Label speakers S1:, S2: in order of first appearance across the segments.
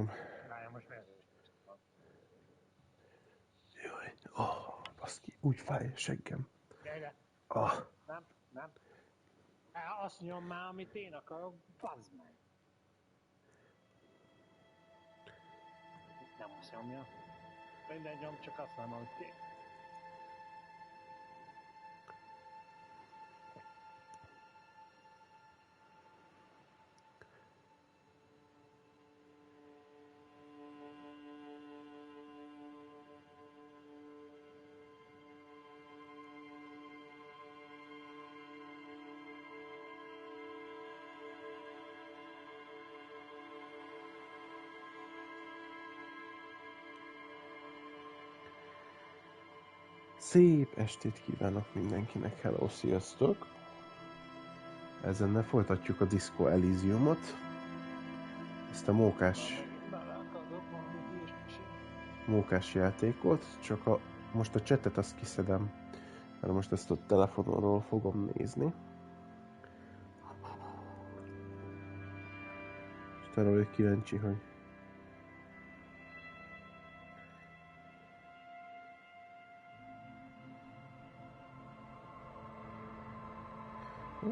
S1: csináljam.
S2: Várjál, most miért?
S1: Jaj, baszki, úgy fáj a seggem.
S2: Gyere ide.
S1: Ah.
S2: Nem. Azt nyom már, amit én akarok, bazd meg. Nem azt nyomja. Minden nyom, csak azt nem, amit én.
S1: Szép estét kívánok mindenkinek, hello, sziasztok! Ezennel folytatjuk a Disco Elysiumot. Ezt a mókás játékot, csak most a chatet azt kiszedem, mert most ezt a telefonomról fogom nézni. És arra vagyok kíváncsi, hogy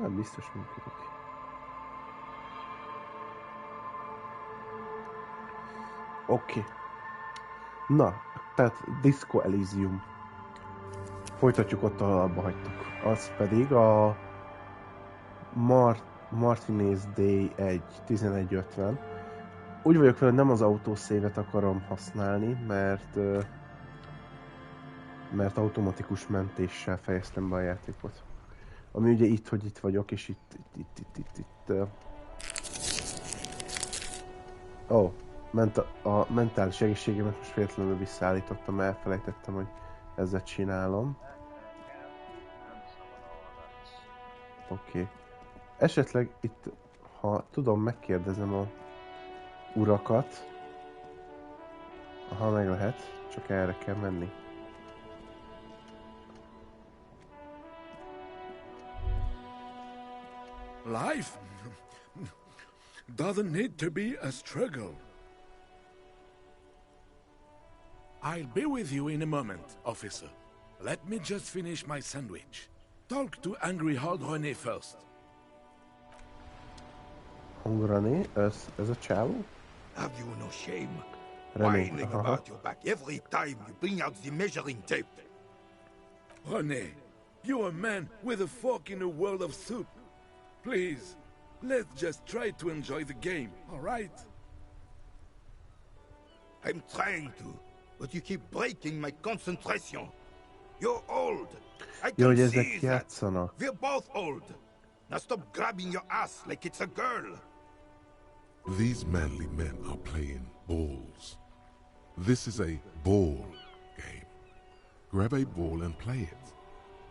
S1: nem biztos működik. Oké. Na, tehát Disco Elysium. Folytatjuk ott, ahol abba hagytuk. Az pedig a Martinez Day 1 11:50. Úgy vagyok vele, nem az autószévet akarom használni, mert automatikus mentéssel fejeztem be a játékot. Ami ugye itt, hogy itt vagyok, és itt. Ment a mentális egészségemet most véletlenül visszaállítottam, elfelejtettem, hogy ezzel csinálom. Oké. Esetleg itt, ha tudom, megkérdezem a urakat, ha meg lehet, csak erre kell menni.
S3: Life doesn't need to be a struggle. I'll be with you in a moment, officer. Let me just finish my sandwich. Talk to angry Hard René first.
S1: René, ez a csávó?
S4: Have you no shame?
S1: René,
S4: Whining about your back every time you bring out the measuring tape.
S3: René, you're a man with a fork in a world of soup. Please, let's just try to enjoy the game, all right?
S4: I'm trying to, but you keep breaking my concentration. You're old. I can see that. We're both old. Now stop grabbing your ass like it's a girl.
S5: These manly men are playing balls. This is a ball game. Grab a ball and play it.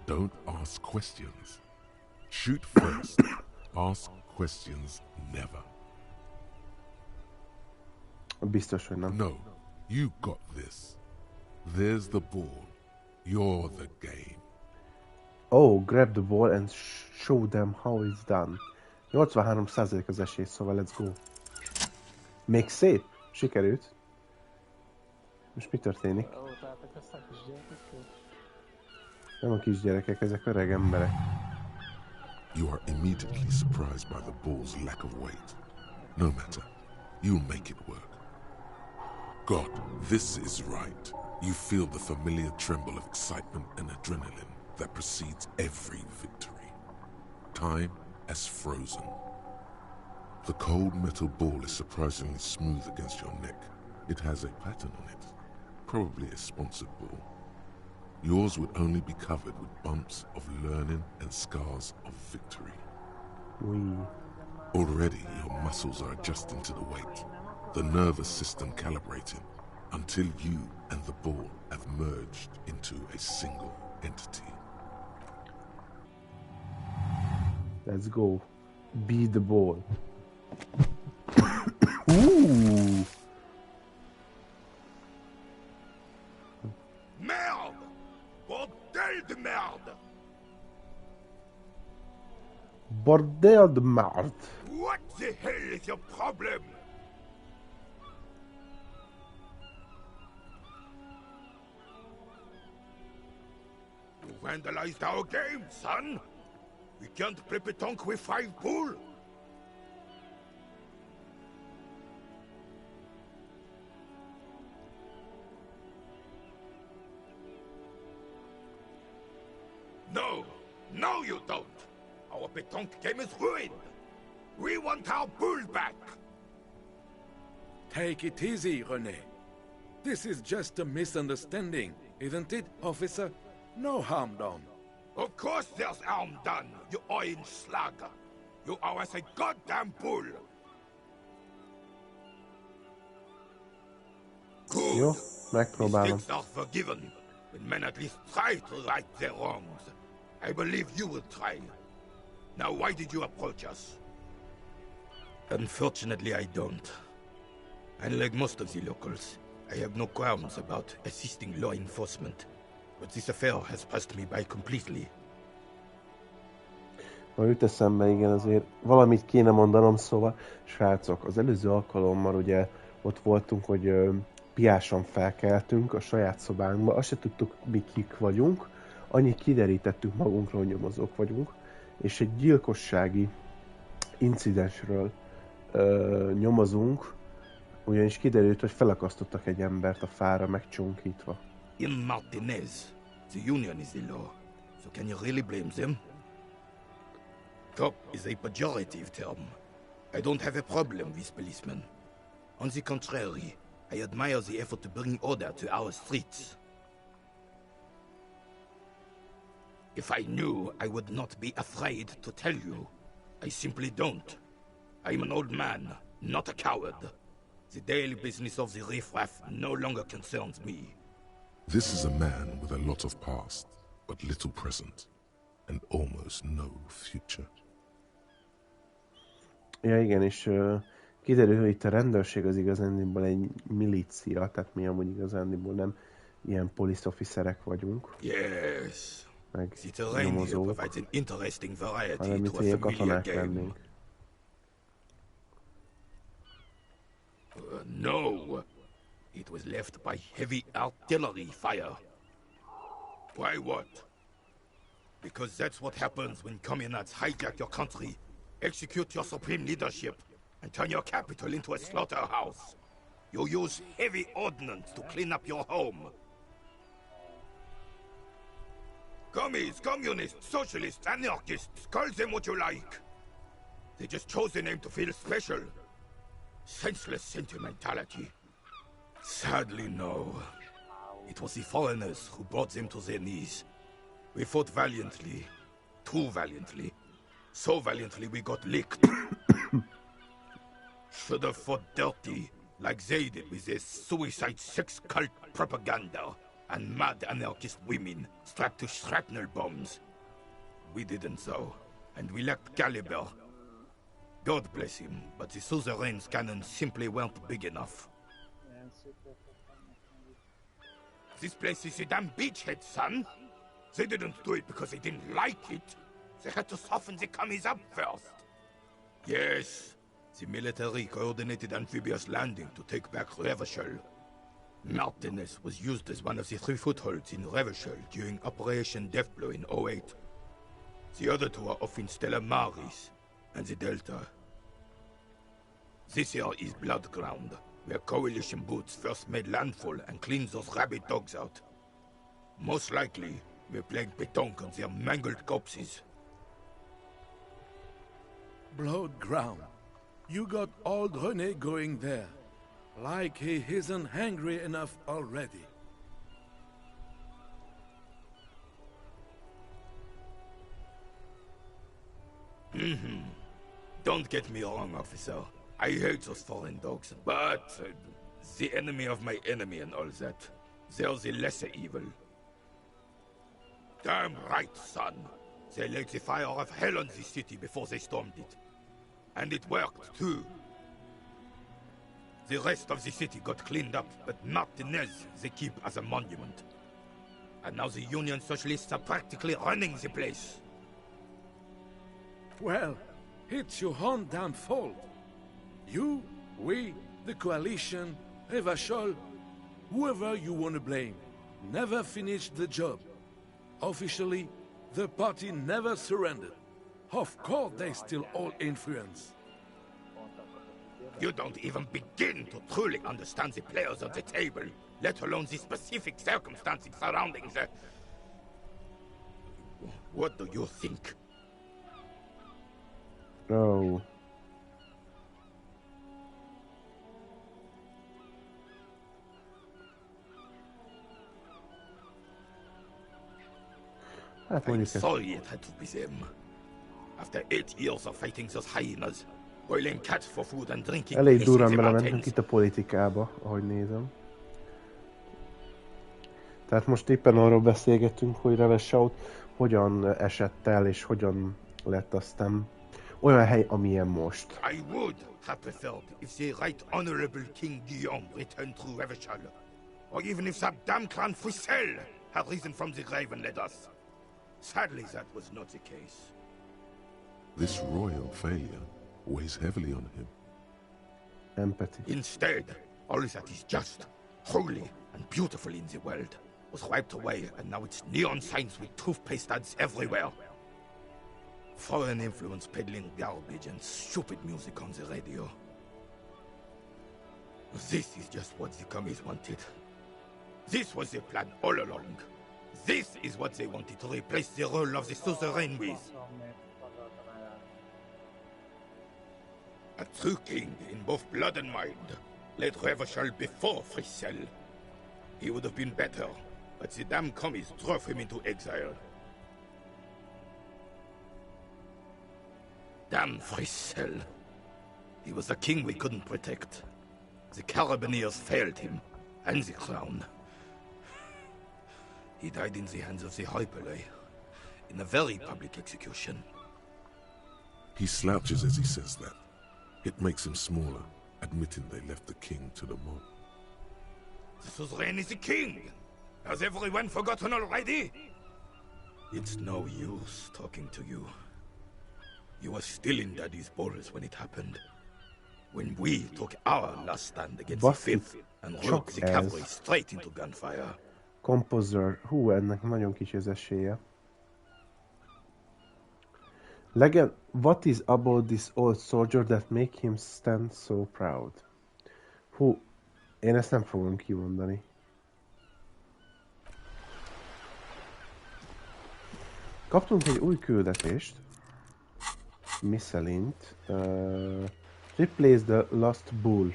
S5: Don't ask questions. Shoot first. Ask questions never.
S1: Biztos, hogy nem.
S5: No, you got this. There's the ball. You're the game.
S1: Oh, grab the ball and show them how it's done. 83% az esély, szóval let's go. Még szép? Sikerült. Most mi történik? Nem a kisgyerekek, ezek öreg emberek.
S5: You are immediately surprised by the ball's lack of weight. No matter, you'll make it work. God, this is right. You feel the familiar tremble of excitement and adrenaline that precedes every victory. Time as frozen. The cold metal ball is surprisingly smooth against your neck. It has a pattern on it, probably a sponsored ball. Yours would only be covered with bumps of learning and scars of victory. Already your muscles are adjusting to the weight, the nervous system calibrating, until you and the ball have merged into a single entity.
S1: Let's go. Be the ball. Ooh.
S4: Merde! Bordel de merde!
S1: Bordel de merde.
S4: What the hell is your problem? vandalized our game, son. We can't play pétanque with 5 bull. No, no you don't. Our pétanque game is ruined. We want our bull back.
S3: Take it easy, René. This is just a misunderstanding, isn't it, officer? No harm done.
S4: Of course there's harm done, you orange slug. You owe us a goddamn bull. Good.
S1: Jó, megpróbálom.
S4: Mistakes are forgiven when men at least try to right their wrongs. I believe you will try. Now, why did you approach us? Unfortunately, I don't. Unlike most of the locals, I have no qualms about assisting law enforcement. But this affair has passed me by completely.
S1: Ma jut eszembe, igen, azért valamit kéne mondanom, szóval, srácok, az előző alkalommal ugye ott voltunk, hogy piásan felkeltünk a saját szobánkba, azt se tudtuk, mi kik vagyunk, annyit kiderítettünk magunkra, hogy nyomozók vagyunk, és egy gyilkossági incidensről nyomozunk, ugyanis kiderült, hogy felakasztottak egy embert a fára megcsonkítva.
S4: In Martinez, the Union is the law, so can you really blame them? Cop is a pejorative term. I don't have a problem with policemen. On the contrary, I admire the effort to bring order to our streets. If I knew, I would not be afraid to tell you. I simply don't. I'm an old man, not a coward. The daily business of the riffraff no longer concerns me.
S5: This is a man with a lot of past, but little present, and almost no future.
S1: Ja, igen, és kiderül, hogy itt a rendőrség az igazándiból egy milícia, tehát mi amúgy igazándiból nem ilyen police officerek vagyunk.
S4: Yes.
S1: Meg
S4: The terrain here
S1: nyomozók,
S4: provides an interesting variety
S1: hanem
S4: to
S1: itt
S4: a
S1: ilyen
S4: familiar
S1: katonák
S4: game.
S1: lennénk.
S4: No. It was left by heavy artillery fire. Why what? Because that's what happens when communards hijack your country, execute your supreme leadership, and turn your capital into a slaughterhouse. You use heavy ordnance to clean up your home. Commies, communists, socialists, anarchists, call them what you like. They just chose the name to feel special. Senseless sentimentality. Sadly, no. It was the foreigners who brought them to their knees. We fought valiantly. Too valiantly. So valiantly we got licked. Should have fought dirty, like they did with their suicide sex cult propaganda and mad anarchist women strapped to shrapnel bombs. We didn't so, and we lacked caliber. God bless him, but the suzerain's cannons simply weren't big enough. This place is a damn beachhead, son. They didn't do it because they didn't like it. They had to soften the commies up first. Yes, the military coordinated amphibious landing to take back Revachol. Martinez was used as one of the 3 footholds in Revachol during Operation Deathblow in 08. The other 2 are off in Stella Maris and the Delta. This here is Blood Ground, where coalition boots first made landfall and cleaned those rabid dogs out. Most likely, we're playing pétanque on their mangled corpses.
S3: Blood ground. You got old René going there. Like he isn't hungry enough already.
S4: Don't get me wrong, officer. I hate those foreign dogs, but the enemy of my enemy and all that, they're the lesser evil. Damn right, son. They laid the fire of hell on the city before they stormed it. And it worked, too. The rest of the city got cleaned up, but Martinez they keep as a monument. And now the Union Socialists are practically running the place.
S3: Well, it's your own damn fault. You, we, the coalition, Revachol, whoever you want to blame, never finished the job. Officially, the party never surrendered. Of course, they still all influence.
S4: You don't even begin to truly understand the players at the table, let alone the specific circumstances surrounding the... What do you think?
S1: Oh.
S4: I'm sorry it had to be them. After 8 years of fighting those hyenas, boiling cats for food and drinking...
S1: Elég durrán belementünk itt a politikába, ahogy nézem. Tehát most éppen arról beszélgetünk, hogy Reveshaut hogyan esett el, és hogyan lett aztán olyan hely, amilyen most.
S4: I would have preferred if the Right Honorable King Guillaume returned through Reveshal, or even if that damn clan Frissel had risen from the grave and led us. Sadly, that was not the case.
S5: This royal failure weighs heavily on him.
S1: Empathy.
S4: Instead, all that is just, holy, and beautiful in the world was wiped away, and now it's neon signs with toothpaste ads everywhere. Foreign influence peddling garbage and stupid music on the radio. This is just what the commies wanted. This was the plan all along. This is what they wanted to replace the role of the suzerain with. A true king in both blood and mind led Reveshal before Frissel. He would have been better, but the damn commies drove him into exile. Damn Frissel. He was a king we couldn't protect. The Carabineers failed him, and the crown. He died in the hands of the Hyperlay, in a very public execution.
S5: He slouches as he says that. It makes him smaller, admitting they left the king to the mob.
S4: The suzerain is the king! Has everyone forgotten already? It's no use talking to you. You were still in Daddy's balls when it happened. When we took our last stand against the Fifth and rode the cavalry straight into gunfire.
S1: Composer. Hú, ennek nagyon kicsi az esélye. What is about this old soldier that make him stand so proud? Hú, én ezt nem fogom kimondani. Kaptunk egy új küldetést. Mi szerint? Replace the Lost Bull.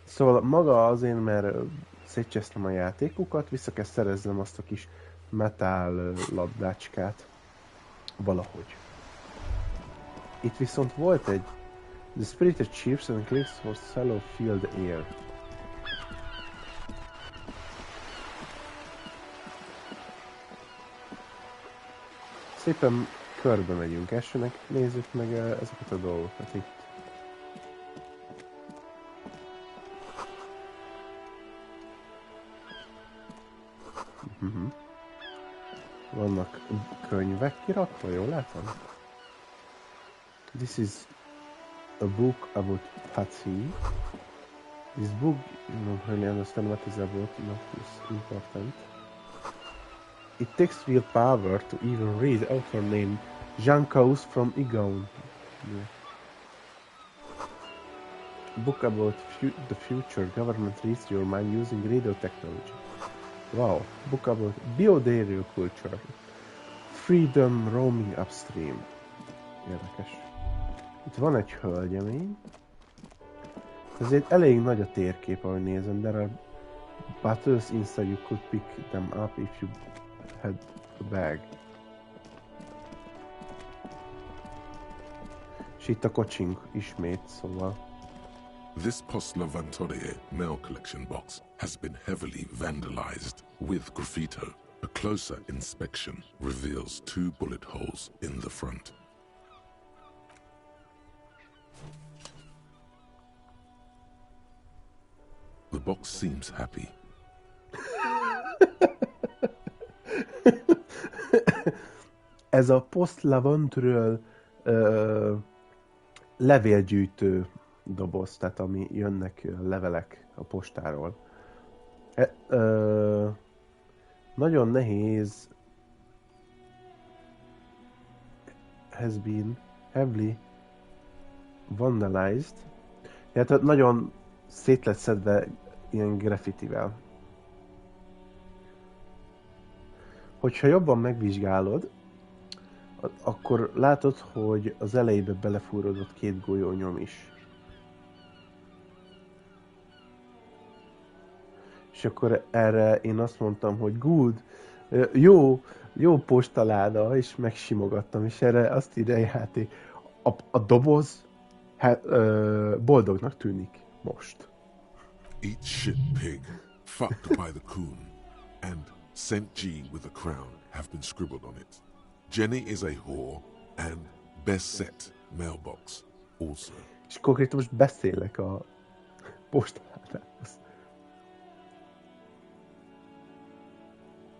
S1: Szóval maga azért, mert szétcsesztem a játékokat, vissza kell szereznem azt a kis metál labdácskát. Valahogy. Itt viszont volt egy The Spirited Chiefs and Cliffs for Sallow Field Air. Szépen körbe megyünk, elsőnek nézzük meg ezeket a dolgokat itt. Vannak könyvek kirakva, jól látom? This is a book about Patsy. This book, you don't really understand what is about, not is important. It takes real power to even read author named Jean Caus from Igon. Yeah. Book about the future. Government reads your mind using radio technology. Wow. Book about biodario culture. Freedom roaming upstream. Érdekes. Itt van egy hölgyemény. Ezért elég nagy a térkép, ahogy nézem, de a battles inside you could pick them up if you had a bag. És itt a kocsink ismét, szóval.
S5: This Postler Vantorie mail collection box has been heavily vandalized with graffito. A closer inspection reveals 2 bullet holes in the front. The box seems happy.
S1: Ez a Postler Vantorie levélgyűjtő doboz, tehát ami jönnek levelek a postáról. Nagyon nehéz has been heavily vandalized. Tehát nagyon szét lett szedve ilyen graffitivel. Hogyha jobban megvizsgálod, akkor látod, hogy az elejébe belefúródott 2 golyónyom is. És akkor erre én azt mondtam, hogy good, jó postaláda, és megsimogattam, és erre azt írja a játék. A doboz boldognak tűnik most.
S5: Eat shit, pig. Fucked by the coon. And St. G with a crown have been scribbled on it. Jenny is a whore, and best set mailbox also.
S1: És konkrétan most beszélek a postaládához.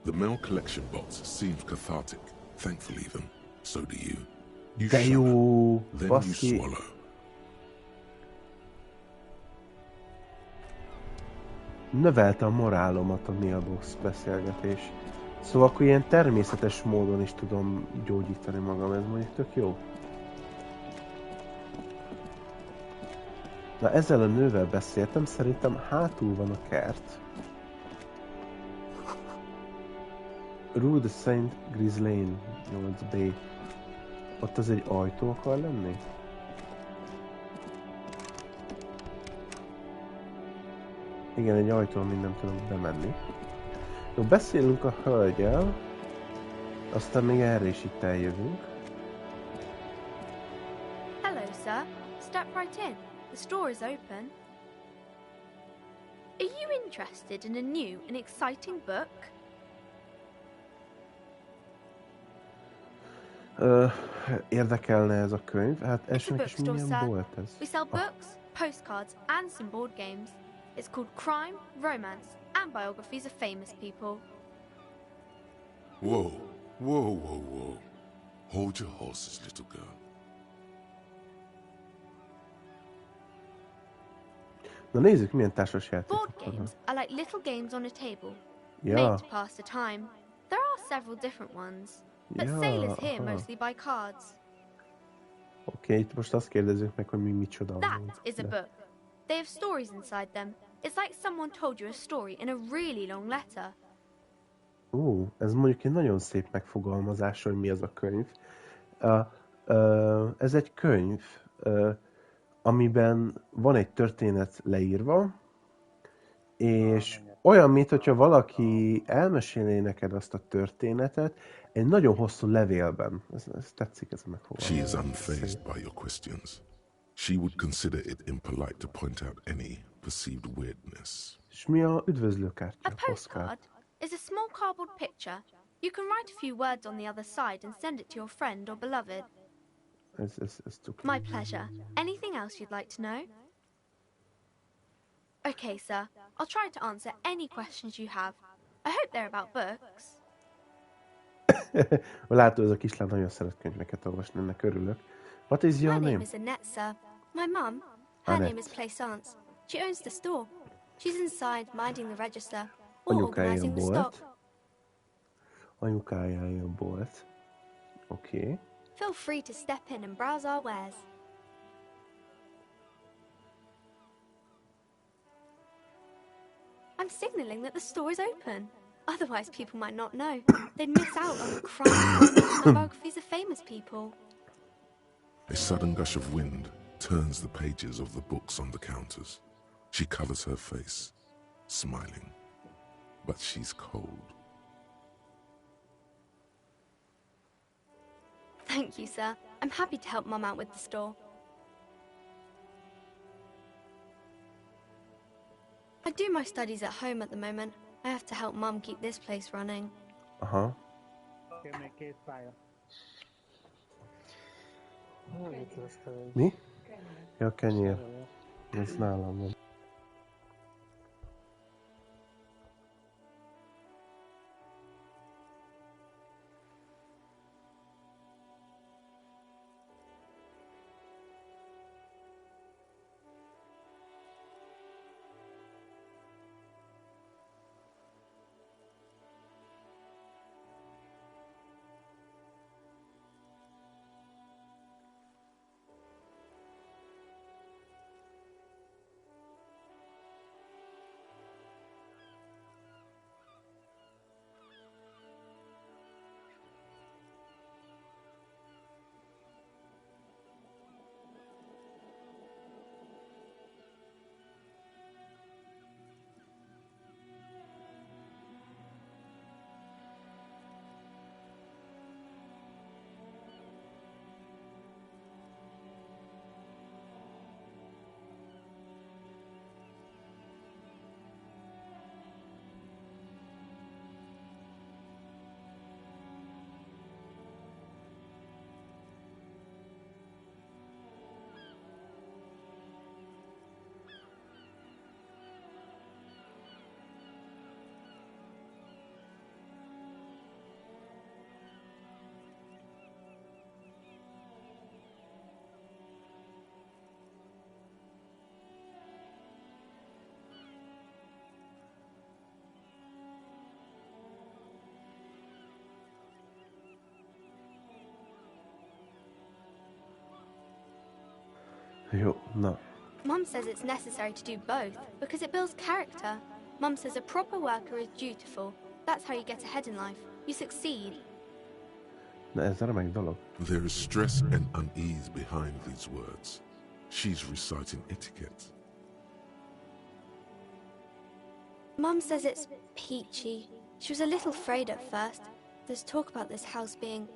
S5: The mail collection box seems cathartic. Thankfully, then, so do you. You
S1: De
S5: shudder,
S1: jó,
S5: then you
S1: baszki.
S5: swallow.
S1: Növelte a morálomat a mailbox beszélgetés. Szóval akkor ilyen természetes módon is tudom gyógyítani magam, ez mondjuk tök jó. Na ezzel a nővel beszéltem, szerintem hátul van a kert. Rue de Saint Grislaine 8B. Ott az egy ajtó akar lenni? Igen, egy ajtó, amin nem tudok bemenni. Jó, beszélünk a hölgyel, aztán még erre is itt eljövünk.
S6: Hello, sir. Step right in. The store is open. Are you interested in a new and exciting book?
S1: Érdekelne ez a könyv? Hát
S6: It's a
S1: esnek is
S6: bookstore,
S1: milyen
S6: sir.
S1: bolt ez?
S6: We sell books, postcards, and some board games. It's called Crime, Romance, and Biographies of Famous People.
S5: Whoa, whoa, whoa, whoa. Hold your horses, little girl.
S1: Na nézzük, milyen társasjátékok
S6: Board
S1: vannak.
S6: games are like little games on a table,
S1: Ja,
S6: made to pass the time. There are several different ones, but
S1: Ja,
S6: sailors here
S1: aha.
S6: mostly buy cards.
S1: oké, itt most azt kérdezzük meg, hogy mi micsoda
S6: That
S1: amúgy.
S6: is a
S1: De-
S6: book. They have stories inside them. It's like someone told you a story in a really long letter.
S1: Ez mondjuk egy nagyon szép megfogalmazás, hogy mi az a könyv. Ez egy könyv, amiben van egy történet leírva, és olyan, mint hogyha valaki elmesélné neked azt a történetet egy nagyon hosszú levélben. Ez tetszik, ez a
S5: She is
S1: megfogalmazás.
S5: unfazed by your questions. She would consider it impolite to point out any perceived weirdness.
S1: És mi a üdvözlőkártya?
S6: A postcard is a small cardboard picture. You can write a few words on the other side and send it to your friend or beloved.
S1: Ez tök
S6: My pleasure. Anything else you'd like to know? Okay, sir. I'll try to answer any questions you have. I hope they're about books.
S1: Látod, ez a kislány nagyon szeret könyveket olvasni, ennek örülök. What is your
S6: My name
S1: name?
S6: is Annette, sir. My mum, her
S1: Annette.
S6: name is Plaisance. She owns the store. She's inside minding the register or
S1: Anyukája
S6: organising the
S1: bolt.
S6: stock.
S1: Anyukája bolt. Oké.
S6: Feel free to step in and browse our wares. I'm signalling that the store is open. Otherwise, people might not know. They'd miss out on the crime and biographies of famous people.
S5: A sudden gush of wind turns the pages of the books on the counters. She covers her face, smiling. But she's cold.
S6: Thank you, sir. I'm happy to help Mum out with the store. I do my studies at home at the moment. I have to help Mum keep this place running.
S1: Aha.
S2: Oké, még 2 pálya. Mit osztani?
S1: Mi? Ja, kenyér. Ez nálam van. Jó, na.
S6: Mum says it's necessary to do both because it builds character. Mum says a proper worker is dutiful. That's how you get ahead in life. You succeed.
S1: Na ez a remek dolog.
S5: There is stress and unease behind these words. She's reciting etiquette.
S6: Mum says it's peachy. She was a little afraid at first. There's talk about this house being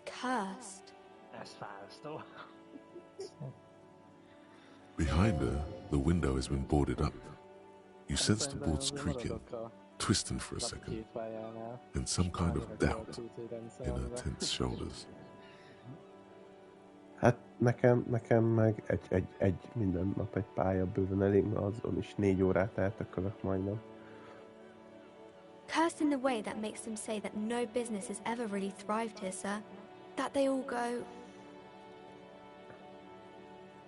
S6: cursed.
S2: Ez fárasztó.
S5: Behind her, the window has been boarded up. You sense the boards creaking, twisting for a second, and some kind of doubt in her tense shoulders.
S1: Hát nekem meg egy minden nap egy pálya bőven elég, mert azon is 4 órát eltökölök majdnem.
S6: Cursed in the way that makes them say that no business has ever really thrived here, sir. That they all go...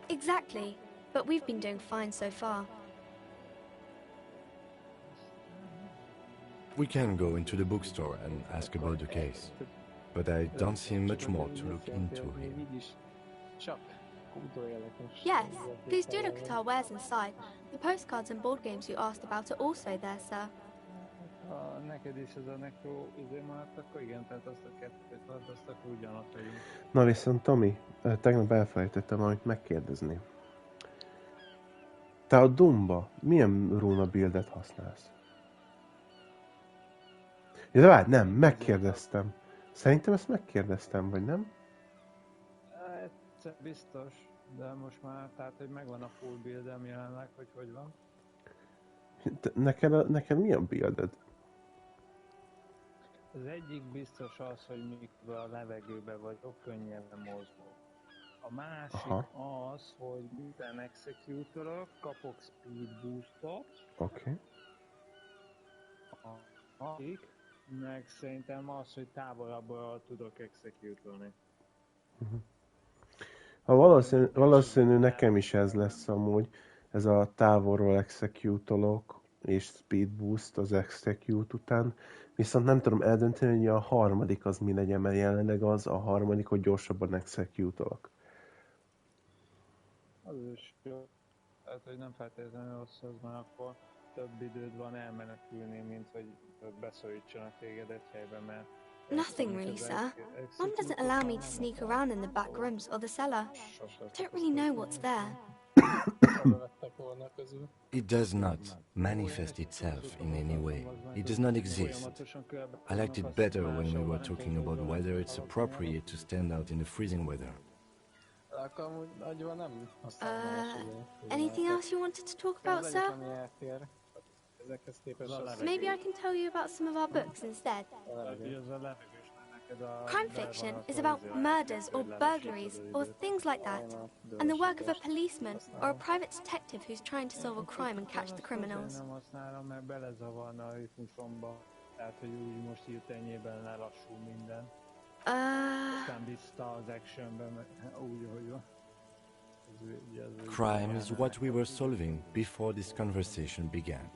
S6: Exactly. But we've been doing fine so far.
S7: We can go into the bookstore and ask about the case. But I don't see much more to look into here.
S6: Yes, please do look at our wares inside. The postcards and board games you asked about are also there, sir.
S2: Neked is ez a nekró maradt, akkor igen, tehát azt a kettőt ad, azt akkor ugyanott vagyunk.
S1: Na viszont Tomi, tegnap elfelejtettem valamit megkérdezni. Te a Doomba milyen runabuildet használsz? Ja, de várj, nem, megkérdeztem. Szerintem ezt megkérdeztem, vagy nem?
S2: Egyszer biztos, de most már, tehát, hogy megvan a full buildem jelenleg, hogy van.
S1: Neked milyen builded?
S2: Az egyik biztos az, hogy mikor a levegőben vagyok, könnyen mozgok. A másik az, hogy minden executorok kapok speed boostot.
S1: Oké.
S2: A másik, meg szerintem az, hogy távolabbról tudok executolni.
S1: Valószínű nekem is ez lesz amúgy, ez a távolról executolok és speed boost az execute után, viszont nem tudom eldönteni, hogy a harmadik az mi legyen, mert jelenleg az a harmadik, hogy gyorsabban executolok.
S2: Az is jó. Tehát, hogy nem feltétlenül rossz az, mert akkor több időd van elmenekülni, mint hogy beszorítsanak téged egy helyben, mert...
S6: Nothing really, sir. Mum doesn't allow me to sneak around in the back rooms or the cellar. I don't really know what's there.
S7: It does not manifest itself in any way. It does not exist. I liked it better when we were talking about whether it's appropriate to stand out in the freezing weather.
S6: Anything else you wanted to talk about, sir? Maybe I can tell you about some of our books instead. Crime fiction is about murders or burglaries or things like that, and the work of a policeman or a private detective who's trying to solve a crime and catch the criminals.
S7: Crime is what we were solving before this conversation began.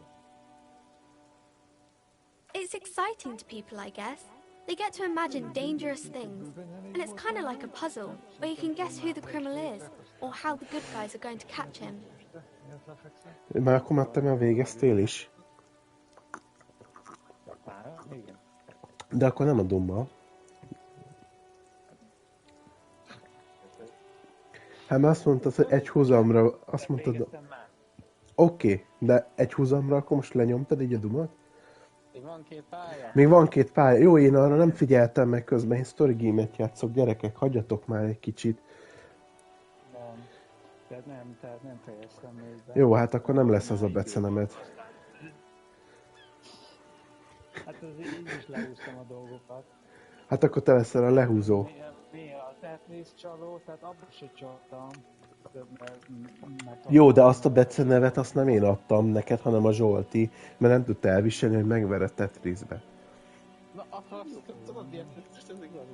S6: It's exciting to people, I guess. They get to imagine dangerous things, and it's kind of like a puzzle, where you can guess who the criminal is, or how the good guys are going to catch him.
S1: Már akkor már te végeztél is? De akkor nem a Doomba. Hát mert azt mondtad, hogy egy húzamra, azt mondtad... Oké, de egy húzamra akkor most lenyomtad így a Doomot? Még van két pálya. Jó, én arra nem figyeltem meg közben, én story game-et játszok, gyerekek, hagyjatok már egy kicsit.
S2: Tehát nem fejeztem még be.
S1: Jó, hát akkor nem lesz az a becenemed.
S2: Hát az így is lehúztam a dolgokat.
S1: Hát akkor te leszel a lehúzó.
S2: Mi a Tetris csaló, tehát abban se csaltam.
S1: Jó, de azt a becenevet azt nem én adtam neked, hanem a Zsolti, mert nem tudta elviselni, hogy megvered Tetrisbe.
S8: Na, azt tudod, miért Tetris, ez igaz,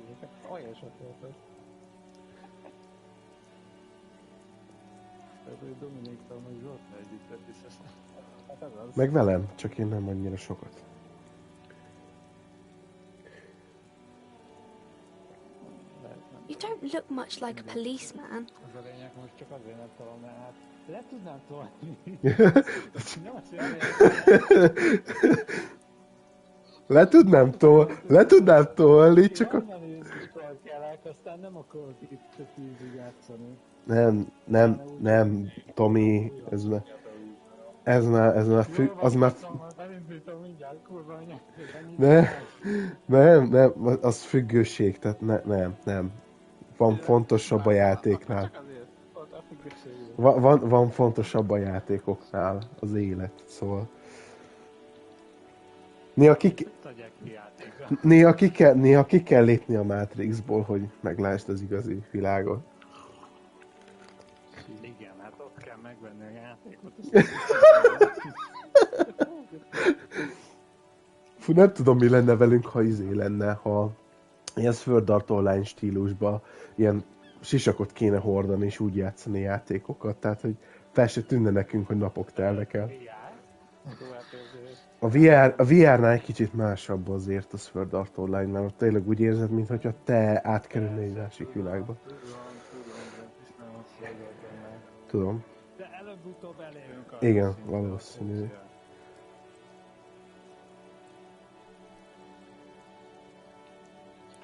S8: olyan sok volt ez.
S2: Tehát, hogy Dominiktal meg Zsoltnál együtt Tetris, hát ez az.
S1: Meg velem, csak én nem annyira sokat.
S6: You don't look much like a policeman.
S2: Az a lényeg, most csak azért nem tudom, mert hát le tudnám tolni.
S1: Le tudnám tolni, csak a...
S2: Aztán nem akarok itt a 10-ig játszani.
S1: Nem, Tomi, ez már az már... Nem, az függőség, tehát nem. Van fontosabb a játéknál. Van fontosabb a játékoknál az élet, szóval. Néha ki kell lépni a Matrixból, hogy meglásd az igazi világot.
S2: Igen, hát ott kell megvenni a játékot.
S1: Fú, nem tudom, mi lenne velünk, ha lenne, ha ilyen Sword Art Online stílusban ilyen sisakot kéne hordani és úgy játszani játékokat, tehát hogy fel se tűnne nekünk, hogy napok telnek el. A VR-nál egy kicsit másabb azért a Sword Art Online, mert ott tényleg úgy érzed, mintha te átkerülnél egy másik világba. Tudom.
S2: De előbb-utóbb elérünk a...
S1: Igen, valószínű.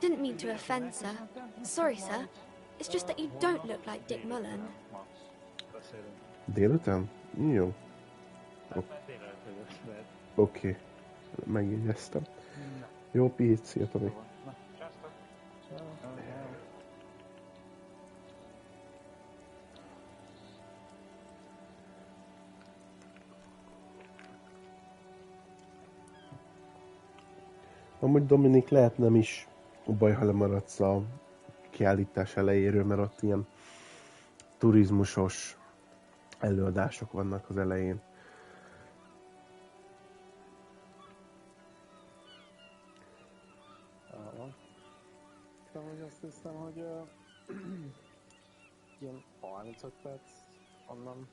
S6: Didn't mean to offend, sir. Sorry, sir. It's just that you don't look like Dick Mullen.
S1: Délután? Jó. Oké. Megjegyeztem. Jó pihit, szia Tomi. Amúgy Dominik, lehet nem is baj, ha lemaradsz a kiállítás elejéről, mert ott ilyen turizmusos előadások vannak az elején.
S8: Hogy azt hiszem, hogy ilyen 35 perc onnan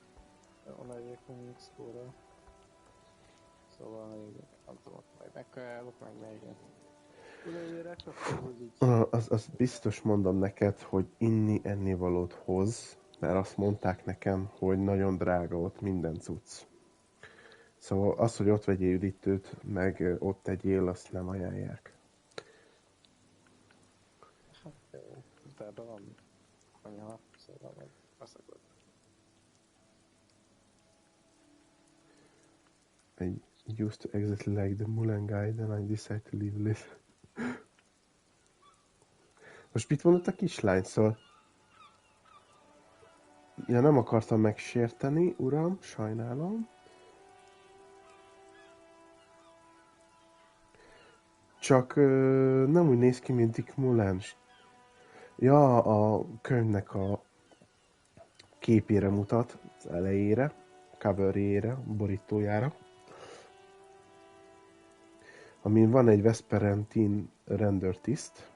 S8: egyébként X-kóra. Szóval még nem tudom, majd megkajálok, meg még odaérek, akkor így...
S1: Az biztos mondom neked, hogy ennivalót hoz, mert azt mondták nekem, hogy nagyon drága ott minden cucc. Szóval az, hogy ott vegyél üdítőt, meg ott tegyél, azt nem ajánlják.
S8: Hát jó, de ebben van konyha, szóval meg beszakod.
S1: I used to exactly like the Mulan guy, then I decided to leave it. Most mit mondott a kislány, szóval? Ja, nem akartam megsérteni, uram, sajnálom. Csak nem úgy néz ki, mint Dick Mulan. Ja, a könyvnek a képére mutat, az elejére, coverjére, borítójára. Amin van egy Vesperentin rendőrtiszt.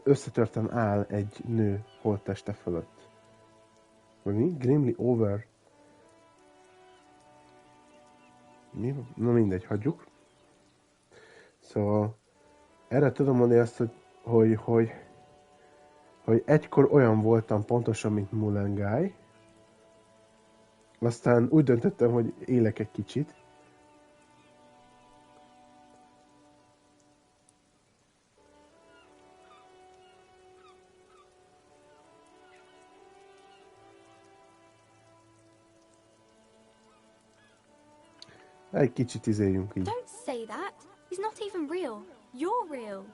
S1: Összetörten áll egy nő holtteste fölött. Vagy mi? Grimly over. Mi? Na mindegy, hagyjuk. Szóval erre tudom mondani azt, hogy egykor olyan voltam pontosan, mint Mulan Guy. Aztán úgy döntöttem, hogy élek egy kicsit. Egy kicsit izéljünk így.
S6: Don't say that. He's not even real. You're real.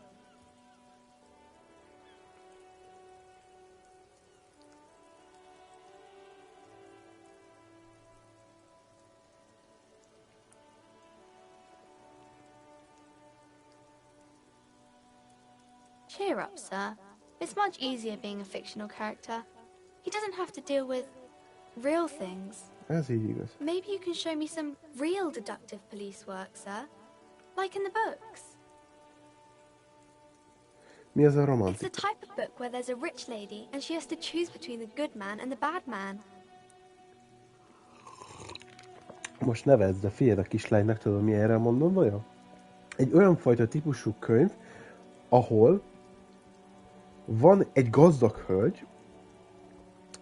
S6: Cheer up, sir. It's much easier being a fictional character. He doesn't have to deal with real things.
S1: Ez így igaz.
S6: Maybe you can show me some real deductive police work, sir. Like in the books.
S1: Mi ez a
S6: It's
S1: romantik?
S6: the type of book where there's a rich lady and she has to choose between the good man and the bad man.
S1: most nevezd, de figyeld a kislánynak, tudod mi erre mondom vajon? Egy olyan fajta típusú könyv, ahol van egy gazdag hölgy,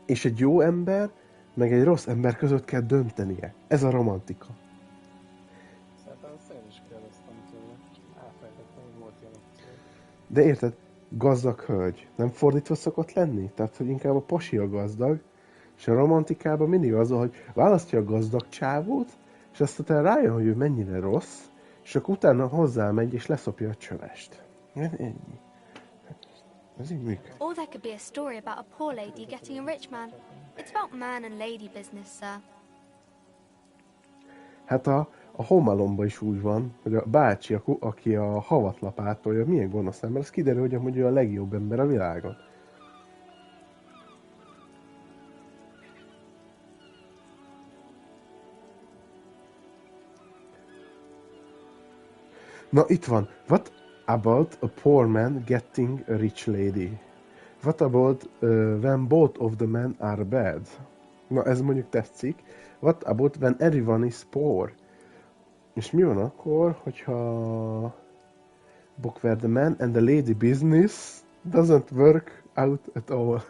S1: és egy jó ember, meg egy rossz ember között kell döntenie. Ez a romantika.
S8: Szerintem azt én is kérdeztem tőle. Elfelejtettem, hogy volt ilyen opció.
S1: De érted, gazdag hölgy. Nem fordítva szokott lenni? Tehát, hogy inkább a pasi a gazdag, és a romantikában mindig az, hogy választja a gazdag csávót, és aztán rájön, hogy ő mennyire rossz, és akkor utána hozzámegy, és leszopja a csövest. Ennyi. Ez így működik.
S6: Or there could be a story about a poor lady getting a rich man. It's about man and lady business, sir.
S1: Hát a Home Alone-ban is úgy van, hogy a bácsi, aki a havatlapát tolja, milyen gonosz ember, az kiderül, hogy amúgy ő a legjobb ember a világon. Na, itt van. What about a poor man getting a rich lady? What about when both of the men are bad? Na, ez mondjuk tetszik. What about when everyone is poor? És mi van akkor, hogyha book where the man and the lady business doesn't work out at all?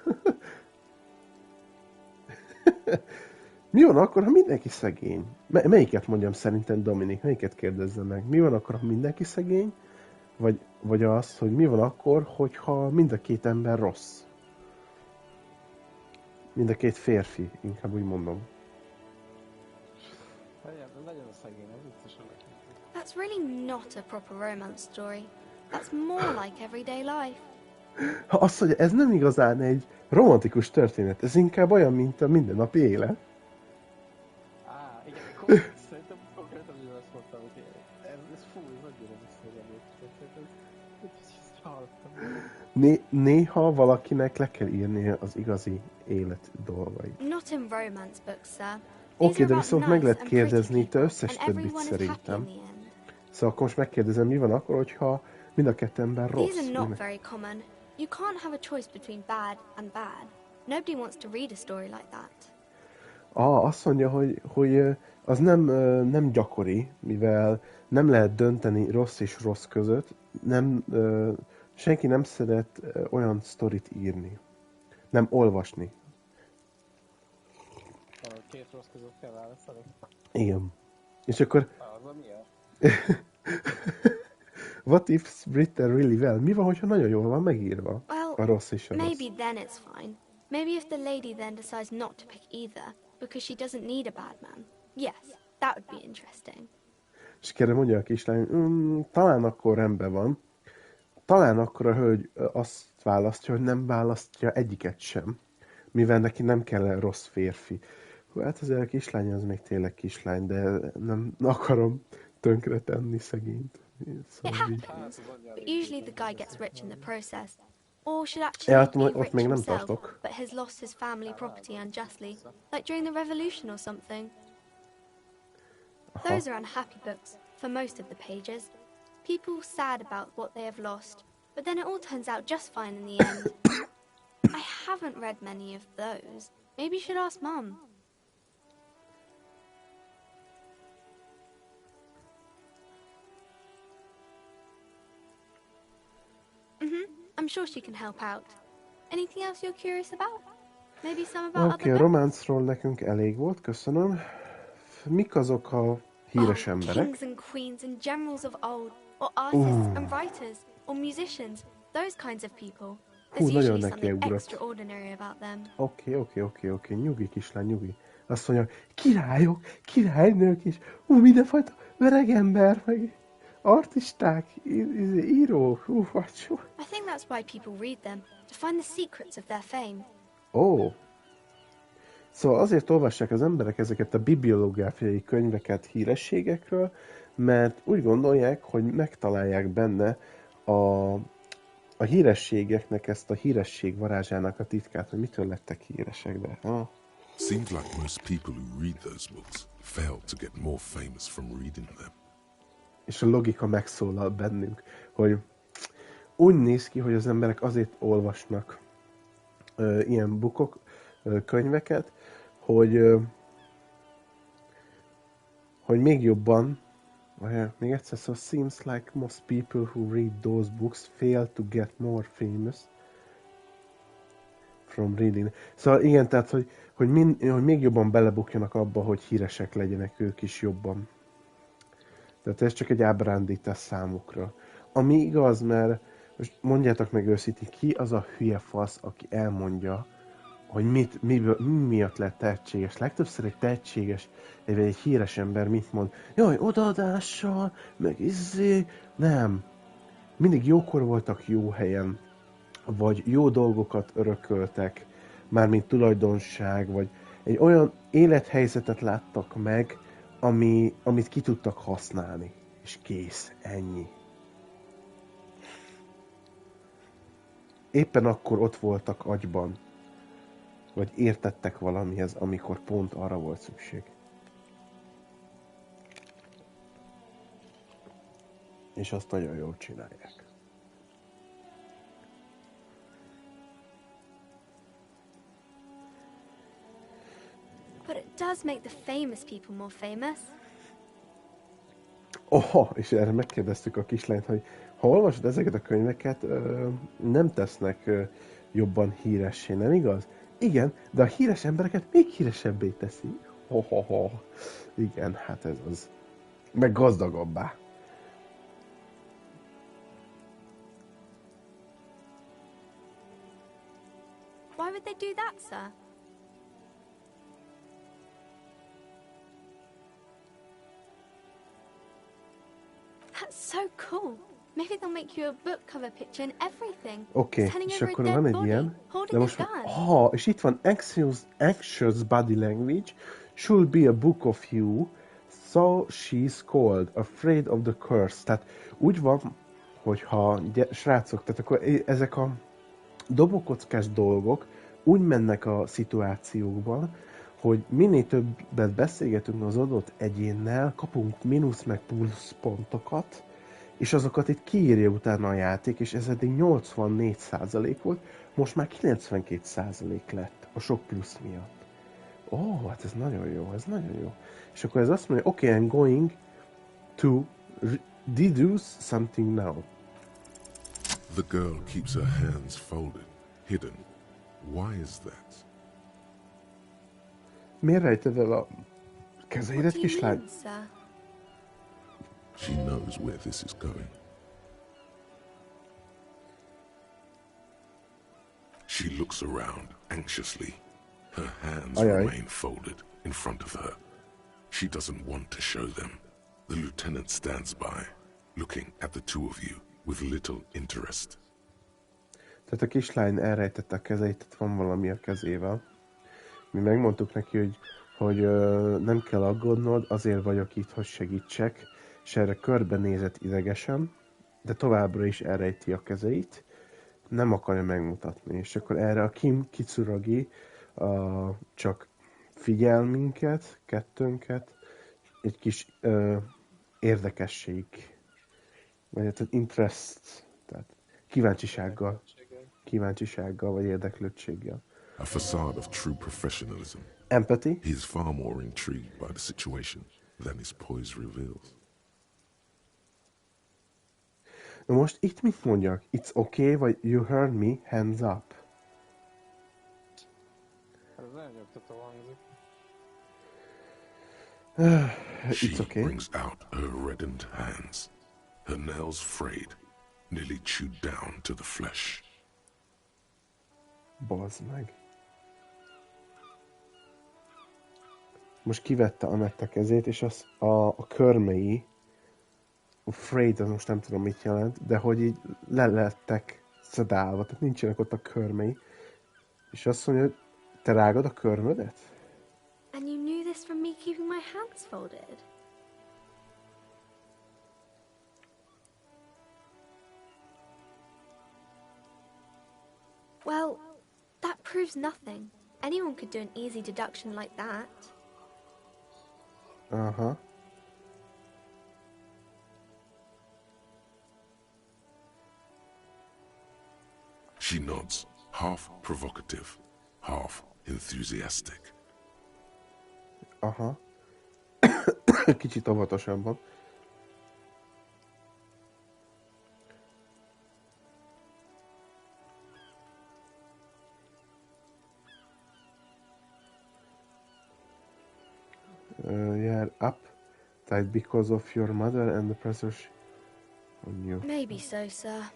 S1: Mi van akkor, ha mindenki szegény? Melyiket mondjam szerintem, Dominik? Melyiket kérdezze meg? Mi van akkor, ha mindenki szegény? Vagy az, hogy mi van akkor, hogyha mind a két ember rossz? Mind a két férfi, inkább úgy mondom.
S8: Legyen a szegény, ez biztosan nekem.
S6: That's really not a proper romance story. That's more like everyday life.
S1: Ha azt mondja, ez nem igazán egy romantikus történet, ez inkább olyan, mint a mindennapi élet.
S8: Igen, szerintem konkrétan azt mondtam, hogy ez fú, ez annyira visszajelent.
S1: Néha valakinek le kell írnia az igazi élet dolgait.
S6: Not in romance books, sir.
S1: Oké, de viszont meg lehet kérdezni itt összes többit szerintem. Szóval akkor most megkérdezem, mi van akkor, hogyha mind a két ember rossz?
S6: These are not very common. You can't have a choice between bad and bad. Nobody wants to read a story like that.
S1: Azt mondja, hogy az nem gyakori, mivel nem lehet dönteni rossz és rossz között. Senki nem szeret olyan sztorit írni. Nem olvasni.
S8: Két rossz között kell választani?
S1: Igen. És akkor...
S8: Az a milyen?
S1: What if written really well? Mi van, hogyha nagyon jól van megírva? A rossz és a rossz.
S6: Maybe then it's fine. Maybe if the lady then decides not to pick either, because she doesn't need a bad man. Yes, that would be interesting.
S1: És kérem, mondja a kislány, talán akkor rendben van. Talán akkor a hölgy azt választja, hogy nem választja egyiket sem. Mivel neki nem kell rossz férfi. Hát azért a kislány az még tényleg kislány, de nem akarom tönkretenni szegényt.
S6: It happens, but usually the guy gets rich in the process. Or should actually be rich himself, but has lost his family property unjustly, like during the revolution or something. Those are unhappy books, for most of the pages. People sad about what they have lost, but then it all turns out just fine in the end. I haven't read many of those. Maybe you should ask Mum. I'm sure she can help out. Anything else you're curious about? Maybe some about
S1: other books? Románcról nekünk elég volt, köszönöm. Mik azok a híres emberek?
S6: Kings and queens and generals of old, or artists and writers, or musicians, those kinds of people. There's usually something extraordinary about them.
S1: Oké, nyugi kislány, nyugi. Azt mondja, királyok, királynők és mindenfajta öregember, meg artisták, írók,
S6: I think that's why people read them, to find the secrets of their fame.
S1: Szóval azért olvassák az emberek ezeket a bibliográfiai könyveket hírességekről, mert úgy gondolják, hogy megtalálják benne a hírességeknek ezt a híresség varázsának a titkát, hogy mitől lettek híresek, de...
S5: Seems like most people who read those books fail to get more famous from reading them.
S1: És a logika megszólal bennünk, hogy úgy néz ki, hogy az emberek azért olvasnak ilyen könyveket, hogy hogy még jobban, még egyszer, so seems like most people who read those books fail to get more famous from reading. Szóval igen, tehát, hogy még jobban belebukjanak abba, hogy híresek legyenek ők is jobban. Tehát ez csak egy ábrándítás számukra. Ami igaz, mert most mondjátok meg őszintén, ki az a hülye fasz, aki elmondja, hogy mi miatt lett tehetséges. Legtöbbször egy tehetséges, egy híres ember mit mond? Jaj, odaadással, meg nem. Mindig jókor voltak jó helyen, vagy jó dolgokat örököltek, mármint tulajdonság, vagy egy olyan élethelyzetet láttak meg, amit ki tudtak használni. És kész, ennyi. Éppen akkor ott voltak agyban, vagy értettek valamihez, amikor pont arra volt szükség. És azt nagyon jól csinálják.
S6: But it does make the famous people more famous.
S1: És erre megkérdeztük a kislányt, hogy ha olvasod ezeket a könyveket, nem tesznek jobban híressé, nem igaz? Igen, de a híres embereket még híresebbé teszi. Igen, hát ez az. Meg gazdagabbá.
S6: Why would they do that, sir? That's so cool. Maybe they'll make you a book cover picture and everything.
S1: Oké, és akkor van egy ilyen, de most és itt van anxious body language should be a book of you, so she's called, afraid of the curse. Tehát úgy van, hogyha srácok, tehát akkor ezek a dobókockás dolgok úgy mennek a szituációkban, hogy minél többet beszélgetünk az adott egyénnel, kapunk mínusz meg plusz pontokat, és azokat itt kiírja utána a játék, és ez eddig 84% volt, most már 92% lett a sok plusz miatt. Hát ez nagyon jó, ez nagyon jó. És akkor ez azt mondja, okay, I'm going to deduce something now.
S5: The girl keeps her hands folded, hidden. Why is that?
S1: Miért rejted el a kezeidet, kislány?
S5: She knows where this is going. She looks around anxiously. Her hands remain folded in front of her. She doesn't want to show them. The lieutenant stands by, looking at the two of you with little interest.
S1: Tehát a kislány elrejtette a kezeit, tehát van valami a kezével. Mi megmondtuk neki, hogy nem kell aggódnod, azért vagyok itt, hogy segítsek, és erre körbenézett idegesen, de továbbra is elrejti a kezeit, nem akarja megmutatni. És akkor erre a Kim Kitsuragi csak figyel minket, kettőnket, egy kis érdekesség, vagy hát interest, tehát kíváncsisággal vagy érdeklődtséggel.
S5: A facade of true professionalism.
S1: Empathy.
S5: He is far more intrigued by the situation than his poise reveals.
S1: Na most itt mit mondjak? It's okay, vagy you heard me, hands up.
S8: Ez nagyon nyugtató hangzik.
S1: It's okay.
S5: She brings out her reddened hands, her nails frayed, nearly chewed down to the flesh.
S1: Bazd meg. Most kivette Annette kezét, és az a körmei, a frayed, az most nem tudom mit jelent, de hogy így le lettek szedálva, tehát nincsenek ott a körmei. És azt mondja, hogy te rágod a körmödet?
S6: And you knew this from me keeping my hands folded? Well, that proves nothing. Anyone could do an easy deduction like that.
S1: Uh-huh.
S5: She nods, half provocative, half enthusiastic.
S1: Aha. Kicsit óvatosabban. Yeah, up tight because of your mother and the pressure on you.
S6: Maybe so, sir.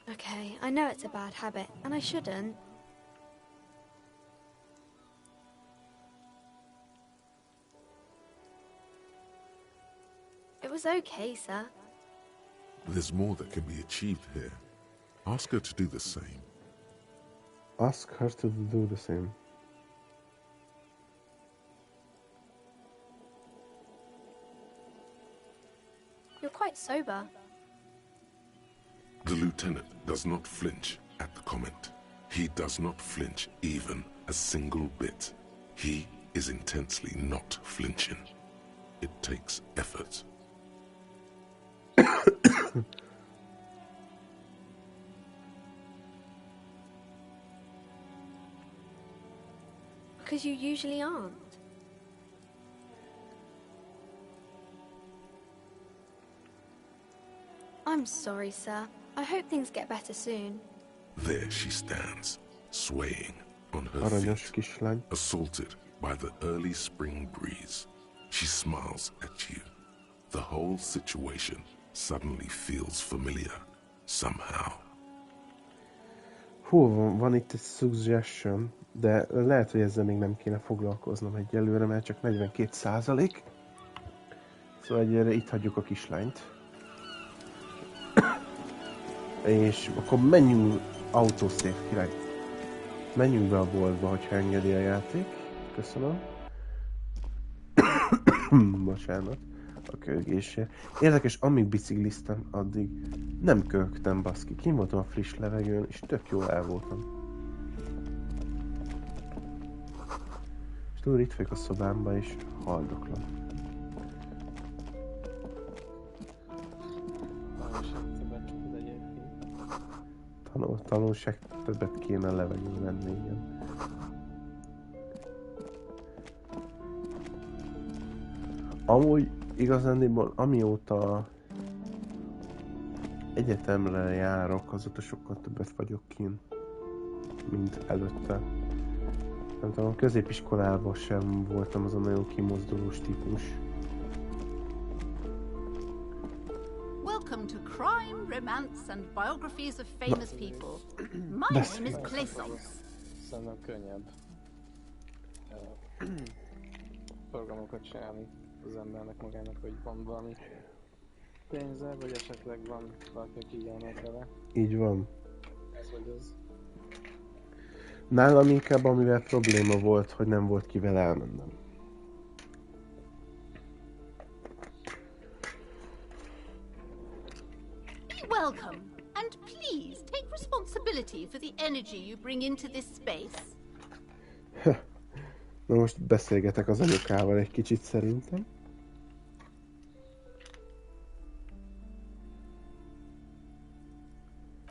S6: Okay, I know it's a bad habit, and I shouldn't. It was okay, sir.
S5: There's more that can be achieved here. Ask her to do the same.
S1: Ask her to do the same.
S6: You're quite sober.
S5: The lieutenant does not flinch at the comment. He does not flinch even a single bit. He is intensely not flinching. It takes effort.
S6: Because you usually aren't. I'm sorry, sir. I hope things get better soon.
S5: There she stands, swaying on her
S1: Aranyos
S5: feet,
S1: kislány.
S5: assaulted by the early spring breeze. She smiles at you. The whole situation suddenly feels familiar, somehow.
S1: Hú, van itt egy suggestion, de lehet, hogy ezzel még nem kéne foglalkoznom egyelőre, mert csak 42%. Szóval egyelőre itt hagyjuk a kislányt. És akkor menjünk autosave király. Menjünk be a boltba, hogyha engedi a játék. Köszönöm. Bocsánat. A kölgésért. Érdekes, amíg bicikliztem, addig nem kölgtem, baszki. Kim voltam a friss levegőn, és tök jól el voltam. És túl itt vagyok a szobámba, és haldoklom. Tanulság többet kéne levegőn lenni, igen. Amúgy igazándiból amióta egyetemre járok, azóta sokkal többet vagyok kín, mint előtte. Nem tudom, a középiskolában sem voltam az a nagyon kimozdulós típus.
S9: Welcome to Crime, Romance and Biographies of Famous People. My name is Clayson.
S8: Szerintem könnyebb programokat csinálni az embernek magának, hogy van valami pénze, vagy esetleg van valaki, aki ilyenek vele.
S1: Így van.
S8: Ez vagy az.
S1: Nálam inkább amivel probléma volt, hogy nem volt kivel elmennem.
S9: Be welcome, and please take responsibility for the energy you bring into this space.
S1: Na most beszélgetek az anyukával egy kicsit szerintem.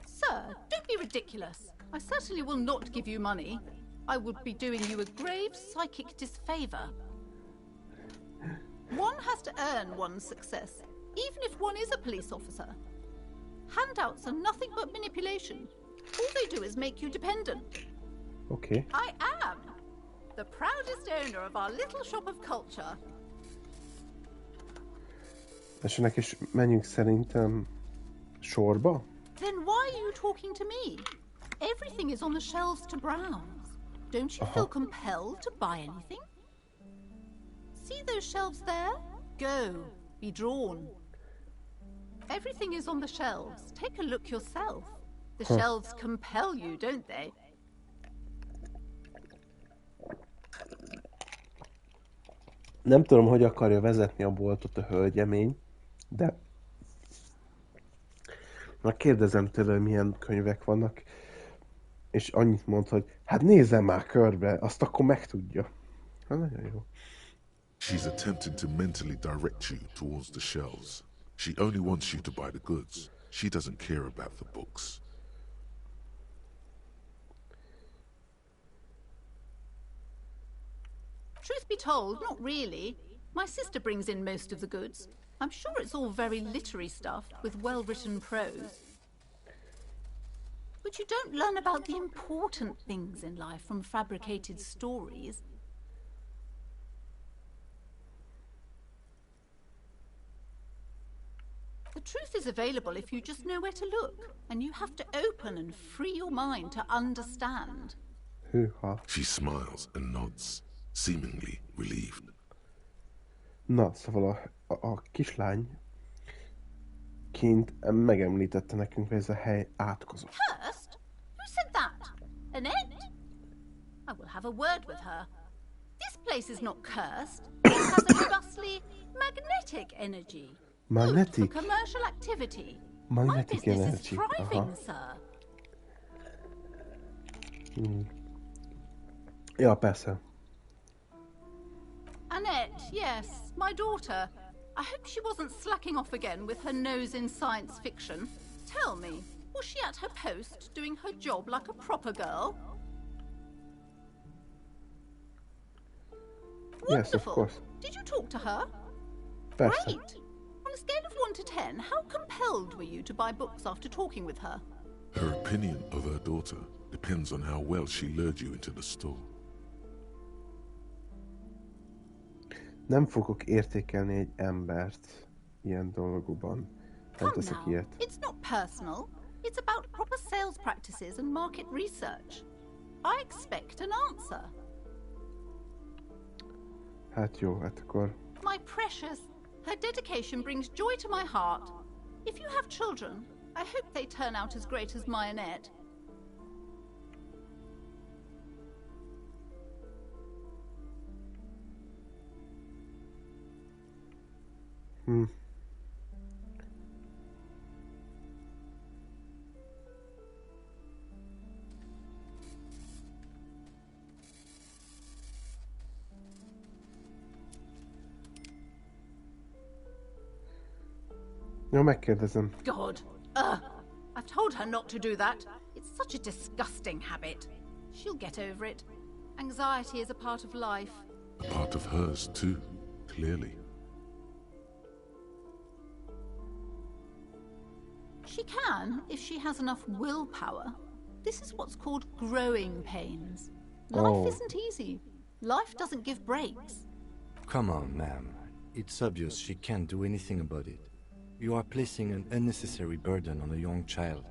S9: Sir, don't be ridiculous. I certainly will not give you money. I would be doing you a grave psychic disfavor. One has to earn one's success, even if one is a police officer. Handouts are nothing but manipulation. All they do is make you dependent.
S1: Okay.
S9: I am the proudest owner of our little shop of culture.
S1: Esenek és menjünk szerintem sorba?
S9: Then why are you talking to me? Everything is on the shelves to browse. Don't you feel compelled to buy anything? See those shelves there? Go. Be drawn. Everything is on the shelves. Take a look yourself. The shelves compel you, don't they?
S1: Nem tudom, hogy akarja vezetni a boltot a hölgyemény, de megkérdezem tőle, milyen könyvek vannak, és annyit mond, hogy hát nézzem már körbe, azt akkor megtudja. Hát nagyon jó.
S5: She's attempting to mentally direct you towards the shelves. She only wants you to buy the goods. She doesn't care about the books.
S9: Truth be told, not really. My sister brings in most of the goods. I'm sure it's all very literary stuff with well-written prose. But you don't learn about the important things in life from fabricated stories. The truth is available if you just know where to look, and you have to open and free your mind to understand.
S5: She smiles and nods, seemingly relieved.
S1: Na, szóval a kislány kint megemlítette nekünk, hogy ez a hely átkozott.
S9: Cursed? Who said that? Annette? I will have a word with her. This place is not cursed. It has a robustly magnetic energy.
S1: Magnetic?
S9: Good for commercial activity.
S1: Magnetic
S9: My business
S1: energy.
S9: is thriving, sir.
S1: Ja, persze.
S9: Annette, yes, my daughter. I hope she wasn't slacking off again with her nose in science fiction. Tell me, was she at her post, doing her job like a proper girl?
S1: Yes, of
S9: Wonderful.
S1: course.
S9: Did you talk to her?
S1: Persze.
S9: Great. On a scale of 1 to 10, how compelled were you to buy books after talking with her?
S5: Her opinion of her daughter depends on how well she lured you into the store.
S1: Nem fogok értékelni egy embert ilyen dolgokban. Nem
S9: Come
S1: teszek
S9: now,
S1: ilyet.
S9: it's not personal. It's about proper sales practices and market research. I expect an answer.
S1: Hát jó, hát akkor...
S9: My precious, her dedication brings joy to my heart. If you have children, I hope they turn out as great as my Annette. Jó, megkérdezem. God. I've told her not to do that. It's such a disgusting habit. She'll get over it. Anxiety is a part of life.
S5: A part of hers, too, clearly.
S9: She can, if she has enough willpower. This is what's called growing pains. Life isn't easy. Life doesn't give breaks.
S7: Come on, ma'am. It's obvious she can't do anything about it. You are placing an unnecessary burden on a young child.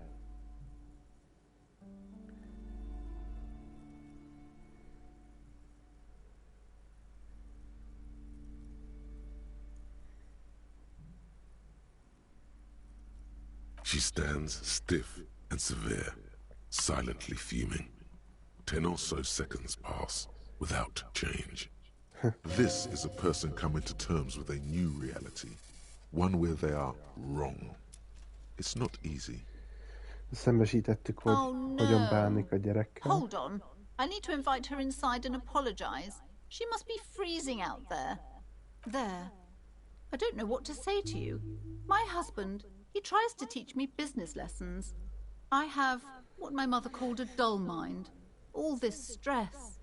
S5: She stands stiff and severe, silently fuming. 10 or so seconds pass without change. This is a person coming to terms with a new reality. One where they are wrong. It's not easy.
S1: Szembesítettük, hogy hogyan bánik a gyerekkel.
S9: Hold on. I need to invite her inside and apologize. She must be freezing out there. There. I don't know what to say to you. My husband, he tries to teach me business lessons. I have what my mother called a dull mind. All this stress.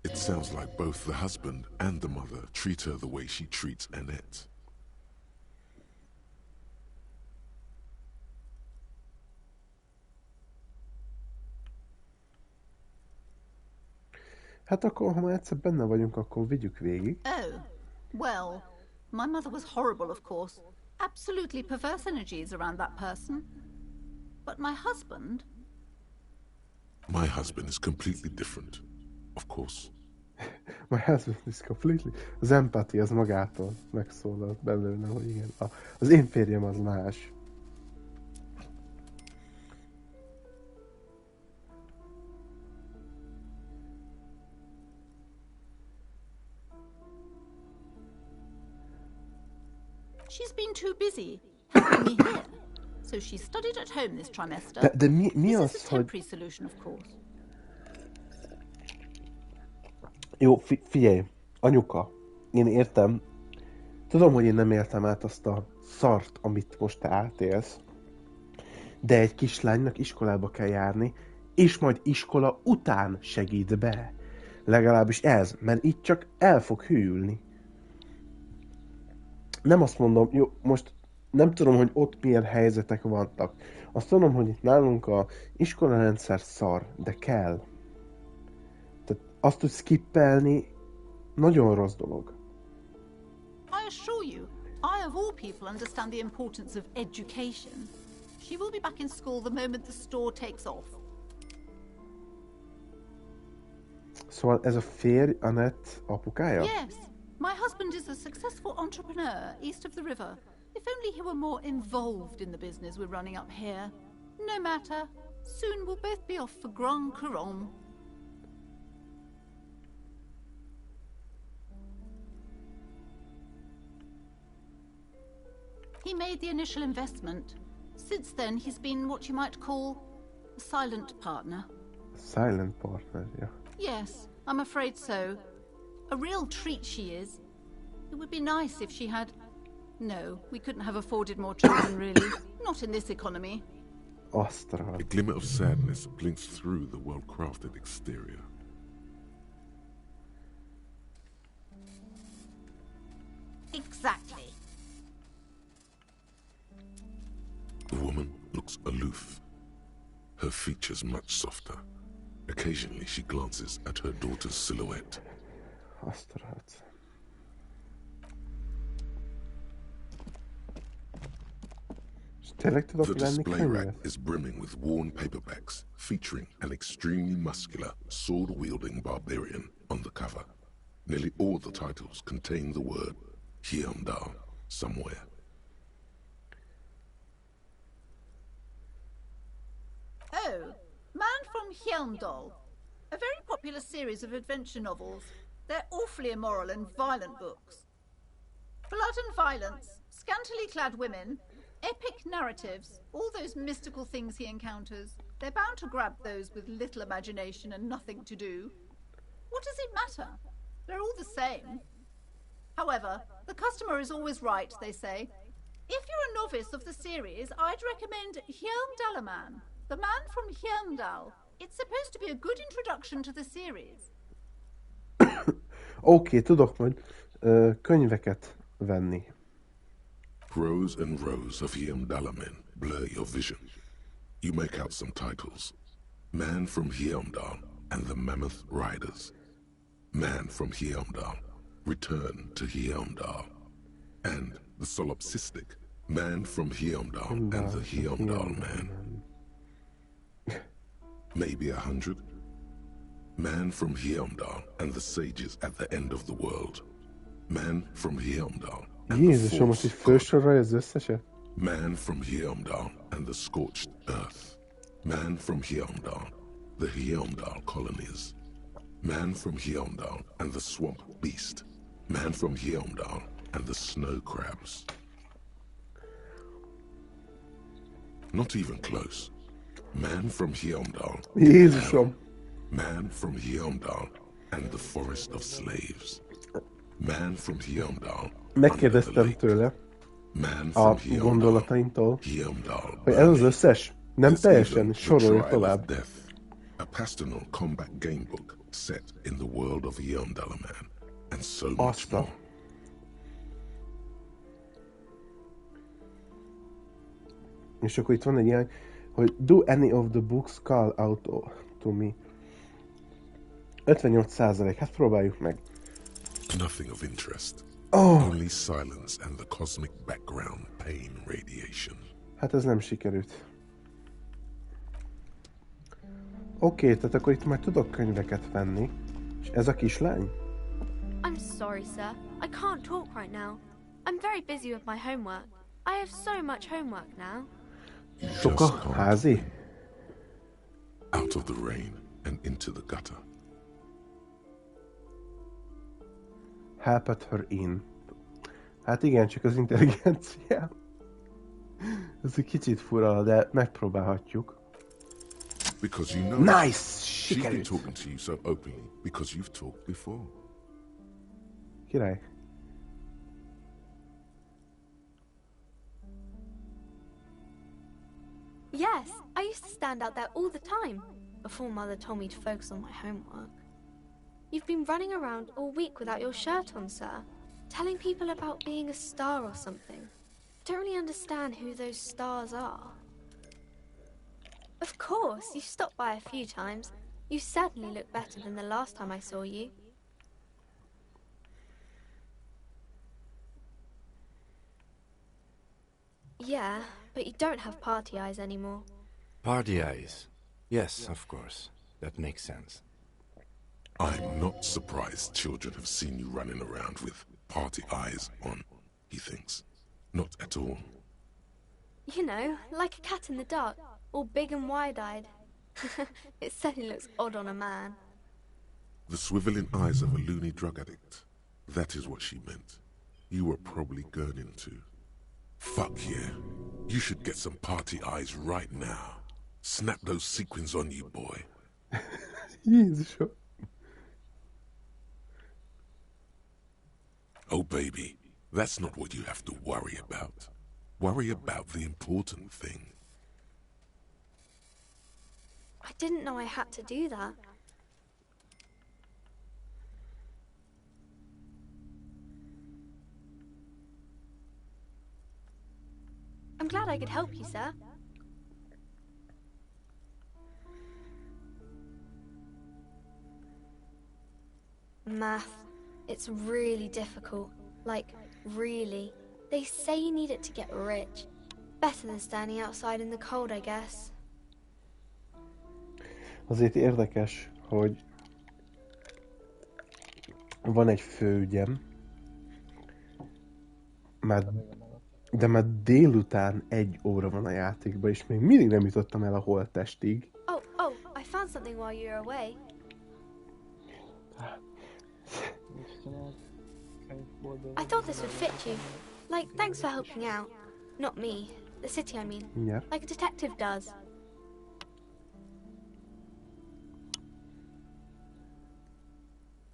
S5: It sounds like both the husband and the mother treat her the way she treats Annette.
S1: Hát akkor, ha már egyszer benne vagyunk, akkor vigyük végig.
S9: Oh, well, my mother was horrible, of course. Absolutely perverse energies around that person. But my husband...
S5: My husband is completely different, of course.
S1: My husband is completely... Az empátia az magától megszólalt belőle, hogy igen. Az én férjem az más.
S9: She's been too busy helping me here. So she studied at home this trimester.
S1: De mi
S9: This
S1: az,
S9: is a temporary solution, of course.
S1: Jó, figyelj, anyuka, én értem. Tudom, hogy én nem éltem át azt a szart, amit most te átélsz. De egy kislánynak iskolába kell járni, és majd iskola után segít be. Legalábbis ez, mert itt csak el fog hűlni. Nem azt mondom, jó, most nem tudom, hogy ott milyen helyzetek vannak. Azt tudom, hogy itt nálunk a iskolarendszer szar, de kell. Tehát azt, hogy skippelni, nagyon rossz dolog.
S9: I assure you, I of all people understand the importance of education. She will be back in school the moment the store takes off.
S1: Szóval ez a férj Annette apukája?
S9: Yes. My husband is a successful entrepreneur east of the river. If only he were more involved in the business we're running up here. No matter. Soon we'll both be off for Grand Couronne. He made the initial investment. Since then, he's been what you might call a silent partner.
S1: Silent partner, yeah.
S9: Yes, I'm afraid so. A real treat she is. It would be nice if she had... No, we couldn't have afforded more children, really. Not in this economy.
S1: Astral.
S5: A glimmer of sadness blinks through the well-crafted exterior.
S9: Exactly.
S5: The woman looks aloof, her features much softer. Occasionally she glances at her daughter's silhouette.
S1: Astral.
S5: The display rack is brimming with worn paperbacks featuring an extremely muscular, sword-wielding barbarian on the cover. Nearly all the titles contain the word Hyundai somewhere.
S9: Oh, Man from Hyundai. A very popular series of adventure novels. They're awfully immoral and violent books. Blood and violence, scantily clad women, epic narratives, all those mystical things he encounters. They're bound to grab those with little imagination and nothing to do. What does it matter? They're all the same. However, the customer is always right, they say. If you're a novice of the series, I'd recommend Hyundalaman, the Man from Hyundal. It's supposed to be a good introduction to the series.
S1: Oké, tudok majd könyveket venni.
S5: Rows and rows of Hyundalamen blur your vision. You make out some titles. Man from Hyundal and the Mammoth Riders. Man from Hyundal, Return to Hyundal. And the solipsistic Man from Hyundal and the Hyundal Man. Maybe 100. Man from Hyundal and the sages at the end of the world. Man from Hyundal and
S1: Jézusom, most így felsorolja az összeset?
S5: Man from Hyundal and the scorched earth. Man from Hyundal, the Hyundal colonies. Man from Hyundal and the swamp beast. Man from Hyundal and the snow crabs. Not even close. Man from Hyundal.
S1: Jézusom.
S5: Man from Hyundal and the forest of slaves. Man from Hyundal.
S1: Megkérdeztem tőle a gondolataimtól, hogy ez az összes, nem teljesen sorolja tovább.
S5: A pastoral combat gamebook set in the world of Hyundalaman and so much more.
S1: És akkor itt van egy ilyen, hogy do any of the books call out to me. 58%, hát próbáljuk meg.
S5: Nothing of interest.
S1: Oh.
S5: Only silence and the cosmic background pain radiation.
S1: Hát ez nem sikerült. Oké, tehát akkor itt majd tudok könyveket venni. És ez a kislány?
S6: I'm sorry, sir. I can't talk right now. I'm very busy with my homework. I have so much homework now.
S1: Sok a házi?
S5: Out of the rain and into the gutter.
S1: Helped her in. Hát igen, csak az intelligencia. Ez egy kicsit fura, de megpróbálhatjuk.
S5: Because you know
S1: nice!
S5: She's been talking to you so openly because you've talked before.
S1: Király.
S6: Yes, I used to stand out there all the time before Mother told me to focus on my homework. You've been running around all week without your shirt on, sir. Telling people about being a star or something. I don't really understand who those stars are. Of course, you've stopped by a few times. You certainly look better than the last time I saw you. Yeah, but you don't have party eyes anymore.
S7: Party eyes? Yes, of course. That makes sense.
S5: I'm not surprised children have seen you running around with party eyes on, he thinks. Not at all.
S6: You know, like a cat in the dark, all big and wide-eyed. It certainly looks odd on a man.
S5: The swiveling eyes of a loony drug addict. That is what she meant. You were probably gurning too. Fuck yeah. You should get some party eyes right now. Snap those sequins on you, boy.
S1: Jézusom.
S5: Oh, baby, that's not what you have to worry about. Worry about the important thing.
S6: I didn't know I had to do that. I'm glad I could help you, sir. Math. It's really difficult. Like, really. They say you need it to get rich. Better than standing outside in the cold, I guess.
S1: Azért érdekes, hogy van egy főügyem, de már délután 1 óra van a játékban, és még mindig nem jutottam el a holttestig.
S6: Oh, I found something while you were away. I thought this would fit you. Like, thanks for helping out. Not me. The city, I mean.
S1: Yeah.
S6: Like a detective does.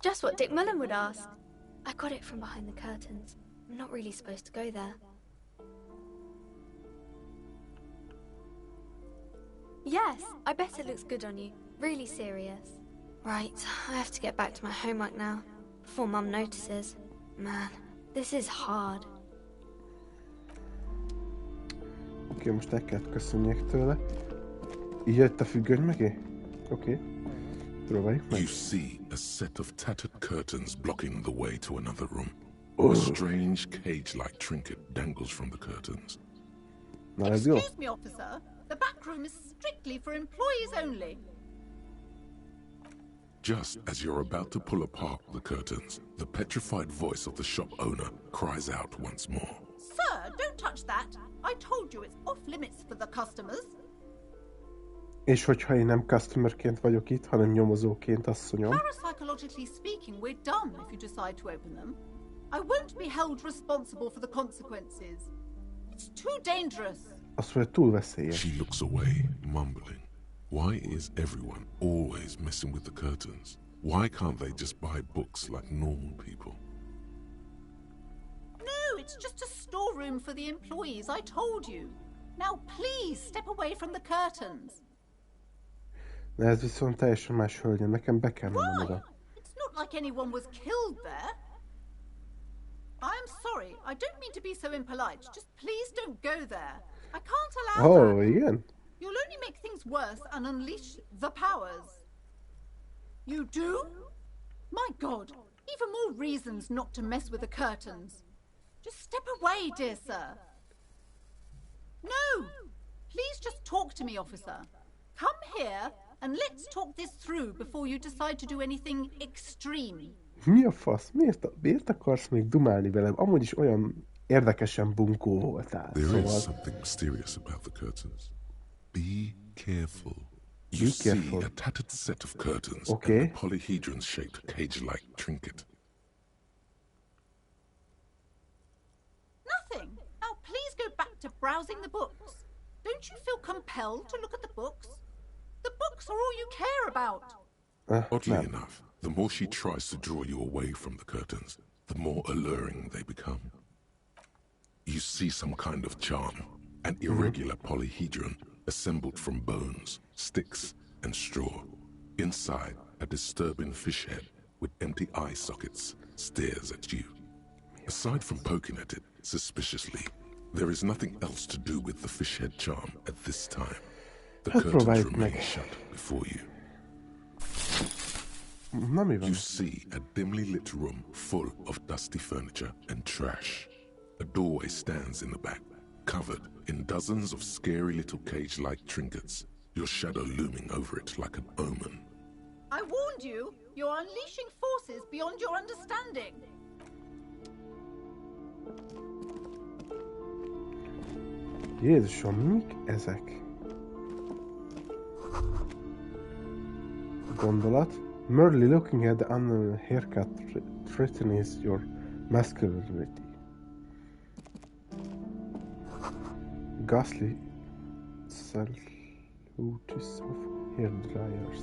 S6: Just what Dick Mullen would ask. I got it from behind the curtains. I'm not really supposed to go there. Yes, I bet it looks good on you. Really serious. Right, I have to get back to my homework now. Before Mum notices. Man, this is hard.
S1: Oké, most el kellett köszönjek tőle. Így jött a függöny mögé? Oké. Próbáljuk meg.
S5: You see a set of tattered curtains blocking the way to another room. A strange cage-like trinket dangles from the curtains.
S1: Na, let's go.
S9: Excuse me, officer. The back room is strictly for employees only.
S5: Just as you're about to pull apart the curtains, the petrified voice of the shop owner cries out once more.
S9: Sir, don't touch that. I told you it's off limits for the customers.
S1: És hogyha én nem customerként vagyok itt, hanem nyomozóként, asszonyom.
S9: Parapsychologically speaking, we're done if you decide to open them. I won't be held responsible for the consequences. It's too dangerous.
S1: Azt mondja, túl veszélyes.
S5: She looks away, mumbling. Why is everyone always messing with the curtains? Why can't they just buy books like normal people?
S9: No, it's just a storeroom for the employees, I told you. Now please step away from the curtains.
S1: De ez viszont teljesen más, hölgyem, nekem be kell mennem oda.
S9: It's not like anyone was killed there. I'm sorry, I don't mean to be so impolite. Just please don't go there. I can't allow that.
S1: Oh, igen?
S9: You'll only make things worse and unleash the powers. You do? My God, even more reasons not to mess with the curtains. Just step away, dear sir. No! Please just talk to me, officer. Come here and let's talk this through before you decide to do anything extreme.
S1: Mi a fasz? Miért akarsz még dumálni velem? Amúgy is olyan érdekesen bunkó voltál.
S5: There is something mysterious about the curtains. Be careful. You see a tattered set of curtains and a polyhedron-shaped cage-like trinket.
S9: Nothing. Now please go back to browsing the books. Don't you feel compelled to look at the books? The books are all you care about.
S5: Oddly enough, the more she tries to draw you away from the curtains, the more alluring they become. You see some kind of charm, an irregular polyhedron assembled from bones, sticks, and straw. Inside, a disturbing fish head, with empty eye sockets stares at you. Aside from poking at it suspiciously, there is nothing else to do with the fish head charm at this time. The curtains remain shut before you. You see a dimly lit room full of dusty furniture and trash. A doorway stands in the back, covered in dozens of scary little cage-like trinkets, your shadow looming over it like an omen.
S9: I warned you! You're unleashing forces beyond your understanding!
S1: Jézusom, mik ezek? Gondolat. Merely looking at the unknown haircut threatens your masculinity. Ghastly salutes of hairdryers.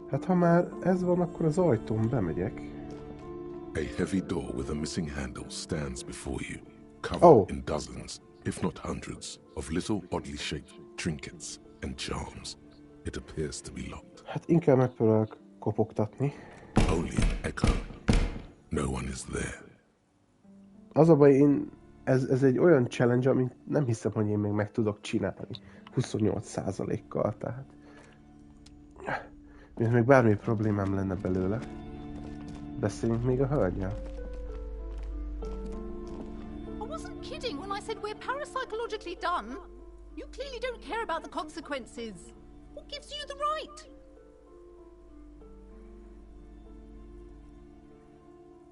S1: Hát ha már ez van, akkor az ajtón bemegyek.
S5: A heavy door with a missing handle stands before you, covered in dozens, if not hundreds, of little oddly shaped trinkets and charms. It appears to be locked.
S1: Hát inkább megpróbálok kopogtatni.
S5: Only an echo. No one is there.
S1: Az a baj, ez egy olyan challenge, amit nem hiszem, hogy én még meg tudok csinálni. 28%-kal, tehát. Mint még bármi problémám lenne belőle. Beszéljünk még a hölgyel.
S9: I wasn't kidding when I said we're parapsychologically done. You clearly don't care about the consequences. What gives you the right?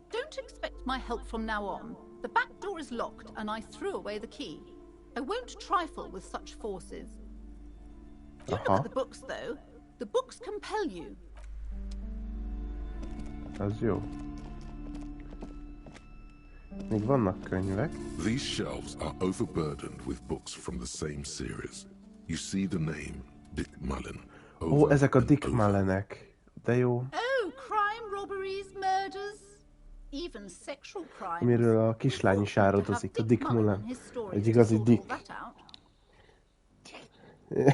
S9: Don't expect my help from now on. The back door is locked and I threw away the key. I won't trifle with such forces. You look at the books, though. The books compel you.
S1: Az jó. Még vannak könyvek.
S5: These shelves are overburdened with books from the same series. You see the name Dick Mullen.
S1: Ezek a Dick Mullenek. De jó.
S9: Oh, crime, robberies, murders, even sexual crimes.
S1: Amiről a kislány is áradozik, a Dick Mullen. Egy igazi Dick.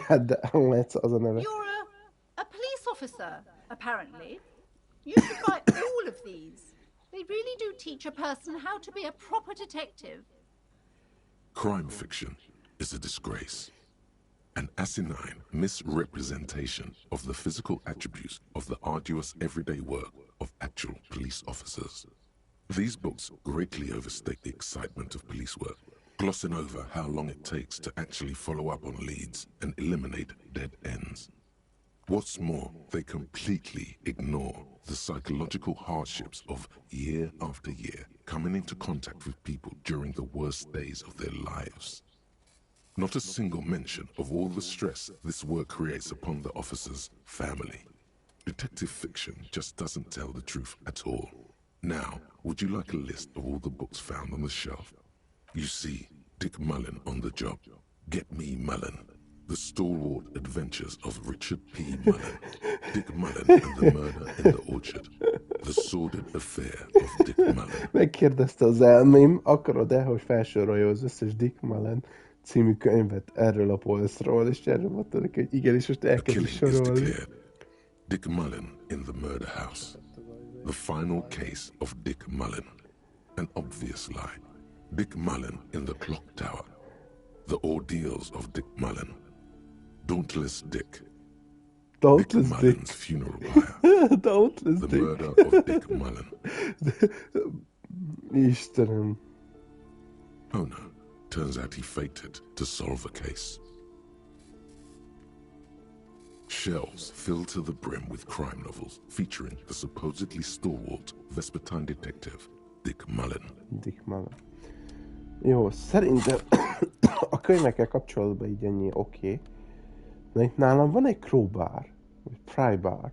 S1: Hát de az a neve.
S9: You're a police officer, apparently. You should buy all of these. They really do teach a person how to be a proper detective.
S5: Crime fiction is a disgrace. An asinine misrepresentation of the physical attributes of the arduous everyday work of actual police officers. These books greatly overstate the excitement of police work, glossing over how long it takes to actually follow up on leads and eliminate dead ends. What's more, they completely ignore the psychological hardships of year after year coming into contact with people during the worst days of their lives. Not a single mention of all the stress this work creates upon the officer's family. Detective fiction just doesn't tell the truth at all. Now, would you like a list of all the books found on the shelf? You see Dick Mullen on the job. Get Me Mullen. The Stalwart Adventures of Richard P. Mullen. Dick Mullen and the Murder in the Orchard. The Sordid Affair of Dick Mullen.
S1: Megkérdezte az elmém, akarod-e, hogy felsorolja az összes Dick Mullen című könyvet erről a polcról, és erről mondta neki, hogy igen, és most elkezdi sorolni.
S5: Dick Mullen in the Murder House. The Final Case of Dick Mullen. An obvious lie. Dick Mullen in the Clock Tower. The Ordeals of Dick Mullen. Dauntless Dick.
S1: Dauntless
S5: Dick
S1: Dick.
S5: Mullen's Funeral Pyre.
S1: Dauntless
S5: The
S1: Dick.
S5: Murder of Dick Mullen.
S1: Istenem.
S5: Oh no. Turns out he faked it to solve a case. Shelves filled to the brim with crime novels featuring the supposedly stalwart Vespertine detective Dick Mullen.
S1: Dick Mullen. Jó, szerintem a könyvekkel kapcsolatban így ennyi oké. De itt nálam van egy crowbar, vagy prybar.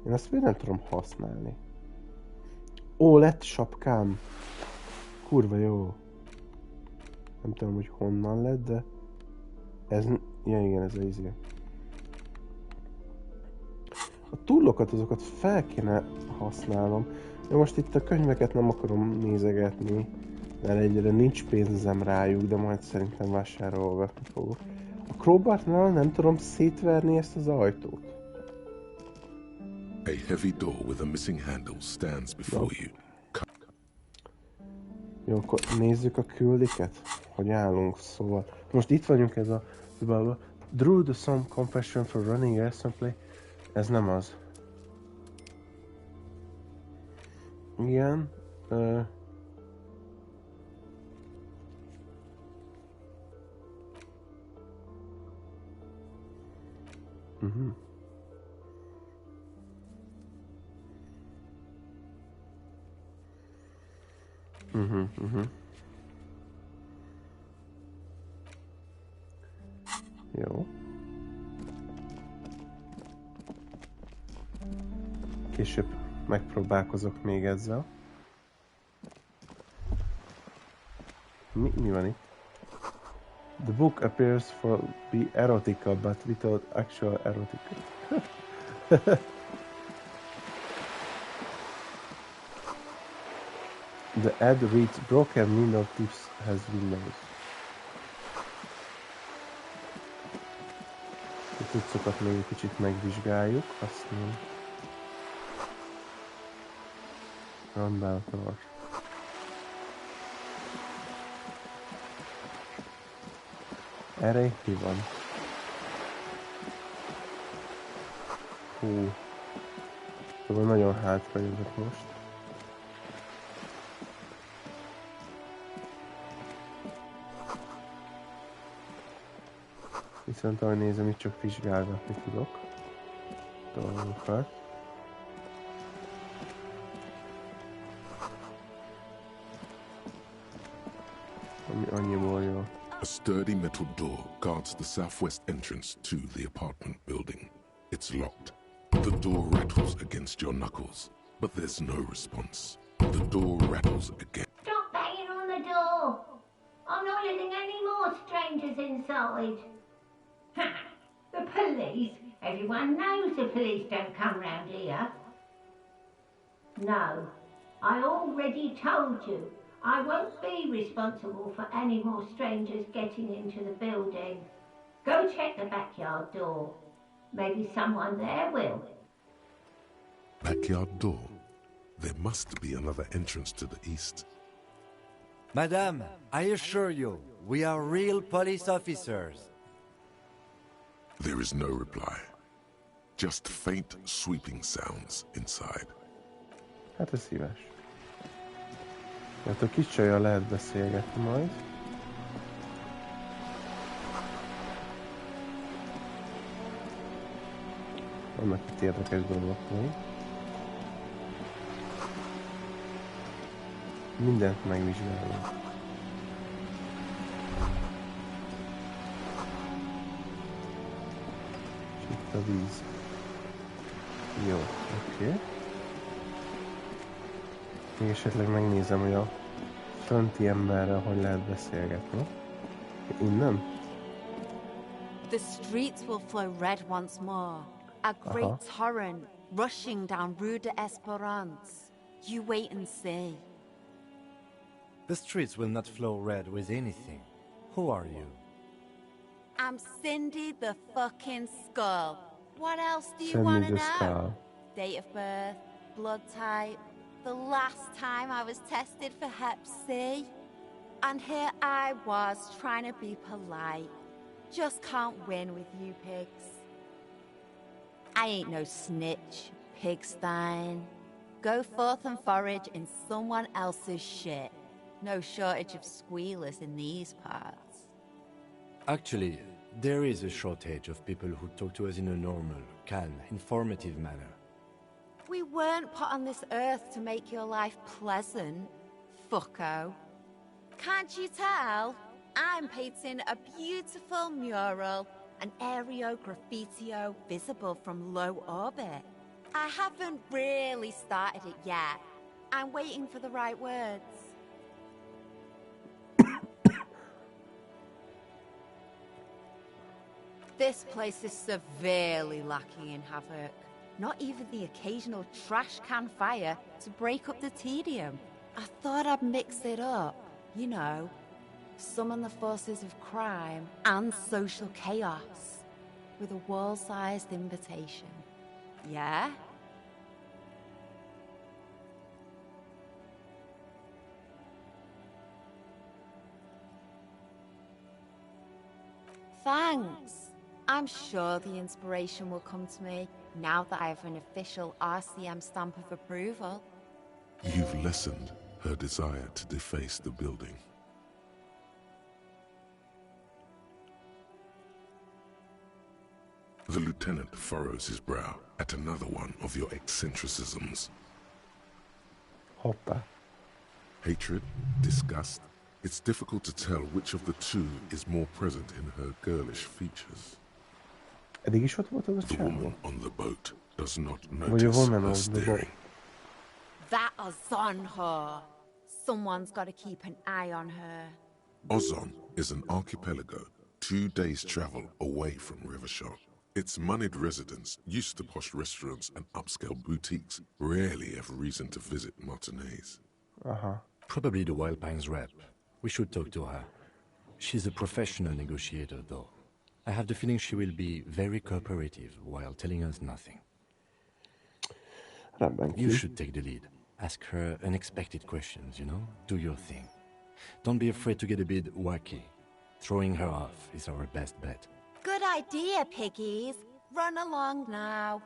S1: Én azt miért nem tudom használni? Ó, lett sapkám. Kurva jó. Nem tudom, hogy honnan lett, de ez... Ja igen, ez az izé. A túlokat, azokat fel kéne használnom. Én most itt a könyveket nem akarom nézegetni, mert egyre nincs pénzem rájuk, de majd szerintem vásárolva fogok. A crowbarnál nem tudom szétverni ezt az ajtót.
S5: A heavy door with a missing handle stands before you.
S1: Jó, akkor nézzük a küldiket, hogy állunk, szóval. Most itt vagyunk ez a... Drew the some confession for running assembly. Ez nem az. Igen. Jó. Később megpróbálkozok még ezzel. Mi van itt? The book appears to be erotica, but without actual erotica. The ad reads broken window tips has windows. A cuccokat még egy kicsit megvizsgáljuk, azt nem. Runbeltor. Erre mi van? Hú. Szóval nagyon hátra jövök most. Viszont ahogy nézem, itt csak vizsgálgatni tudok dolgokat. Annyiból jó.
S5: A sturdy metal door guards the southwest entrance to the apartment building. It's locked. The door rattles against your knuckles, but there's no response. The door rattles again.
S10: Stop banging on the door! I'm not letting any more strangers inside. Ha! The police? Everyone knows the police don't come round here. No, I already told you. I won't be responsible for any more strangers getting into the building. Go check the backyard door. Maybe someone there will.
S5: Backyard door? There must be another entrance to the east.
S7: Madame, I assure you, we are real police officers.
S5: There is no reply. Just faint, sweeping sounds inside.
S1: Hát ez szíves. Hát a kis csajjal lehet beszélgetni majd. Vannak itt érdekes dolgok még. Mindent megvizsgálunk. És itt a víz. Jó, oké. Még esetleg megnézem, hogy a fönti emberrel hogy lehet beszélgetni. Innen?
S11: The streets will flow red once more. A great torrent rushing down Rue de Esperance. You wait and see.
S7: The streets will not flow red with anything. Who are you?
S11: I'm Cindy the fucking Skull. What else do you want to know? Date of birth, blood type, the last time I was tested for Hep C. And here I was trying to be polite. Just can't win with you pigs. I ain't no snitch, pigstein. Go forth and forage in someone else's shit. No shortage of squealers in these parts.
S7: Actually, there is a shortage of people who talk to us in a normal, calm, informative manner.
S11: We weren't put on this earth to make your life pleasant, fucko. Can't you tell? I'm painting a beautiful mural, an aereo graffitio visible from low orbit. I haven't really started it yet. I'm waiting for the right words. This place is severely lacking in havoc. Not even the occasional trash can fire to break up the tedium. I thought I'd mix it up, you know, summon the forces of crime and social chaos with a wall-sized invitation. Yeah? Thanks. I'm sure the inspiration will come to me now that I have an official RCM stamp of approval.
S5: You've lessened her desire to deface the building. The lieutenant furrows his brow at another one of your eccentricisms.
S1: Hoppa.
S5: Hatred, disgust. It's difficult to tell which of the two is more present in her girlish features. The woman on the boat does not notice her staring.
S11: That Ozon her. Someone's got to keep an eye on her.
S5: Ozon is an archipelago 2 days' travel away from Rivershore. Its moneyed residents, used to posh restaurants and upscale boutiques, rarely have reason to visit Martinez.
S7: Probably the Wild Pines rep. We should talk to her. She's a professional negotiator, though. I have the feeling she will be very cooperative while telling us nothing. You should take the lead. Ask her unexpected questions, you know? Do your thing. Don't be afraid to get a bit wacky. Throwing her off is our best bet.
S11: Good idea, piggies. Run along now.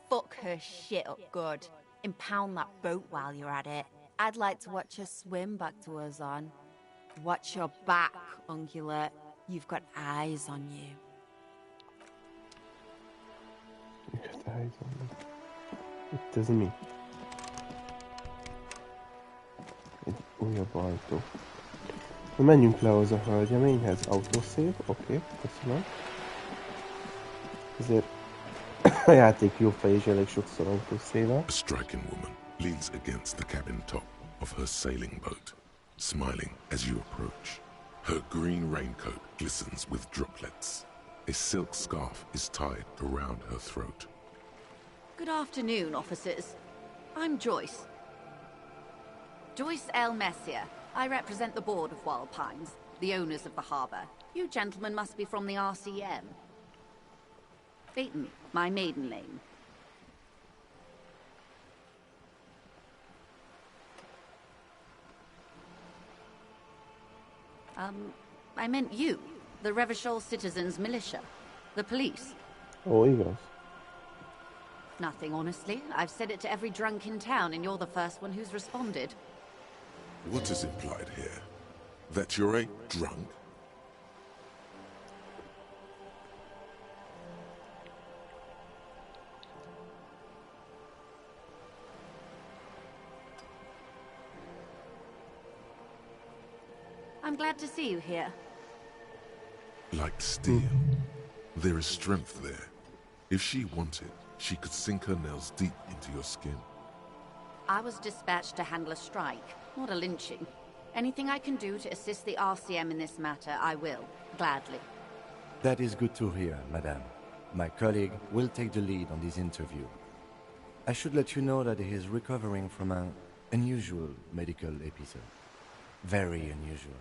S11: Fuck her shit up good. Impound that boat while you're at it. I'd like to watch her swim back to Ozon. Watch your back, Ungulate. You've got eyes on you.
S1: You've got eyes on me. Itt ez mi? Egy újabb ajtó. Na, menjünk le az a hölgyeményhez. Autosave. Oké, köszönöm. Ezért a játék jó fej és elég sokszor autosave-el.
S5: A striking woman leans against the cabin top of her sailing boat, smiling as you approach. Her green raincoat glistens with droplets. A silk scarf is tied around her throat.
S12: Good afternoon, officers. I'm Joyce. Joyce L. Messier. I represent the board of Wild Pines, the owners of the harbour. You gentlemen must be from the RCM. Peyton, my maiden name. I meant you, the Revachol Citizens Militia, the police.
S1: Oh, igaz.
S12: Nothing, honestly. I've said it to every drunk in town, and you're the first one who's responded.
S5: What is implied here? That you're a drunk?
S12: I'm glad to see you here.
S5: Like steel. There is strength there. If she wanted, she could sink her nails deep into your skin.
S12: I was dispatched to handle a strike, not a lynching. Anything I can do to assist the RCM in this matter, I will, gladly.
S7: That is good to hear, madame. My colleague will take the lead on this interview. I should let you know that he is recovering from an unusual medical episode. Very unusual.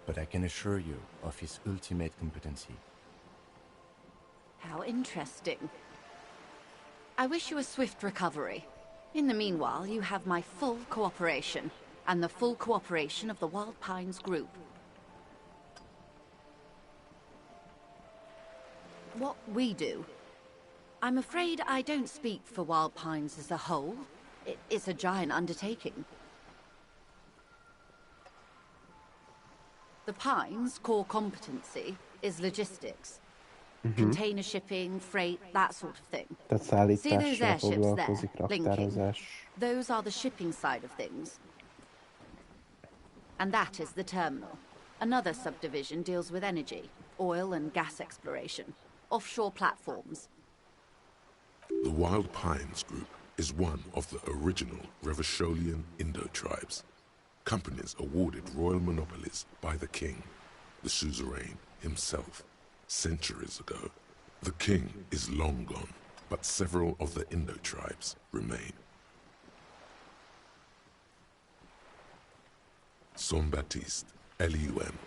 S7: But I can assure you of his ultimate competency.
S12: How interesting. I wish you a swift recovery. In the meanwhile, you have my full cooperation, and the full cooperation of the Wild Pines group. What we do. I'm afraid I don't speak for Wild Pines as a whole. It's a giant undertaking. The Pines' core competency is logistics. Container shipping, freight, that sort of thing. See those airships there, blinking? Those are the shipping side of things. And that is the terminal. Another subdivision deals with energy, oil and gas exploration, offshore platforms.
S5: The Wild Pines Group is one of the original Revacholian Indo-tribes. Companies awarded royal monopolies by the king, the suzerain himself, centuries ago. The king is long gone, but several of the Indo-tribes remain. Saint-Baptiste, Elysium,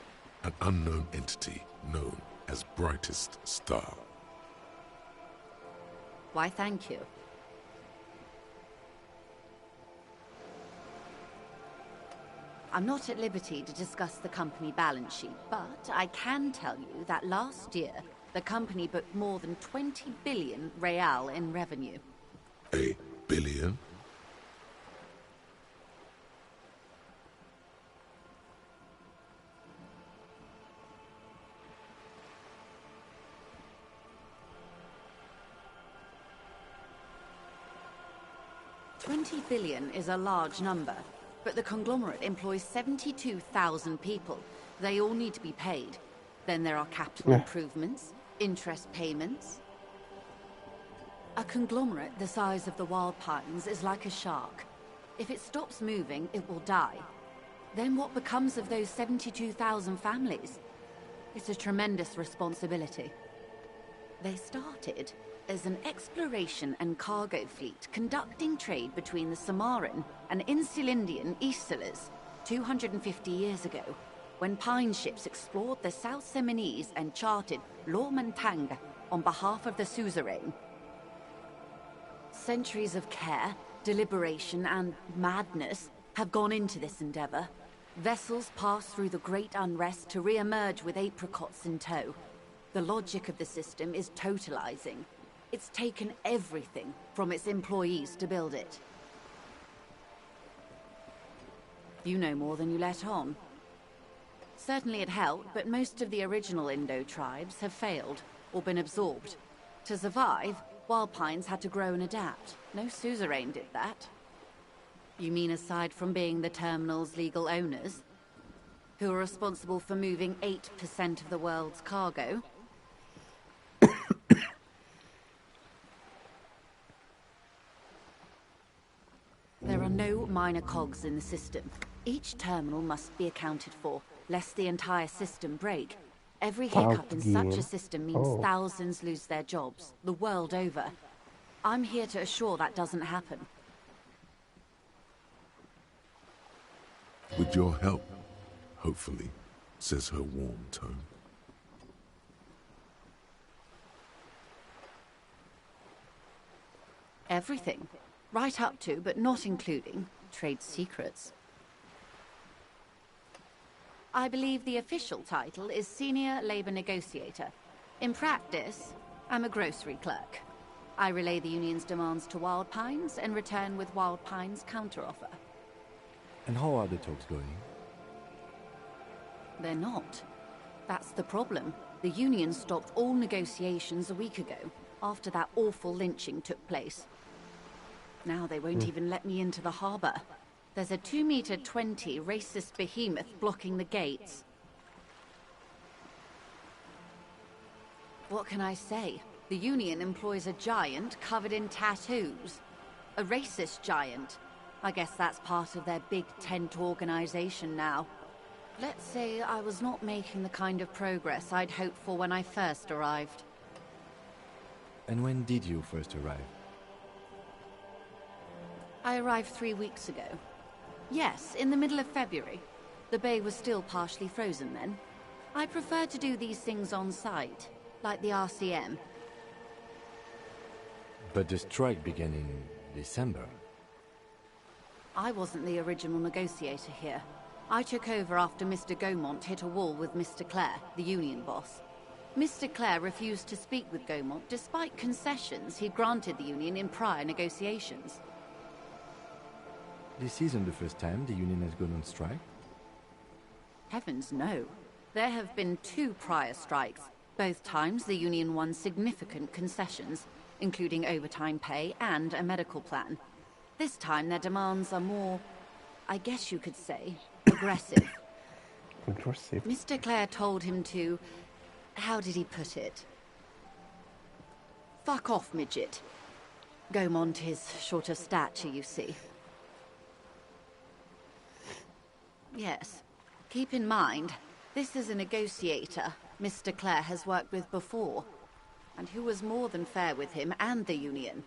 S5: an unknown entity known as Brightest Star.
S12: Why, thank you. I'm not at liberty to discuss the company balance sheet, but I can tell you that last year, the company booked more than 20 billion real in revenue.
S5: A billion?
S12: $20 billion is a large number, but the conglomerate employs 72,000 people. They all need to be paid. Then there are capital improvements, interest payments. A conglomerate the size of the Wild Pines is like a shark. If it stops moving, it will die. Then what becomes of those 72,000 families? It's a tremendous responsibility. They started as an exploration and cargo fleet conducting trade between the Samaran and Insulindian Isolas 250 years ago, when pine ships explored the South Seminese and charted Lomantang on behalf of the suzerain. Centuries of care, deliberation, and madness have gone into this endeavor. Vessels pass through the Great Unrest to re-emerge with apricots in tow. The logic of the system is totalizing. It's taken everything from its employees to build it. You know more than you let on. Certainly it helped, but most of the original Indo tribes have failed or been absorbed. To survive, Wild Pines had to grow and adapt. No suzerain did that. You mean aside from being the terminal's legal owners, who are responsible for moving 8% of the world's cargo? There are no minor cogs in the system. Each terminal must be accounted for, lest the entire system break. Every hiccup in such a system means thousands lose their jobs, the world over. I'm here to assure that doesn't happen.
S5: With your help, hopefully, says her warm tone.
S12: Everything. Right up to, but not including, trade secrets. I believe the official title is Senior Labor Negotiator. In practice, I'm a grocery clerk. I relay the union's demands to Wild Pines and return with Wild Pines' counteroffer.
S7: And how are the talks going?
S12: They're not. That's the problem. The union stopped all negotiations a week ago, after that awful lynching took place. Now they won't even let me into the harbor. There's a 2-meter-20 racist behemoth blocking the gates. What can I say? The union employs a giant covered in tattoos. A racist giant. I guess that's part of their big tent organization now. Let's say I was not making the kind of progress I'd hoped for when I first arrived.
S7: And when did you first arrive?
S12: I arrived 3 weeks ago. Yes, in the middle of February. The bay was still partially frozen then. I prefer to do these things on site, like the RCM.
S7: But the strike began in December.
S12: I wasn't the original negotiator here. I took over after Mr. Gaumont hit a wall with Mr. Clare, the union boss. Mr. Clare refused to speak with Gaumont despite concessions he'd granted the union in prior negotiations.
S7: This isn't the first time the union has gone on strike?
S12: Heavens no. There have been 2 prior strikes. Both times the union won significant concessions, including overtime pay and a medical plan. This time their demands are more, I guess you could say, aggressive.
S1: Aggressive?
S12: Mr. Clare told him to... how did he put it? Fuck off, midget. Gaumont is short of stature, you see. Yes. Keep in mind, this is a negotiator Mr. Clare has worked with before, and who was more than fair with him and the union.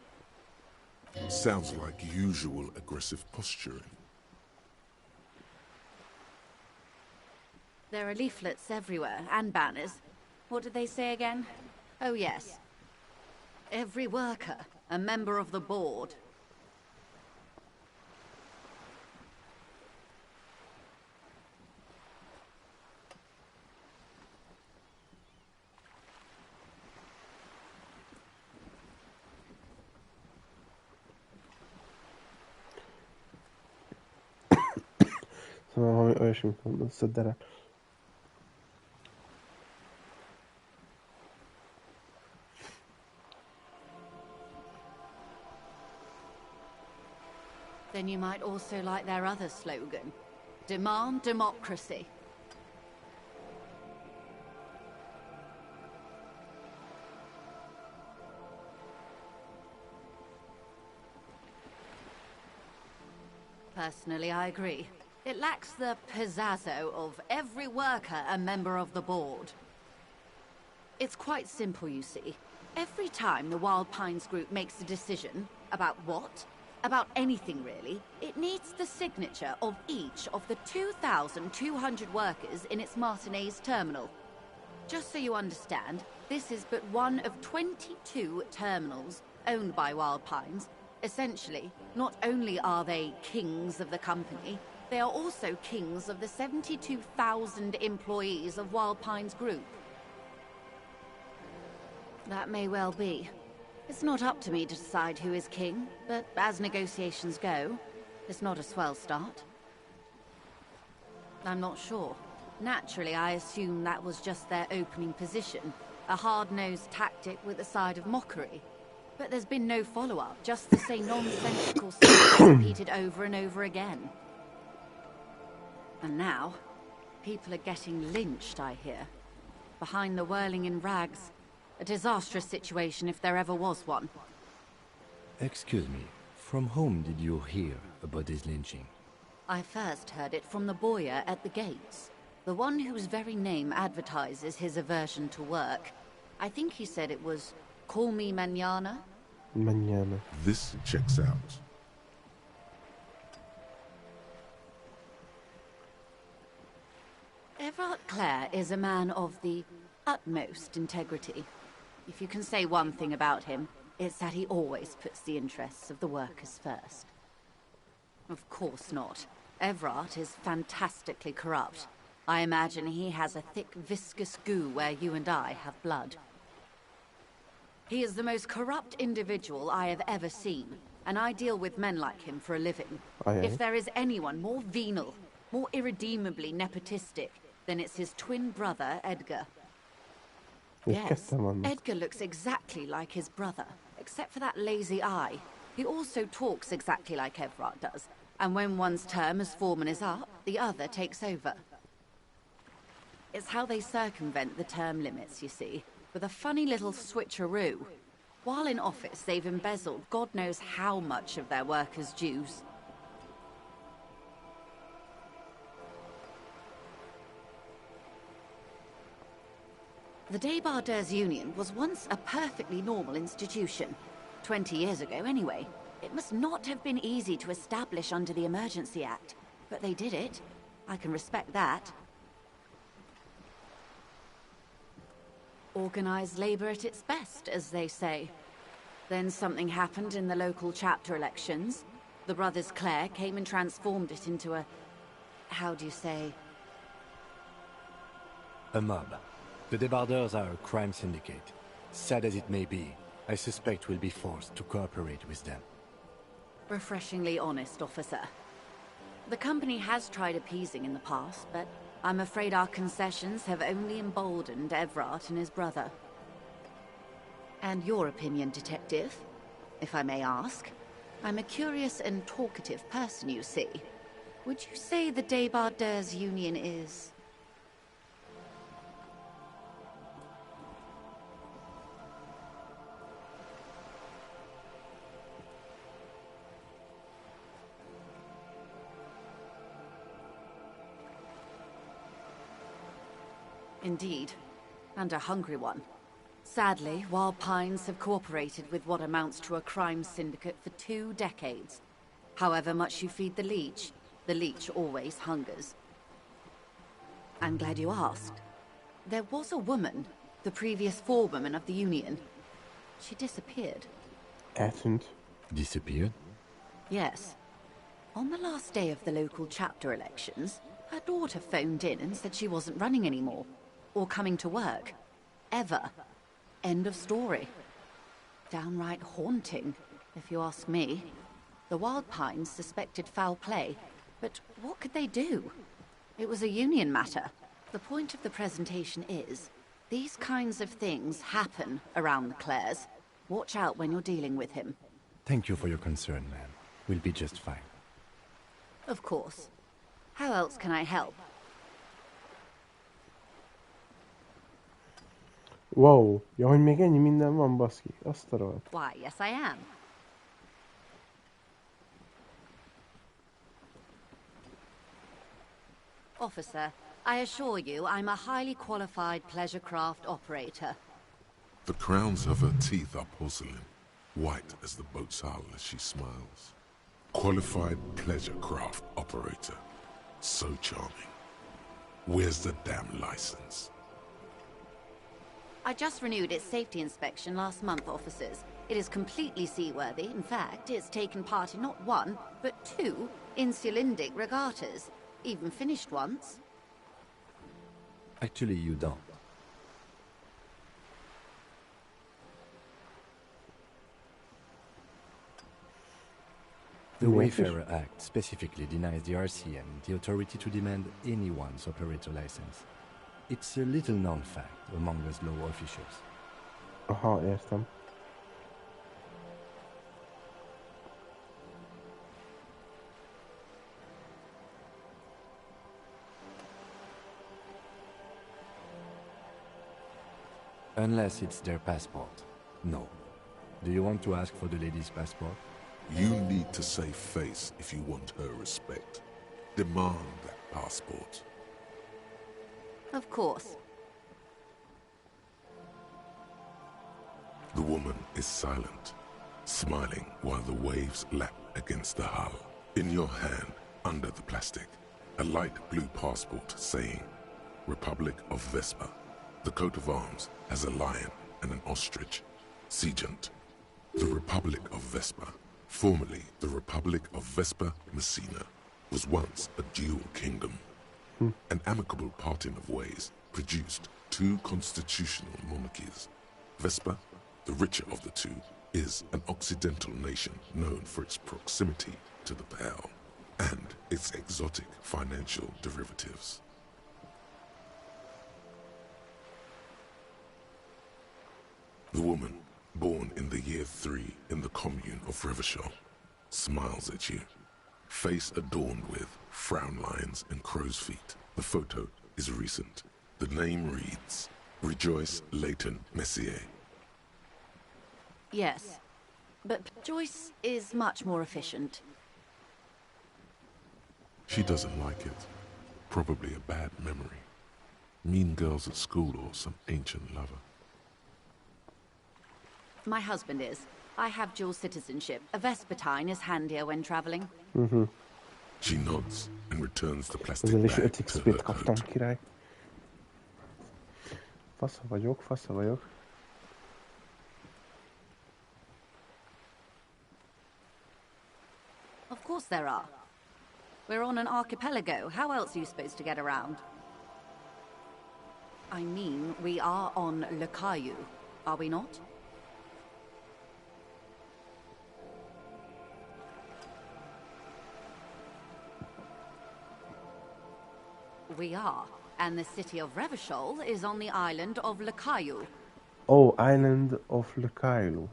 S5: Sounds like usual aggressive posturing.
S12: There are leaflets everywhere, and banners. What did they say again? Oh yes. Every worker, a member of the board.
S1: olyasmit mondasz, de
S12: Then you might also like their other slogan. Demand democracy. Personally, I agree. It lacks the pizzazzo of every worker a member of the board. It's quite simple, you see. Every time the Wild Pines group makes a decision, about what? About anything really, it needs the signature of each of the 2,200 workers in its Martinez terminal. Just so you understand, this is but one of 22 terminals owned by Wild Pines. Essentially, not only are they kings of the company, they are also kings of the 72,000 employees of Wild Pines Group. That may well be. It's not up to me to decide who is king, but as negotiations go, it's not a swell start. I'm not sure. Naturally, I assume that was just their opening position, a hard-nosed tactic with a side of mockery. But there's been no follow-up, just the same nonsensical stuff repeated over and over again. And now, people are getting lynched, I hear. Behind the whirling in rags. A disastrous situation if there ever was one.
S7: Excuse me, from whom did you hear about this lynching?
S12: I first heard it from the bowyer at the gates. The one whose very name advertises his aversion to work. I think he said it was, "Call me mañana."
S1: Mañana.
S5: This checks out.
S12: Everard Clare is a man of the utmost integrity. If you can say one thing about him, it's that he always puts the interests of the workers first. Of course not. Everard is fantastically corrupt. I imagine he has a thick, viscous goo where you and I have blood. He is the most corrupt individual I have ever seen, and I deal with men like him for a living. If there is anyone more venal, more irredeemably nepotistic, then it's his twin brother, Edgar. Yes, Edgar looks exactly like his brother, except for that lazy eye. He also talks exactly like Everard does, and when one's term as foreman is up, the other takes over. It's how they circumvent the term limits, you see, with a funny little switcheroo. While in office, they've embezzled God knows how much of their workers' dues. The Débardeurs Union was once a perfectly normal institution. 20 years ago, anyway. It must not have been easy to establish under the Emergency Act, but they did it. I can respect that. Organized labor at its best, as they say. Then something happened in the local chapter elections. The brothers Clare came and transformed it into a... how do you say?
S7: A mob. The Débardeurs are a crime syndicate. Sad as it may be, I suspect we'll be forced to cooperate with them.
S12: Refreshingly honest, officer. The company has tried appeasing in the past, but I'm afraid our concessions have only emboldened Everard and his brother. And your opinion, detective, if I may ask? I'm a curious and talkative person, you see. Would you say the Débardeurs Union is... Indeed, and a hungry one. Sadly, Wild Pines have cooperated with what amounts to a crime syndicate for 2 decades. However much you feed the leech always hungers. I'm glad you asked. There was a woman, the previous forewoman of the Union. She disappeared.
S7: Disappeared?
S12: Yes. On the last day of the local chapter elections, her daughter phoned in and said she wasn't running anymore. Or coming to work. Ever. End of story. Downright haunting, if you ask me. The Wild Pines suspected foul play, but what could they do? It was a union matter. The point of the presentation is, these kinds of things happen around the Clares. Watch out when you're dealing with him.
S7: Thank you for your concern, ma'am. We'll be just fine.
S12: Of course. How else can I help?
S1: Wow, ja, hogy még ennyi minden van, baszki. Azt a rohadt.
S12: Why, yes I am. Officer, I assure you I'm a highly qualified pleasure craft operator.
S5: The crowns of her teeth are porcelain, white as the boat's hull as she smiles. Qualified pleasure craft operator. So charming. Where's the damn license?
S12: I just renewed its safety inspection last month, officers. It is completely seaworthy. In fact, it's taken part in not one, but 2 insulindic regattas. Even finished once.
S7: Actually, you don't. The Wayfarer Act specifically denies the RCM the authority to demand anyone's operator license. It's a little known fact among us law officials.
S1: Aha, értem.
S7: Unless it's their passport. No. Do you want to ask for the lady's passport?
S5: You need to save face if you want her respect. Demand that passport.
S12: Of course.
S5: The woman is silent, smiling while the waves lap against the hull. In your hand, under the plastic, a light blue passport saying, Republic of Vespa. The coat of arms has a lion and an ostrich. Seigent. The Republic of Vespa, formerly the Republic of Vespa Messina, was once a dual kingdom. An amicable parting of ways produced 2 constitutional monarchies. Vespa, the richer of the 2, is an occidental nation known for its proximity to the Pale and its exotic financial derivatives. The woman, born in the year 3 in the commune of Revachol, smiles at you, face adorned with frown lines and crow's feet. The photo is recent. The name reads, Rejoice Leighton Messier.
S12: Yes, but Joyce is much more efficient.
S5: She doesn't like it. Probably a bad memory. Mean girls at school or some ancient lover.
S12: My husband is. I have dual citizenship. A Vespertine is handier when traveling.
S5: She nods and returns the plastic
S1: Ezzel is
S5: bag
S1: 5
S5: to
S1: XP-t
S5: her
S1: kaptam,
S5: coat.
S1: király. Fasza vagyok.
S12: Of course there are. We're on an archipelago. How else are you supposed to get around? I mean, we are on Le Caillou, are we not? We are, and the city of Revachol is on the island of Le Caillou.
S1: Oh, Island of Le Caillou.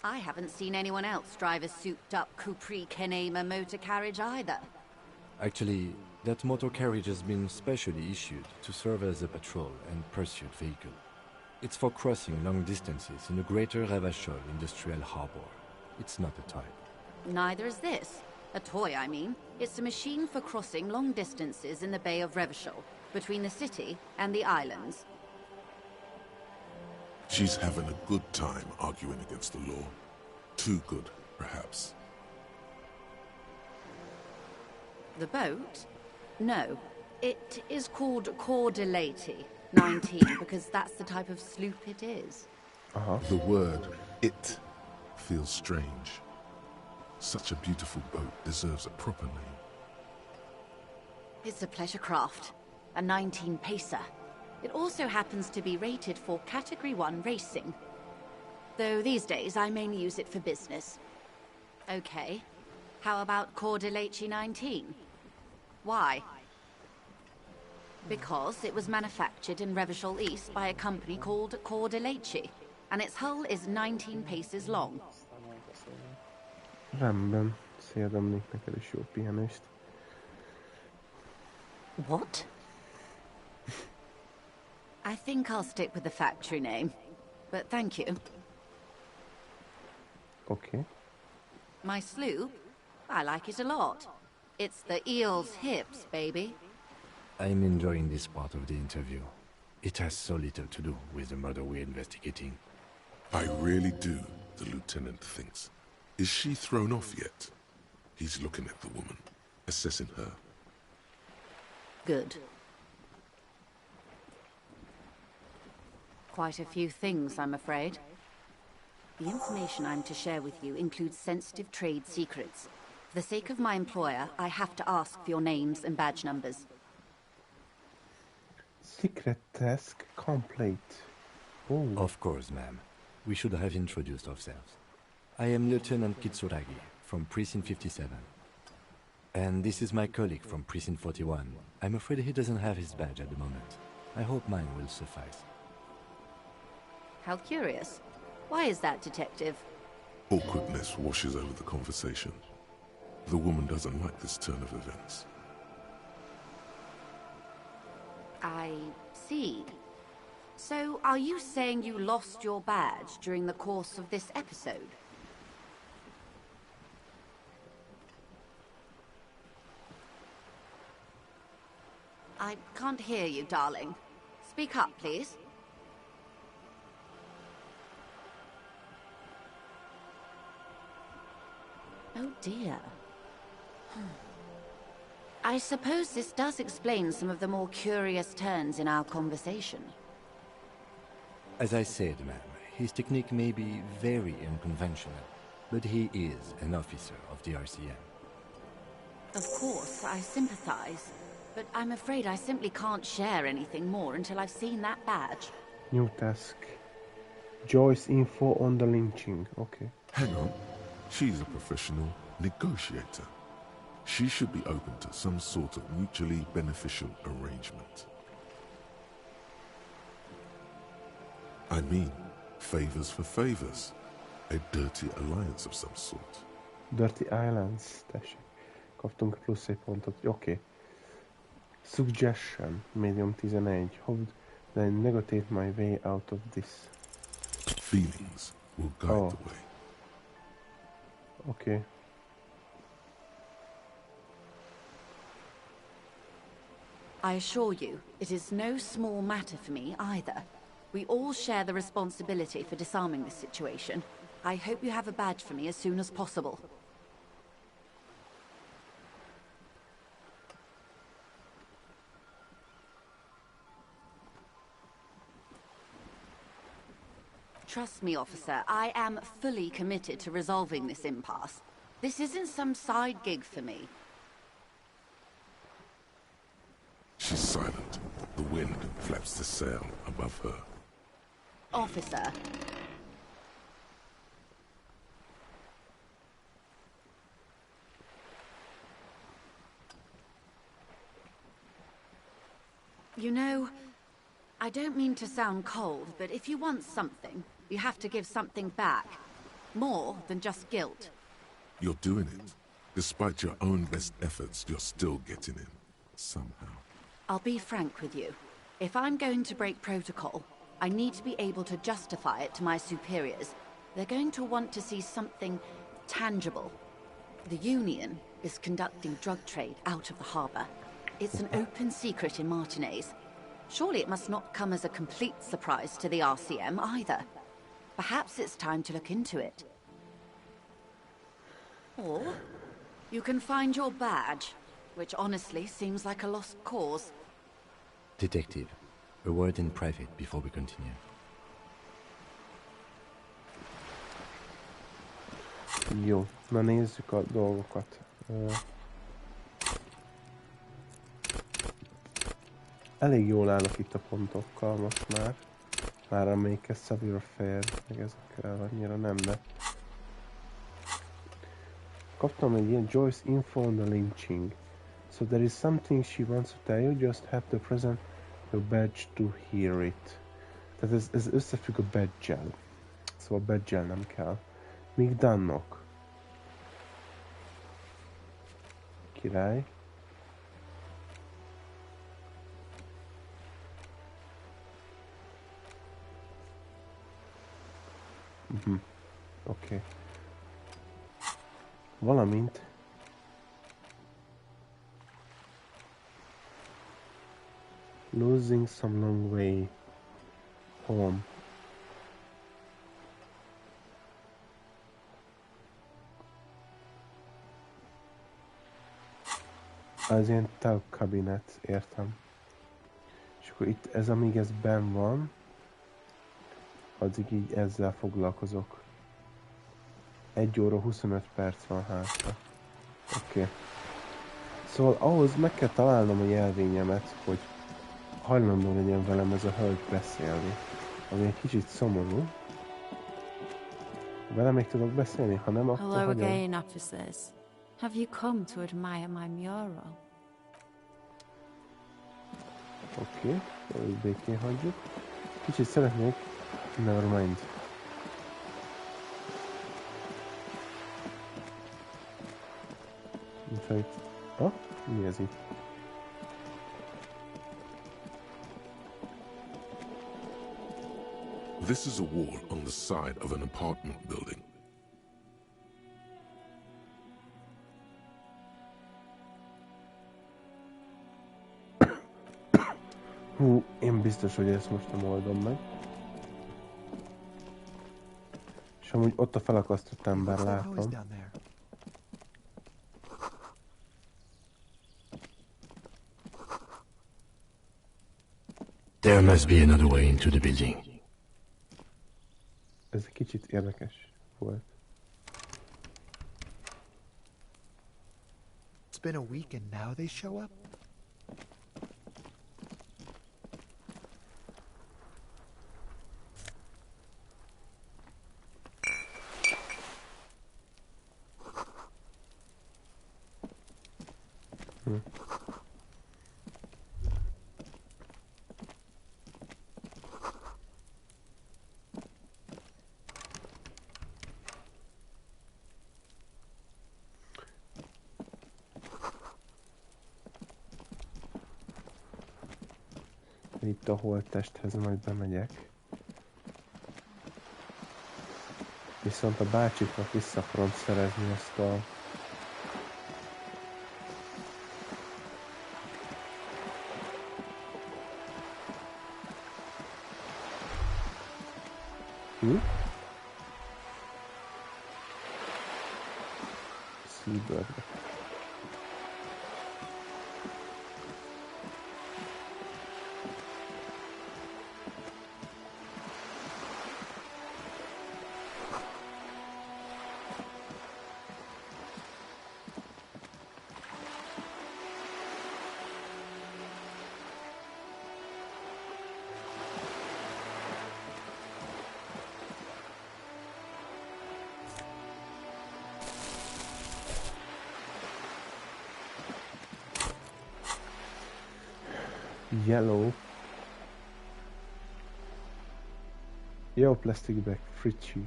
S12: I haven't seen anyone else drive a souped-up Capri Kenema motor carriage either.
S7: Actually, that motor carriage has been specially issued to serve as a patrol and pursuit vehicle. It's for crossing long distances in the greater Revachol industrial harbor. It's not a toy.
S12: Neither is this. A toy, I mean. It's a machine for crossing long distances in the Bay of Revachol, between the city and the islands.
S5: She's having a good time arguing against the law. Too good, perhaps.
S12: The boat? No. It is called Cordelati 19 because that's the type of sloop it is.
S5: The word, it, feels strange. Such a beautiful boat deserves a proper name.
S12: It's a pleasure craft. A 19 pacer. It also happens to be rated for Category 1 racing. Though these days I mainly use it for business. Okay. How about Cordelati 19? Why? Because it was manufactured in Revachol East by a company called Elysium, and its hull is 19 paces long.
S1: Rendben. Szia Dominik, neked is jó pihenést.
S12: What? I think I'll stick with the factory name, but thank you.
S1: Okay.
S12: My sloop? I like it a lot. It's the eel's hips, baby.
S7: I'm enjoying this part of the interview. It has so little to do with the murder we're investigating.
S5: I really do, the lieutenant thinks. Is she thrown off yet? He's looking at the woman, assessing her.
S12: Good. Quite a few things, I'm afraid. The information I'm to share with you includes sensitive trade secrets. For the sake of my employer, I have to ask for your names and badge numbers.
S1: Secret task complete. Oh.
S7: Of course, ma'am. We should have introduced ourselves. I am Lieutenant Kitsuragi from Precinct 57. And this is my colleague from Precinct 41. I'm afraid he doesn't have his badge at the moment. I hope mine will suffice.
S12: How curious. Why is that, Detective?
S5: Awkwardness washes over the conversation. The woman doesn't like this turn of events.
S12: I see. So, are you saying you lost your badge during the course of this episode? I can't hear you, darling. Speak up, please. Oh dear. I suppose this does explain some of the more curious turns in our conversation.
S7: As I said, ma'am, his technique may be very unconventional, but he is an officer of the RCM.
S12: Of course, I sympathize, but I'm afraid I simply can't share anything more until I've seen that badge.
S1: New task. Joyce info on the lynching. Okay.
S5: Hang on. She's a professional negotiator. She should be open to some sort of mutually beneficial arrangement. I mean, favors for favors. A dirty alliance of some sort.
S1: Dirty Islands, tessék. Kaptunk plusz egy pontot. Oké. Okay. Suggestion, medium 11. How would I negotiate my way out of this?
S5: Feelings will guide the way.
S1: Okay.
S12: I assure you, it is no small matter for me either. We all share the responsibility for disarming this situation. I hope you have a badge for me as soon as possible. Trust me, officer, I am fully committed to resolving this impasse. This isn't some side gig for me.
S5: She's silent. The wind flaps the sail above her.
S12: Officer. You know, I don't mean to sound cold, but if you want something, you have to give something back. More than just guilt.
S5: You're doing it. Despite your own best efforts, you're still getting in. Somehow.
S12: I'll be frank with you. If I'm going to break protocol, I need to be able to justify it to my superiors. They're going to want to see something tangible. The Union is conducting drug trade out of the harbor. It's an open secret in Martinez. Surely it must not come as a complete surprise to the RCM either. Perhaps it's time to look into it. Or you can find your badge, which honestly seems like a lost cause.
S7: Detective, a word in private before we continue.
S1: Jó, na nézzük a dolgokat. Elég jól állok itt a pontokkal most már. Már amelyik ez Severe Fair, meg ezekkel annyira nem, de... Kaptam egy ilyen Joyce info on the lynching. So there is something she wants to tell you, just have to present your badge to hear it. Tehát ez összefügg a badge-el. Szóval badge-el nem kell. Míg Dannak. Király. Oké. Valamint losing some long way home. Az ilyen tag kabinet, értem. És akkor itt ez, amíg ez benn van, addig így ezzel foglalkozok. 1 óra 25 perc van hátra. Oké. Szóval ahhoz meg kell találnom a jelvényemet, hogy hajlandó legyen velem ez a hölgy beszélni. Ami egy kicsit szomorú. Vele még tudok beszélni, ha nem, akkor
S13: Hello again, officers. Have you come to admire my mural?
S1: Oké, ezt békén hagyjuk. Kicsit szeretnék... Never mind. Mi ez itt?
S5: This is a wall on the side of an apartment building.
S1: Hú, én biztos, hogy ezt most nem oldom meg. És amúgy ott a felakasztott ember látom.
S14: There must be another way into the building.
S1: Ez egy kicsit érdekes volt.
S15: It's been a week and now they show up?
S1: Itt a holttesthez majd bemegyek. Viszont a bácsiknak vissza akarom szerezni ezt a... Seabird. Yellow. Yo, plastic bag, Fritchie.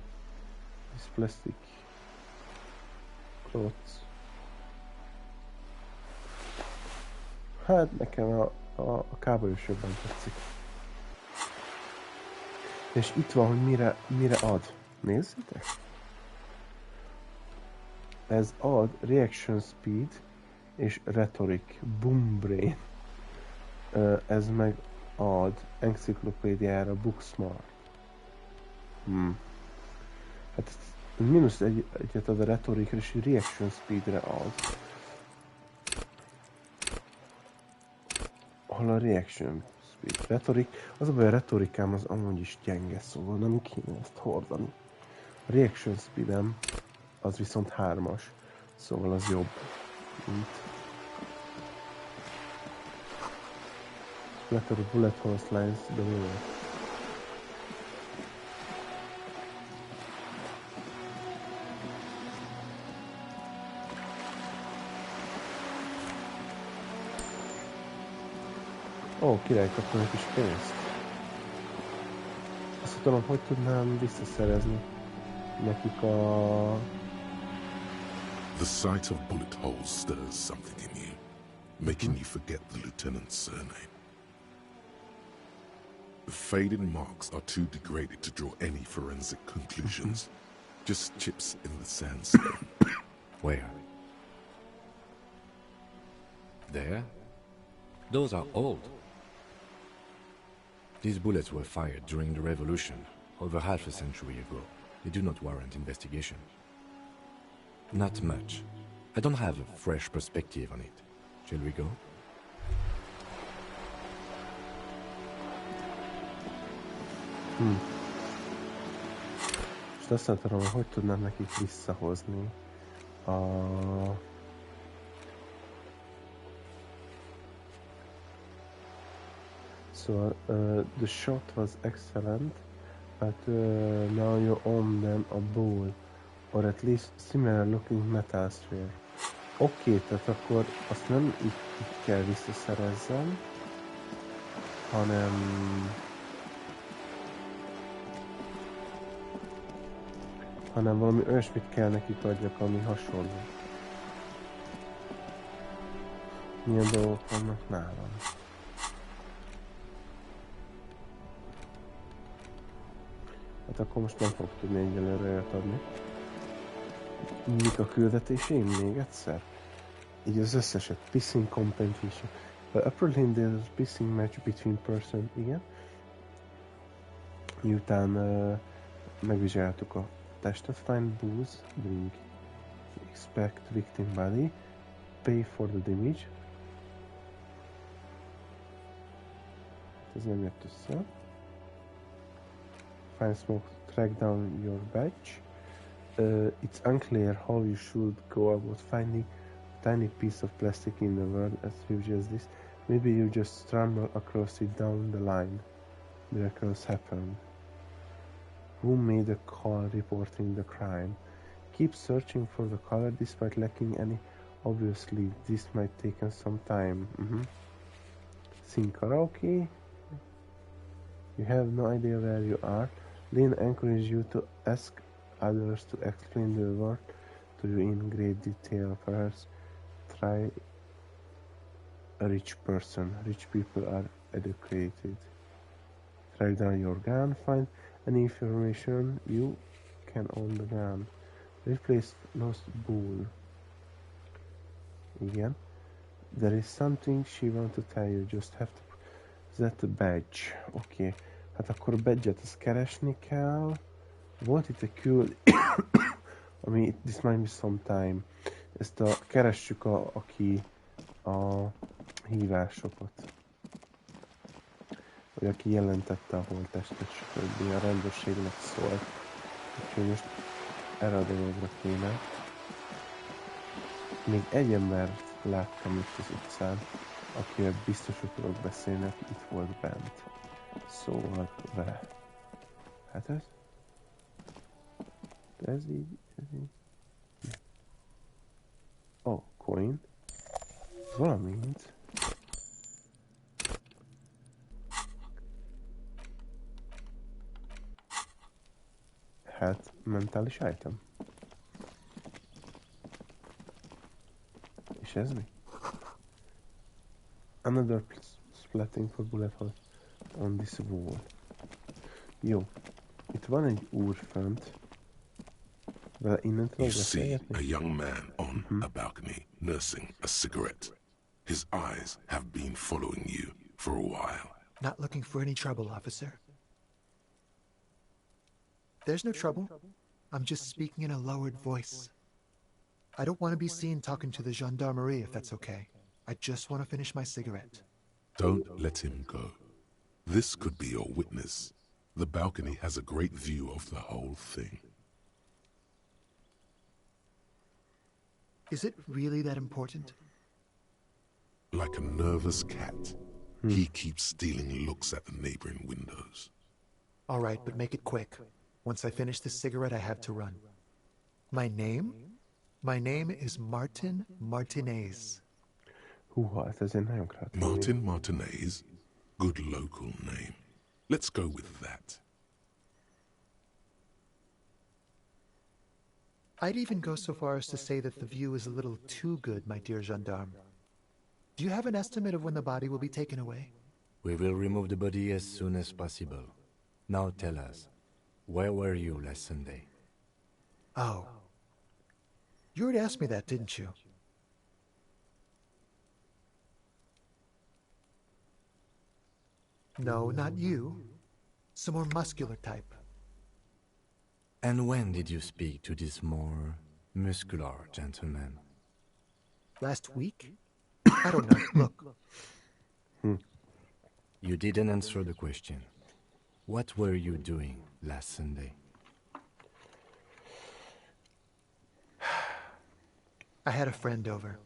S1: This plastic clothes. Hát nekem a kábolyos jobban tetszik. És itt van, hogy mire ad. Nézzétek! Ez ad reaction speed és rhetoric, boom brain. Ez meg ad encyclopédiára Booksmart. Hát mínusz egyet ad a retorikra és reaction speedre ad. Hol a reaction speed? Retorik, az a baj, a retorikám az amúgy is gyenge, szóval nem kéne ezt hordani. A reaction speedem az viszont 3-as, szóval az jobb, mint Splatter bullet hole slides the wall. Ó, király, kaptam egy kis pénzt. Azt tudom, hogy tudnám visszaszerezni nekik a...
S5: The sight of bullet holes stirs something in you, making you forget the lieutenant's surname. The faded marks are too degraded to draw any forensic conclusions. Just chips in the sandstone.
S7: Where? There? Those are old. These bullets were fired during the Revolution, over half a century ago. They do not warrant investigation. Not much. I don't have a fresh perspective on it. Shall we go?
S1: És azt nem tudom, hogy tudnám nekik visszahozni a... So, the shot was excellent, but now you own them a bowl, or at least similar looking metal sphere. Oké, tehát akkor azt nem így kell visszaszerezzem, hanem valami olyasmit kell nekik adjak, ami hasonló. Milyen dolgok vannak nálam? Hát akkor most nem fogok tudni egyelőre olyat adni. Mik a küldetéseim még egyszer? Így az összeset. Pissing competition. Apparently there's a pissing match between person. Igen. Miután megvizsgáltuk a testet. Find booze. Drink. Expect victim body. Pay for the damage. Ez nem jött össze. Find smoke, track down your badge. It's unclear how you should go about finding a tiny piece of plastic in the world as huge as this. Maybe you just stumble across it down the line. Miracles happen. Who made a call reporting the crime? Keep searching for the color despite lacking any obvious lead. This might take some time. Sing karaoke. You have no idea where you are. Lynn encourages you to ask others to explain the world to you in great detail. Perhaps try a rich person. Rich people are educated. Track down your gun. Find any information you can on the gun. Replace lost bull. Igen. There is something she wants to tell you. Just have to... Is that a badge? Okay. Hát akkor a badge-et ezt keresni kell. Volt itt egy ami this might be some time. Ezt keressük aki a hívásokat. Vagy aki jelentette a holttestet, stb. A rendőrségnek szólt. Úgyhogy most erre a dologra kéne. Még egy embert láttam itt az utcán, akivel biztos, hogy tudok beszélni, itt volt bent. Szóval vele. Hát ez? Ez így. Oh, coin. Valamint. Hát, mentális item. És ez mi? Another splatting for bullet hole on this wall. Jó. Itt van egy úr fönt. Vele innen tudok beszélgetni?
S5: You see a young man on a balcony nursing a cigarette. His eyes have been following you for a while.
S15: Not looking for any trouble, officer. There's no trouble. I'm just speaking in a lowered voice. I don't want to be seen talking to the gendarmerie, if that's okay. I just want to finish my cigarette.
S5: Don't let him go. This could be your witness. The balcony has a great view of the whole thing.
S15: Is it really that important?
S5: Like a nervous cat, he keeps stealing looks at the neighboring windows.
S15: All right, but make it quick. Once I finish this cigarette, I have to run. My name? My name is Martin Martinez.
S1: Húha, hát ezért nagyon kreatív.
S5: Martin Martinez? Good local name. Let's go with that.
S15: I'd even go so far as to say that the view is a little too good, my dear gendarme. Do you have an estimate of when the body will be taken away?
S7: We will remove the body as soon as possible. Now tell us, where were you last Sunday?
S15: Oh. You already asked me that, didn't you? No, not you. Some more muscular type.
S7: And when did you speak to this more muscular gentleman?
S15: Last week? I don't know. Look.
S7: You didn't answer the question. What were you doing last Sunday?
S15: I had a friend over.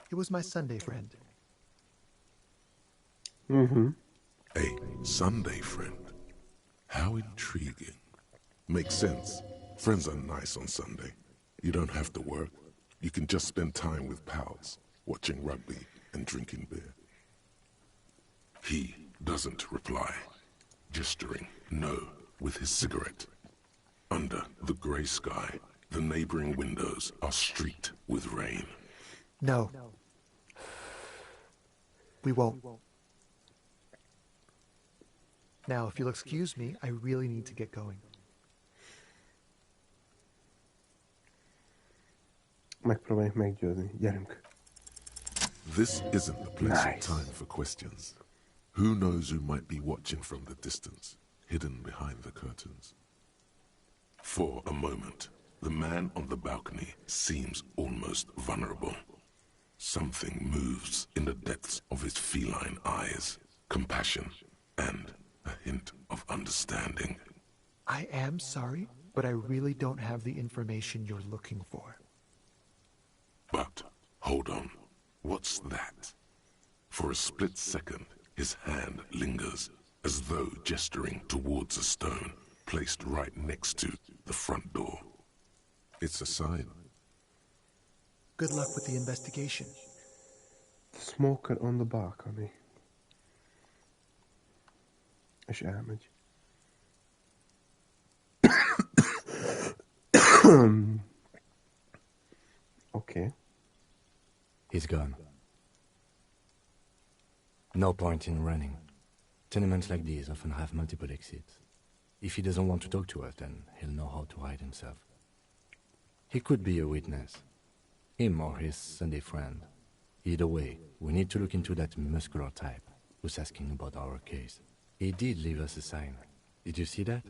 S15: It was my Sunday friend.
S5: A Sunday friend. How intriguing. Makes sense. Friends are nice on Sunday. You don't have to work. You can just spend time with pals, watching rugby and drinking beer. He doesn't reply, gesturing no with his cigarette. Under the grey sky, the neighboring windows are streaked with rain.
S15: No. We won't. Now, if you'll excuse me, I really need to get going.
S1: Megpróbáljuk meggyőzni. Gyerünk.
S5: This isn't the place or time for questions. Who knows who might be watching from the distance, hidden behind the curtains? For a moment, the man on the balcony seems almost vulnerable. Something moves in the depths of his feline eyes. Compassion and a hint of understanding.
S15: I am sorry, but I really don't have the information you're looking for.
S5: But, hold on. What's that? For a split second, his hand lingers, as though gesturing towards a stone placed right next to the front door. It's a sign.
S15: Good luck with the investigation.
S1: The smoker on the balcony. És elmegy. Okay.
S7: He's gone. No point in running. Tenements like these often have multiple exits. If he doesn't want to talk to us, then he'll know how to hide himself. He could be a witness. Him or his Sunday friend. Either way, we need to look into that muscular type who's asking about our case. He did leave us a sign. Did you see that?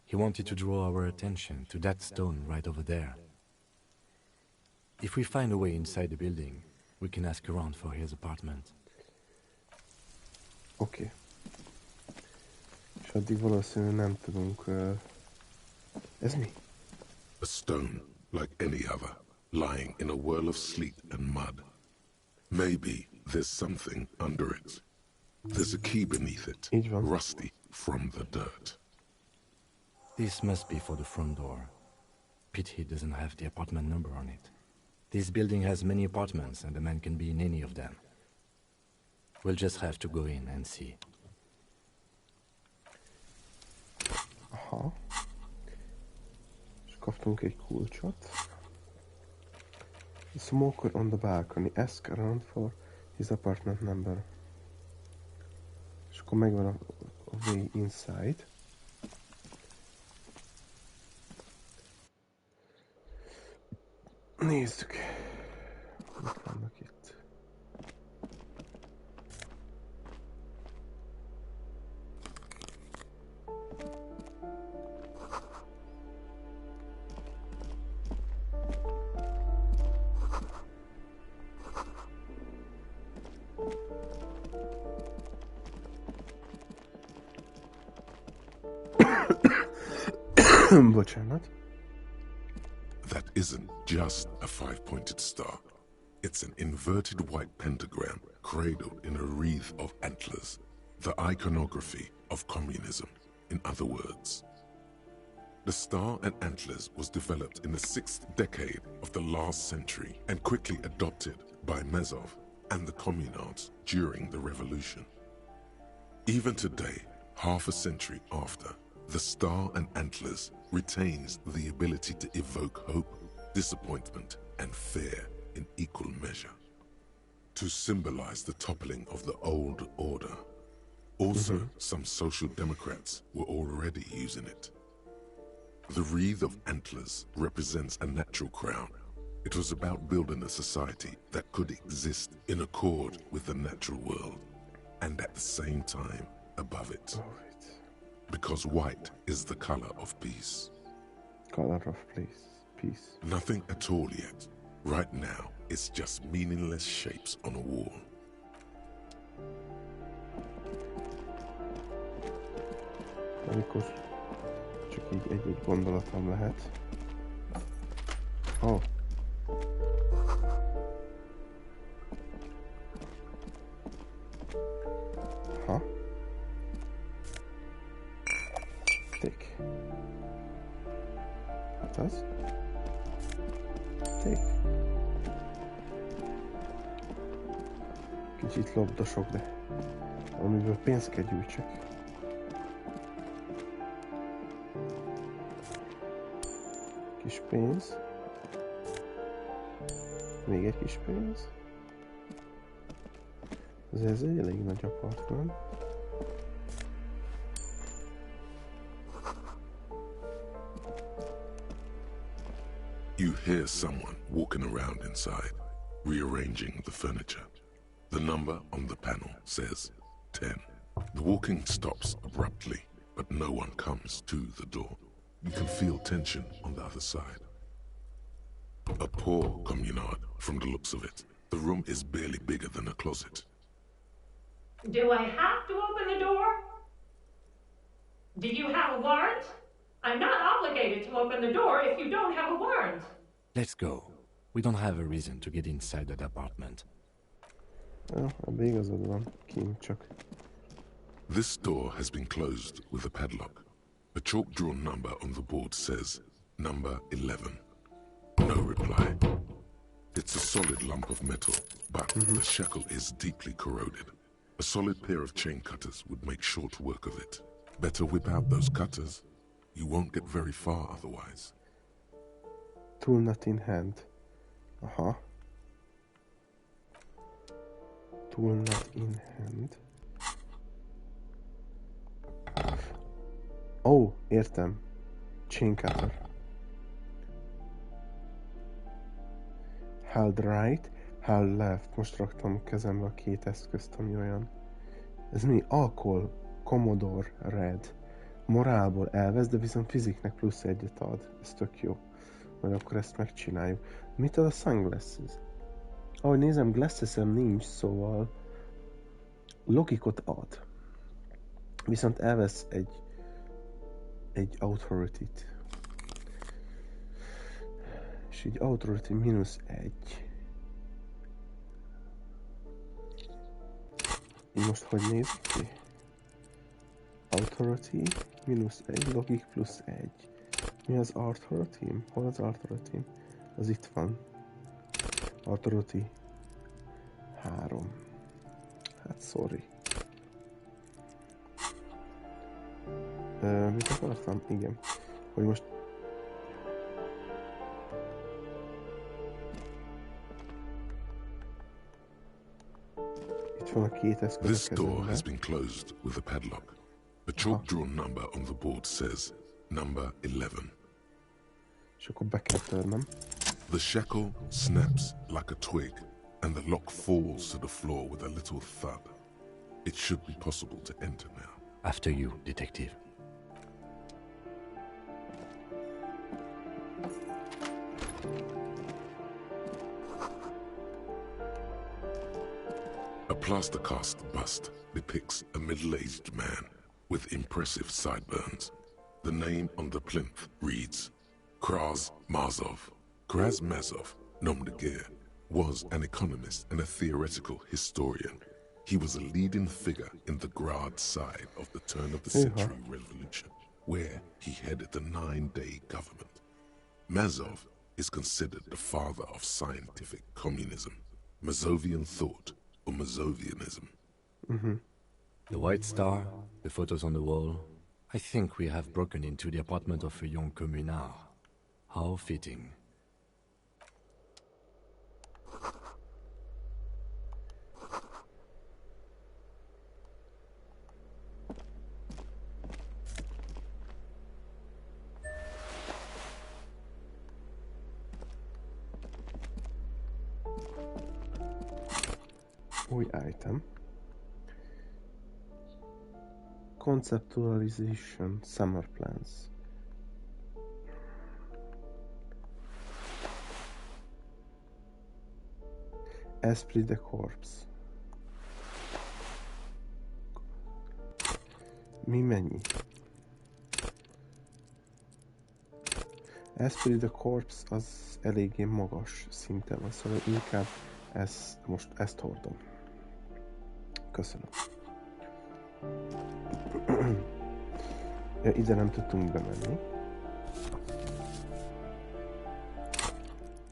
S7: He wanted to draw our attention to that stone right over there. If we find a way inside the building, we can ask around for his apartment.
S1: Oké. És addig valószínűleg nem tudunk... Ez mi?
S5: A stone, like any other, lying in a whirl of sleet and mud. Maybe there's something under it. There's a key beneath it, rusty from the dirt.
S7: This must be for the front door. Pity he doesn't have the apartment number on it. This building has many apartments, and the man can be in any of them. We'll just have to go in and see.
S1: Aha. És kaptunk egy kulcsot. The smoker on the balcony. Ask around for his apartment number. És akkor megvan a way inside. Nézzük. Mit vannak itt? Bocsánat.
S5: That isn't just a five-pointed star. It's an inverted white pentagram cradled in a wreath of antlers. The iconography of communism, in other words. The star and antlers was developed in the 6th decade of the last century and quickly adopted by Mazov and the communards during the revolution. Even today, half a century after, the star and antlers retains the ability to evoke hope, disappointment, and fear in equal measure, to symbolize the toppling of the old order. Also, some social democrats were already using it. The wreath of antlers represents a natural crown. It was about building a society that could exist in accord with the natural world, and at the same time above it. Because white is the color of peace.
S1: Color of peace.
S5: Nothing at all yet. Right now, it's just meaningless shapes on a wall.
S1: Amikor csak így egy-egy gondolatom lehet. Oh. Ha. Take. Hát az. Take. Kicsit lopdosok, de amiből pénzt kell gyűjtsek. Kis pénz. Még egy kis pénz. Ez egy elég nagy apartman.
S5: You hear someone walking around inside, rearranging the furniture. The number on the panel says 10. The walking stops abruptly, but no one comes to the door. You can feel tension on the other side. A poor communard, from the looks of it. The room is barely bigger than a closet.
S16: Do I have to open the door? Do you have a warrant? I'm not obligated to open the door if you don't have a warrant.
S7: Let's go. We don't have a reason to get inside that apartment.
S1: Ebben igazad van, kint csak.
S5: This door has been closed with a padlock. A chalk-drawn number on the board says, number 11. No reply. It's a solid lump of metal, but the shackle is deeply corroded. A solid pair of chain cutters would make short work of it. Better whip out those cutters. You won't get very far otherwise.
S1: Tool not in hand. Aha. Tool not in hand. Oh, értem. Chain cutter. Held right, held left. Most raktam kezembe a két eszközt, ami olyan. Ez mi? Alkohol, Commodore Red. Morálból elvesz, de viszont fiziknek plusz egyet ad. Ez tök jó. Majd akkor ezt megcsináljuk. Mit ad a sunglasses? Ahogy nézem, glasses-em nincs, szóval logikot ad. Viszont elvesz egy authority-t. És így authority -1. Így most hogy néz ki? Authority -1, logik +1. Mi az authority? Hol az authority? Az itt van. Authority 3. Hát sorry. Mit akartam? Igen. Hogy most itt van a két eszköz.
S5: This door has been closed with a padlock. A chalk-drawn number on the board says number 11.
S1: És akkor be kell törnem.
S5: The shackle snaps like a twig, and the lock falls to the floor with a little thud. It should be possible to enter now.
S7: After you, detective.
S5: A plaster cast bust depicts a middle-aged man with impressive sideburns. The name on the plinth reads Krasmazov. Krasmazov, nom de guerre, was an economist and a theoretical historian. He was a leading figure in the Grad side of the turn-of-the-century revolution, where he headed the 9-day government. Mazov is considered the father of scientific communism. Mazovian thought or Mazovianism.
S1: Mm-hmm.
S7: The White Star, the photos on the wall. I think we have broken into the apartment of a young communard. How fitting.
S1: Új item. Conceptualization, summer plans. Esprit de corps. Mi mennyi? Esprit de corps az eléggé magas szinten van, szóval inkább ezt hordom. Köszönöm. Ja, ide nem tudtunk bemenni.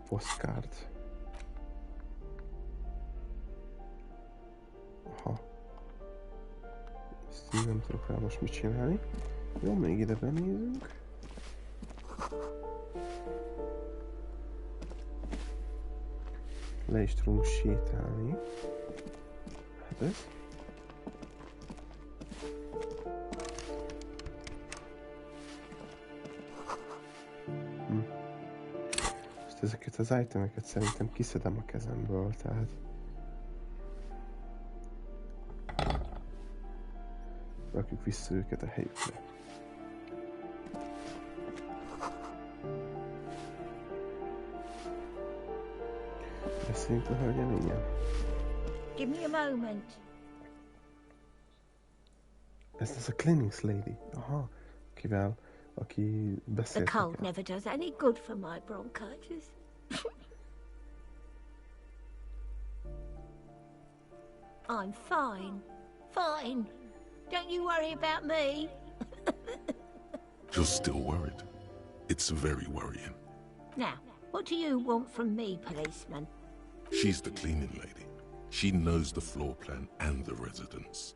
S1: Postcard. Aha. Ezt nem tudok rá most mit csinálni. Jó, még ide benézünk. Le is tudunk sétálni. Hát ez. Most ezeket az itemeket szerintem kiszedem a kezemből, tehát... Rakjuk vissza őket a helyükre. Beszéljünk a hölgyeményen.
S10: Give me a moment.
S1: Ez a cleanings lady. Aha, aki beszélt.
S10: The cold never does any good for my bronchitis. I'm fine. Fine. Don't you worry about me.
S5: You're still worried. It's very worrying.
S10: Now, what do you want from me, policeman?
S5: She's the cleaning lady. She knows the floor plan and the residence.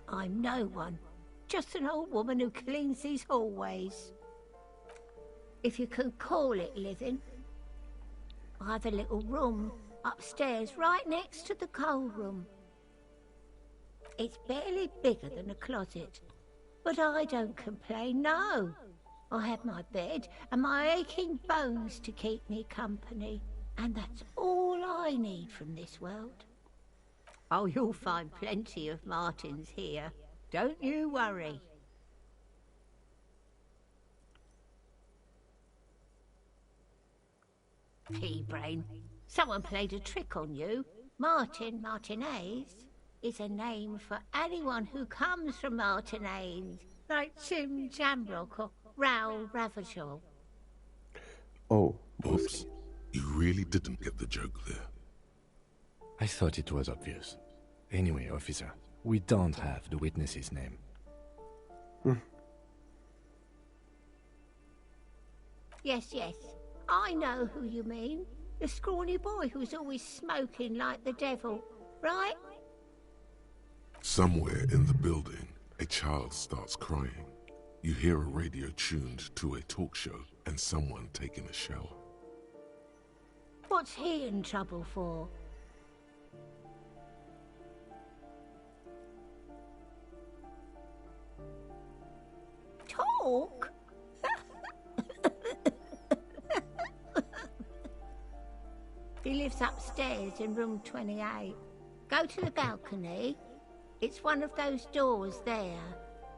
S10: I'm no one. Just an old woman who cleans these hallways. If you can call it living. I have a little room upstairs right next to the coal room. It's barely bigger than a closet. But I don't complain, no. I have my bed and my aching bones to keep me company. And that's all I need from this world. Oh, you'll find plenty of Martins here. Don't you worry. Pea-brain, someone played a trick on you. Martinez is a name for anyone who comes from Martinez, like Jim Jambrock or Raoul Ravagel.
S1: Oh,
S5: oops. You really didn't get the joke there.
S7: I thought it was obvious. Anyway, officer, we don't have the witness's name.
S10: Yes, I know who you mean. The scrawny boy who's always smoking like the devil, right?
S5: Somewhere in the building, a child starts crying. You hear a radio tuned to a talk show and someone taking a shower.
S10: What's he in trouble for? Talk? He lives upstairs in room 28. Go to the balcony. It's one of those doors there.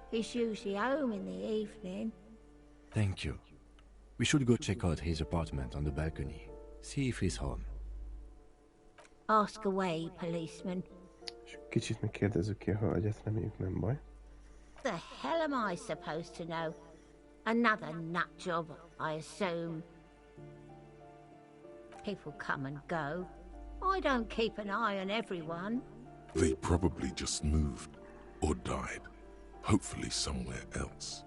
S10: He's usually home in the evening.
S7: Thank you. We should go check out his apartment on the balcony. See if he's home.
S10: Ask away, policeman.
S1: Kicsit még kérdezzük ki a hölgyet, reméljük nem baj.
S10: The hell am I supposed to know? Another nut job, I assume. People come and go. I don't keep an eye on everyone.
S5: They probably just moved or died. Hopefully somewhere else.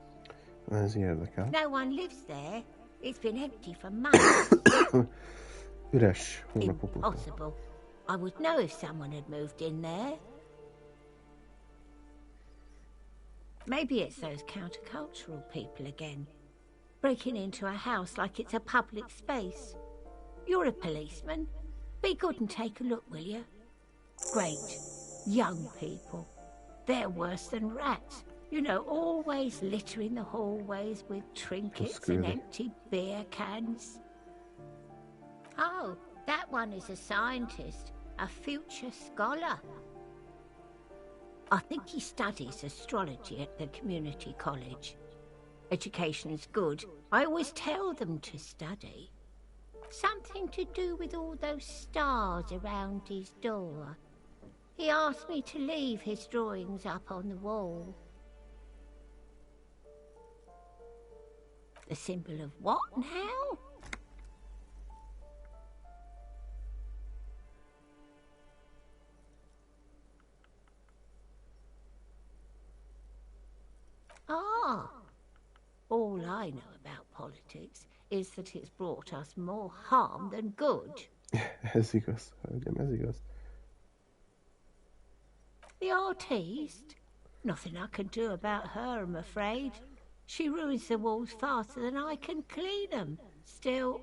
S1: Ez érdekel.
S10: No one lives there. It's been empty for months.
S1: Üres hónapok után.
S10: Impossible. I would know if someone had moved in there. Maybe it's those countercultural people again, breaking into a house like it's a public space. You're a policeman. Be good and take a look, will you? Great. Young people. They're worse than rats. You know, always littering the hallways with trinkets and empty beer cans. Oh, that one is a scientist, a future scholar. I think he studies astrology at the community college. Education's good. I always tell them to study. Something to do with all those stars around his door. He asked me to leave his drawings up on the wall. The symbol of what now? Ah, all I know about politics is that it's brought us more harm than good.
S1: Ez igaz, hölgyem, ez igaz.
S10: The artiste? Nothing I can do about her, I'm afraid. She ruins the walls faster than I can clean them. Still,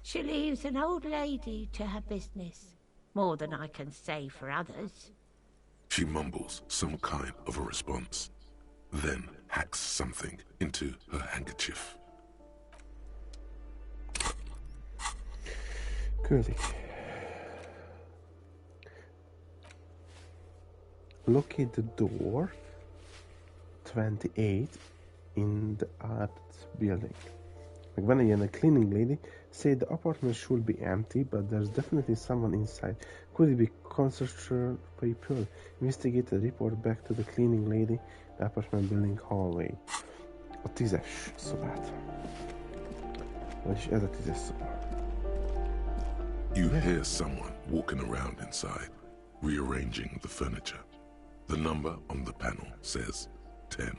S10: she leaves an old lady to her business. More than I can say for others.
S5: She mumbles some kind of a response, then hacks something into her handkerchief.
S1: Küldik. Locate the door 28 in the art building. Meg van egy ilyen a cleaning lady. Say the apartment should be empty, but there's definitely someone inside. Could it be construction people? Investigate the report back to the cleaning lady, the apartment building hallway. A 10-es szobát. Vagyis ez a 10-es szoba.
S5: You hear someone walking around inside, rearranging the furniture. The number on the panel says 10.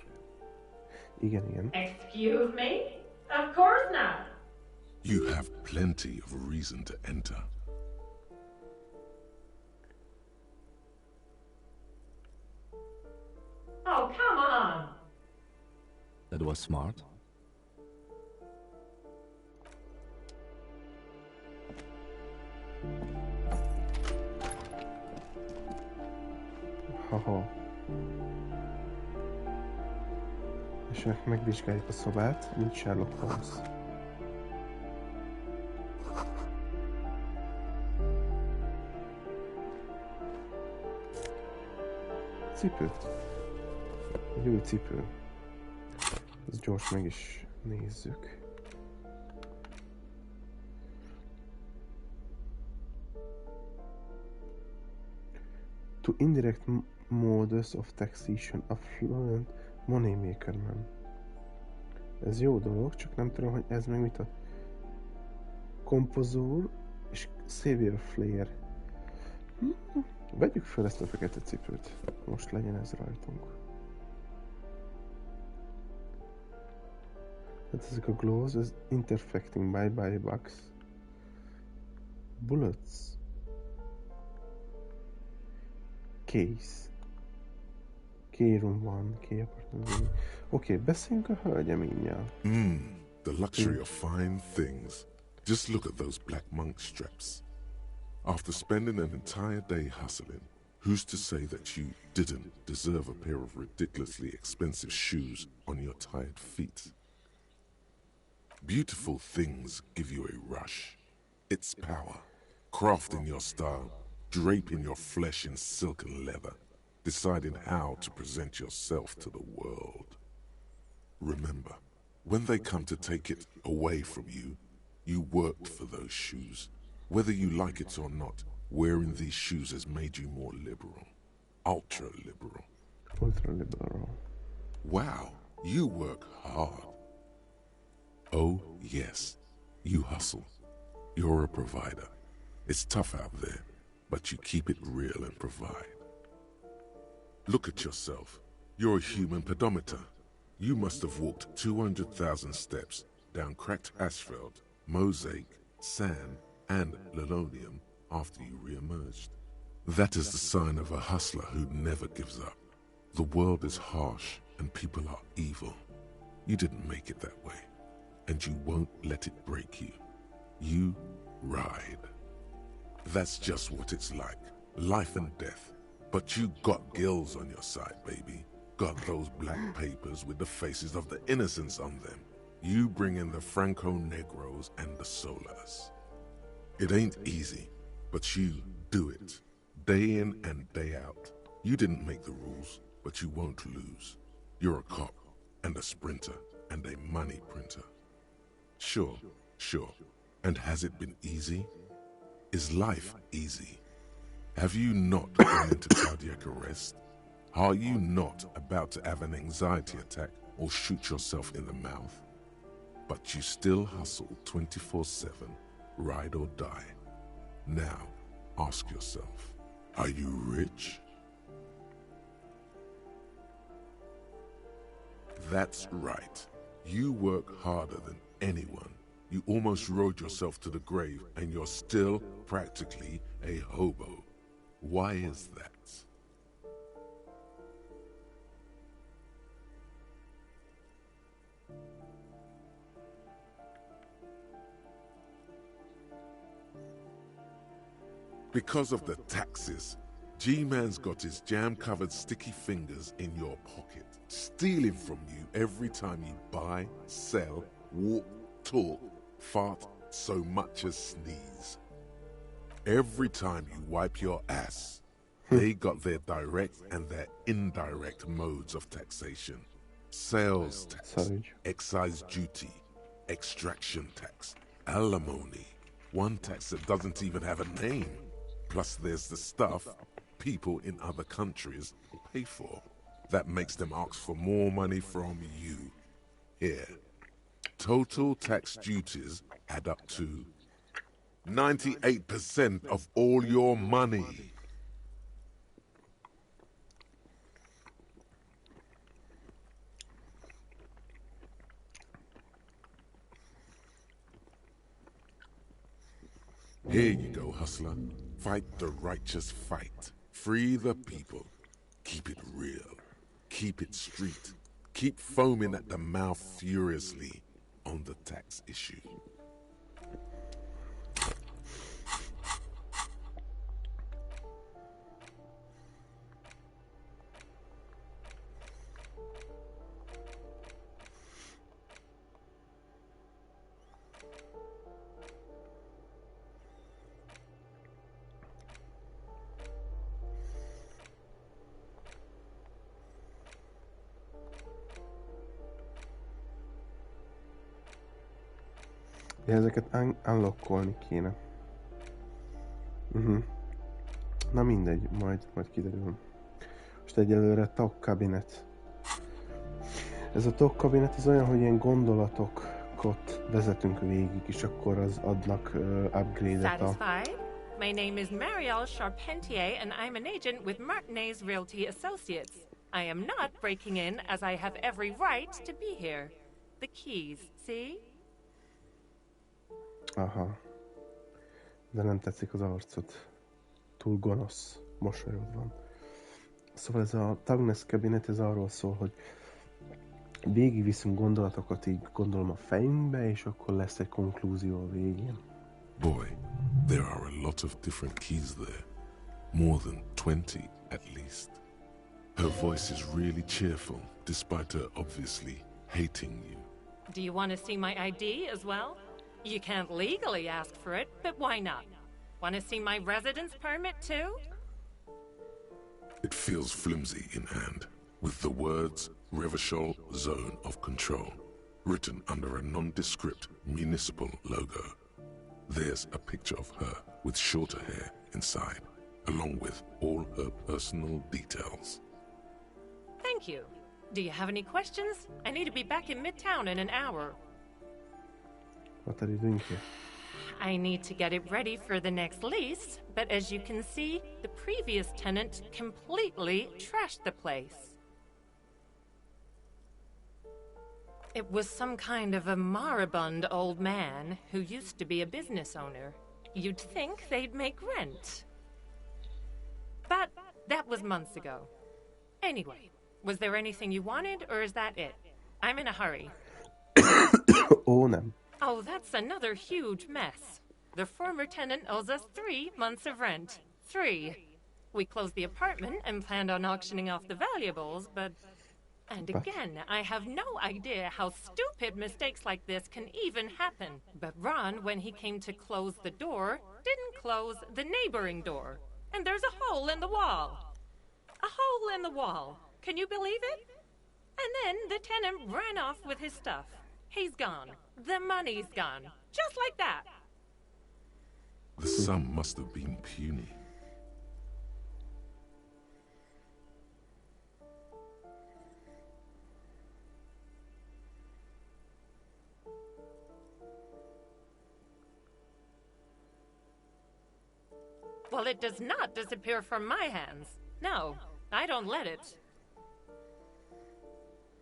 S1: Igen.
S16: Excuse me? Of course not.
S5: You have plenty of reason to enter.
S16: Oh, come on.
S14: That was smart.
S1: Haha. És megvizsgáljuk a szobát, mint Sherlock Holmes. Cipő. Egy új cipő. Ezt gyors meg is nézzük. To indirect modus of taxation, affluent moneymaker man. Ez jó dolog, csak nem tudom, hogy ez meg mit a kompozór és savior flare. Vegyük fel ezt a fekete cipőt. Most legyen ez rajtunk. Hát ezek a glows, ez interfecting by bugs. Bullets. Case. K-room 1, K-apartment. Oké, beszéljünk a hölgyeménnyel.
S5: The luxury of fine things. Just look at those black monk straps. After spending an entire day hustling, who's to say that you didn't deserve a pair of ridiculously expensive shoes on your tired feet? Beautiful things give you a rush. It's power. Crafting your style, draping your flesh in silk and leather, deciding how to present yourself to the world. Remember, when they come to take it away from you, you worked for those shoes. Whether you like it or not, wearing these shoes has made you more liberal. Ultra-liberal.
S1: Ultra-liberal.
S5: Wow, you work hard. Oh, yes, you hustle. You're a provider. It's tough out there, but you keep it real and provide. Look at yourself. You're a human pedometer. You must have walked 200,000 steps down cracked asphalt, mosaic, sand, and linoleum after you re-emerged. That is the sign of a hustler who never gives up. The world is harsh and people are evil. You didn't make it that way, and you won't let it break you. You ride. That's just what it's like, life and death. But you got gills on your side, baby. Got those black papers with the faces of the innocents on them. You bring in the Franco-Negros and the Solas. It ain't easy, but you do it, day in and day out. You didn't make the rules, but you won't lose. You're a cop, and a sprinter, and a money printer. Sure. And has it been easy? Is life easy? Have you not gone into cardiac arrest? Are you not about to have an anxiety attack or shoot yourself in the mouth? But you still hustle 24/7, ride or die. Now, ask yourself, are you rich? That's right. You work harder than anyone. You almost rode yourself to the grave, and you're still practically a hobo. Why is that? Because of the taxes. G-Man's got his jam-covered sticky fingers in your pocket, stealing from you every time you buy, sell, walk, talk, fart, so much as sneeze. Every time you wipe your ass, they got their direct and their indirect modes of taxation. Sales tax, excise duty, extraction tax, alimony, one tax that doesn't even have a name. Plus there's the stuff people in other countries pay for. That makes them ask for more money from you. Here, total tax duties add up to 98% of all your money. Here you go, hustler. Fight the righteous fight. Free the people. Keep it real. Keep it street. Keep foaming at the mouth furiously on the tax issue.
S1: Ezeket unlockolni kéne. Na mindegy, majd kiderül. Most egyelőre tag kabinet. Ez a tag kabinet az olyan, hogy ilyen gondolatokat vezetünk végig, és akkor az adnak upgrade-et a...
S16: Satisfied? My name is Marielle Charpentier, and I'm an agent with Martinez Realty Associates. I am not breaking in, as I have every right to be here. The keys, see?
S1: Aha. De nem tetszik az arcod. Túl gonosz. Mosolyod van. Szóval ez a Tagnes kabinet, ez arról szól, hogy végigviszünk gondolatokat így gondolom a fejünkbe, és akkor lesz egy konklúzió a végén.
S5: Boy, there are a lot of different keys there. More than 20 at least. Her voice is really cheerful, despite her obviously hating you.
S16: Do you want to see my ID as well? You can't legally ask for it, but why not? Want to see my residence permit too?
S5: It feels flimsy in hand, with the words Revachol Zone of Control written under a nondescript municipal logo. There's a picture of her with shorter hair inside, along with all her personal details.
S16: Thank you. Do you have any questions? I need to be back in Midtown in an hour.
S1: What are you doing here?
S16: I need to get it ready for the next lease, but as you can see, the previous tenant completely trashed the place. It was some kind of a moribund old man who used to be a business owner. You'd think they'd make rent. But that was months ago. Anyway, was there anything you wanted, or is that it? I'm in a hurry.
S1: Oh,
S16: that's another huge mess. The former tenant owes us 3 months of rent. 3. We closed the apartment and planned on auctioning off the valuables, but... And again, I have no idea how stupid mistakes like this can even happen. But Ron, when he came to close the door, didn't close the neighboring door. And there's a hole in the wall. A hole in the wall. Can you believe it? And then the tenant ran off with his stuff. He's gone. The money's gone. Just like that.
S5: The sum must have been puny.
S16: Well, it does not disappear from my hands. No, I don't let it.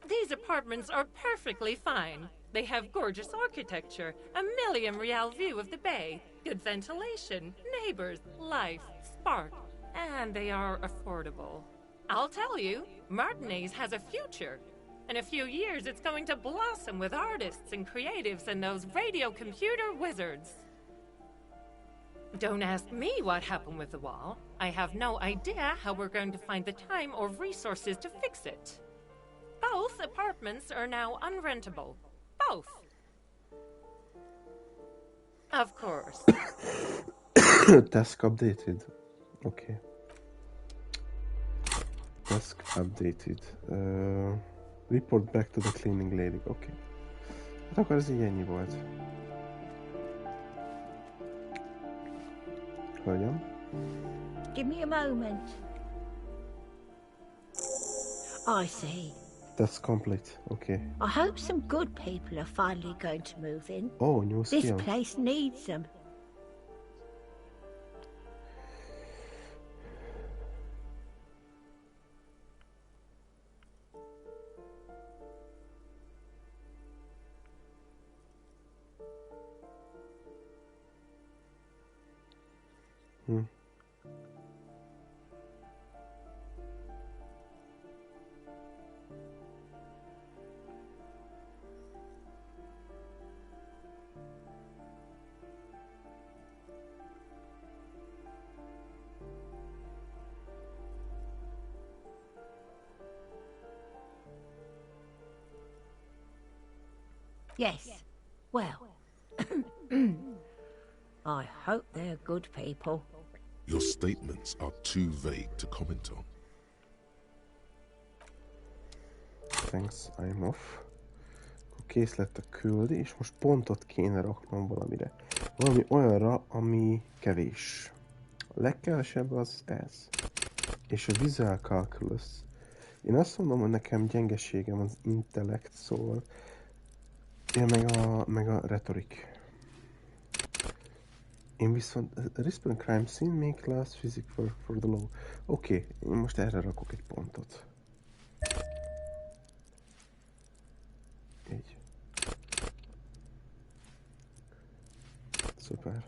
S16: These apartments are perfectly fine. They have gorgeous architecture, a million-real view of the bay, good ventilation, neighbors, life, spark, and they are affordable. I'll tell you, Martinez has a future. In a few years, it's going to blossom with artists and creatives and those radio computer wizards. Don't ask me what happened with the wall. I have no idea how we're going to find the time or resources to fix it. Both apartments are now unrentable. Both. Of course.
S1: Task updated. Okay. Task updated. Report back to the cleaning lady. Okay. Hát akkor ez így ennyi volt. Hölgyem.
S10: Give me a moment. I see.
S1: That's complete. Okay.
S10: I hope some good people are finally going to move in.
S1: Oh, new skill.
S10: This place needs them. Yes. Well, I hope they're good people.
S5: Your statements are too vague to comment on.
S1: Thanks, I'm off. Kész lett a küldi, és most pontot kéne raknom valamire. Valami olyanra, ami kevés. A legkevesebb az ez. És a visual calculus. Én azt mondom, hogy nekem gyengeségem az intellect, szóval... Ja, meg a rhetoric. Én viszont respond crime scene, make last physics for the law. Oké, én most erre rakok egy pontot. Így. Szuper.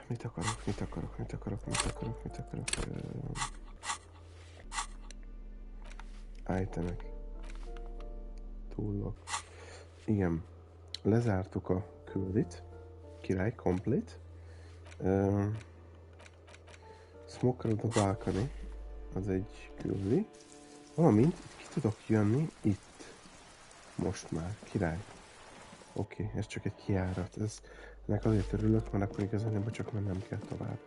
S1: Mit akarok? Itemek. Túllok. Igen. Lezártuk a küldit. Király, complete. Smoker of the Balcony. Az egy küldi. Valamint itt ki tudok jönni itt. Most már. Király. Oké, ez csak egy kijárat. Ennek azért örülök, mert akkor igazán csak mennem kell tovább.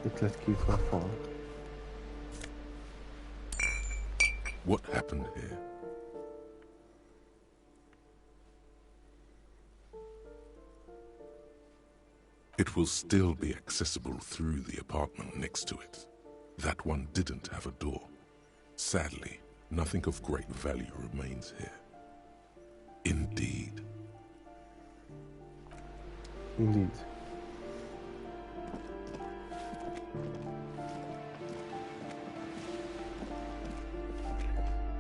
S1: Itt lett kiütve a fal.
S5: What happened here? It will still be accessible through the apartment next to it. That one didn't have a door. Sadly, nothing of great value remains here. Indeed.
S1: Indeed.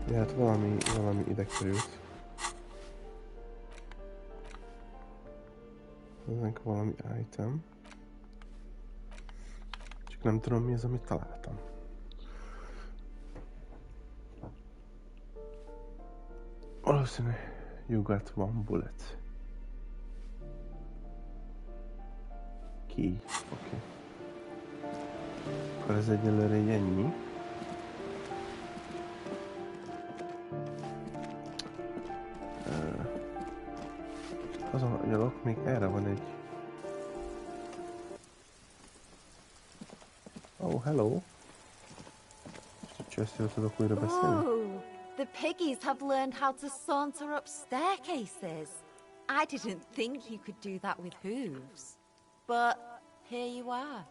S1: Ja, hát valami ide került. Ezek valami item. Csak nem tudom mi az, amit találtam. Valószínű, you got one bullet. Key, oké. Akkor ez egyelőre egy ennyi. Azon a gyalog, még erre van egy... Oh, hello! Csak tudok újra beszélni.
S11: Oh, the piggies have learned how to saunter up staircases. I didn't think you could do that with hooves. But here you are.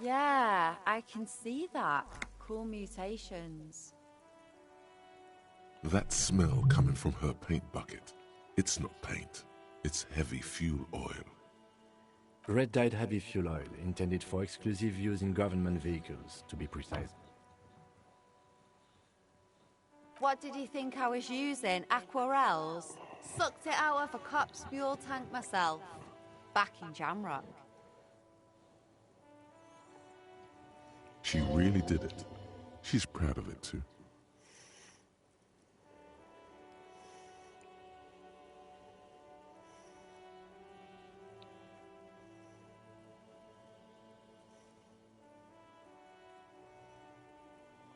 S11: Yeah, I can see that. Cool mutations.
S5: That smell coming from her paint bucket. It's not paint. It's heavy fuel oil.
S7: Red-dyed heavy fuel oil, intended for exclusive use in government vehicles, to be precise.
S11: What did you think I was using? Aquarels? Sucked it out of a cop's fuel tank myself. Back in Jamrock.
S5: She really did it. She's proud of it too.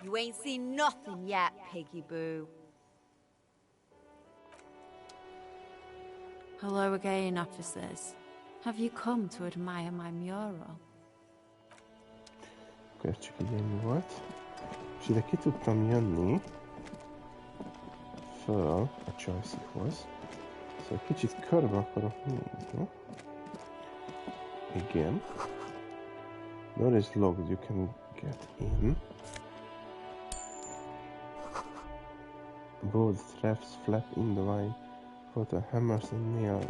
S11: You ain't seen nothing yet, Piggy Boo.
S13: Hello again, officers. Have you come to admire my mural?
S1: Akkor csak egy ennyi volt. És ide ki tudtam jönni föl a csajszikhoz. Szóval kicsit körbe akarok nézni. Igen. Door is locked, you can get in. Both traps flap in the line for the hammers and nails.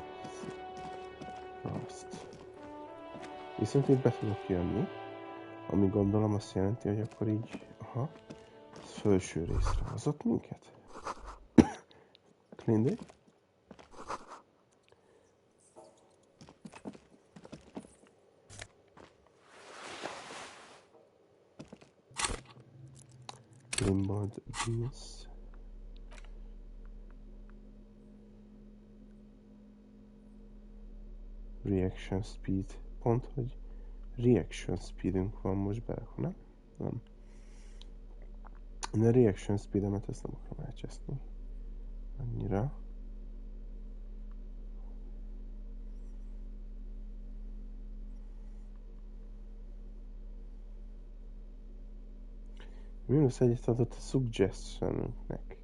S1: Rust. Viszont itt be tudok jönni, ami gondolom azt jelenti, hogy akkor így, aha, ez felső részre hozott minket. Clean day? Limbold beans. Reaction speed. Pont, hogy reaction speedünk van most berakom, nem? Nem. De a reaction speedemet ezt nem akarom elcseszni. Annyira. Minusz egyet adott a suggestionünknek.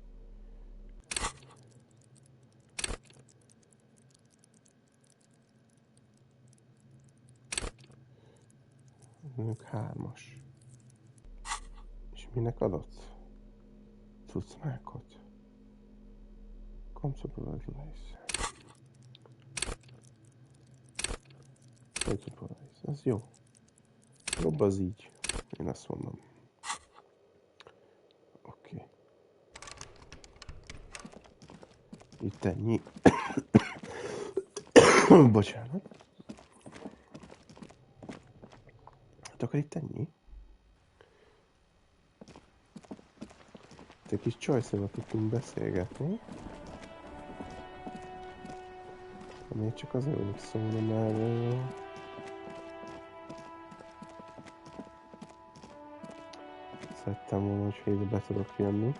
S1: Mondjuk 3-as. És minek adott? Cucmákot. Comfortabilize. Comfortabilize. Ez jó. Jobb az így. Én azt mondom. Oké. Itt ennyi. Bocsánat. Hát akkor itt ennyi. Itt egy kis csajszával tudtunk beszélgetni. Még csak azért vagyok szólni, mert... Szerettem volna, hogy ide be tudok jönni.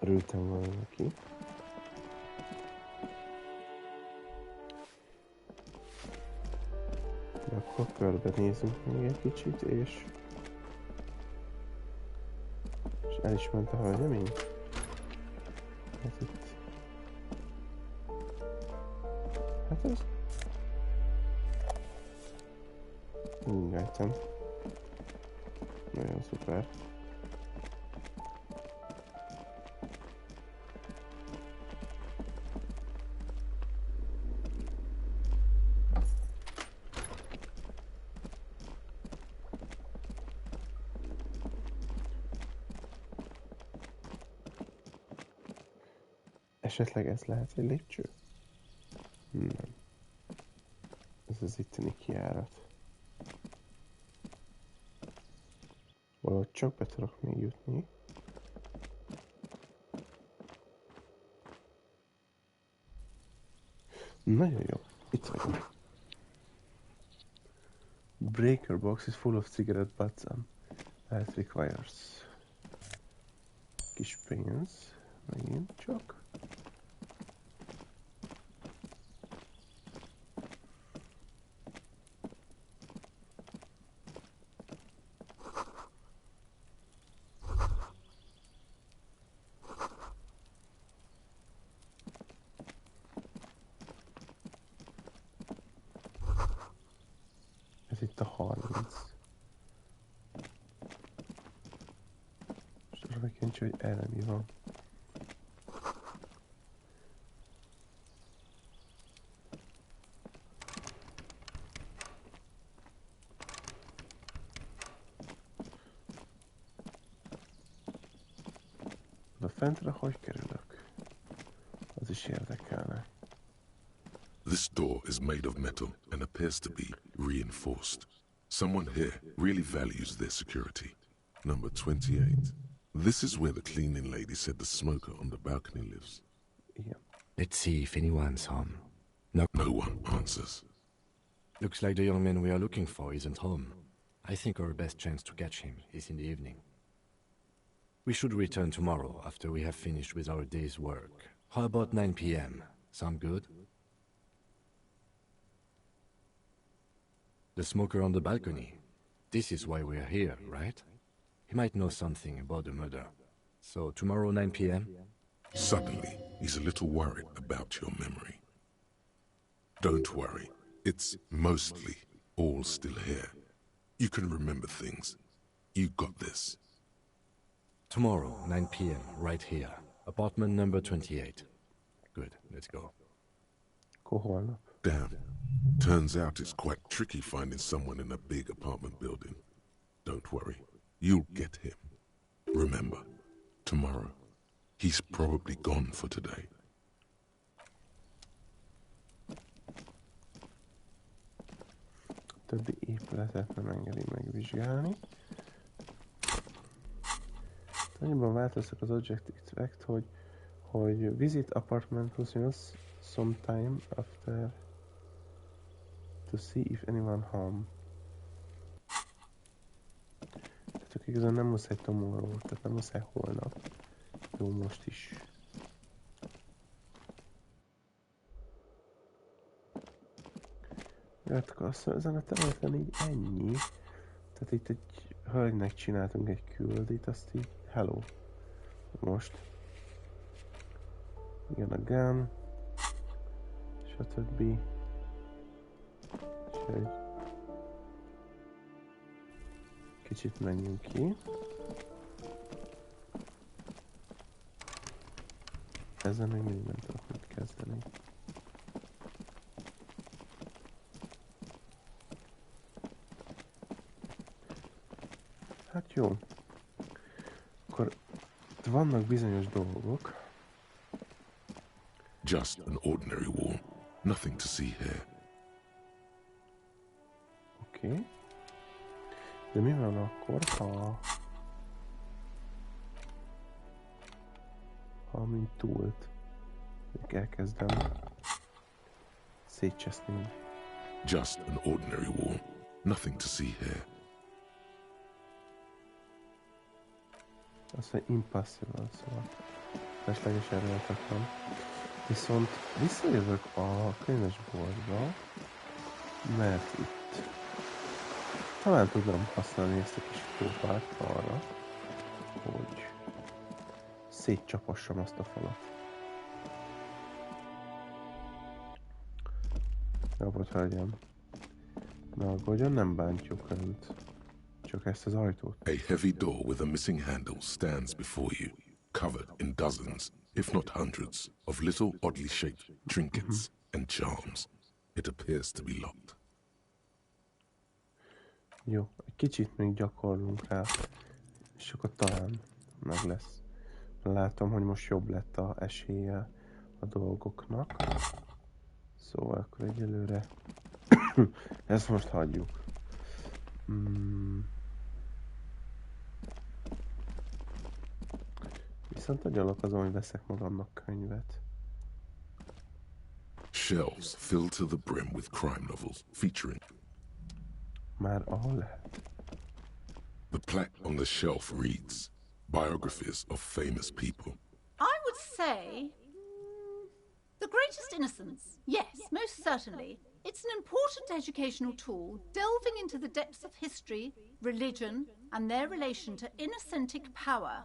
S1: Örültem volna neki. De akkor körbenézünk még egy kicsit, és el is ment a hölgyemény. Hát itt... Hát ez... Mindjárt. Nagyon szuper. Esetleg ez lehet egy lépcső? Nem. Ez az itteni kijárat. Valahogy csak be tudok még jutni. Nagyon jó. Itt vagyok. Breaker box is full of cigarette butts and that requires kis pénz. Megint csak. Ez itt a 30. És arra kíváncsi, hogy erre mi van. De fentre hogy kerülök? Az is érdekelne.
S5: This door is made of metal and appears to be reinforced. Someone here really values their security. Number 28. This is where the cleaning lady said the smoker on the balcony lives.
S1: Yeah.
S7: Let's see if anyone's home.
S5: No one answers.
S7: Looks like the young man we are looking for isn't home. I think our best chance to catch him is in the evening. We should return tomorrow after we have finished with our day's work. How about 9 p.m.? Sound good? The smoker on the balcony. This is why we are here, right? He might know something about the murder. So tomorrow 9 p.m.?
S5: Suddenly, he's a little worried about your memory. Don't worry. It's mostly all still here. You can remember things. You got this.
S7: Tomorrow, 9 p.m., right here. Apartment number 28. Good, let's go.
S5: Damn. Turns out it's quite tricky finding someone in a big apartment building. Don't worry. You'll get him. Remember, tomorrow, he's probably gone for today.
S1: Többi épületet nem engedi megvizsgálni. Annyiban változtak az objective select, hogy visit apartment plus sometime after to see if anyone home. Tehát igazán nem muszáj tomorrow, tehát nem muszáj holnap. Jó, most is. Azt ezen a területen így ennyi. Tehát itt egy hölgynek csináltunk egy küldit, azt így hello. Most. Jön a gun. Stb. Úgyhogy kicsit menjünk ki. Ezzel még mindig nem tudok mit kezdeni. Hát jó. Akkor vannak bizonyos dolgok.
S5: Just an ordinary wall. Nothing to see here.
S1: Oké. De mi van akkor, ha mint túlt elkezdem szétcseszni.
S5: Just an ordinary wall. Nothing to see here.
S1: Azt mondja, impossible, szóval felesleges erőletet van. Viszont visszajövök a könyvesboltba, mert itt talán tudom használni ezt a kis próbát arra, hogy szétcsapassam azt a falat. Jó volt, hölgyem. Na aggódjon, nem bántjuk önt. Csak ezt az ajtót.
S5: A heavy door with a missing handle stands before you, covered in dozens, if not hundreds, of little oddly shaped trinkets and charms. It appears to be locked.
S1: Jó, egy kicsit még gyakorlunk rá, és akkor talán meg lesz. Látom, hogy most jobb lett a esélye a dolgoknak. Szóval akkor egyelőre ezt most hagyjuk. Viszont agyalok azon, hogy veszek magamnak könyvet.
S5: Shelves filled to the brim with crime novels featuring.
S1: Már ahol lehet.
S5: The plaque on the shelf reads, biographies of famous people.
S9: I would say The Greatest Innocence. Yes, most certainly. It's an important educational tool, delving into the depths of history, religion, and their relation to innocentic power.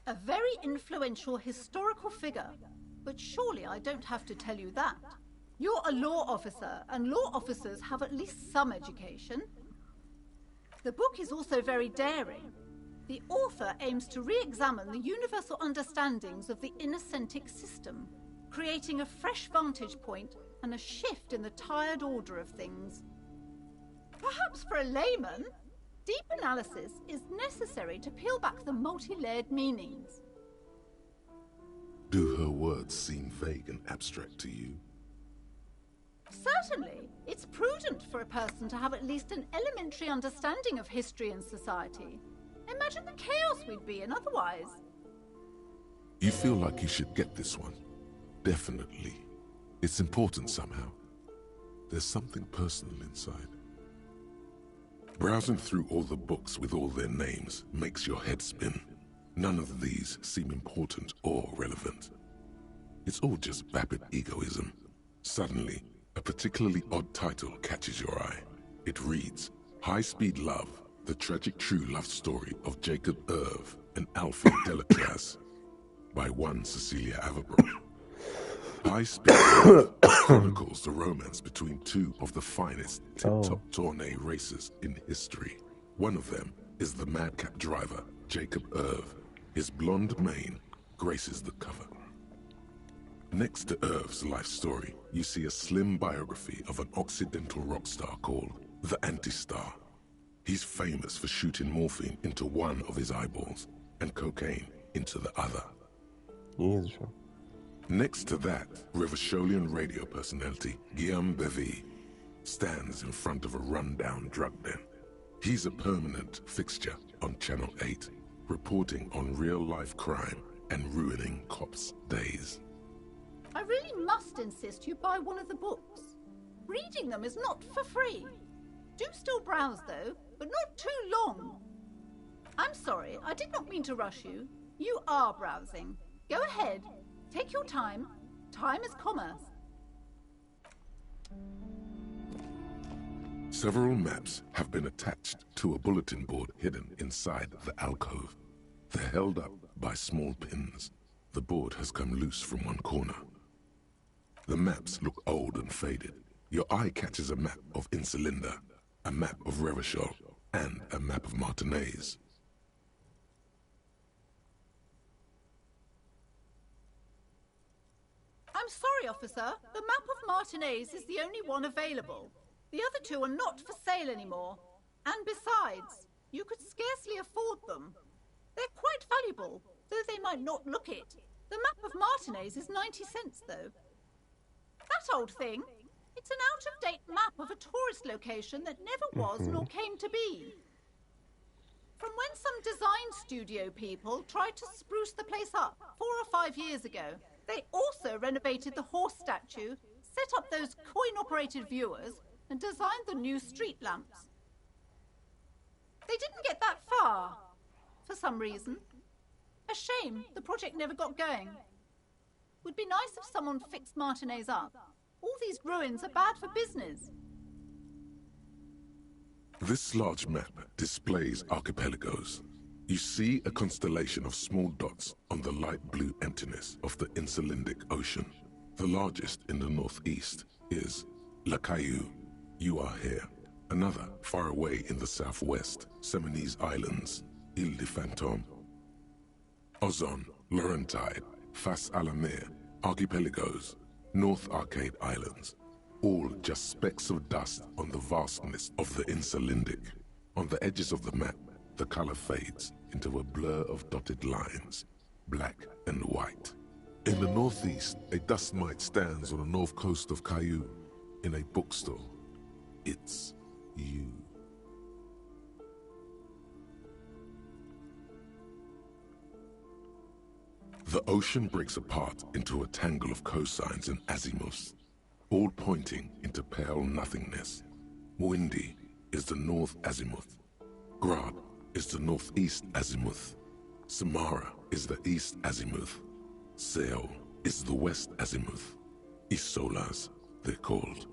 S9: A very influential historical figure, but surely I don't have to tell you that. You're a law officer, and law officers have at least some education. The book is also very daring. The author aims to re-examine the universal understandings of the innocentic system, creating a fresh vantage point and a shift in the tired order of things. Perhaps for a layman, deep analysis is necessary to peel back the multi-layered meanings.
S5: Do her words seem vague and abstract to you?
S9: Certainly. It's prudent for a person to have at least an elementary understanding of history and society. Imagine the chaos we'd be in otherwise.
S5: You feel like you should get this one. Definitely. It's important somehow. There's something personal inside. Browsing through all the books with all their names makes your head spin. None of these seem important or relevant. It's all just vapid egoism. Suddenly, a particularly odd title catches your eye. It reads, High-Speed Love, the tragic true love story of Jacob Irv and Alfred Delatraz, by one Cecilia Averbrook. High-Speed Love chronicles the romance between two of the finest tip-top tourney racers in history. One of them is the madcap driver, Jacob Irv. His blonde mane graces the cover. Next to Irv's life story, you see a slim biography of an Occidental rock star called the Anti-Star. He's famous for shooting morphine into one of his eyeballs and cocaine into the other. Next to that, Rivasholian radio personality Guillaume Bevy stands in front of a run-down drug den. He's a permanent fixture on Channel 8, reporting on real-life crime and ruining cops' days.
S9: I really must insist you buy one of the books. Reading them is not for free. Do still browse, though, but not too long. I'm sorry, I did not mean to rush you. You are browsing. Go ahead. Take your time. Time is commerce.
S5: Several maps have been attached to a bulletin board hidden inside the alcove. They're held up by small pins. The board has come loose from one corner. The maps look old and faded. Your eye catches a map of Insulinda, a map of Revachol, and a map of Martinez.
S9: I'm sorry, officer. The map of Martinez is the only one available. The other two are not for sale anymore. And besides, you could scarcely afford them. They're quite valuable, though they might not look it. The map of Martinez is 90 cents, though. That old thing? It's an out-of-date map of a tourist location that never was nor came to be. From when some design studio people tried to spruce the place up 4 or 5 years ago, they also renovated the horse statue, set up those coin-operated viewers, and designed the new street lamps. They didn't get that far, for some reason. A shame the project never got going. Would be nice if someone fixed Martinez up. All these ruins are bad for business.
S5: This large map displays archipelagos. You see a constellation of small dots on the light blue emptiness of the Insulindic Ocean. The largest in the northeast is La Caillou, You are here. Another, far away in the southwest, Seminese Islands, Ile de Fantôme. Ozon, Laurentide, Fas Alamir, Archipelagos, North Arcade Islands. All just specks of dust on the vastness of the Insulindic. On the edges of the map, the color fades into a blur of dotted lines, black and white. In the northeast, a dust mite stands on the north coast of Caillou, in a bookstore. It's you. The ocean breaks apart into a tangle of cosines and azimuths, all pointing into pale nothingness. Mwindi is the north azimuth. Grad is the northeast azimuth. Samara is the east azimuth. Seo is the west azimuth. Isolas, they're called.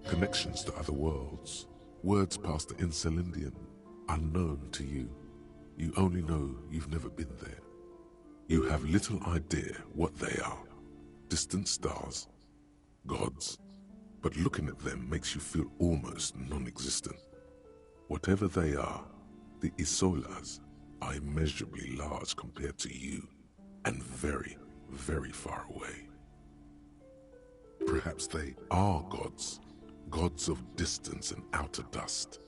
S5: Connections to other worlds. Words past the Insulindian, unknown to you. You only know you've never been there. You have little idea what they are. Distant stars, gods. But looking at them makes you feel almost non-existent. Whatever they are, the Isolas are immeasurably large compared to you, and very, very far away. Perhaps they are gods, gods of distance and outer dust.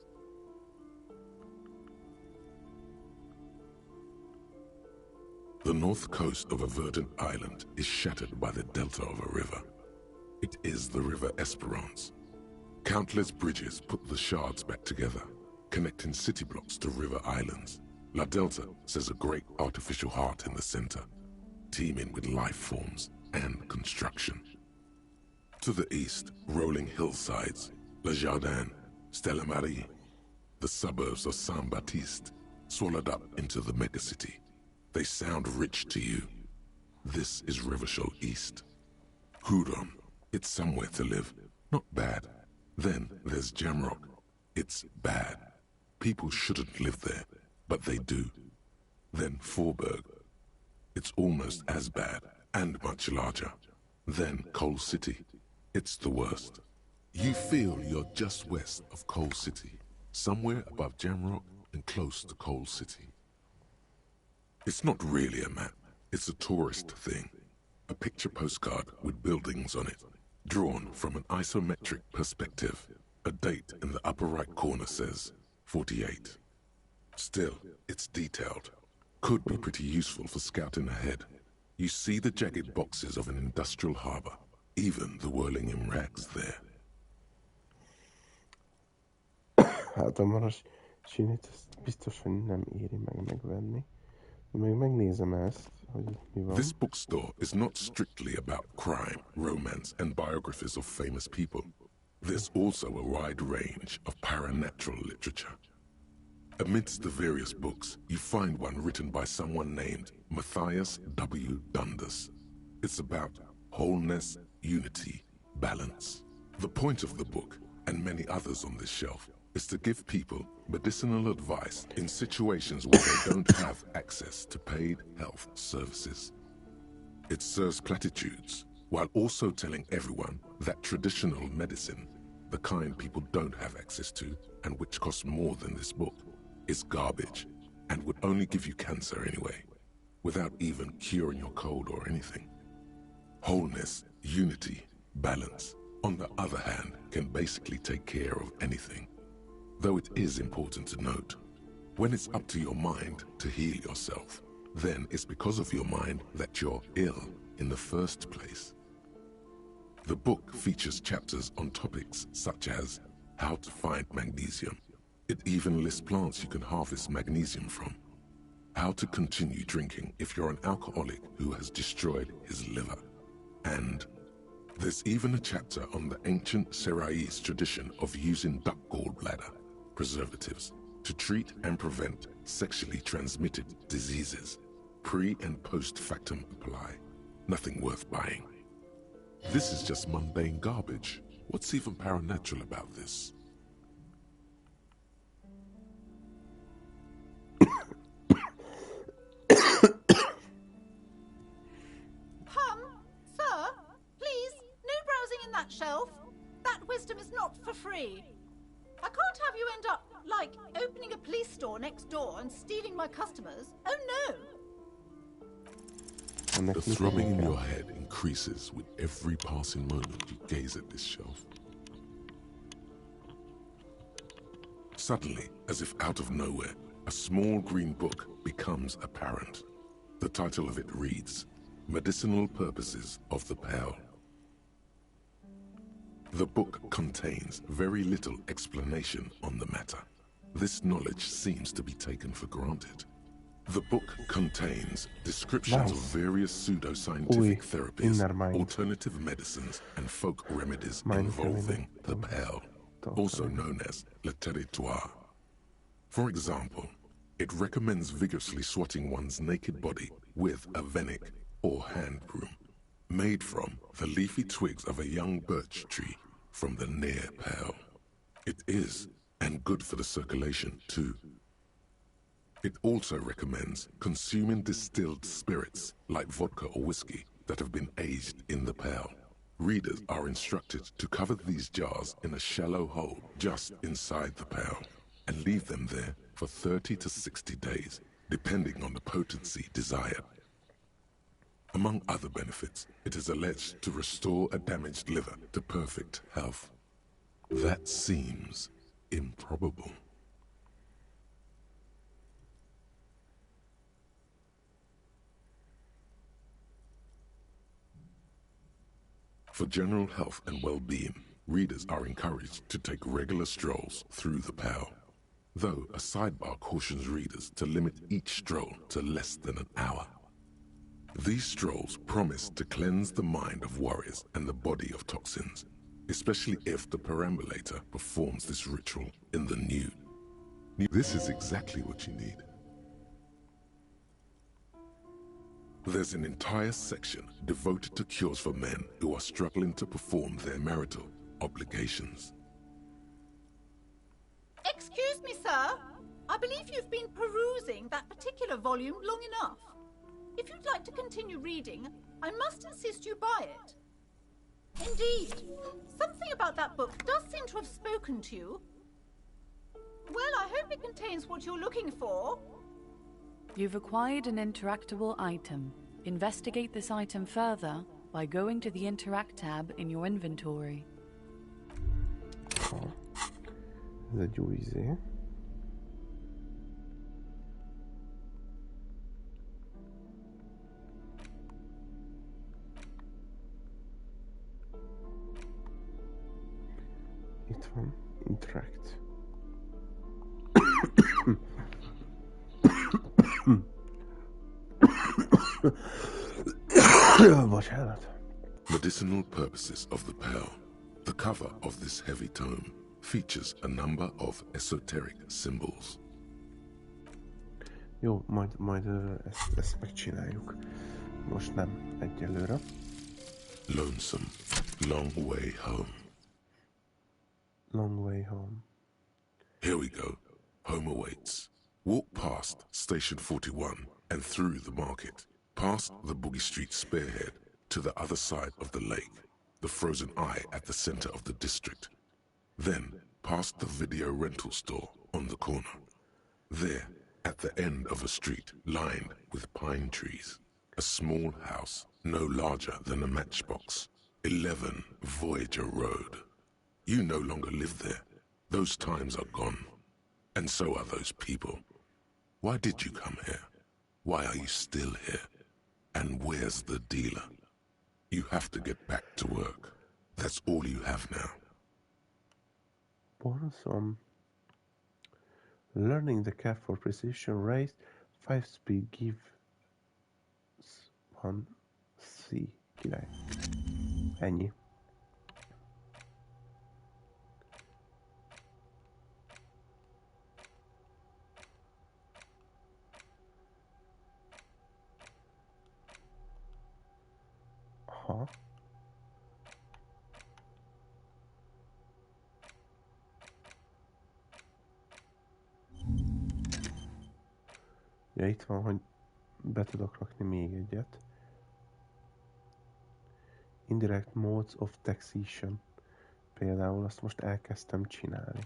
S5: The north coast of a verdant island is shattered by the delta of a river. It is the River Esperance. Countless bridges put the shards back together, connecting city blocks to river islands. La Delta says a great artificial heart in the center, teeming with life forms and construction. To the east, rolling hillsides, Le Jardin, Stella Marie, the suburbs of Saint-Baptiste, swallowed up into the megacity. They sound rich to you. This is Rivershell East. Hudon, it's somewhere to live. Not bad. Then there's Jamrock. It's bad. People shouldn't live there, but they do. Then Forburg. It's almost as bad, and much larger. Then Coal City. It's the worst. You feel you're just west of Coal City, somewhere above Jamrock and close to Coal City. It's not really a map. It's a tourist thing. A picture postcard with buildings on it, drawn from an isometric perspective. A date in the upper right corner says 48. Still, it's detailed. Could be pretty useful for scouting ahead. You see the jagged boxes of an industrial harbor, even the whirling in rags there.
S1: Hát a maras csinét, biztos, hogy nem éri meg megvenni. Még megnézem ezt, hogy mi van.
S5: This bookstore is not strictly about crime, romance, and biographies of famous people. There's also a wide range of paranatural literature. Amidst the various books, you find one written by someone named Matthias W. Dundas. It's about wholeness, unity, balance. The point of the book, and many others on this shelf, is to give people medicinal advice in situations where they don't have access to paid health services. It serves platitudes, while also telling everyone that traditional medicine, the kind people don't have access to, and which costs more than this book, is garbage, and would only give you cancer anyway, without even curing your cold or anything. Wholeness, unity, balance, on the other hand, can basically take care of anything. Though it is important to note, when it's up to your mind to heal yourself, then it's because of your mind that you're ill in the first place. The book features chapters on topics such as how to find magnesium. It even lists plants you can harvest magnesium from. How to continue drinking if you're an alcoholic who has destroyed his liver. And there's even a chapter on the ancient Seraïs tradition of using duck gallbladder preservatives to treat and prevent sexually transmitted diseases. Pre and post factum apply. Nothing worth buying. This is just mundane garbage. What's even paranatural about this?
S9: Sir, please, no browsing in that shelf. That wisdom is not for free. I can't have you end up, like, opening a police store next door and stealing my customers. Oh no!
S5: The throbbing in your head increases with every passing moment you gaze at this shelf. Suddenly, as if out of nowhere, a small green book becomes apparent. The title of it reads, Medicinal Purposes of the Pearl. The book contains very little explanation on the matter. This knowledge seems to be taken for granted. The book contains descriptions of various pseudoscientific therapies, alternative medicines, and folk remedies involving the Pearl, also known as le territoire. For example, it recommends vigorously swatting one's naked body with a venik or hand broom, made from the leafy twigs of a young birch tree from the near Pearl. It is, and good for the circulation too. It also recommends consuming distilled spirits like vodka or whiskey that have been aged in the Pearl. Readers are instructed to cover these jars in a shallow hole just inside the Pearl and leave them there for 30 to 60 days, depending on the potency desired. Among other benefits, it is alleged to restore a damaged liver to perfect health. That seems improbable. For general health and well-being, readers are encouraged to take regular strolls through the Pearl, though a sidebar cautions readers to limit each stroll to less than an hour. These strolls promise to cleanse the mind of worries and the body of toxins, especially if the perambulator performs this ritual in the nude. This is exactly what you need. There's an entire section devoted to cures for men who are struggling to perform their marital obligations.
S9: Excuse me, sir. I believe you've been perusing that particular volume long enough. If you'd like to continue reading, I must insist you buy it. Indeed, something about that book does seem to have spoken to you. Well, I hope it contains what you're looking for.
S17: You've acquired an interactable item. Investigate this item further by going to the Interact tab in your inventory.
S1: Ez egy új izé. Itt van, Interact.
S5: Medicinal Purposes of the Pearl. The cover of this heavy tome features a number of esoteric symbols.
S1: Jó, majd ezt megcsináljuk. Most nem egyelőre.
S5: Lonesome, long way home.
S1: Long way home.
S5: Here we go. Home awaits. Walk past Station 41 and through the market, past the Boogie Street spearhead to the other side of the lake, the frozen eye at the center of the district. Then past the video rental store on the corner. There, at the end of a street lined with pine trees, a small house no larger than a matchbox. 11 Voyager Road. You no longer live there. Those times are gone. And so are those people. Why did you come here? Why are you still here? And where's the dealer? You have to get back to work. That's all you have now.
S1: Bonus learning the cap for precision race 5 speed gives 1 C. Király. Ennyi. Aha. Ja, itt van, hogy be tudok rakni még egyet. Indirect modes of taxation. Például azt most elkezdtem csinálni.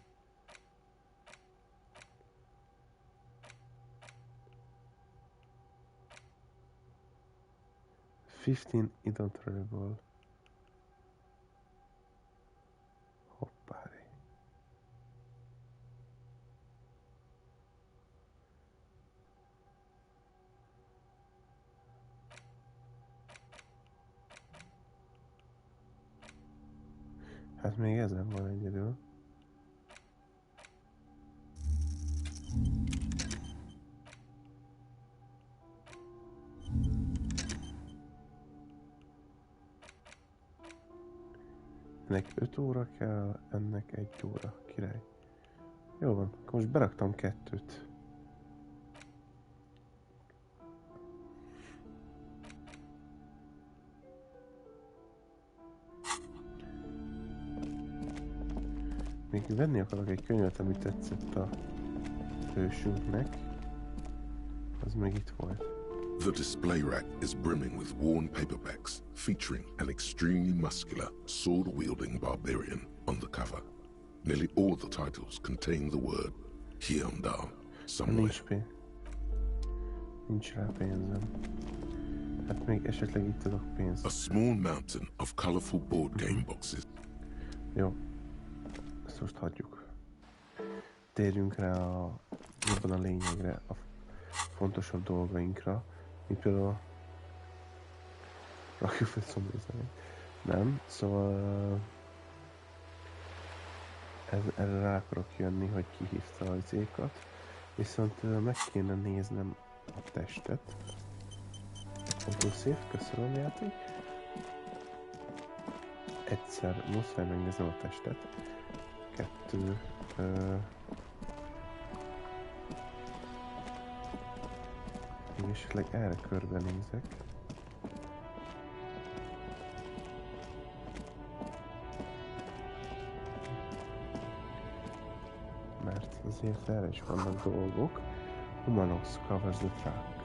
S1: Fifteen identifiable. Hoppári. Hát még ezen van egyedül. Ennek 5 óra kell, ennek 1 óra. Király. Jó van, akkor most beraktam 2-t. Még venni akarok egy könyvet, ami tetszett a hősünknek. Az meg itt volt.
S5: The display rack is brimming with worn paperbacks featuring an extremely muscular, sword-wielding barbarian on the cover. Nearly all the titles contain the word Hyundai somewhere.
S1: Nincs rá pénzem. Hát még esetleg itt adok pénzt.
S5: A small mountain of colorful board game boxes.
S1: Jó. Ezt most hagyjuk. Térjünk rá jobban a lényegre, a fontosabb dolgainkra, mint például rakjuk fel szomorúzni. Nem, szóval erre rá akarok jönni, hogy kihívta az ékat, viszont meg kéne néznem a testet. Autosave, köszönöm játék. Egyszer muszáj megnéznem a testet. 2 még esetleg erre körbenézek. Mert azért erre is vannak dolgok. Humanos covers the track.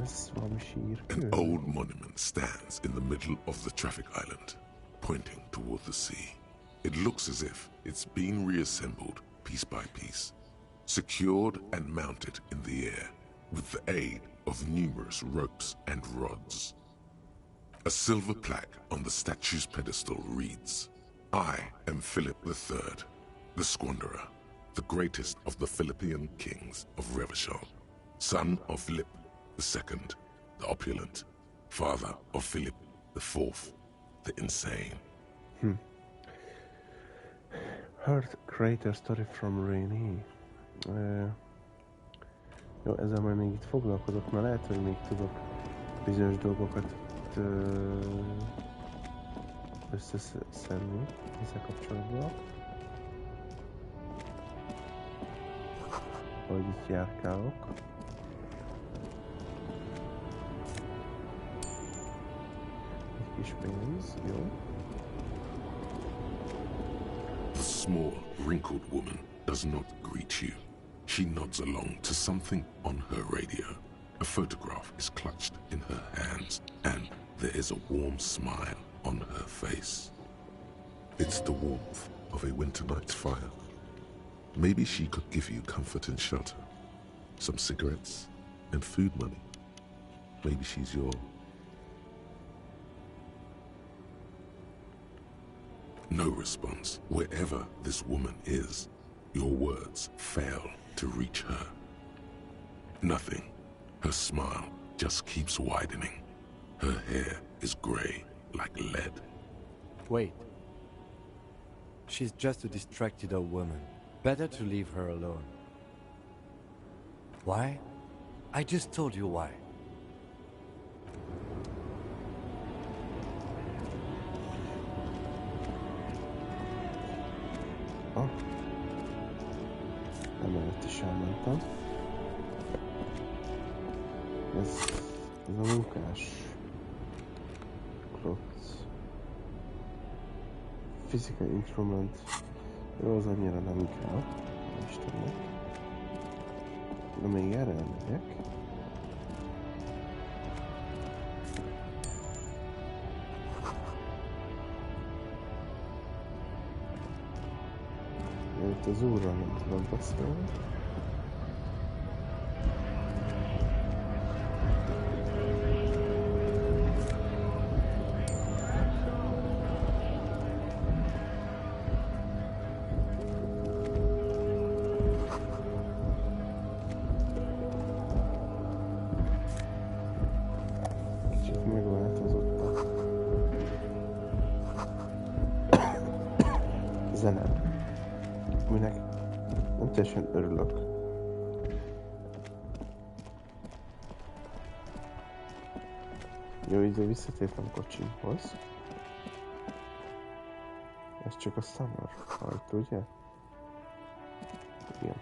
S1: Ez valami sír.
S5: An old monument stands in the middle of the traffic island, pointing toward the sea. It looks as if it's been reassembled piece by piece, secured and mounted in the air with the aid of numerous ropes and rods. A silver plaque on the statue's pedestal reads, "I am Philip III, the Squanderer, the greatest of the Philippian kings of Revachol, son of Philip II, the opulent, father of Philip IV, the insane."
S1: Heard greater story from Rainy. Jó, ezzel majd még itt foglalkozok, mert lehet, hogy még tudok bizonyos dolgokat összeszedni ezzel kapcsolatban. Ahogy itt járkálok. Egy kis pénz, jó.
S5: The small, wrinkled woman does not greet you. She nods along to something on her radio. A photograph is clutched in her hands, and there is a warm smile on her face. It's the warmth of a winter night's fire. Maybe she could give you comfort and shelter, some cigarettes and food money. Maybe she's your... No response. Wherever this woman is, your words fail to reach her. Nothing. Her smile just keeps widening. Her hair is gray like lead.
S7: Wait. She's just a distracted old woman. Better to leave her alone. Why? I just told you why.
S1: Emellett is elmentem. Ez a munkás. Klotz. Physical instrument. Jó, az annyira nem kell. Istennek. De még erre elmegyek. Hát az úrral nem tudod beszélni. Zene, aminek nem teljesen örülök. Jó, ide visszatértem kocsimhoz. Ez csak a summer ajtó, ugye? Igen.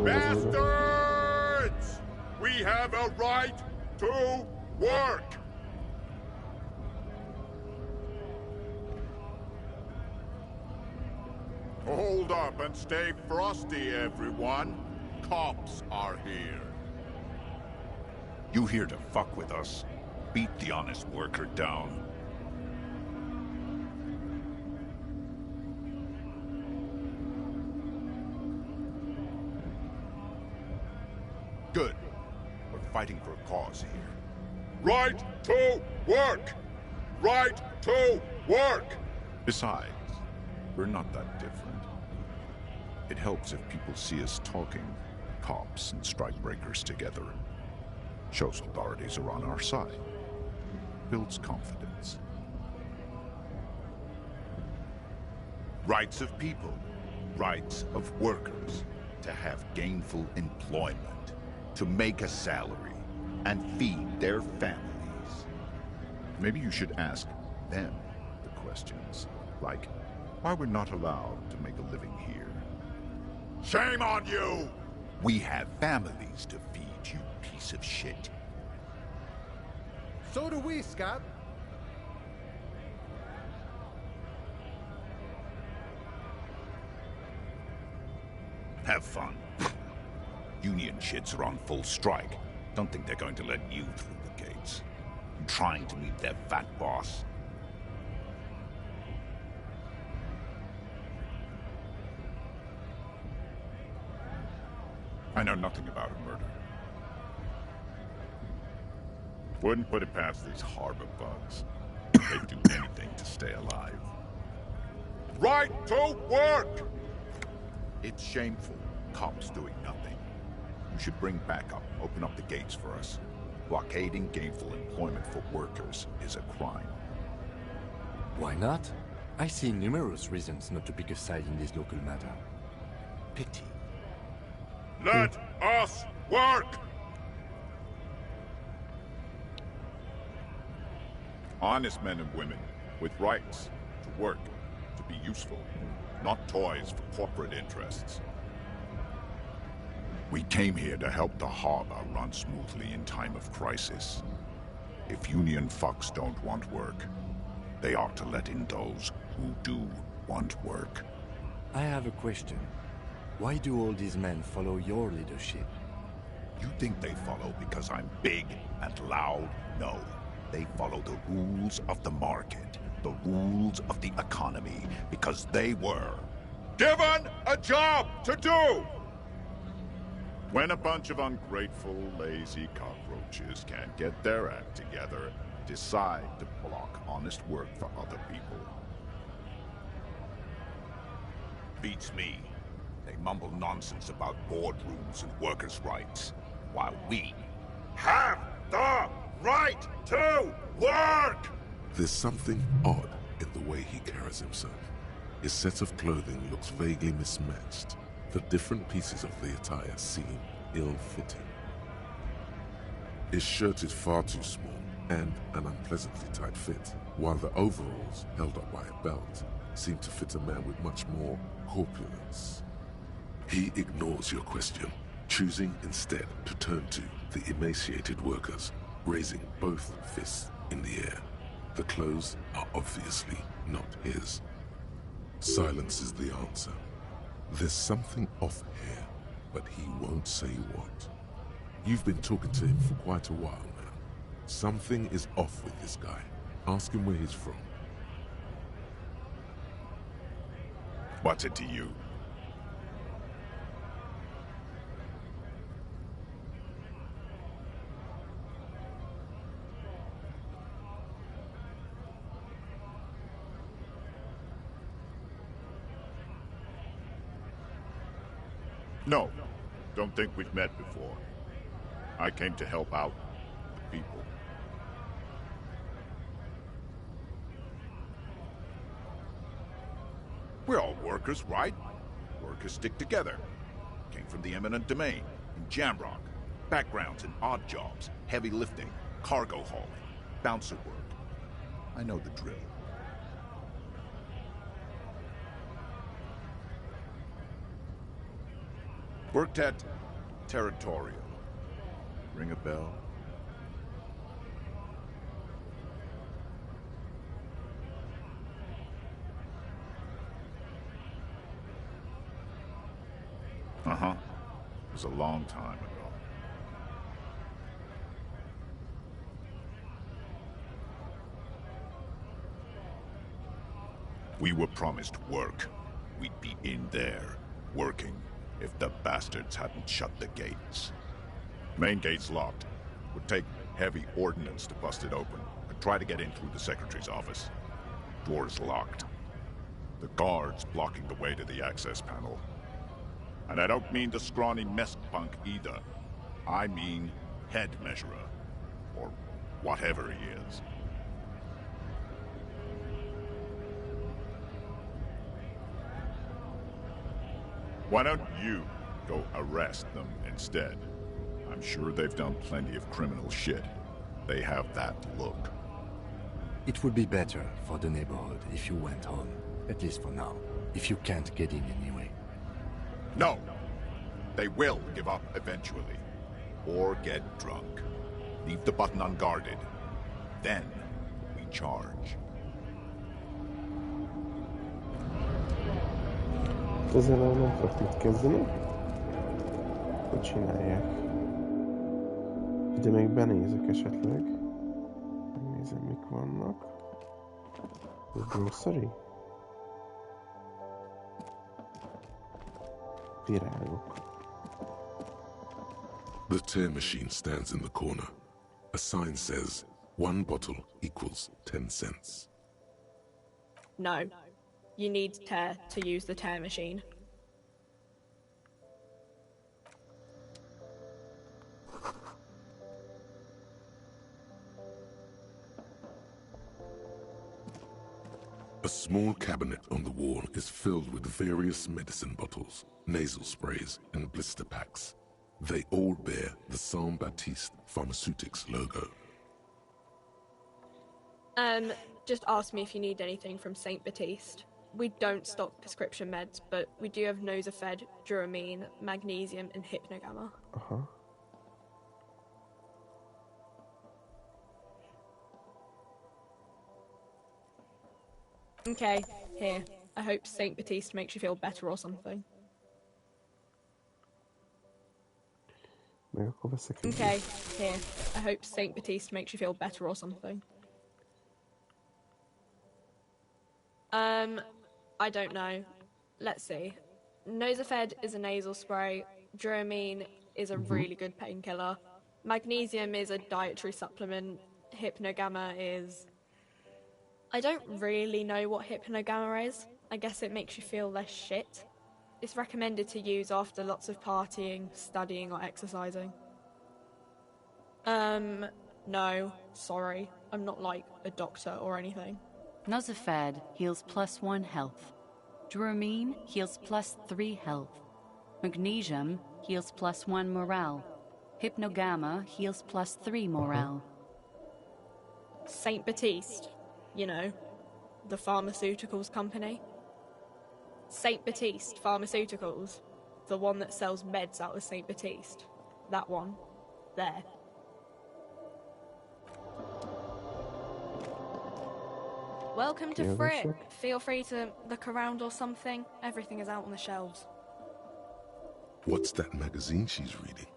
S18: Bastards! We have a right to work! Hold up and stay frosty, everyone. Cops are here.
S4: You here to fuck with us? Beat the honest worker down. Good. We're fighting for a cause here.
S18: Right to work! Right to work!
S4: Besides, we're not that different. It helps if people see us talking, cops and strikebreakers together. Shows authorities are on our side. Builds confidence. Rights of people. Rights of workers. To have gainful employment. To make a salary. And feed their families. Maybe you should ask them the questions. Like, why we're not allowed to make a living here.
S18: Shame on you!
S4: We have families to feed, you piece of shit.
S15: So do we, Scott.
S4: Have fun. Union shits are on full strike. Don't think they're going to let you through the gates. I'm trying to meet their fat boss. I know nothing about a murder. Wouldn't put it past these harbor bugs. They'd do anything to stay alive.
S18: Right to work!
S4: It's shameful. Cops doing nothing. You should bring backup. Open up the gates for us. Blockading gainful employment for workers is a crime.
S7: Why not? I see numerous reasons not to pick a side in this local matter.
S4: Pity.
S18: Let us work!
S4: Honest men and women with rights to work, to be useful, not toys for corporate interests. We came here to help the harbor run smoothly in time of crisis. If union fucks don't want work, they ought to let in those who do want work.
S7: I have a question. Why do all these men follow your leadership?
S4: You think they follow because I'm big and loud? No. They follow the rules of the market, the rules of the economy, because they were
S18: given a job to do!
S4: When a bunch of ungrateful, lazy cockroaches can't get their act together, decide to block honest work for other people. Beats me. They mumble nonsense about boardrooms and workers' rights, while we
S18: have the right to work!
S5: There's something odd in the way he carries himself. His set of clothing looks vaguely mismatched. The different pieces of the attire seem ill-fitting. His shirt is far too small and an unpleasantly tight fit, while the overalls, held up by a belt, seem to fit a man with much more corpulence. He ignores your question, choosing instead to turn to the emaciated workers, raising both fists in the air. The clothes are obviously not his. Silence is the answer. There's something off here, but he won't say what. You've been talking to him for quite a while now. Something is off with this guy. Ask him where he's from.
S18: What's it to you? No, don't think we've met before. I came to help out the people. We're all workers, right? Workers stick together. Came from the eminent domain, in Jamrock. Backgrounds in odd jobs, heavy lifting, cargo hauling, bouncer work. I know the drill. Worked at Territorial. Ring a bell? Uh-huh. It was a long time ago. We were promised work. We'd be in there, working, if the bastards hadn't shut the gates. Main gate's locked. Would take heavy ordnance to bust it open. Could try to get in through the secretary's office. Door's locked. The guard's blocking the way to the access panel. And I don't mean the scrawny mess punk either. I mean head measurer. Or whatever he is. Why don't you go arrest them instead? I'm sure they've done plenty of criminal shit. They have that look.
S7: It would be better for the neighborhood if you went home. At least for now. If you can't get in anyway.
S18: No! They will give up eventually. Or get drunk. Leave the button unguarded. Then we charge.
S1: Ezzel nem tudok mit kezdeni. Hogy csinálják? Ide még benézek esetleg. Megnézem, mik vannak. A grocery? Virágok.
S5: The tear machine stands in the corner. A sign says, 1 bottle equals 10 cents.
S19: No. You need tear to use the tear machine.
S5: A small cabinet on the wall is filled with various medicine bottles, nasal sprays, and blister packs. They all bear the Saint Baptiste Pharmaceutics logo.
S19: Just ask me if you need anything from Saint Baptiste. We don't stock prescription meds, but we do have Nosafed, Duramine, Magnesium, and Hypnogamma.
S1: Uh-huh.
S19: Okay, here. I hope Saint Baptiste makes you feel better or something. Okay, here. I hope Saint Baptiste makes you feel better or something. I don't know. Let's see. Nosafed is a nasal spray. Duramine is a really good painkiller. Magnesium is a dietary supplement. Hypnogamma is... I don't really know what Hypnogamma is. I guess it makes you feel less shit. It's recommended to use after lots of partying, studying, or exercising. No, sorry. I'm not like a doctor or anything.
S17: Nosafed heals +1 health. Duramine heals +3 health. Magnesium heals +1 morale. Hypnogamma heals +3 morale.
S19: Saint Baptiste, you know, the pharmaceuticals company. Saint Baptiste Pharmaceuticals. The one that sells meds out of St. Baptiste. That one. There. Welcome to Frick. Feel free to look around or something. Everything is out on the shelves.
S5: What's that magazine she's reading?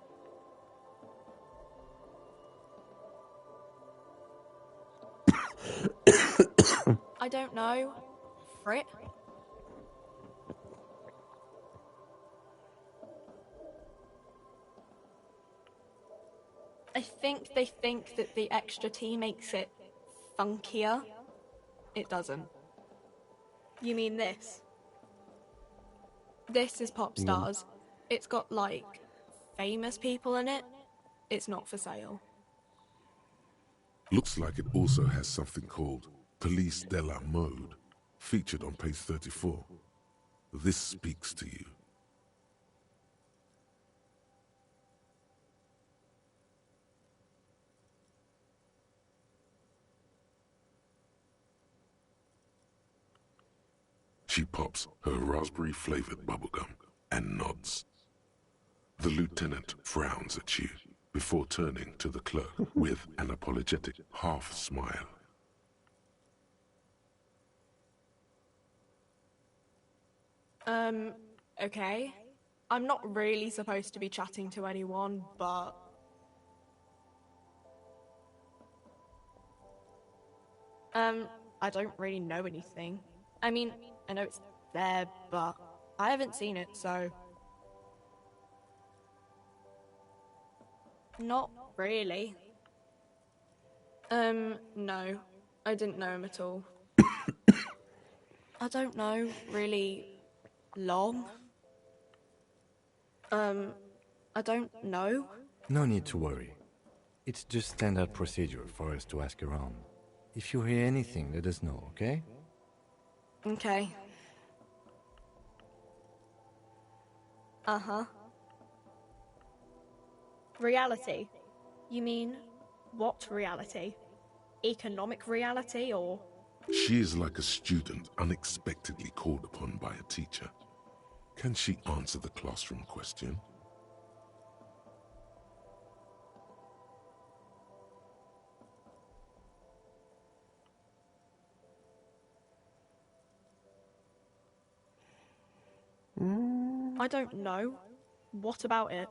S19: I don't know. Frick? I think they think that the extra tea makes it funkier. It doesn't. You mean this? This is Pop Stars. It's got, like, famous people in it. It's not for sale.
S5: Looks like it also has something called Police de la Mode, featured on page 34. This speaks to you. She pops her raspberry-flavored bubblegum and nods. The lieutenant frowns at you before turning to the clerk with an apologetic half-smile.
S19: Okay. I'm not really supposed to be chatting to anyone, but... I don't really know anything. I mean, I know it's there, but I haven't seen it, so... Not really. No. I didn't know him at all. I don't know, really long. I don't know.
S7: No need to worry. It's just standard procedure for us to ask around. If you hear anything, let us know, okay?
S19: Okay. Uh-huh. Reality? You mean, what reality? Economic reality, or...?
S5: She is like a student unexpectedly called upon by a teacher. Can she answer the classroom question?
S19: I don't know. What about it?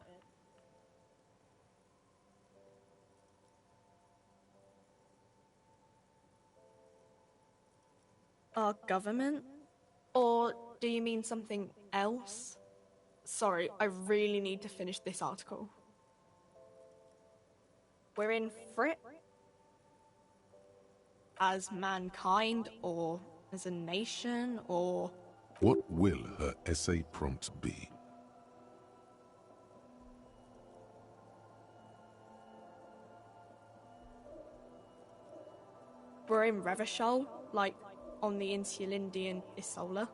S19: Our government? Or do you mean something else? Sorry, I really need to finish this article. We're in Frick? As mankind, or as a nation, or...
S5: What will her essay prompt be?
S19: We're in Revachol, like on the Insulindian Isola.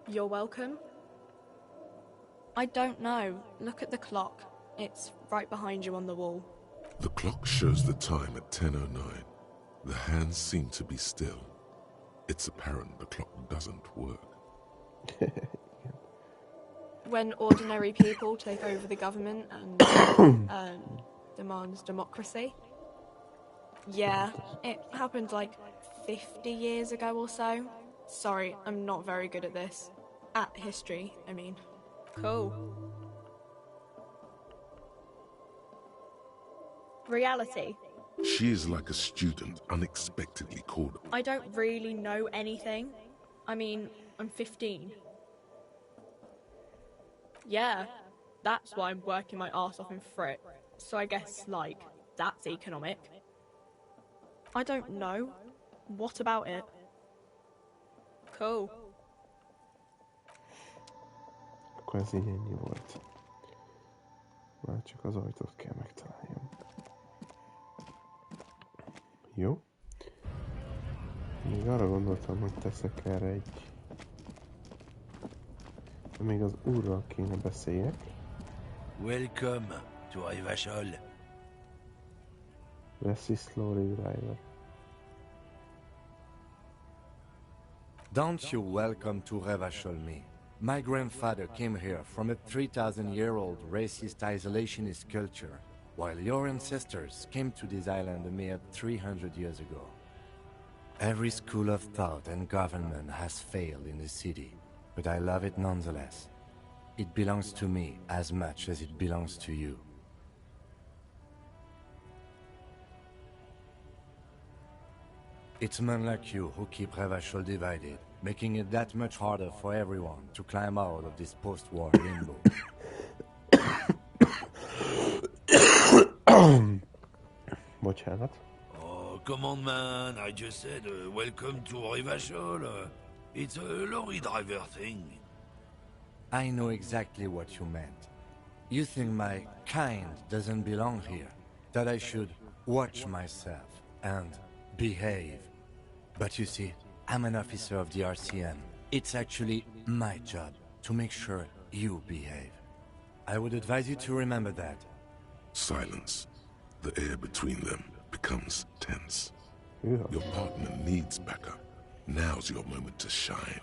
S19: You're welcome. I don't know. Look at the clock. It's right behind you on the wall.
S5: The clock shows the time at 10:09. The hands seem to be still. It's apparent the clock doesn't work.
S19: When ordinary people take over the government and demands democracy. Yeah, it happened like 50 years ago or so. Sorry, I'm not very good at this. At history, I mean. Cool. Reality.
S5: She is like a student unexpectedly called.
S19: I don't really know anything. I mean, I'm 15. Yeah, that's why I'm working my arse off in Frick. So I guess, like, that's economic. I don't know. What about it? Cool.
S1: Akkor ez így ennyi volt. Már csak az ajtót kell megtaláljam. Jó. Még arra gondoltam, hogy teszek erre egy... Még az úrral kéne beszéljek.
S20: Welcome to Revachol.
S1: Resist slowly driver.
S7: Don't you welcome to Revacholmi. My grandfather came here from a 3,000-year-old racist isolationist culture, while your ancestors came to this island a mere 300 years ago. Every school of thought and government has failed in the city, but I love it nonetheless. It belongs to me as much as it belongs to you. It's men like you who keep Revachol divided, making it that much harder for everyone to climb out of this post-war limbo.
S1: Bocsánat.
S20: Oh, come on, man. I just said, welcome to Revachol. It's a lorry driver thing.
S7: I know exactly what you meant. You think my kind doesn't belong here, that I should watch myself and behave. But you see, I'm an officer of the RCM. It's actually my job to make sure you behave. I would advise you to remember that.
S5: Silence. The air between them becomes tense.
S1: Yeah.
S5: Your partner needs backup. Now's your moment to shine.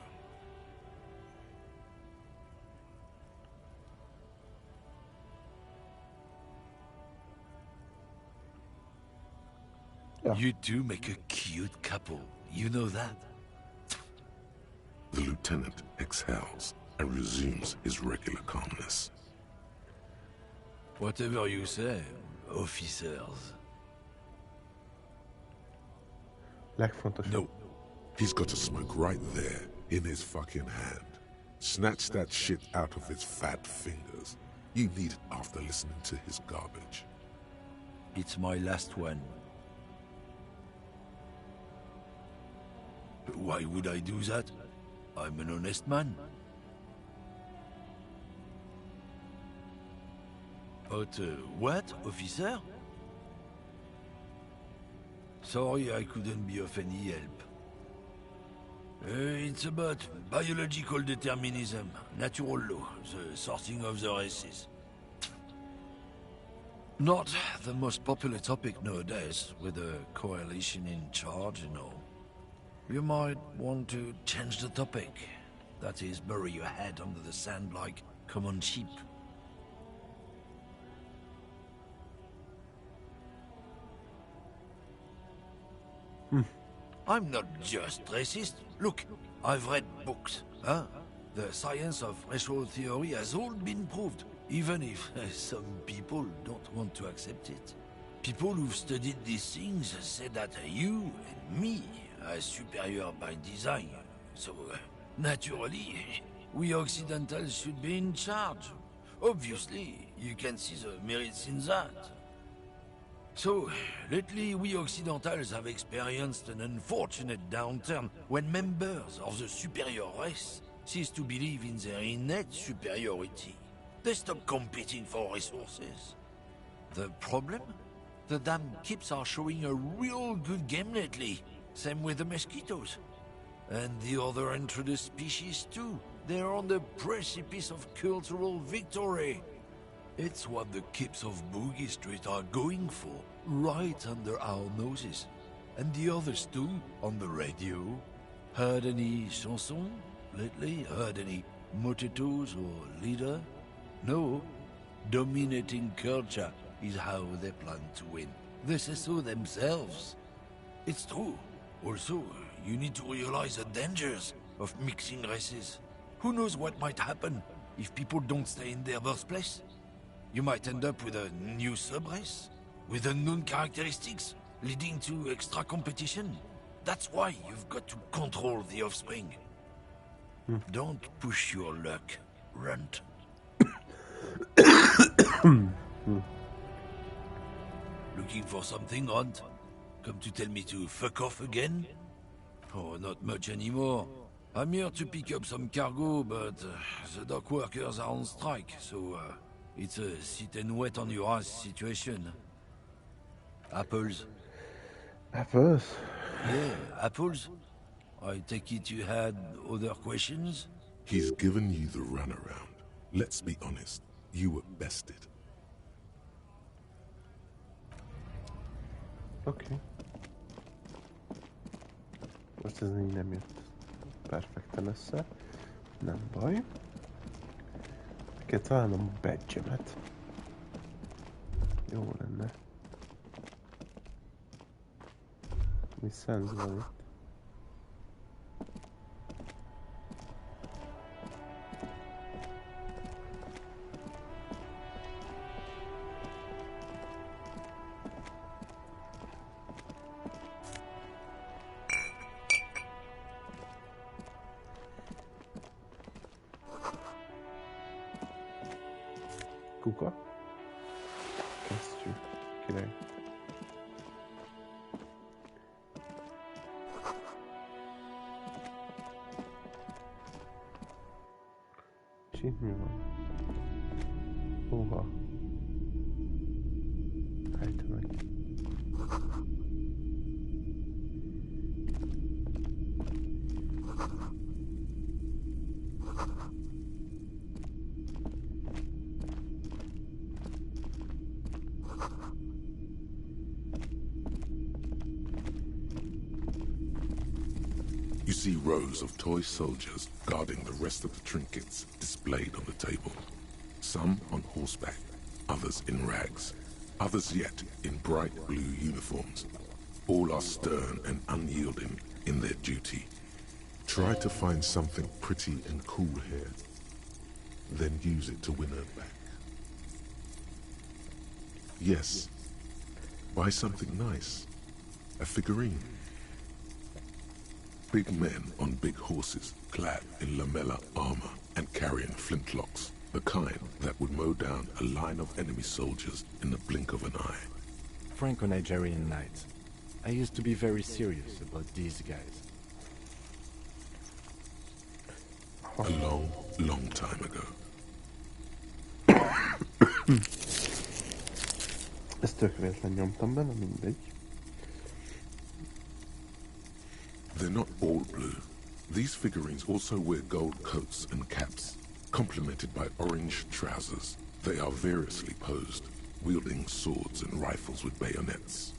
S1: Yeah.
S20: You two make a cute couple. You know that?
S5: The lieutenant exhales and resumes his regular calmness.
S20: Whatever you say, officers.
S1: Legfontosabb.
S5: No. He's got a smoke right there, in his fucking hand. Snatch that shit out of his fat fingers. You need it after listening to his garbage.
S20: It's my last one. Why would I do that? I'm an honest man. But what, officer? Sorry, I couldn't be of any help. It's about biological determinism, natural law, the sorting of the races. Not the most popular topic nowadays, with a coalition in charge and all. You might want to change the topic. That is, bury your head under the sand like common sheep. I'm not just racist. Look, I've read books. Huh? The science of racial theory has all been proved, even if some people don't want to accept it. People who've studied these things say that you and me are superior by design. So, naturally, we Occidentals should be in charge. Obviously, you can see the merits in that. So, lately we Occidentals have experienced an unfortunate downturn when members of the superior race cease to believe in their innate superiority. They stop competing for resources. The problem? The damn Kips are showing a real good game lately. Same with the mosquitoes. And the other introduced species too. They're on the precipice of cultural victory. It's what the Kips of Boogie Street are going for, right under our noses. And the others too, on the radio. Heard any chansons lately? Heard any motetos or leader? No. Dominating culture is how they plan to win. They say so themselves. It's true. Also, you need to realize the dangers of mixing races. Who knows what might happen if people don't stay in their birthplace? You might end up with a new sub-race, with unknown characteristics, leading to extra competition. That's why you've got to control the offspring. Don't push your luck, Runt. Looking for something, Runt? Come to tell me to fuck off again? Oh, not much anymore. I'm here to pick up some cargo, but the dock workers are on strike, so it's a sit and wait on your ass situation. Apples?
S1: Apples?
S20: Yeah, apples. I take it you had other questions?
S5: He's given you the runaround. Let's be honest, you were bested.
S1: Oké. Most ez így nem jött perfekten össze. Nem baj. Meg kell találnom a badge-emet. Jó lenne. Mi sense van itt? Kuka. Kezdjük. Király. És itt mi van? Hova? Állj meg.
S5: You see rows of toy soldiers guarding the rest of the trinkets displayed on the table. Some on horseback, others in rags, others yet in bright blue uniforms. All are stern and unyielding in their duty. Try to find something pretty and cool here, then use it to win her back. Yes, buy something nice, a figurine. Big men on big horses, clad in lamella armor and carrying flintlocks, the kind that would mow down a line of enemy soldiers in the blink of an eye.
S7: Franco-Nigerian knights. I used to be very serious about these guys.
S5: A long, long time ago.
S1: Ezt tök véletlen nyomtam benne, mindegy.
S5: They're not all blue. These figurines also wear gold coats and caps, complemented by orange trousers. They are variously posed, wielding swords and rifles with bayonets.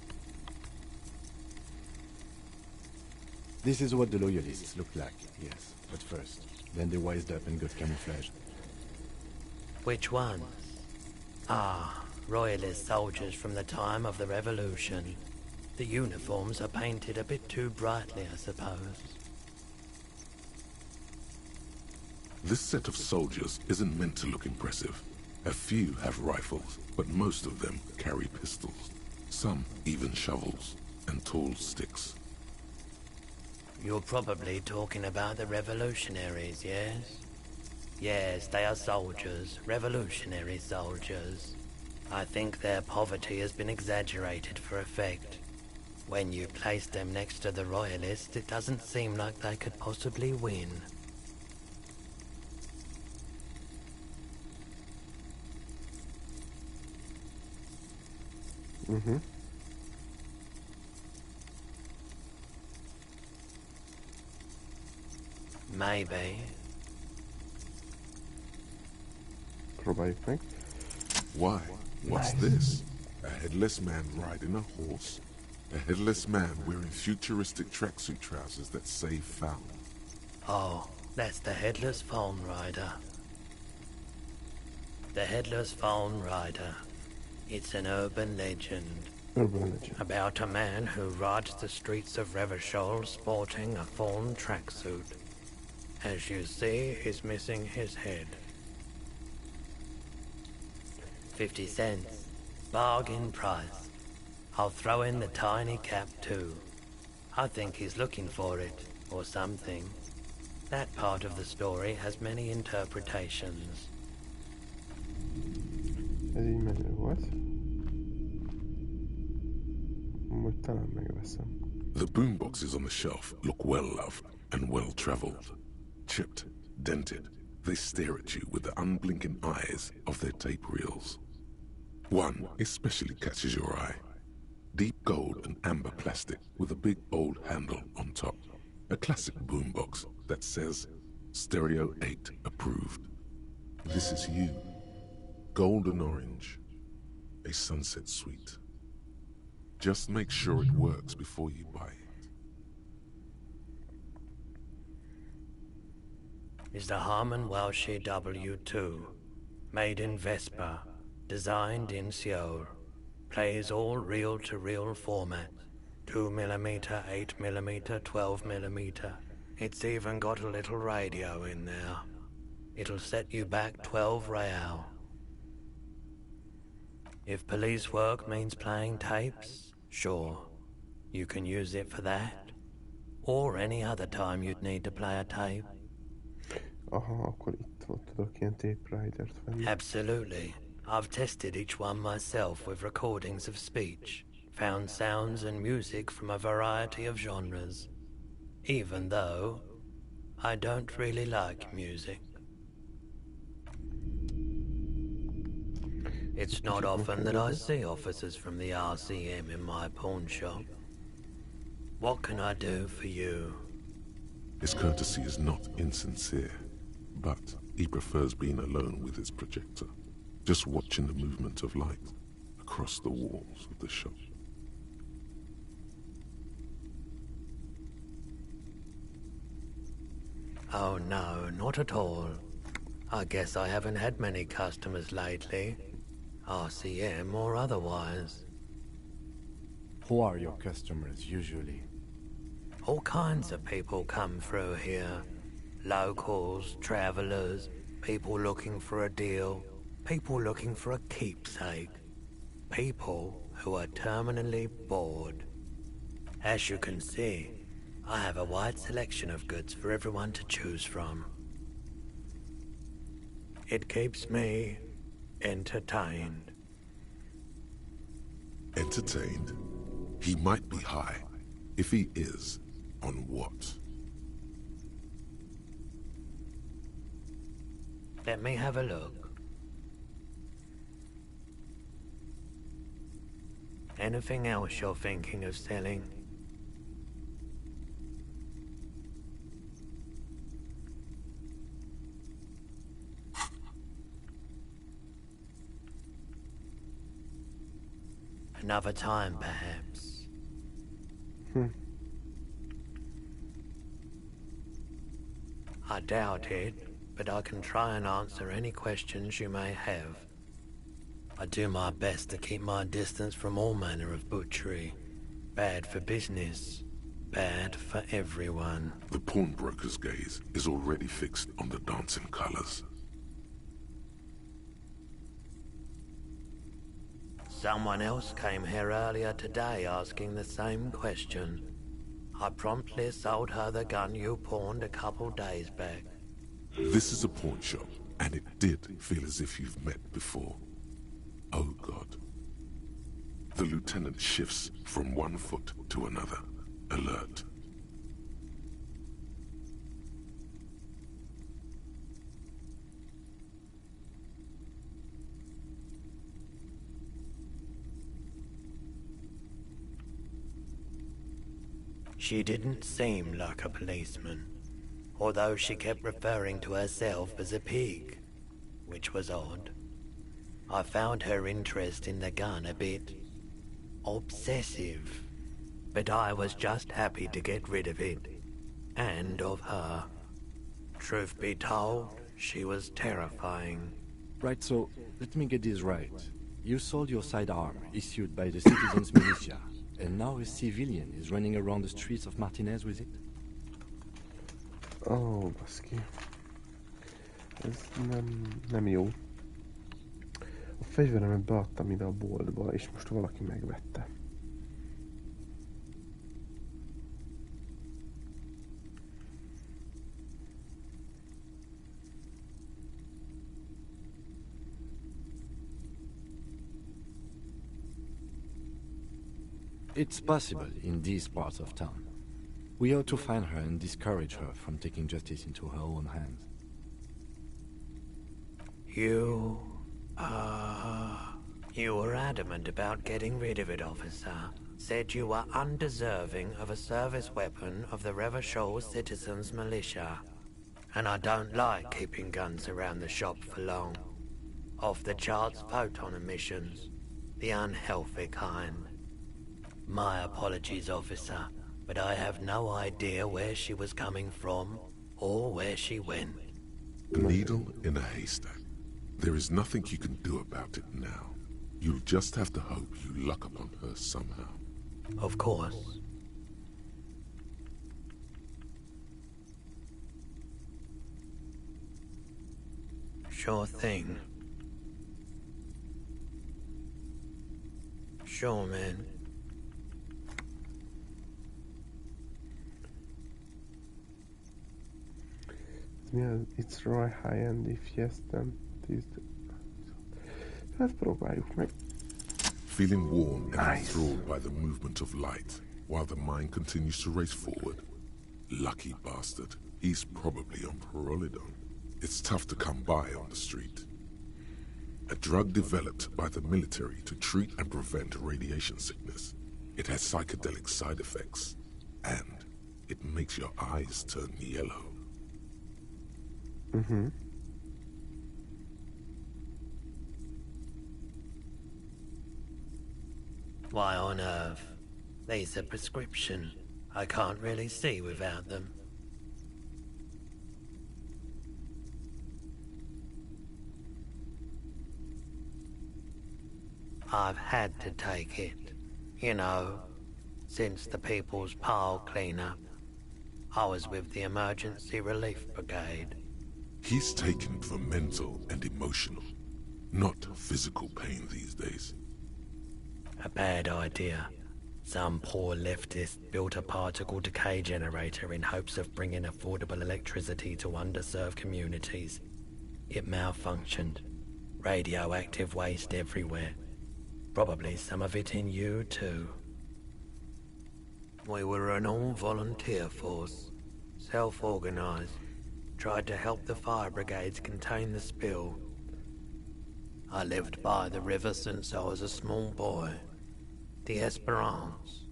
S7: This is what the loyalists look like, yes, at first. Then they wised up and got camouflage.
S21: Which ones? Ah, royalist soldiers from the time of the revolution. The uniforms are painted a bit too brightly, I suppose.
S5: This set of soldiers isn't meant to look impressive. A few have rifles, but most of them carry pistols. Some even shovels and tall sticks.
S21: You're probably talking about the revolutionaries, yes? Yes, they are soldiers, revolutionary soldiers. I think their poverty has been exaggerated for effect. When you place them next to the royalists, it doesn't seem like they could possibly win.
S1: Mhm.
S21: Maybe.
S1: Próbáljuk meg.
S5: Why? What's
S1: Nice.
S5: this? A headless man riding a horse? A headless man wearing futuristic tracksuit trousers that say foul.
S21: Oh, that's the Headless Phone Rider. The Headless Phone Rider. It's an urban legend. About a man who rides the streets of Revachol sporting a fawn tracksuit. As you see, he's missing his head. 50 cents. Bargain price. I'll throw in the tiny cap too. I think he's looking for it, or something. That part of the story has many interpretations.
S1: Ez így menő volt. Majd talán megveszem.
S5: The boomboxes on the shelf look well-loved and well-traveled. Chipped, dented, they stare at you with the unblinking eyes of their tape reels. One especially catches your eye. Deep gold and amber plastic with a big old handle on top. A classic boombox that says Stereo 8 approved. This is you. Golden orange. A sunset suite. Just make sure it works before you buy it.
S21: is the Harman Welsh W2, made in Vespa, designed in Seoul, plays all reel-to-reel formats, 2mm, 8mm, 12mm. It's even got a little radio in there. It'll set you back 12 real. If police work means playing tapes, sure, you can use it for that. Or any other time you'd need to play a tape.
S1: Aha, akkor itt tudok ilyen tape ridert venni.
S21: Absolutely. I've tested each one myself with recordings of speech, found sounds and music from a variety of genres. Even though I don't really like music. It's not often that I see officers from the RCM in my pawn shop. What can I do for you?
S5: His courtesy is not insincere, but he prefers being alone with his projector, just watching the movement of light across the walls of the shop.
S21: Oh no, not at all. I guess I haven't had many customers lately, RCM or otherwise.
S7: Who are your customers usually?
S21: All kinds of people come through here. Locals, travelers, people looking for a deal, people looking for a keepsake, people who are terminally bored. As you can see, I have a wide selection of goods for everyone to choose from. It keeps me entertained.
S5: Entertained? He might be high. If he is, on what?
S21: Let me have a look. Anything else you're thinking of selling? Another time, perhaps. I doubt it, but I can try and answer any questions you may have. I do my best to keep my distance from all manner of butchery. Bad for business, bad for everyone.
S5: The pawnbroker's gaze is already fixed on the dancing colors.
S21: Someone else came here earlier today asking the same question. I promptly sold her the gun you pawned a couple days back.
S5: This is a pawn shop, and it did feel as if you've met before. Oh God. The lieutenant shifts from one foot to another, alert.
S21: She didn't seem like a policeman, although she kept referring to herself as a pig, which was odd. I found her interest in the gun a bit obsessive, but I was just happy to get rid of it, and of her. Truth be told, she was terrifying.
S7: Right, so let me get this right. You sold your sidearm, issued by the citizens' militia, and now a civilian is running around the streets of Martinez with it?
S1: Oh, baszki. Ez nem jó. A fegyveremet beadtam ide a boltba, és most valaki megvette.
S7: It's possible in these parts of town. We ought to find her and discourage her from taking justice into her own hands.
S21: You were adamant about getting rid of it, officer. Said you were undeserving of a service weapon of the Revachol Citizens Militia. And I don't like keeping guns around the shop for long. Off-the-charts photon emissions. The unhealthy kind. My apologies, officer, but I have no idea where she was coming from or where she went.
S5: A needle in a haystack. There is nothing you can do about it now. You'll just have to hope you luck upon her somehow.
S21: Of course. Sure thing. Sure, man.
S1: Yeah, it's right high end. If yes, then this. Hát próbáljuk meg.
S5: Feeling warm and enthralled by the movement of light, while the mine continues to race forward. Lucky bastard. He's probably on Perolidon. It's tough to come by on the street. A drug developed by the military to treat and prevent radiation sickness. It has psychedelic side effects, and it makes your eyes turn yellow.
S1: Mm-hmm.
S21: Why on earth? These are prescription. I can't really see without them. I've had to take it. You know, since the People's Pile cleanup. I was with the Emergency Relief Brigade.
S5: He's taken for mental and emotional, not physical pain these days.
S21: A bad idea. Some poor leftist built a particle decay generator in hopes of bringing affordable electricity to underserved communities. It malfunctioned. Radioactive waste everywhere. Probably some of it in you, too. We were an all-volunteer force. Self-organized. Tried to help the fire brigades contain the spill. I lived by the river since I was a small boy. The Esperance.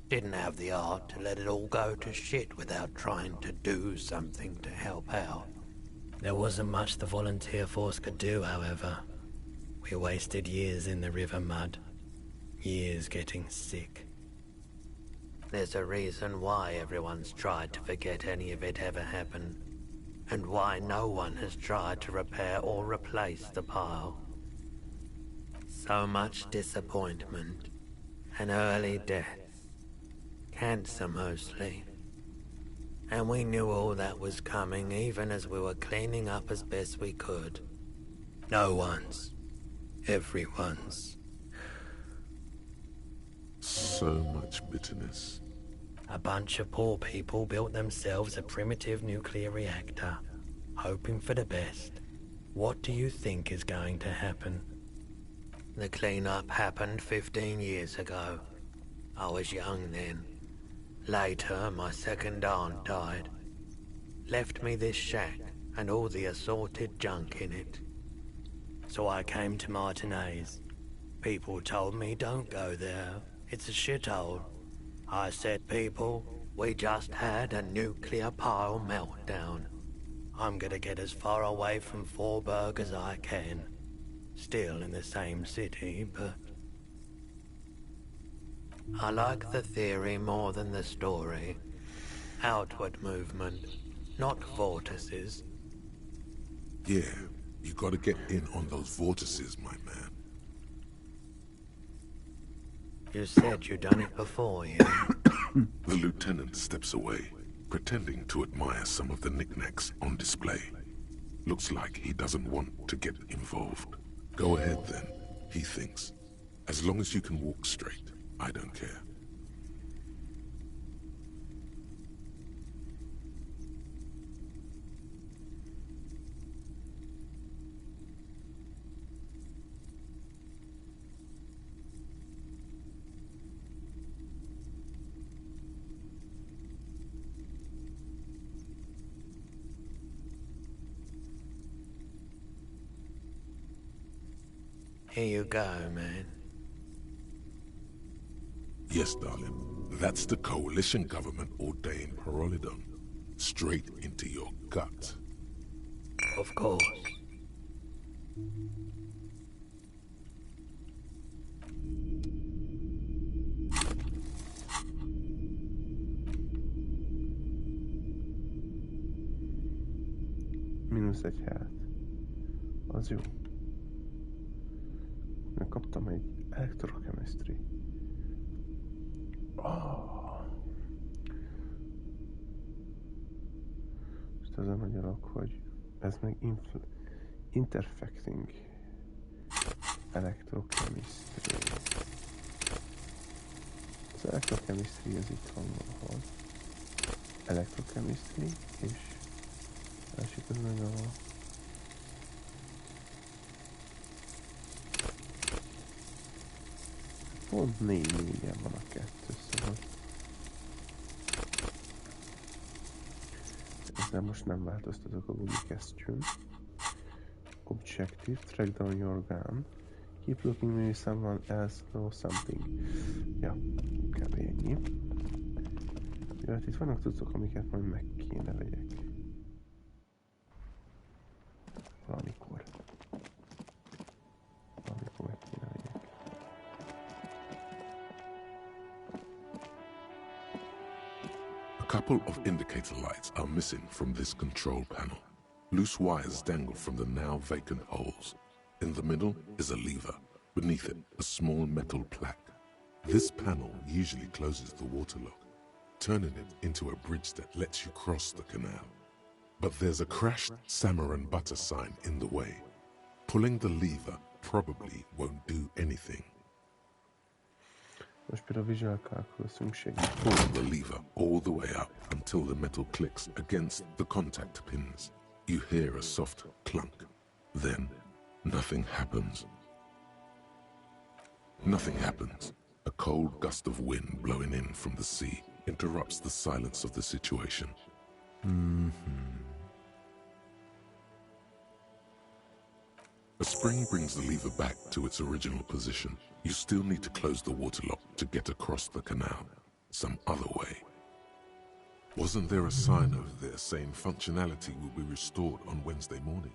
S21: Didn't have the art to let it all go to shit without trying to do something to help out. There wasn't much the volunteer force could do, however. We wasted years in the river mud. Years getting sick. There's a reason why everyone's tried to forget any of it ever happened. And why no one has tried to repair or replace the pile. So much disappointment. And early deaths. Cancer mostly. And we knew all that was coming even as we were cleaning up as best we could. No one's. Everyone's.
S5: So much bitterness.
S21: A bunch of poor people built themselves a primitive nuclear reactor, hoping for the best. What do you think is going to happen? The cleanup happened 15 years ago. I was young then. Later, my second aunt died. Left me this shack and all the assorted junk in it. So I came to Martinez. People told me don't go there. It's a shithole. I said, people, we just had a nuclear pile meltdown. I'm gonna get as far away from Forburg as I can. Still in the same city, but... I like the theory more than the story. Outward movement, not vortices.
S5: Yeah, you gotta get in on those vortices, my man.
S21: You said you'd done it before, yeah?
S5: The lieutenant steps away, pretending to admire some of the knickknacks on display. Looks like he doesn't want to get involved. Go ahead then, he thinks. As long as you can walk straight, I don't care.
S21: Here you go, man.
S5: Yes, darling. That's the coalition government ordained Perolidon. Straight into your gut.
S21: Of course.
S1: -1 hát. Az jó. Megkaptam egy electrochemistry. Most az a magyarok, hogy ez meg interfecting electrochemistry. Az electrochemistry ez itt van valahol. Electrochemistry és másik az meg a pont 4-4-en van a kettő, szóval ezzel most nem változtatok a gumikesztyűn. Objective, track down your gun. Keep looking, maybe someone else knows something. Ja, kb. Ennyi. Jó, hát itt vannak cuccok, amiket majd meg kéne vegyek. Valamikor meg kéne vegyek.
S5: A couple of indicator lights are missing from this control panel. Loose wires dangle from the now vacant holes. In the middle is a lever. Beneath it, a small metal plaque. This panel usually closes the waterlock, turning it into a bridge that lets you cross the canal. But there's a crashed salmon and butter sign in the way. Pulling the lever probably won't do anything.
S1: Most például a visual calculusunk segít.
S5: Pull the lever all the way up until the metal clicks against the contact pins. You hear a soft clunk. Then, nothing happens. Nothing happens. A cold gust of wind blowing in from the sea interrupts the silence of the situation. A spring brings the lever back to its original position. You still need to close the waterlock to get across the canal, some other way. Wasn't there a sign over there saying functionality will be restored on Wednesday morning?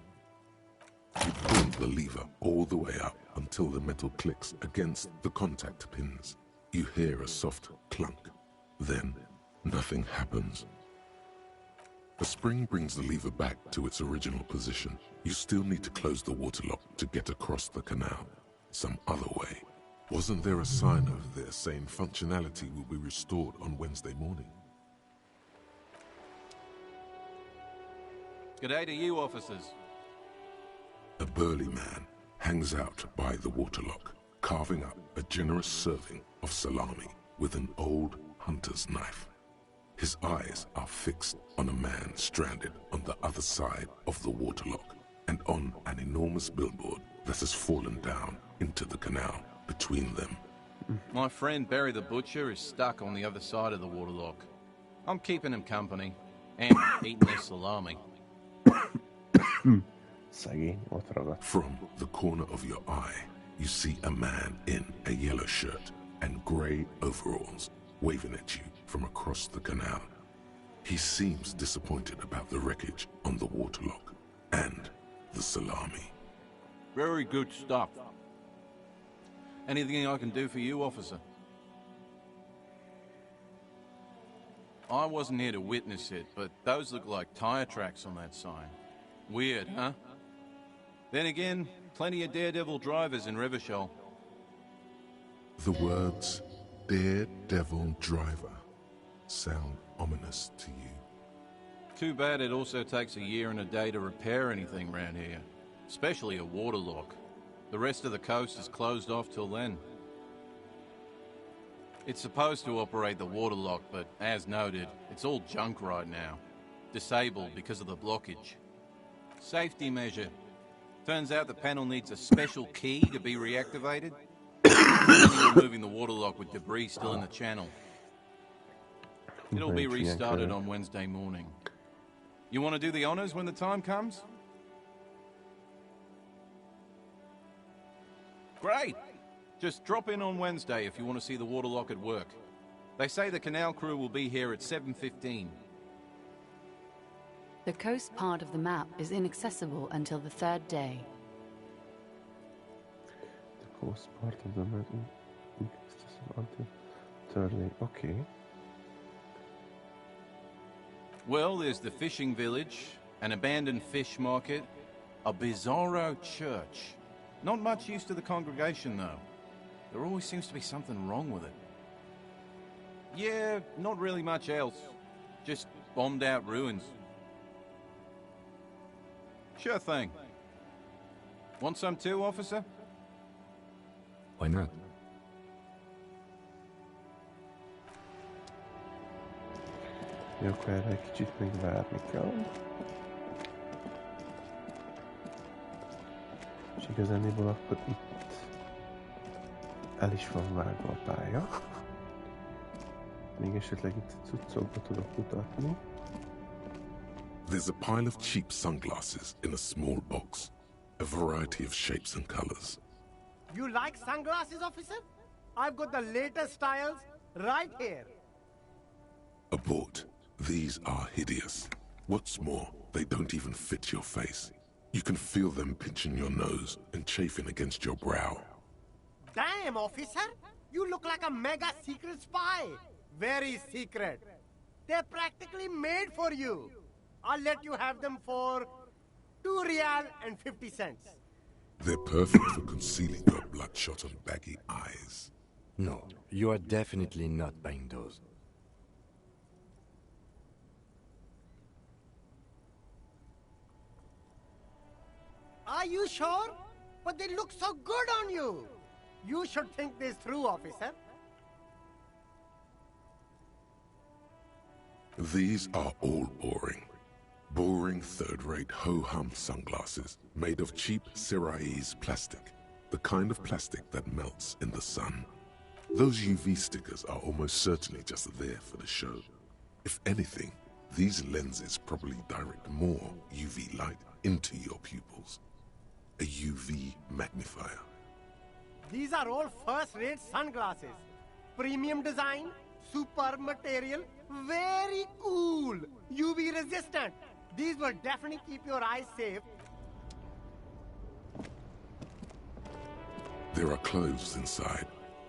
S5: You pull the lever all the way up until the metal clicks against the contact pins. You hear a soft clunk. Then, nothing happens. A spring brings the lever back to its original position. You still need to close the waterlock to get across the canal, some other way. Wasn't there a sign over there saying functionality will be restored on Wednesday morning?
S3: G'day to you, officers.
S5: A burly man hangs out by the waterlock, carving up a generous serving of salami with an old hunter's knife. His eyes are fixed on a man stranded on the other side of the waterlock and on an enormous billboard that has fallen down into the canal between them.
S3: My friend Barry the Butcher is stuck on the other side of the waterlock. I'm keeping him company and eating their salami.
S5: From the corner of your eye, you see a man in a yellow shirt and grey overalls waving at you from across the canal. He seems disappointed about the wreckage on the waterlock and the salami.
S3: Very good stuff. Anything I can do for you, officer? I wasn't here to witness it, but those look like tire tracks on that sign. Weird, huh? Then again, plenty of daredevil drivers in Revachol.
S5: The words daredevil driver sound ominous to you.
S3: Too bad it also takes a year and a day to repair anything around here, especially a waterlock. The rest of the coast is closed off till then. It's supposed to operate the waterlock, but as noted, it's all junk right now. Disabled because of the blockage. Safety measure. Turns out the panel needs a special key to be reactivated. Removing the waterlock with debris still in the channel. It'll be restarted on Wednesday morning. You want to do the honors when the time comes? Great! Just drop in on Wednesday if you want to see the waterlock at work. They say the canal crew will be here at 7:15.
S17: The coast part of the map is inaccessible until the third day.
S1: The coast part of the map is inaccessible until third day. Okay.
S3: Well, there's the fishing village, an abandoned fish market, a bizarro church. Not much use to the congregation, though. There always seems to be something wrong with it. Yeah, not really much else. Just bombed out ruins. Sure thing. Want some too, officer?
S14: Why not?
S1: Jó, akkor erre egy kicsit még várni kell. És igazániból akkor itt el is van vágva a pálya. Még esetleg itt cuccokba tudok mutatni.
S5: There's a pile of cheap sunglasses in a small box. A variety of shapes and colors.
S2: You like sunglasses, officer? I've got the latest styles right here.
S5: Abort. These are hideous. What's more, they don't even fit your face. You can feel them pinching your nose and chafing against your brow.
S2: Damn, officer! You look like a mega secret spy. Very secret. They're practically made for you. I'll let you have them for $2.50.
S5: They're perfect for concealing your bloodshot and baggy eyes.
S7: No, you are definitely not buying those.
S2: Are you sure? But they look so good on you. You should think this through, officer.
S5: These are all boring. Boring third-rate ho-hum sunglasses made of cheap Syrahese plastic. The kind of plastic that melts in the sun. Those UV stickers are almost certainly just there for the show. If anything, these lenses probably direct more UV light into your pupils. A UV magnifier.
S2: These are all first-rate sunglasses. Premium design, superb material, very cool, UV resistant. These will definitely keep your eyes safe.
S5: There are clothes inside.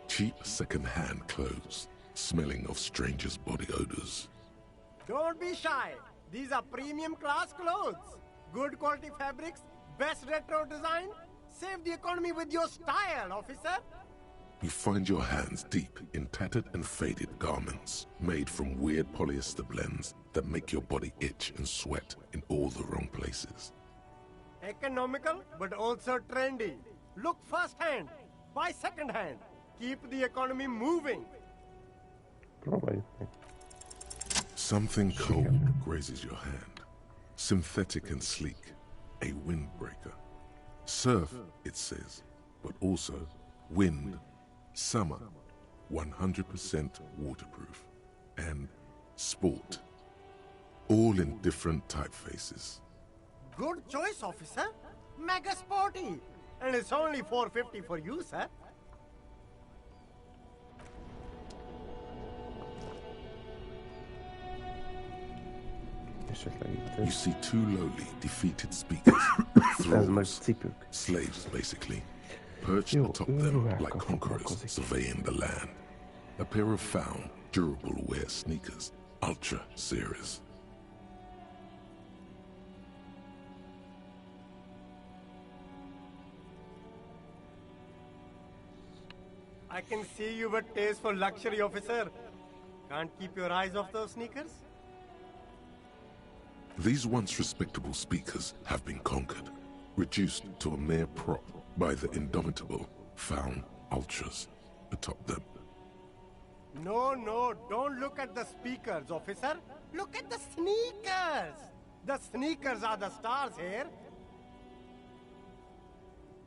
S5: Cheap second-hand clothes, smelling of strangers' body odors.
S2: Don't be shy. These are premium class clothes. Good quality fabrics, best retro design. Save the economy with your style, officer.
S5: You find your hands deep in tattered and faded garments made from weird polyester blends that make your body itch and sweat in all the wrong places.
S2: Economical, but also trendy. Look first-hand, buy second-hand. Keep the economy moving.
S5: Something cold grazes your hand. Synthetic and sleek. A windbreaker. Surf, it says, but also wind, summer, 100% waterproof, and sport. All in different typefaces.
S2: Good choice, officer. Mega sporty. And it's only $4.50 for you, sir.
S5: You see two lowly, defeated speakers, thralls, slaves basically, perched atop them like conquerors surveying the land. A pair of found, durable wear sneakers, Ultra Series.
S2: I can see you've a taste for luxury, officer. Can't keep your eyes off those sneakers?
S5: These once respectable speakers have been conquered, reduced to a mere prop by the indomitable found Ultras atop them.
S2: No, don't look at the speakers, officer. Look at the sneakers. The sneakers are the stars here.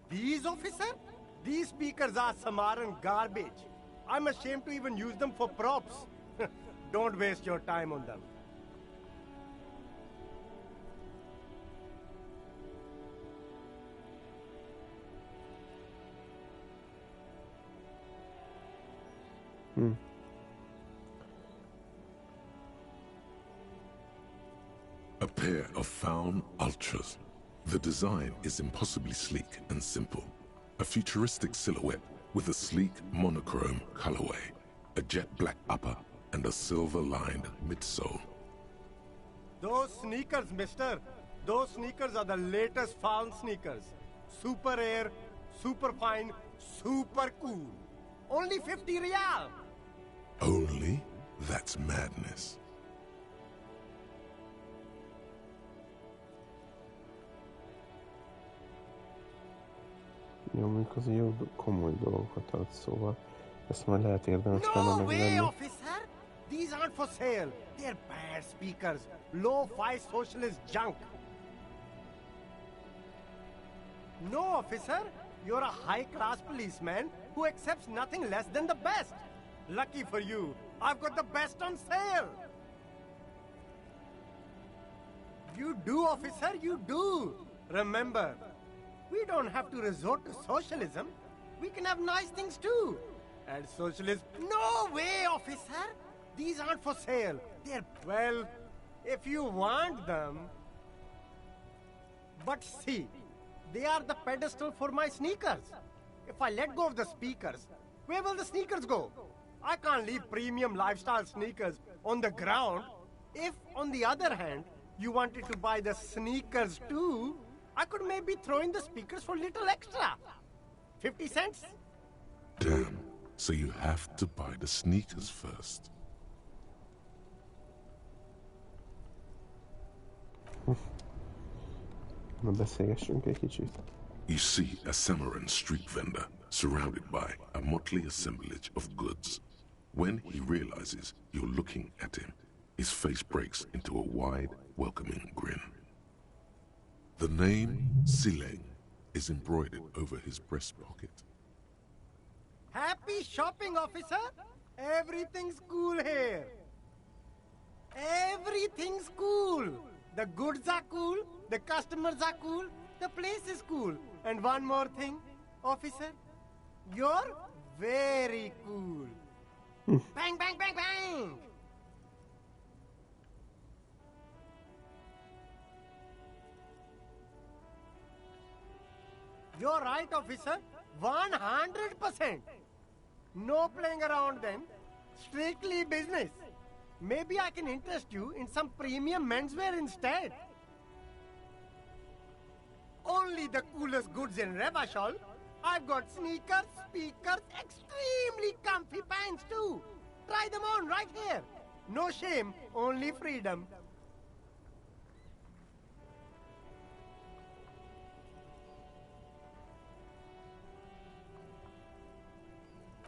S2: These, officer? These speakers are Samaran garbage. I'm ashamed to even use them for props. Don't waste your time on them.
S5: A pair of found Ultras. The design is impossibly sleek and simple. A futuristic silhouette with a sleek monochrome colorway, a jet black upper, and a silver-lined midsole.
S2: Those sneakers, mister, Those sneakers are the latest fallen sneakers. Super air, super fine, super cool. Only 50 real.
S5: Only? That's madness.
S1: Jó, mondjuk az jó komoly dolgokat ad, szóval ezt majd lehet érdemes lenne
S2: No way,
S1: megvenni.
S2: officer! These aren't for sale. They're bad speakers. Low-fi socialist junk. No, officer. You're a high-class policeman who accepts nothing less than the best. Lucky for you, I've got the best on sale. You do, officer, you do. Remember, we don't have to resort to socialism. We can have nice things too. And socialism... No way, officer! These aren't for sale. They're... Well, if you want them... But see, they are the pedestal for my sneakers. If I let go of the speakers, where will the sneakers go? I can't leave premium lifestyle sneakers on the ground. If, on the other hand, you wanted to buy the sneakers too, I could maybe throw in the speakers for little extra. 50 cents?
S5: Damn. So you have to buy the sneakers first.
S1: Na beszélgessünk egy kicsit.
S5: You see a Samaran street vendor surrounded by a motley assemblage of goods. When he realizes you're looking at him, his face breaks into a wide, welcoming grin. The name Sileng is embroidered over his breast pocket.
S2: Happy shopping, officer! Everything's cool here. Everything's cool. The goods are cool, the customers are cool, the place is cool. And one more thing, officer, you're very cool. Bang, bang, bang, bang! You're right, officer. 100%. No playing around then. Strictly business. Maybe I can interest you in some premium menswear instead. Only the coolest goods in Revachol. I've got sneakers, speakers, extremely comfy pants too. Try them on right here. No shame, only freedom.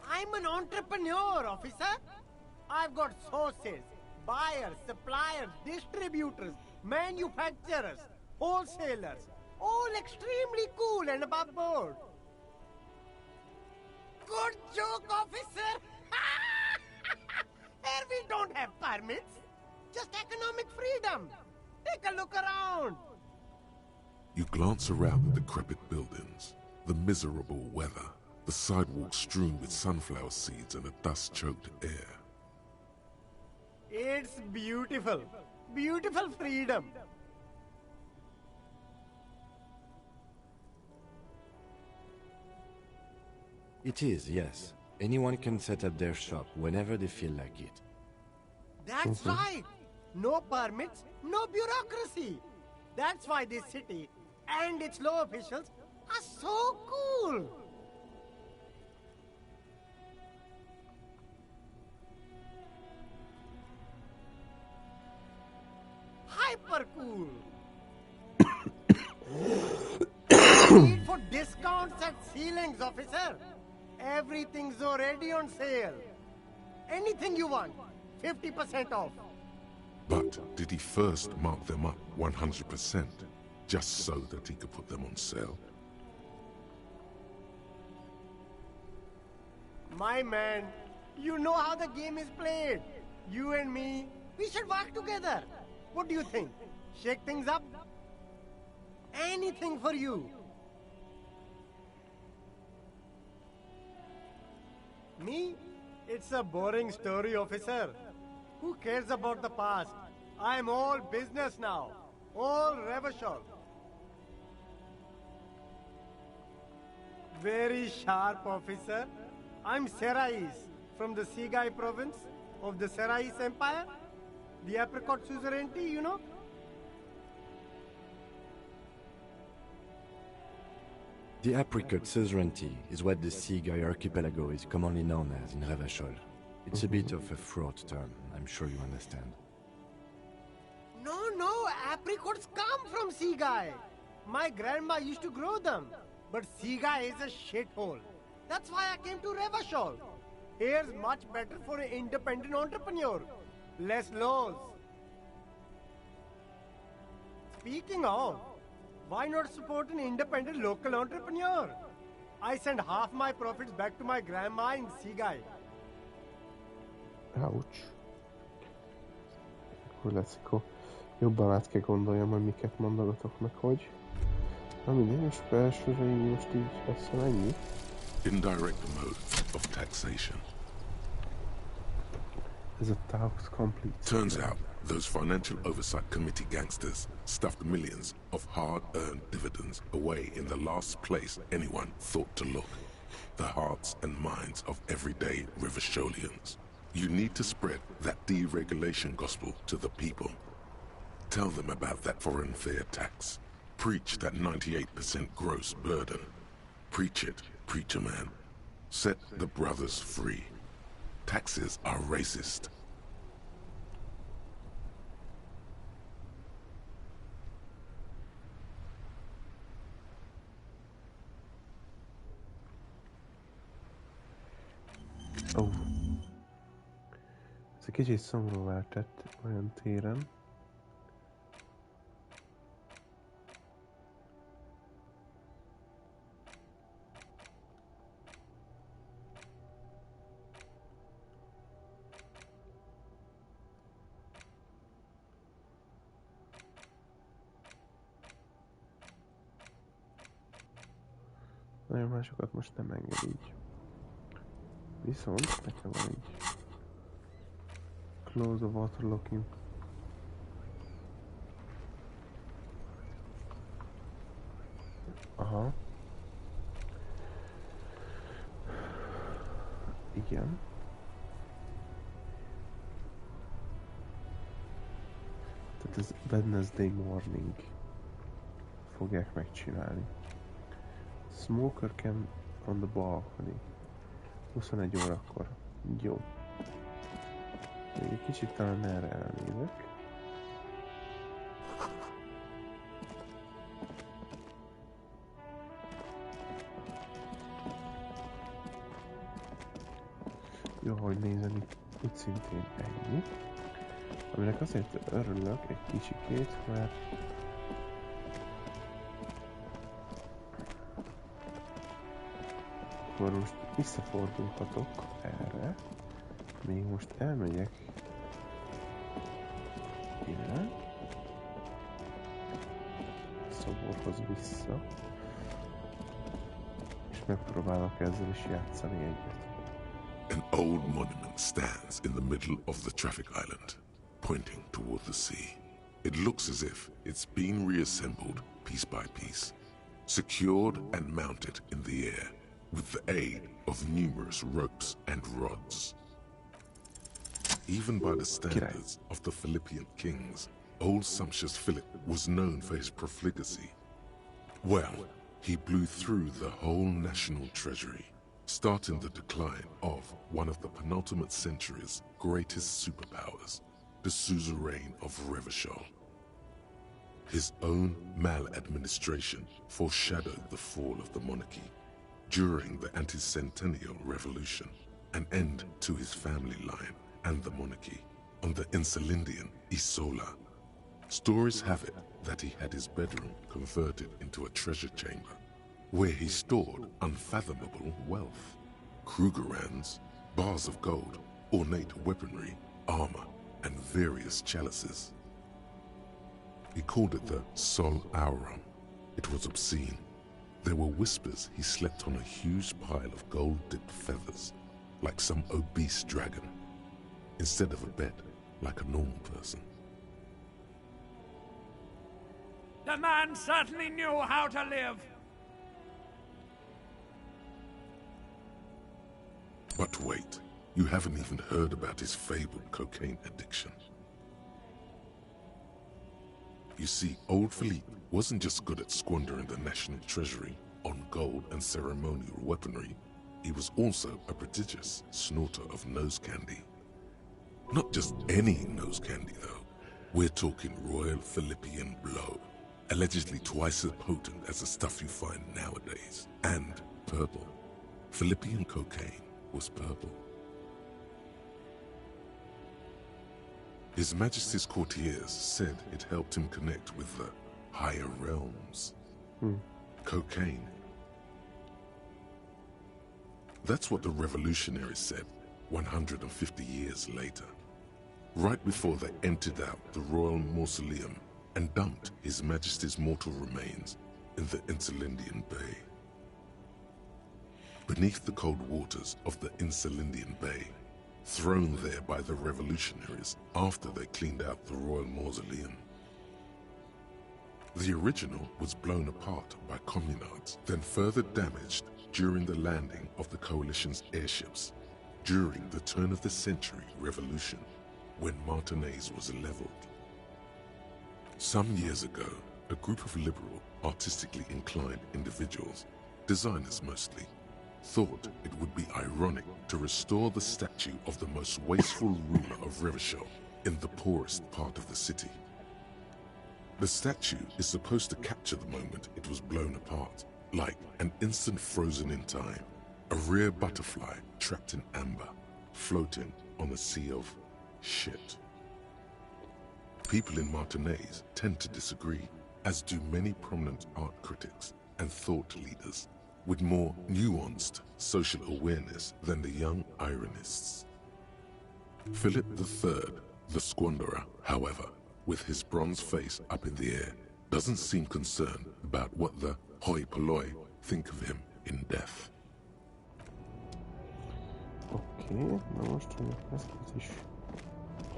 S2: I'm an entrepreneur, officer. I've got sources, buyers, suppliers, distributors, manufacturers, wholesalers, all extremely cool and above board. Good joke, officer. Here we don't have permits, just economic freedom. Take a look around.
S5: You glance around the decrepit buildings, the miserable weather, the sidewalks strewn with sunflower seeds and a dust-choked air.
S2: It's beautiful. Beautiful freedom.
S7: It is, yes. Anyone can set up their shop whenever they feel like it.
S2: That's right. No permits, no bureaucracy. That's why this city and its law officials are so cool. Hyper cool. Need for discounts at ceilings, officer. Everything's already on sale. Anything you want, 50% off.
S5: But did he first mark them up 100%, just so that he could put them on sale?
S2: My man, you know how the game is played. You and me, we should work together. What do you think? Shake things up? Anything for you. Me? It's a boring story, officer. Who cares about the past? I'm all business now. All Revachol. Very sharp, officer. I'm Serais, from the Sigai province of the Serais Empire. The apricot suzerainty, you know?
S7: The apricot suzerainty is what the Seaguy archipelago is commonly known as in Revachol. It's a bit of a fraught term, I'm sure you understand.
S2: No, apricots come from Seaguy. My grandma used to grow them. But Seaguy is a shithole. That's why I came to Revachol. Here's much better for an independent entrepreneur. Less laws. Speaking of, why not support an independent local entrepreneur? I send half my profits back to my grandma in Seaguy.
S1: Ouch. Akkor lesz, akkor jobban át kell gondoljam, hogy miket mondogatok meg, hogy. Na mindegy, most elsőre így most így lesz ennyi.
S5: Indirect mode of taxation.
S1: Is a tax complete?
S5: Turns out those Financial Oversight Committee gangsters stuffed millions of hard-earned dividends away in the last place anyone thought to look. The hearts and minds of everyday Revacholians. You need to spread that deregulation gospel to the people. Tell them about that foreign fair tax. Preach that 98% gross burden. Preach it, preacher man. Set the brothers free. Taxes are racist.
S1: Oh. Ez egy kicsit szomorúvá tett olyan téren. Nagyon másokat most nem enged így. Viszont nekem van így. Close the water locking. Aha. Igen. Tehát ez Wednesday morning fogják megcsinálni. Smoker can on the balcony. 21 órakor. Jó. Még egy kicsit talán erre elnézek. Jó, hogy nézem, itt szintén ennyi. Aminek azért örülök egy kicsikét, mert akkor most visszafordulhatok erre. Még most elmegyek ide. A szoborhoz vissza. És megpróbálok ezzel is játszani egyet.
S5: An old monument stands in the middle of the traffic island, pointing toward the sea. It looks as if it's been reassembled piece by piece, secured and mounted in the air, with the aid of numerous ropes and rods. Even by the standards of the Philippian kings, old sumptuous Philip was known for his profligacy. Well, he blew through the whole national treasury, starting the decline of one of the penultimate century's greatest superpowers, the suzerain of Revachol. His own maladministration foreshadowed the fall of the monarchy. During the anti-centennial revolution, an end to his family line and the monarchy on the Insulindian Isola. Stories have it that he had his bedroom converted into a treasure chamber, where he stored unfathomable wealth. Krugerrands, bars of gold, ornate weaponry, armor, and various chalices. He called it the Sol Aurum. It was obscene. There were whispers he slept on a huge pile of gold-dipped feathers, like some obese dragon, instead of a bed, like a normal person.
S8: The man certainly knew how to live.
S5: But wait, you haven't even heard about his fabled cocaine addiction. You see, old Philippe wasn't just good at squandering the national treasury on gold and ceremonial weaponry, he was also a prodigious snorter of nose candy. Not just any nose candy, though. We're talking Royal Philippian Blow, allegedly twice as potent as the stuff you find nowadays, and purple. Philippian cocaine was purple. His Majesty's courtiers said it helped him connect with the higher realms. Cocaine. That's what the revolutionaries said 150 years later, right before they emptied out the royal mausoleum and dumped His Majesty's mortal remains in the Insulindian Bay. Beneath the cold waters of the Insulindian Bay, thrown there by the revolutionaries after they cleaned out the royal mausoleum. The original was blown apart by communards, then further damaged during the landing of the coalition's airships during the turn-of-the-century revolution, when Martinez was leveled. Some years ago, a group of liberal, artistically inclined individuals, designers mostly, thought it would be ironic to restore the statue of the most wasteful ruler of Revachol in the poorest part of the city. The statue is supposed to capture the moment it was blown apart, like an instant frozen in time, a rare butterfly trapped in amber, floating on a sea of shit. People in Martinez tend to disagree, as do many prominent art critics and thought leaders with more nuanced social awareness than the young ironists. Philip III, the squanderer, however, with his bronze face up in the air, doesn't seem concerned about what the hoi polloi think of him in death.
S1: Oké, na most, hogy ezt is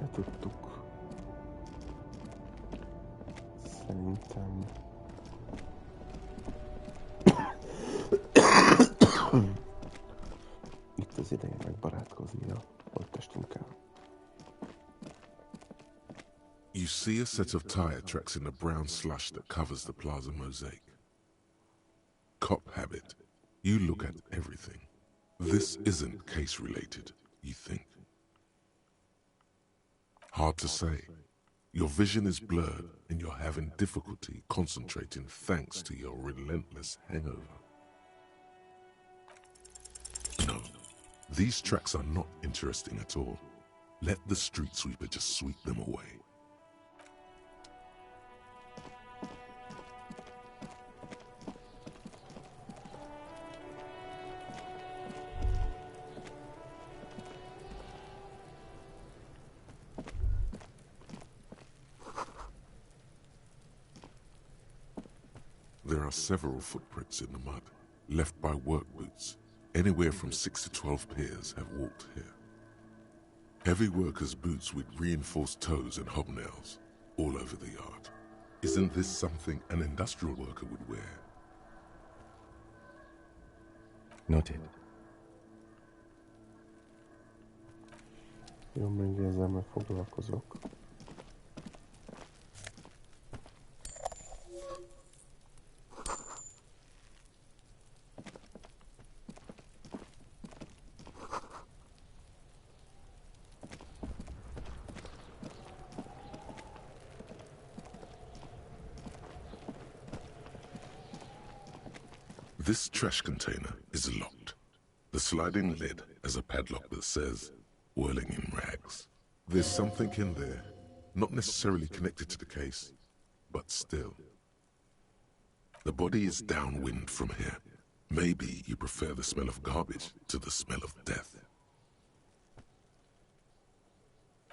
S1: letudtuk. Szerintem... Itt az ideje megbarátkozni a holttestünkkel.
S5: You see a set of tire tracks in the brown slush that covers the plaza mosaic. Cop habit. You look at everything. This isn't case-related, you think. Hard to say. Your vision is blurred and you're having difficulty concentrating thanks to your relentless hangover. No, these tracks are not interesting at all. Let the street sweeper just sweep them away. There are several footprints in the mud, left by work boots. Anywhere from 6 to 12 pairs have walked here. Heavy workers' boots with reinforced toes and hobnails, all over the yard. Isn't this something an industrial worker would wear?
S7: Noted.
S1: Jó, még ezzel meg foglalkozok.
S5: This trash container is locked. The sliding lid has a padlock that says, "Whirling in rags." There's something in there, not necessarily connected to the case, but still. The body is downwind from here. Maybe you prefer the smell of garbage to the smell of death.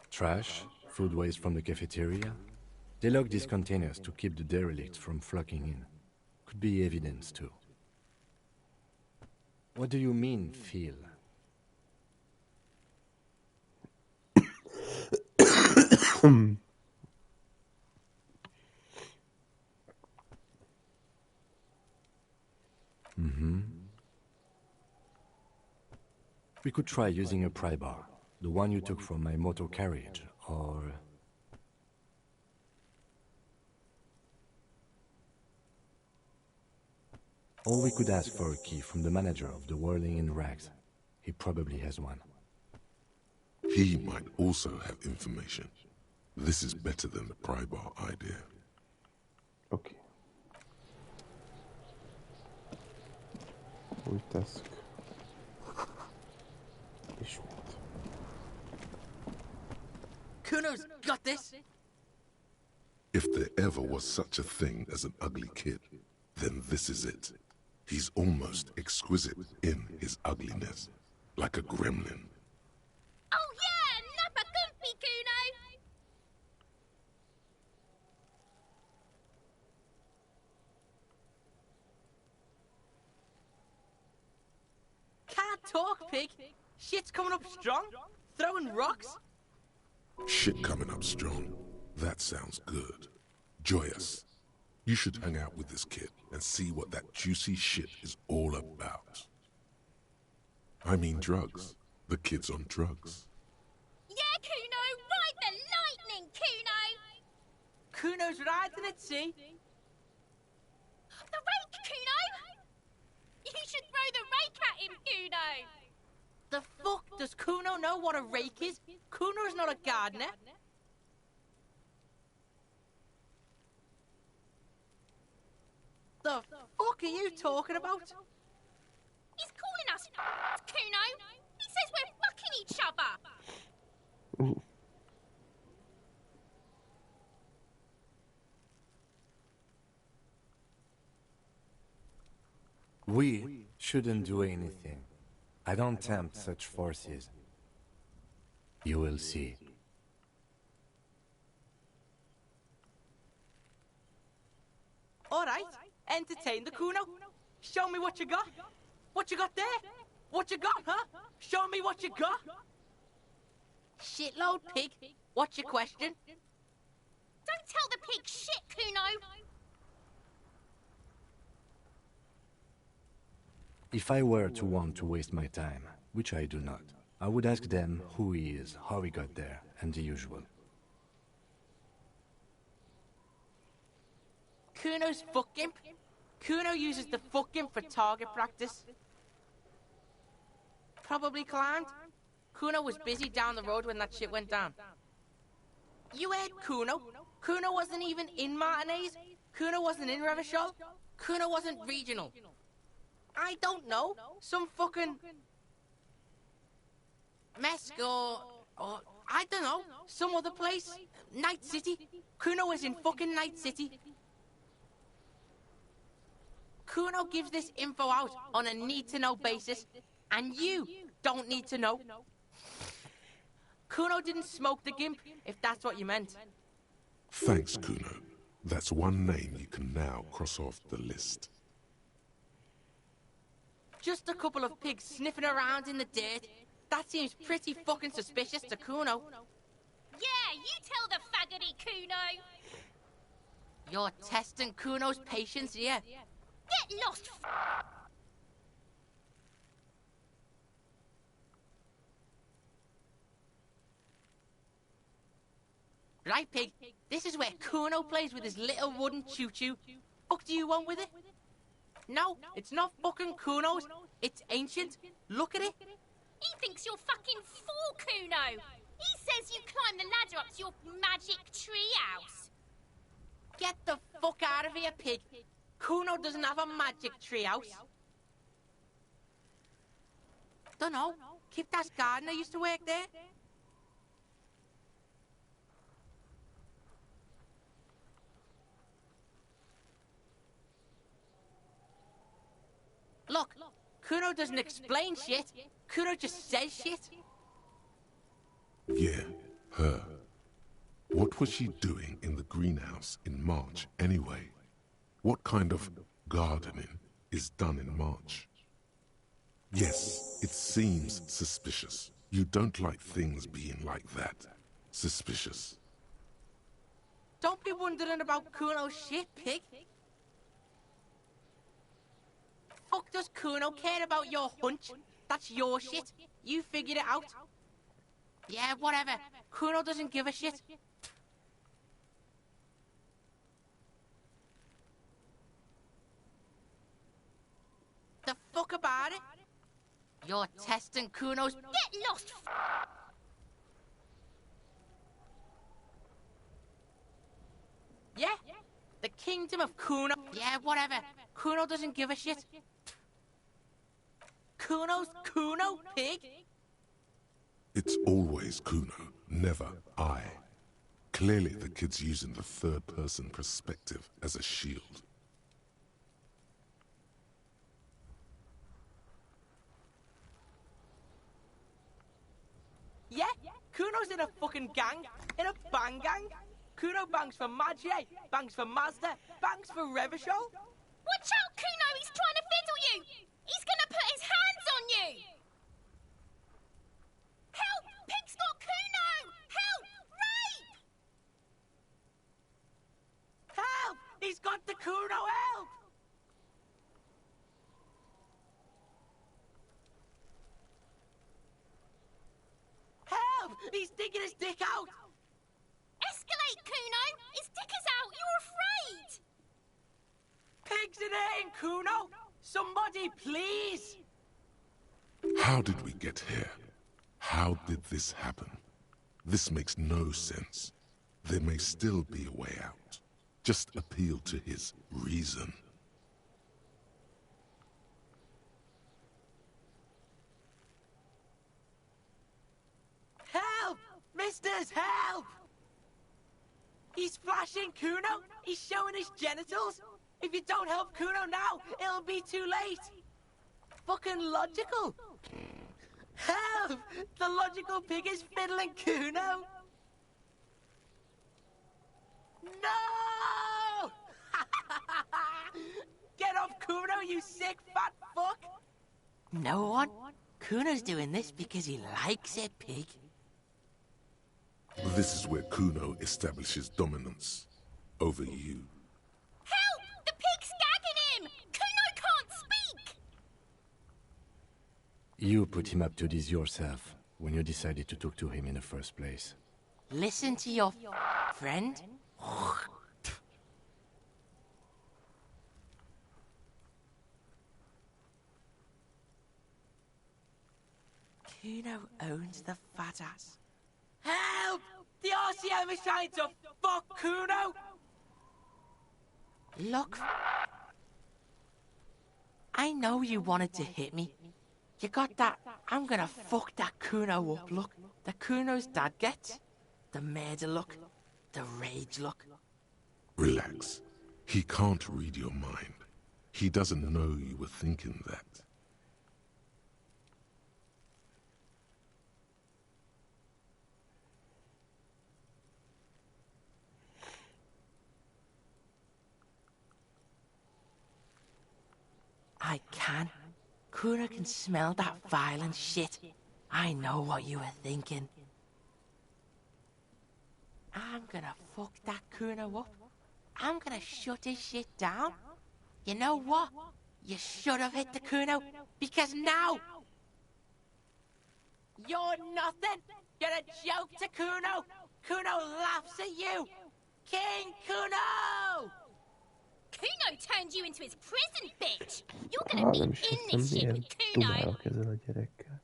S7: Trash, food waste from the cafeteria. They lock these containers to keep the derelicts from flocking in. Could be evidence too. What do you mean, feel? We could try using a pry bar, the one you took from my motor carriage, or... All we could ask for a key from the manager of the Whirling in Rags. He probably has one.
S5: He might also have information. This is better than the pry bar idea.
S1: Okay. Új task. Ismét.
S6: Kuno's got this!
S5: If there ever was such a thing as an ugly kid, then this is it. He's almost exquisite in his ugliness, like a gremlin.
S11: Oh yeah, nappa comfy, Kuno!
S6: Can't talk, pig! Shit's coming up strong! Throwing rocks!
S5: Shit coming up strong. That sounds good. Joyous. You should hang out with this kid and see what that juicy shit is all about. I mean drugs. The kid's on drugs.
S11: Yeah, Kuno! Ride the lightning, Kuno!
S6: Kuno's riding it, see?
S11: The rake, Kuno! You should throw the rake at him, Kuno!
S6: The fuck does Kuno know what a rake is? Kuno's not a gardener. The fuck are you talking about?
S11: He's calling us Kuno! He says we're fucking each other!
S7: We shouldn't do anything. I don't tempt such forces. You will see.
S6: Alright, entertain the Kuno. Show me what you got. What you got there? What you got, huh? Show me what you got. Shitload, pig. What's your question?
S11: Don't tell the pig shit, Kuno!
S7: If I were to want to waste my time, which I do not, I would ask them who he is, how he got there, and the usual.
S6: Kuno's fuck imp. Kuno uses the fuck imp for target practice. Probably climbed. Kuno was busy down the road when that shit went down. You heard Kuno? Kuno wasn't even in Martinez. Kuno wasn't in Revachol. Kuno wasn't regional. I don't know. Some fucking... Mesk or I don't know. Some other place. Night City. Kuno was in fucking Night City. Kuno gives this info out on a need-to-know basis, and you don't need to know. Kuno didn't smoke the gimp, if that's what you meant.
S5: Thanks, Kuno. That's one name you can now cross off the list.
S6: Just a couple of pigs sniffing around in the dirt. That seems pretty fucking suspicious to Kuno.
S11: Yeah, you tell the faggoty, Kuno!
S6: You're testing Kuno's patience here.
S11: Get lost,
S6: Right, pig. This is where Kuno plays with his little wooden choo-choo. Fuck do you want with it? No, it's not fucking Kuno's. It's ancient. Look at it.
S11: He thinks you're fucking fool, Kuno! He says you climb the ladder up to your magic treehouse.
S6: Get the fuck out of here, pig. Kuno doesn't have a magic treehouse. Dunno. Kiptas gardener used to work there. Look, Kuno doesn't explain shit. Kuno just says shit.
S5: Yeah, her. What was she doing in the greenhouse in March, anyway? What kind of gardening is done in March? Yes, it seems suspicious. You don't like things being like that. Suspicious.
S6: Don't be wondering about Kuno's shit, pig. Fuck does Kuno care about your hunch? That's your shit. You figured it out. Yeah, whatever. Kuno doesn't give a shit. fuck about it. You're testing Kuno's...
S12: Get lost!
S6: Yeah? The kingdom of Kuno. Yeah, whatever. Kuno doesn't give a shit. Kuno's Kuno, pig?
S5: It's always Kuno, never I. Clearly the kid's using the third-person perspective as a shield.
S6: Yeah? Kuno's in a fucking gang. In a bang gang. Kuno bangs for Magie, bangs for Mazda, bangs for Revachol.
S12: Watch out, Kuno! He's trying to fiddle you! He's gonna put his hands on you! Help! Pig's got Kuno! Help! Rape!
S6: Help! He's got the Kuno, help! Help! He's digging his dick out!
S12: Escalate, Kuno! His dick is out! You're afraid!
S6: Pigs in here, Kuno! Somebody, please!
S5: How did we get here? How did this happen? This makes no sense. There may still be a way out. Just appeal to his reason.
S6: Help! Misters, help! He's flashing Kuno! He's showing his genitals! If you don't help Kuno now, it'll be too late! Fucking logical! Help! The logical pig is fiddling Kuno! No! Get off Kuno, you sick fat fuck! No one? Kuno's doing this because he likes it, pig.
S5: This is where Kuno establishes dominance over you.
S12: Help! The pig's gagging him! Kuno can't speak!
S7: You put him up to this yourself when you decided to talk to him in the first place.
S6: Listen to your friend. Kuno owns the fat ass. Help! The RCM is trying to fuck Kuno! Look. I know you wanted to hit me. You got that, I'm gonna fuck that Kuno up look. The Kuno's dad gets. The murder look. The rage look.
S5: Relax. He can't read your mind. He doesn't know you were thinking that.
S6: I can. Kuno can smell that violent shit. I know what you were thinking. I'm gonna fuck that Kuno up. I'm gonna shut his shit down. You know what? You should have hit the Kuno, because now... You're nothing! You're a joke to Kuno! Kuno laughs at you! King Kuno!
S12: Kuno turned you into his prison, bitch! You're gonna be
S1: Nem
S12: in
S1: is
S12: this
S1: hittem,
S12: shit
S1: milyen
S12: with Kuno!
S1: dumálok ezzel a gyerekkel.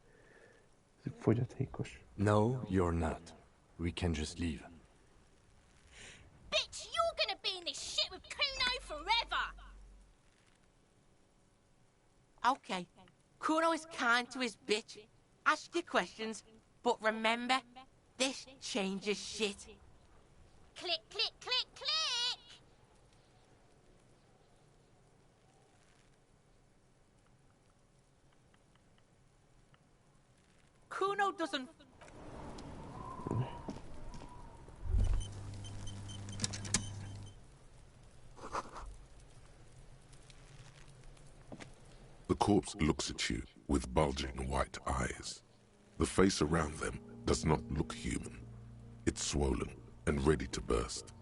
S1: Ez fogyatékos.
S7: No, you're not. We can just leave.
S12: Bitch, you're gonna be in this shit with Kuno forever!
S6: Okay, Kuno is kind to his bitch. Ask your questions, but remember, this changes shit.
S12: Click, click, click, click!
S6: Kuno doesn't...
S5: The corpse looks at you with bulging white eyes. The face around them does not look human. It's swollen and ready to burst.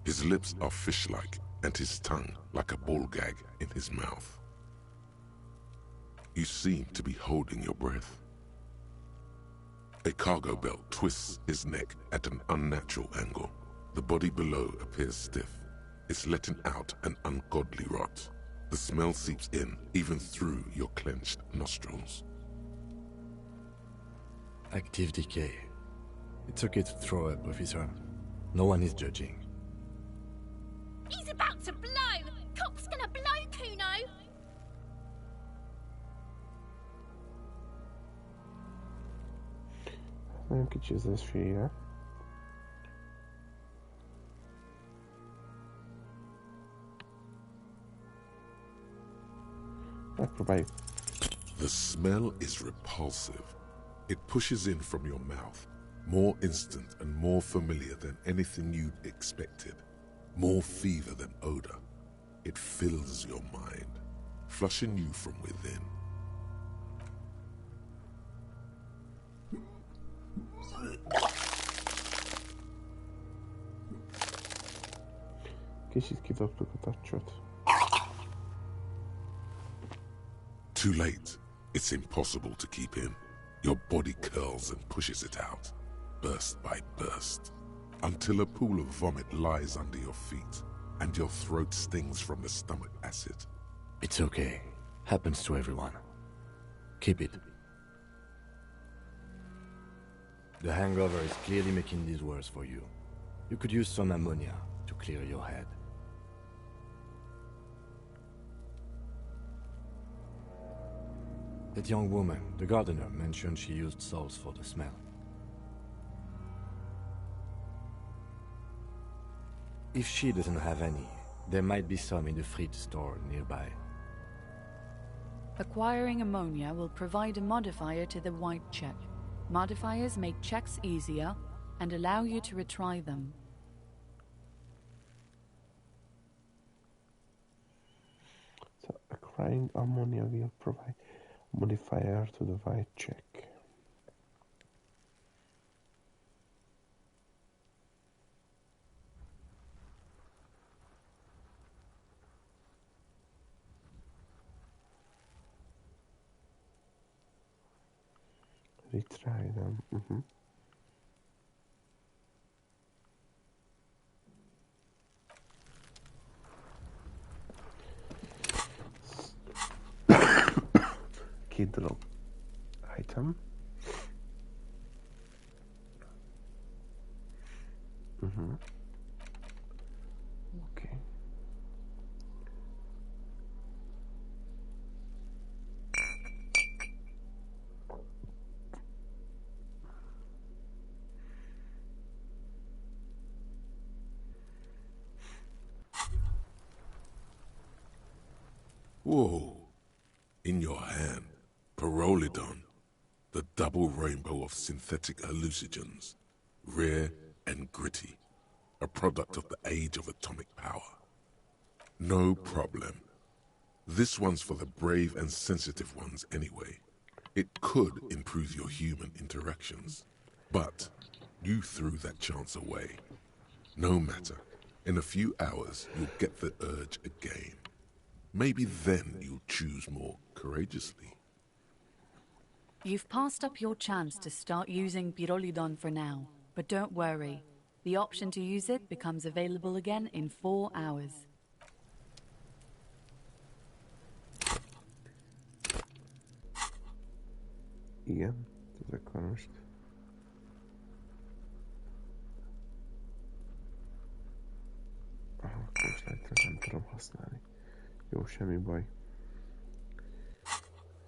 S5: His lips are fish-like and his tongue like a ball gag in his mouth. You seem to be holding your breath. A cargo belt twists his neck at an unnatural angle. The body below appears stiff. It's letting out an ungodly rot. The smell seeps in, even through your clenched nostrils.
S7: Active decay. It's okay to throw up, officer. No one is judging.
S12: He's about to blow! Cop's gonna blow, Kuno!
S1: Nagyon kicsi az esélye. Megpróbáljuk.
S5: The smell is repulsive. It pushes in from your mouth, more instant and more familiar than anything you'd expected. More fever than odor. It fills your mind, flushing you from within.
S1: Kicsit kidobtuk a touchot.
S5: Too late. It's impossible to keep in. Your body curls and pushes it out, burst by burst, until a pool of vomit lies under your feet, and your throat stings from the stomach acid.
S7: It's okay. Happens to everyone. Keep it. The hangover is clearly making this worse for you. You could use some ammonia to clear your head. That young woman, the gardener, mentioned she used salts for the smell. If she doesn't have any, there might be some in the fridge store nearby.
S17: Acquiring ammonia will provide a modifier to the white check. Modifiers make checks easier and allow you to retry them.
S1: So acquiring ammonia will provide modifier to the white check. Retry them. Két dolog. Item. Okay.
S5: Whoa. In your hand, Pyrrolidon, the double rainbow of synthetic hallucinogens, rare and gritty, a product of the age of atomic power. No problem. This one's for the brave and sensitive ones anyway. It could improve your human interactions, but you threw that chance away. No matter, in a few hours you'll get the urge again. Maybe then you'll choose more courageously.
S17: You've passed up your chance to start using Pyrrolidon for now, but don't worry. The option to use it becomes available again in 4 hours.
S1: Igen, ez akkor most. Akkor most nem tudom használni. Jó, semmi baj.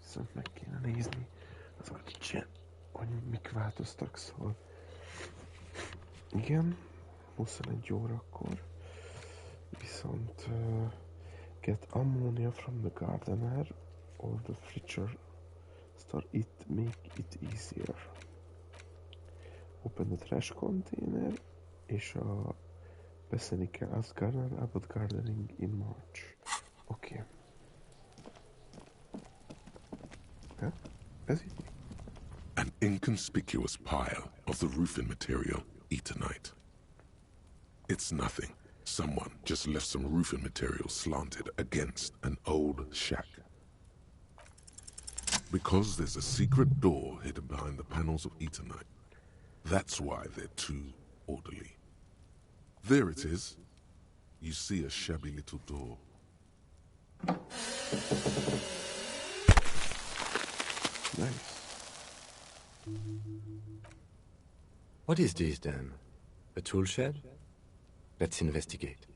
S1: Viszont meg kéne nézni azokat itt sem, hogy mik változtak, szóval. Igen, 21 órakor. Viszont get ammonia from the gardener or the fridge store it, make it easier. Open the trash container, és beszélni kell Ask Gardener about gardening in March. Okay. Yeah, ez így.
S5: An inconspicuous pile of the roofing material, Eternite. It's nothing. Someone just left some roofing material slanted against an old shack. Because there's a secret door hidden behind the panels of Eternite. That's why they're too orderly. There it is. You see a shabby little door.
S1: Nice.
S7: What is this then? A tool shed? Let's investigate.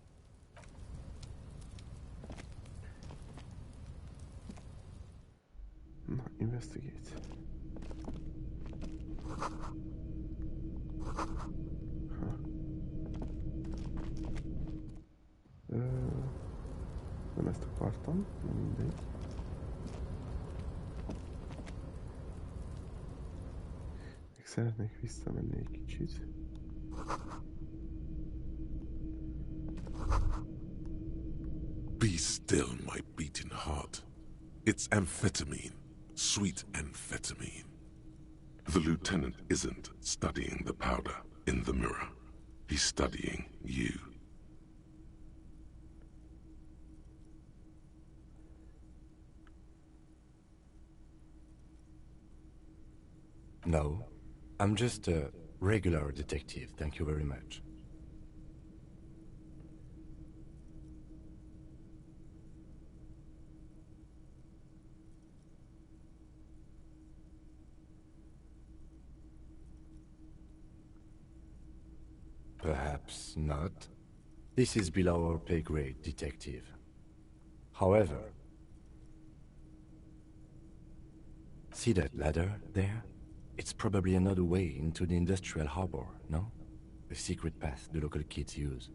S1: Investigate. Nem ezt akartam, de mindegy. Még szeretnék visszamenni egy kicsit.
S5: Be still, my beating heart. It's amphetamine. Sweet amphetamine. The lieutenant isn't studying the powder in the mirror. He's studying you.
S7: No, I'm just a regular detective, thank you very much. Perhaps not. This is below our pay grade, detective. However, see that ladder there? It's probably another way into the industrial harbor, no? A secret path the local kids use.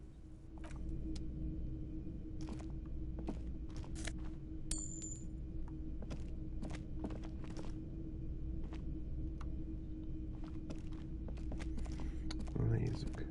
S1: Nézzük.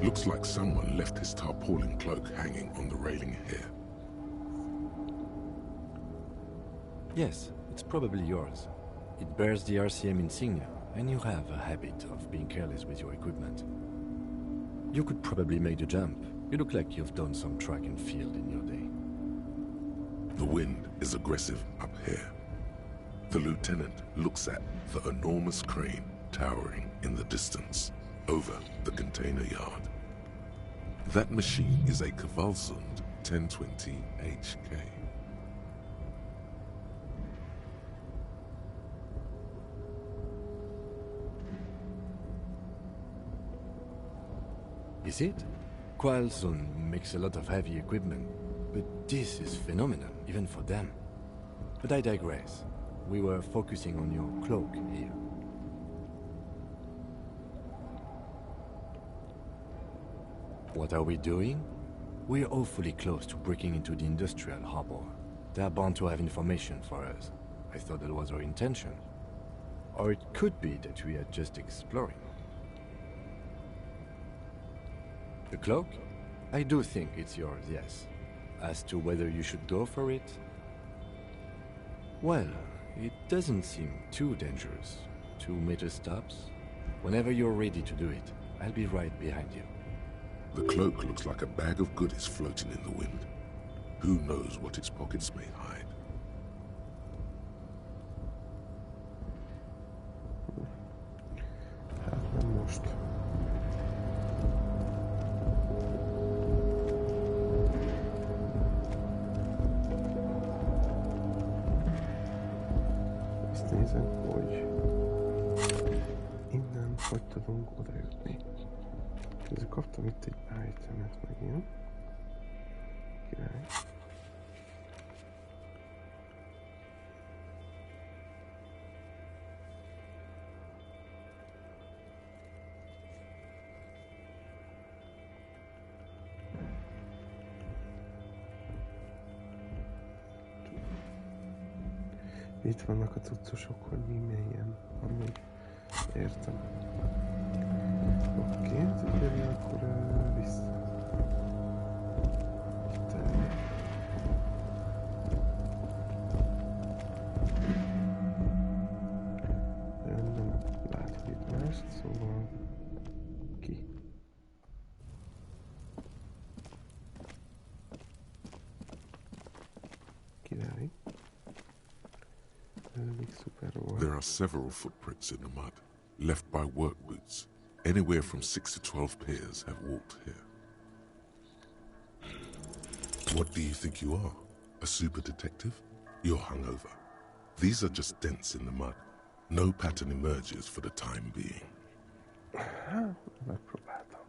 S5: Looks like someone left his tarpaulin cloak hanging on the railing here.
S7: Yes, it's probably yours. It bears the RCM insignia, and you have a habit of being careless with your equipment. You could probably make the jump. You look like you've done some track and field in your day.
S5: The wind is aggressive up here. The lieutenant looks at the enormous crane towering in the distance over the container yard. That machine is a Kvalsund 1020 HK.
S7: Is it? Kvalsund makes a lot of heavy equipment, but this is phenomenal, even for them. But I digress. We were focusing on your cloak here. What are we doing? We're awfully close to breaking into the industrial harbor. They're bound to have information for us. I thought that was our intention. Or it could be that we are just exploring. The cloak? I do think it's yours, yes. As to whether you should go for it? Well, it doesn't seem too dangerous. 2 meter stops. Whenever you're ready to do it, I'll be right behind you.
S5: The cloak looks like a bag of goodies floating in the wind. Who knows what its pockets may hide?
S1: Most. Ezt azt nézem, hogy innen hogy tudunk odajutni. Ezzel kaptam itt egy itemet megint. Király. Itt vannak a cuccosok, hogy mi milyen, amíg értem. Oké, tudja, akkor vissza. Nem látok itt mást, szóval ki. Király.
S5: There are several footprints in the mud, left by work boots. Anywhere from 6 to 12 pairs have walked here. What do you think you are? A super detective? You're hungover. These are just dents in the mud. No pattern emerges for the time being.
S1: Megpróbáltam.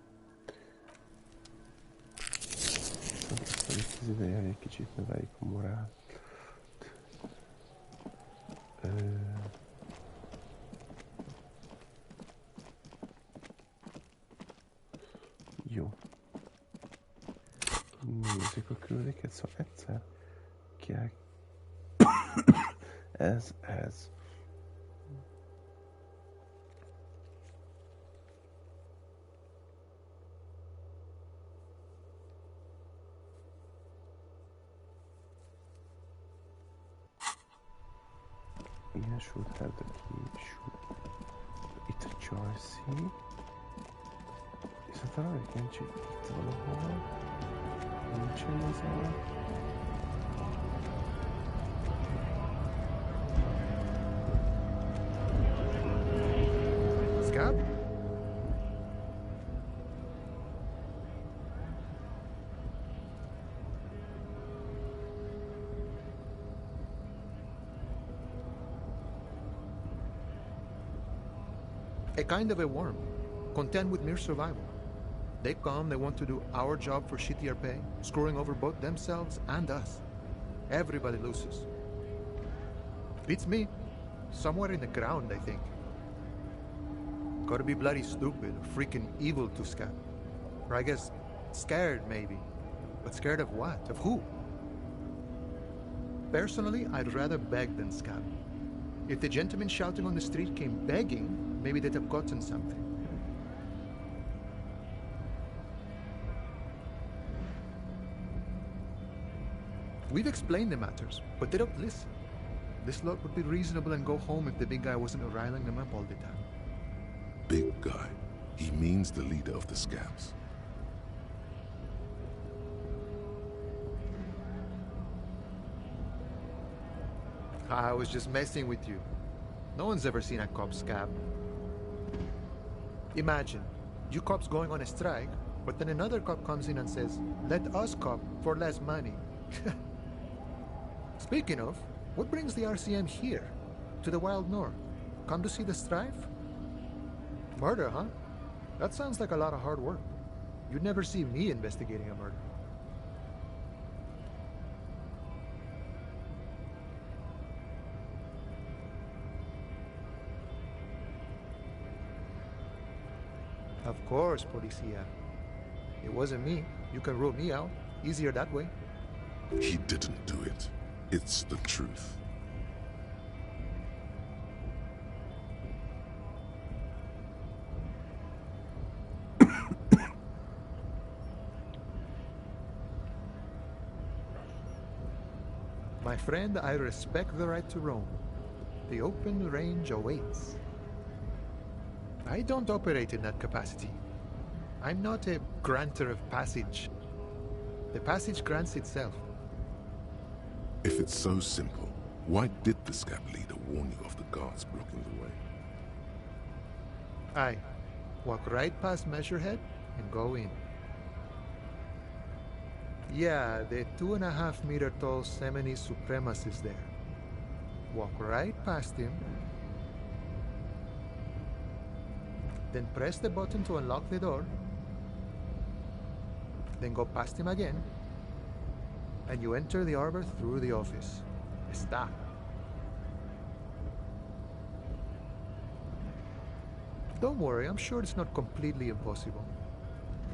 S1: Aztán itt az ideje, hogy egy kicsit növeljük a morált. Jó. Nézzük a küldéket, szóval egyszer kell... ez. Igen, shoot have the key, shoot. Itt a Joyce-i. Viszont a Rarikencsik itt valahol. Nincsen az el.
S15: Scab? A kind of a worm, content with mere survival. They come, they want to do our job for shittier pay, screwing over both themselves and us. Everybody loses. Beats me. Somewhere in the ground, I think. Gotta be bloody stupid or freaking evil to Scab. Or I guess scared, maybe. But scared of what? Of who? Personally, I'd rather beg than Scab. If the gentleman shouting on the street came begging, maybe they'd have gotten something. We've explained the matters, but they don't listen. This lot would be reasonable and go home if the big guy wasn't riling them up all the time.
S5: Big guy? He means the leader of the Scabs.
S15: I was just messing with you. No one's ever seen a cop scab. Imagine, you cops going on a strike, but then another cop comes in and says, let us cop for less money. Speaking of, what brings the RCM here? To the Wild North? Come to see the strife? Murder, huh? That sounds like a lot of hard work. You'd never see me investigating a murder. Of course, Policia. It wasn't me. You can rule me out. Easier that way.
S5: He didn't do it. It's the truth.
S15: My friend, I respect the right to roam. The open range awaits. I don't operate in that capacity. I'm not a granter of passage. The passage grants itself.
S5: If it's so simple, why did the Scab leader warn you of the guards blocking the way?
S15: I walk right past Measurehead and go in. Yeah, the 2.5-meter tall Semini Supremus is there. walk right past him, then press the button to unlock the door, then go past him again, and you enter the arbor through the office. Está. Don't worry, I'm sure it's not completely impossible.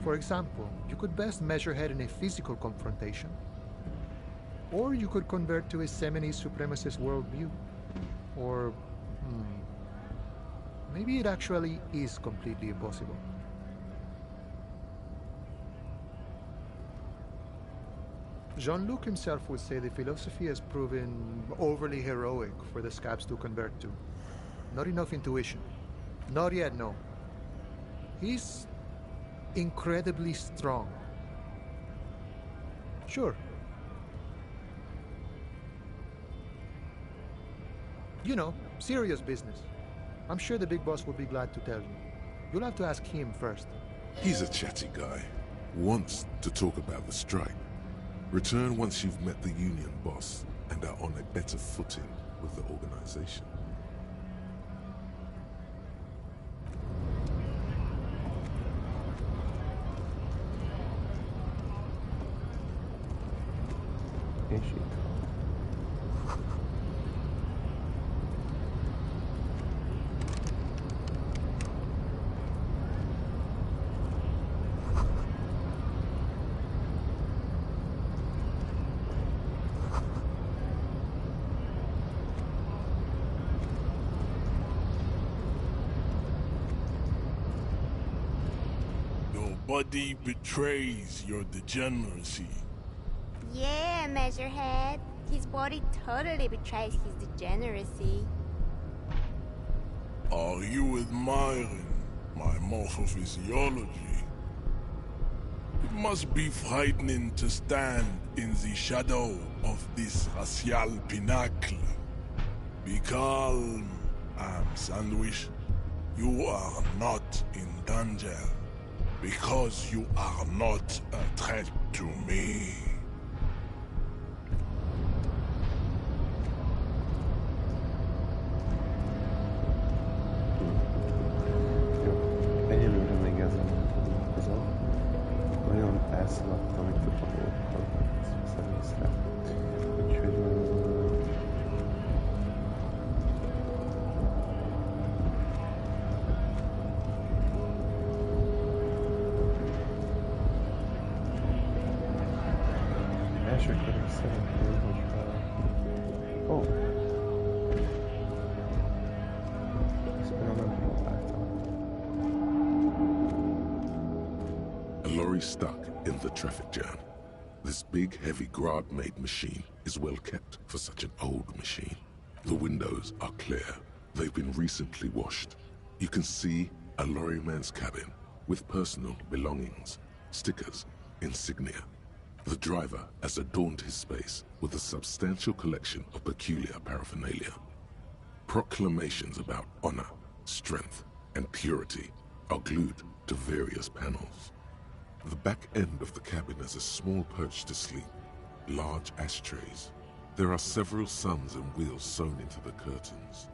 S15: For example, you could best measure head in a physical confrontation, or you could convert to a Seminese supremacist worldview, or maybe it actually is completely impossible. Jean-Luc himself would say the philosophy has proven overly heroic for the scabs to convert to. Not enough intuition. Not yet, no. He's incredibly strong. Sure. You know, serious business. I'm sure the big boss will be glad to tell you. You'll have to ask him first.
S5: He's a chatty guy. Wants to talk about the strike. Return once you've met the union boss and are on a better footing with the organization.
S16: Nobody betrays your degeneracy.
S11: Yeah, Measurehead. His body totally betrays his degeneracy.
S16: Are you admiring my morphophysiology? It must be frightening to stand in the shadow of this racial pinnacle. Be calm, Am Sandwich. You are not in danger, because you are not a threat to me.
S1: Egyelőre még ezzel nem foglalkozom. Nagyon elszaladtam itt a papírokkal, ezt veszem észre. Úgyhogy... első körül szeretném, hogyha... Ó! Ezt például nem próbáltam.
S5: A lorry stuck in the traffic jam. This big, heavy Grad-made machine is well kept for such an old machine. The windows are clear. They've been recently washed. You can see a lorryman's cabin with personal belongings, stickers, insignia. The driver has adorned his space with a substantial collection of peculiar paraphernalia. Proclamations about honor, strength, and purity are glued to various panels. The back end of the cabin has a small perch to sleep, large ashtrays. There are several suns and wheels sewn into the curtains.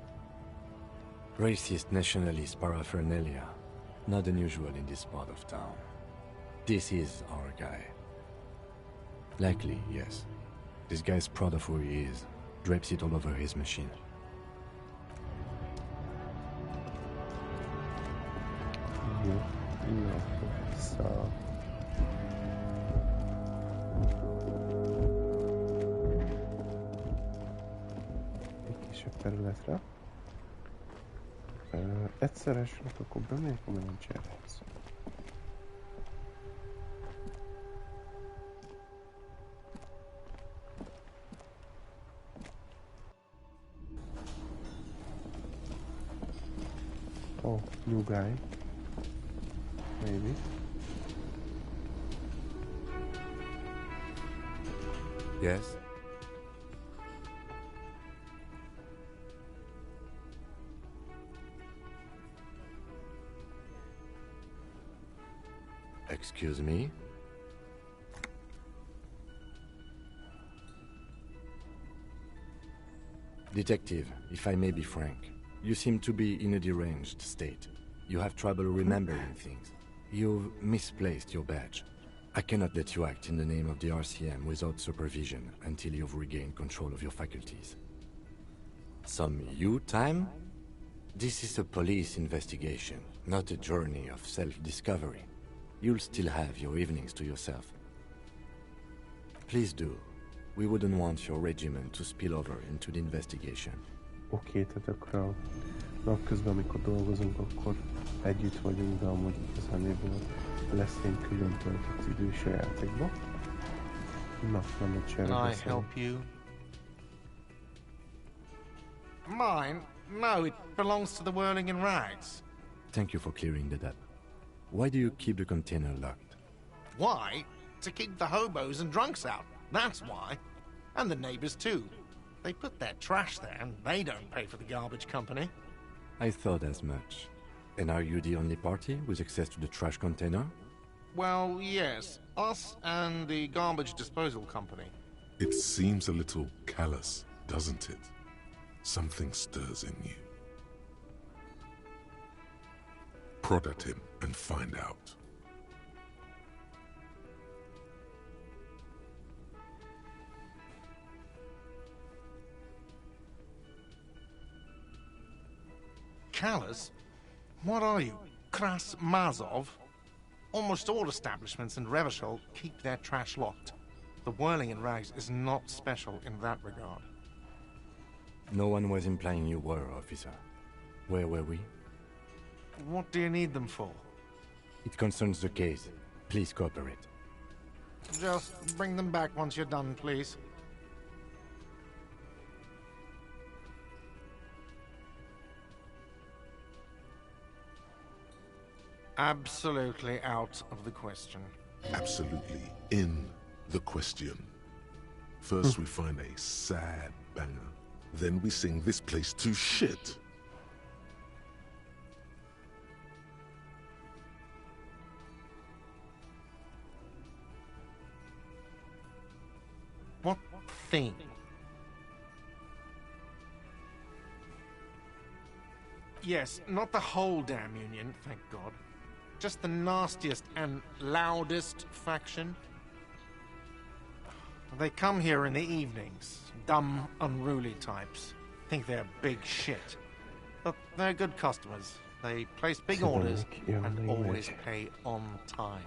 S7: Racist nationalist paraphernalia. Not unusual in this part of town. This is our guy. Likely, yes. This guy's proud of who he is. Drapes it all over his machine.
S1: So... egy kisebb területre. Egyszeresnek akkor bemegyek a menedzserhez. Oh, new guy. Maybe.
S7: Yes? Excuse me? Detective, if I may be frank, you seem to be in a deranged state. You have trouble remembering things. You've misplaced your badge. I cannot let you act in the name of the RCM without supervision until you've regained control of your faculties. Some you time? This is a police investigation, not a journey of self-discovery. You'll still have your evenings to yourself. Please do. We wouldn't want your regiment to spill over into the investigation.
S1: Oké, tehát akkor a napközben, amikor dolgozunk, akkor együtt vagyunk, de amúgy igazából lesz egy külön töltött idő is a játékba. Na, nem egy csere.
S10: Can I help you? Mine? No, it belongs to the Whirling in Rags.
S7: Thank you for clearing that up. Why do you keep the container locked?
S10: Why? To keep the hobos and drunks out. That's why. And the neighbors too. They put their trash there and they don't pay for the garbage company.
S7: I thought as much. And are you the only party with access to the trash container?
S10: Well, yes. Us and the garbage disposal company.
S5: It seems a little callous, doesn't it? Something stirs in you. Prod at him and find out.
S10: Callous? What are you, Kras Mazov? Almost all establishments in Revachol keep their trash locked. The Whirling in Rags is not special in that regard.
S7: No one was implying you were, officer. Where were we?
S10: What do you need them for?
S7: It concerns the case. Please cooperate.
S10: Just bring them back once you're done, please. Absolutely out of the question.
S5: Absolutely in the question. First we find a sad banger. Then we sing this place to shit.
S10: What thing? Yes, not the whole damn Union, thank God. Just the nastiest and loudest faction. They come here in the evenings. Dumb, unruly types. Think they're big shit. But they're good customers. They place big orders and always pay on time.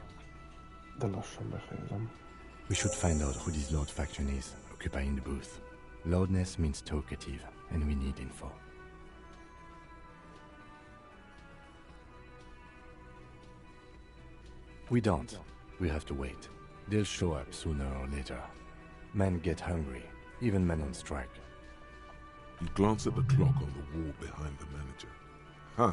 S7: We should find out who this Lord faction is, occupying the booth. Loudness means talkative, and we need info. We don't. We have to wait. They'll show up sooner or later. Men get hungry, even men on strike.
S5: You glance at the clock on the wall behind the manager. Huh.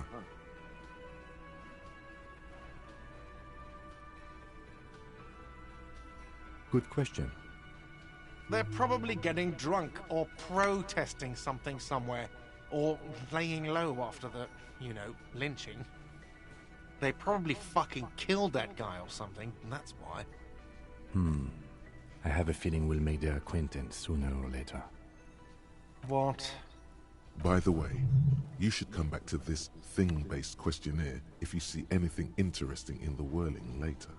S7: Good question.
S10: They're probably getting drunk or protesting something somewhere. Or laying low after the, you know, lynching. They probably fucking killed that guy or something, and that's why.
S7: I have a feeling we'll make their acquaintance sooner or later.
S10: What?
S5: By the way, you should come back to this thing-based questionnaire if you see anything interesting in the Whirling later.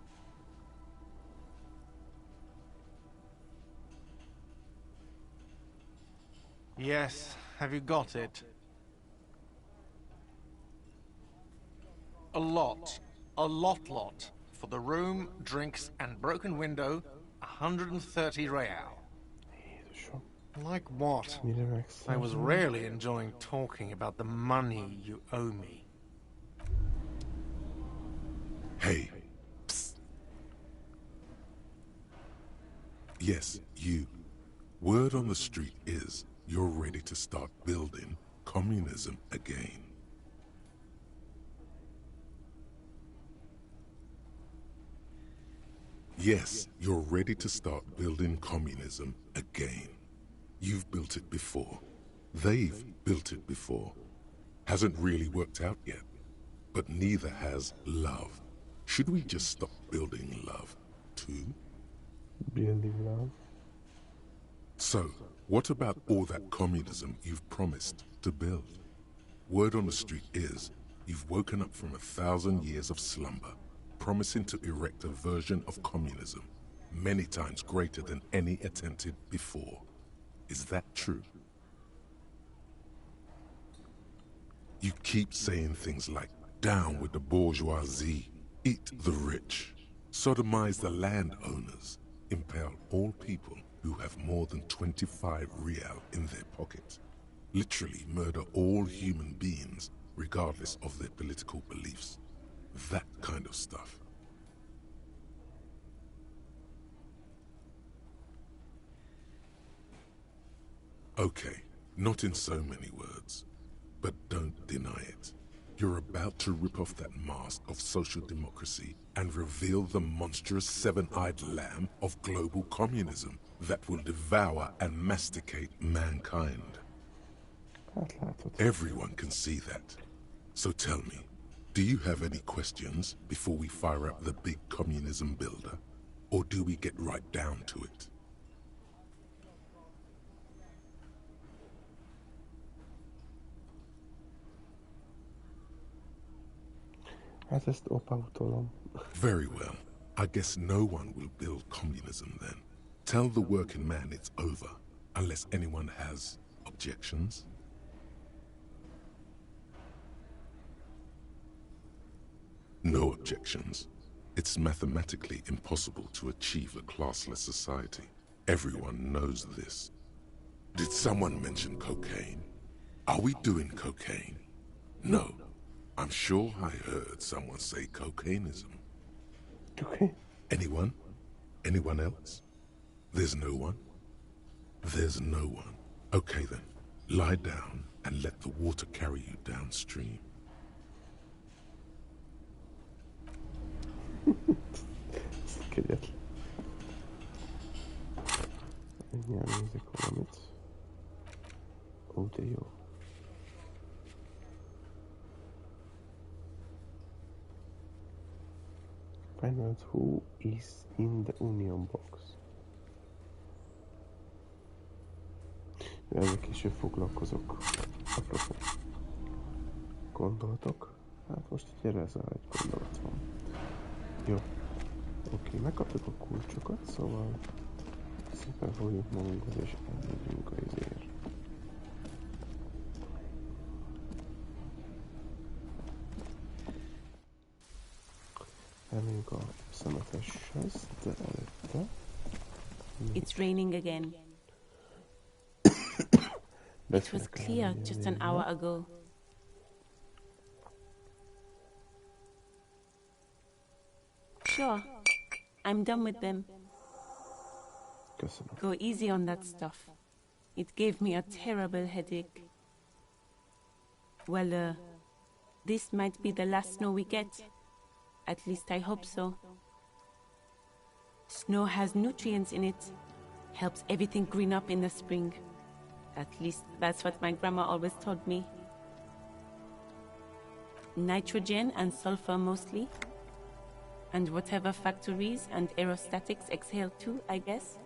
S10: Yes, have you got it? A lot. A lot. For the room, drinks, and broken window, 130 real. Like what? I was rarely enjoying talking about the money you owe me.
S5: Hey. Psst. Yes, you. Word on the street is you're ready to start building communism again. Yes, you're ready to start building communism again. You've built it before. They've built it before. Hasn't really worked out yet. But neither has love. Should we just stop building love, too?
S1: Building love?
S5: So, what about all that communism you've promised to build? Word on the street is, you've woken up from 1,000 years of slumber, promising to erect a version of communism, many times greater than any attempted before. Is that true? You keep saying things like, down with the bourgeoisie, eat the rich, sodomize the landowners, impale all people who have more than 25 real in their pockets, literally murder all human beings regardless of their political beliefs. That kind of stuff. Okay, not in so many words, but don't deny it. You're about to rip off that mask of social democracy and reveal the monstrous seven-eyed lamb of global communism that will devour and masticate mankind. Everyone can see that. So tell me, do you have any questions before we fire up the big communism builder? Or do we get right down to it? Very well. I guess no one will build communism then. Tell the working man it's over, unless anyone has objections. No objections. It's mathematically impossible to achieve a classless society. Everyone knows this. Did someone mention cocaine? Are we doing cocaine? No. I'm sure I heard someone say cocainism.
S1: Okay.
S5: Anyone? Anyone else? There's no one? There's no one. Okay then. Lie down and let the water carry you downstream.
S1: Kegyetlen. Mindjárt nézek valamit. Ó, de jó. Find out who is in the Union box. Ezzel később foglalkozok. Apropó. Gondolatok? Hát most így erre ez egy gondolat van. Jó. Oké, megkaptuk a kulcsokat, szóval szépen fogjuk magunkhoz és elmegyünk a izért. Elmegyünk a szemeteshez, de előtte...
S13: It's raining again. It was clear just an hour ago. Sure, I'm done with them. Go easy on that stuff. It gave me a terrible headache. Well, this might be the last snow we get. At least I hope so. Snow has nutrients in it. Helps everything green up in the spring. At least that's what my grandma always told me. Nitrogen and sulfur mostly. And whatever factories and aerostatics exhale too, I guess.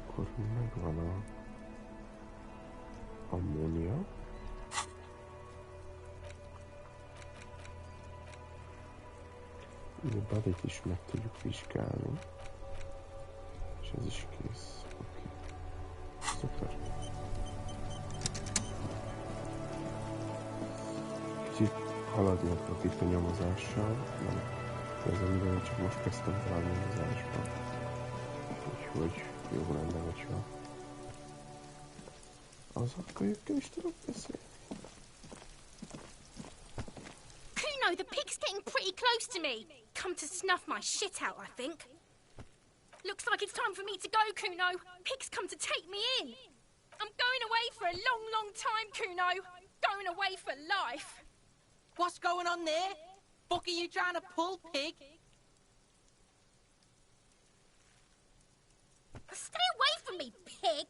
S1: Akkor megvan a ammónia. A badit is meg tudjuk vizsgálni. És ez is kész. Oké. Szuper. Kicsit haladni akarok itt a nyomozással, mert érzem, hogy csak most kezdtem fel a nyomozásban. Úgyhogy jó lenne, hogyha azokkal is tudok beszélni.
S12: Kuno, the pig's getting pretty close to me. Come to snuff my shit out, I think. Looks like it's time for me to go, Kuno. Pig's come to take me in. I'm going away for a long, long time, Kuno. Going away for life.
S6: What's going on there? Fuck are you trying to pull, pig?
S12: Stay away from me, pig.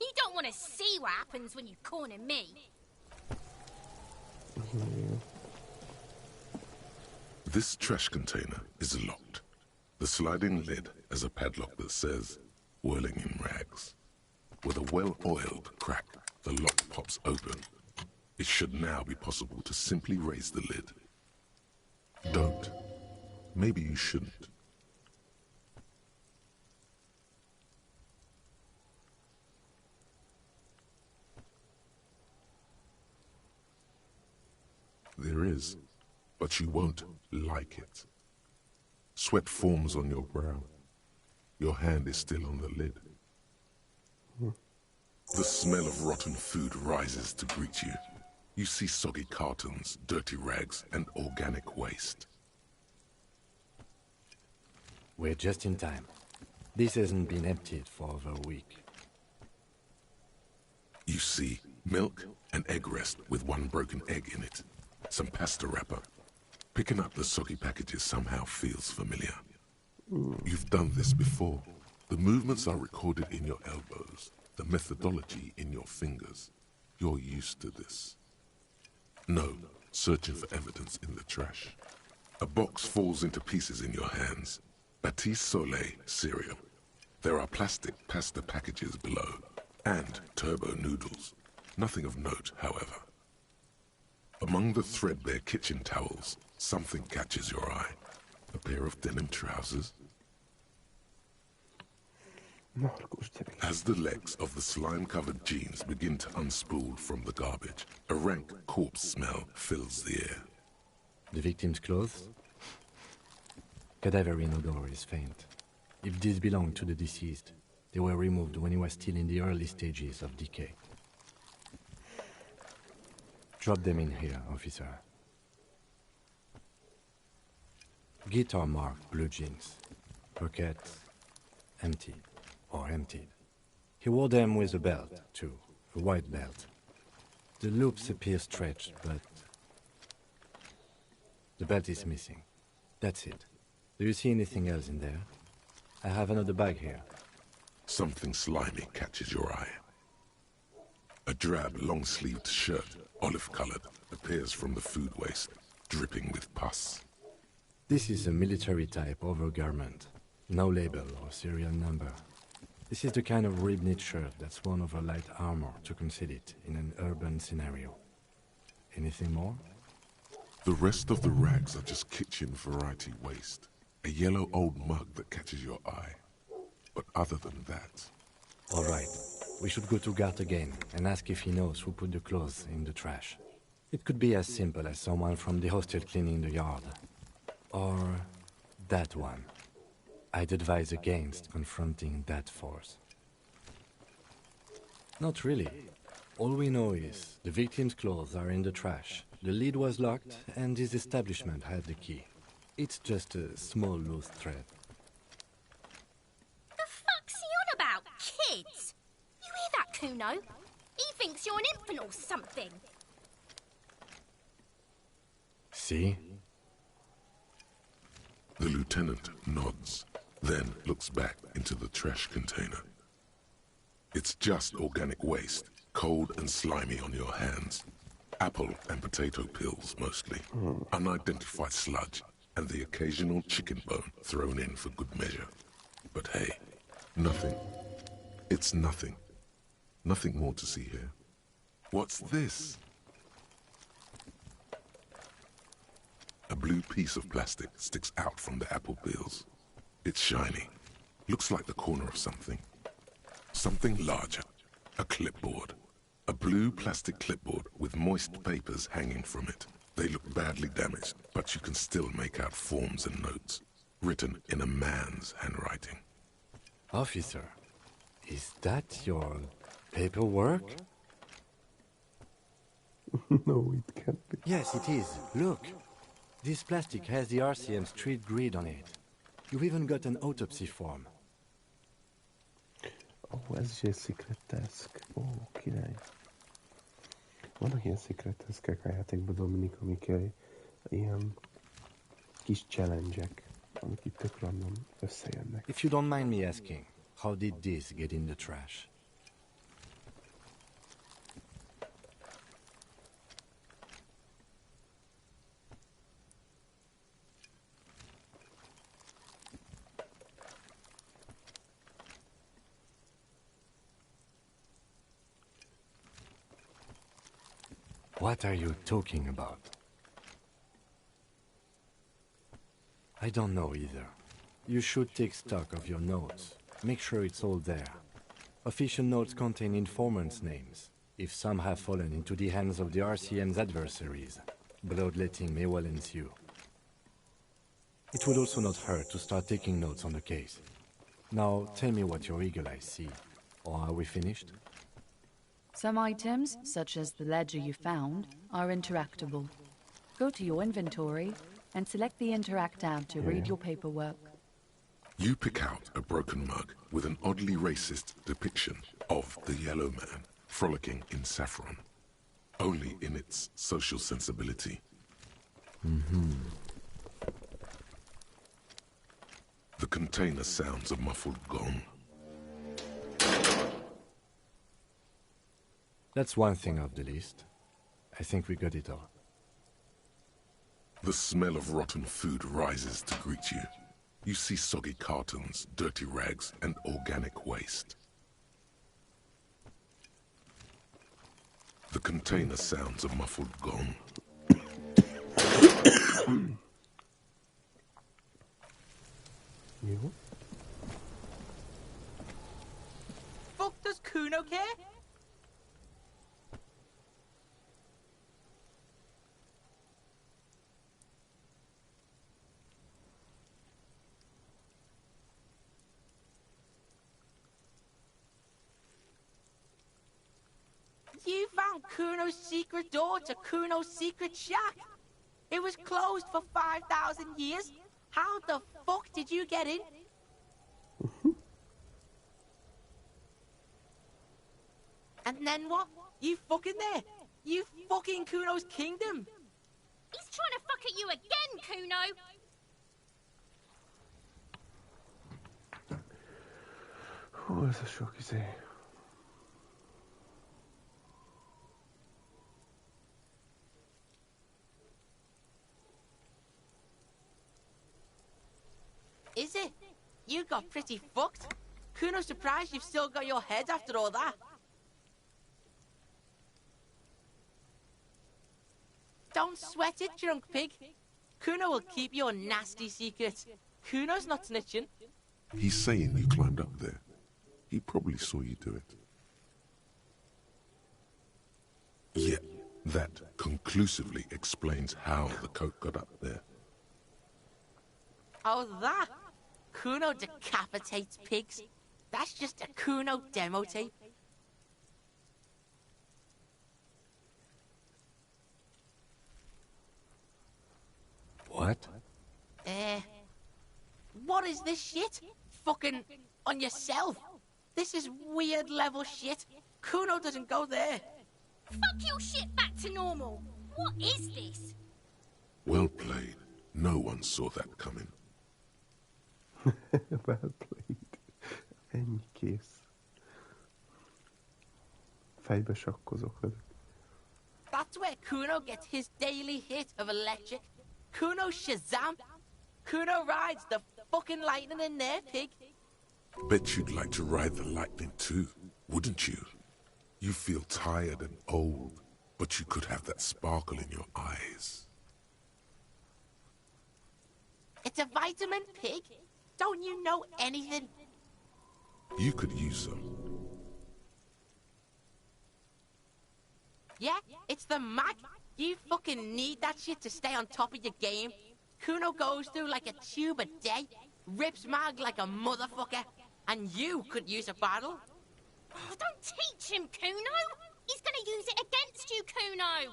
S12: You don't want to see what happens when you corner me.
S5: This trash container is locked. The sliding lid has a padlock that says, whirling in rags. With a well-oiled crack, the lock pops open. It should now be possible to simply raise the lid. Don't. Maybe you shouldn't. There is, but you won't like it. Sweat forms on your brow. Your hand is still on the lid. The smell of rotten food rises to greet you. You see soggy cartons, dirty rags, and organic waste.
S7: We're just in time. This hasn't been emptied for over a week.
S5: You see milk and egg rest with one broken egg in it. Some pasta wrapper. Picking up the soggy packages somehow feels familiar. You've done this before. The movements are recorded in your elbows, the methodology in your fingers. You're used to this. No, searching for evidence in the trash. A box falls into pieces in your hands. Baptiste Soleil cereal. There are plastic pasta packages below, and turbo noodles. Nothing of note, however. Among the threadbare kitchen towels, something catches your eye. A pair of denim trousers. As the legs of the slime-covered jeans begin to unspool from the garbage, a rank corpse smell fills the air.
S7: The victim's clothes? Cadaverine odor is faint. If these belong to the deceased, they were removed when he was still in the early stages of decay. Drop them in here, officer. Guitar marked blue jeans. Pockets empty or emptied. He wore them with a belt, too. A white belt. The loops appear stretched, but the belt is missing. That's it. Do you see anything else in there? I have another bag here.
S5: Something slimy catches your eye. A drab, long-sleeved shirt, olive-colored, appears from the food waste, dripping with pus.
S7: This is a military-type overgarment. No label or serial number. This is the kind of rib-knit shirt that's worn over light armor to conceal it in an urban scenario. Anything more?
S5: The rest of the rags are just kitchen variety waste. A yellow old mug that catches your eye. But other than that...
S7: All right. We should go to Gart again and ask if he knows who put the clothes in the trash. It could be as simple as someone from the hostel cleaning the yard. Or that one. I'd advise against confronting that force. Not really. All we know is the victim's clothes are in the trash. The lid was locked and his establishment had the key. It's just a small loose thread.
S12: The fuck's he on about, kids? You hear that, Kuno? He thinks you're an infant or something.
S7: See?
S5: The lieutenant nods, then looks back into the trash container. It's just organic waste, cold and slimy on your hands. Apple and potato peels, mostly. Unidentified sludge, and the occasional chicken bone thrown in for good measure. But hey, nothing. It's nothing. Nothing more to see here. What's this? A blue piece of plastic sticks out from the apple peels. It's shiny. Looks like the corner of something. Something larger. A clipboard. A blue plastic clipboard with moist papers hanging from it. They look badly damaged, but you can still make out forms and notes, written in a man's handwriting.
S7: Officer, is that your paperwork?
S1: No, it can't be.
S7: Yes, it is. Look. This plastic has the RCM street grid on it. You've even got an autopsy form.
S1: Ez is egy secret task. Király. Vannak ilyen secret taskek a játékban, Dominik, amik ilyen kis challenge-ek, amik itt tök random összejönnek.
S7: If you don't mind me asking, how did this get in the trash? What are you talking about? I don't know either. You should take stock of your notes. Make sure it's all there. Official notes contain informants' names. If some have fallen into the hands of the RCM's adversaries, bloodletting may well ensue. It would also not hurt to start taking notes on the case. Now, tell me what your eagle eyes see. Or are we finished?
S17: Some items, such as the ledger you found, are interactable. Go to your inventory and select the Interact tab to read your paperwork.
S5: You pick out a broken mug with an oddly racist depiction of the Yellow Man frolicking in saffron, only in its social sensibility. The container sounds a muffled gong.
S7: That's one thing off the list. I think we got it all.
S5: The smell of rotten food rises to greet you. You see soggy cartons, dirty rags, and organic waste. The container sounds a muffled gong.
S6: Fuck does Kuno care? You found Kuno's secret door to Kuno's secret shack. It was closed for 5,000 years. How the fuck did you get in? And then what? You fucking there? You fucking Kuno's kingdom?
S12: He's trying to fuck at you again, Kuno!
S1: Ez a sok izé.
S6: Is it? You got pretty fucked. Kuno's surprised you've still got your head after all that. Don't sweat it, drunk pig. Kuno will keep your nasty secrets. Kuno's not snitching.
S5: He's saying you climbed up there. He probably saw you do it. Yet, that conclusively explains how the coat got up there.
S6: Oh, that? Kuno decapitates pigs. That's just a Kuno demo tape.
S7: What?
S6: What is this shit? Fucking on yourself. This is weird level shit. Kuno doesn't go there.
S12: Fuck your shit back to normal. What is this?
S5: Well played. No one saw that coming.
S1: Well played. Ennyi kész. Fejbe sakkozok velük.
S6: That's where Kuno gets his daily hit of electric. Kuno Shazam. Kuno rides the fucking lightning in there, pig.
S5: Bet you'd like to ride the lightning too, wouldn't you? You feel tired and old, but you could have that sparkle in your eyes.
S6: It's a vitamin, pig. Don't you know anything?
S5: You could use some.
S6: Yeah, it's the mag. You fucking need that shit to stay on top of your game. Kuno goes through like a tube a day, rips mag like a motherfucker, and you could use a bottle.
S12: Oh, don't teach him, Kuno! He's gonna use it against you, Kuno!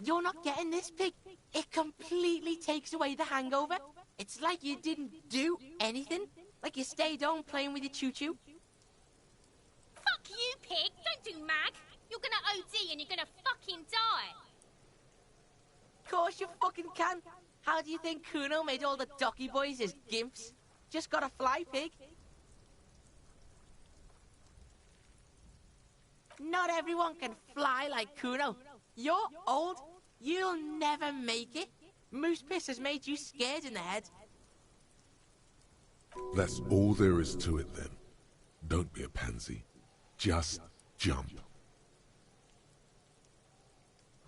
S6: You're not getting this, Pig. It completely takes away the hangover. It's like you didn't do anything. Like you stayed home playing with your choo-choo.
S12: Fuck you, Pig. Don't do mag. You're gonna OD and you're gonna fucking die.
S6: Of course you fucking can. How do you think Kuno made all the docky boys his gimps? Just gotta fly, Pig. Not everyone can fly like Kuno. You're old. You'll never make it. Moose piss has made you scared in the head.
S5: That's all there is to it then. Don't be a pansy. Just jump.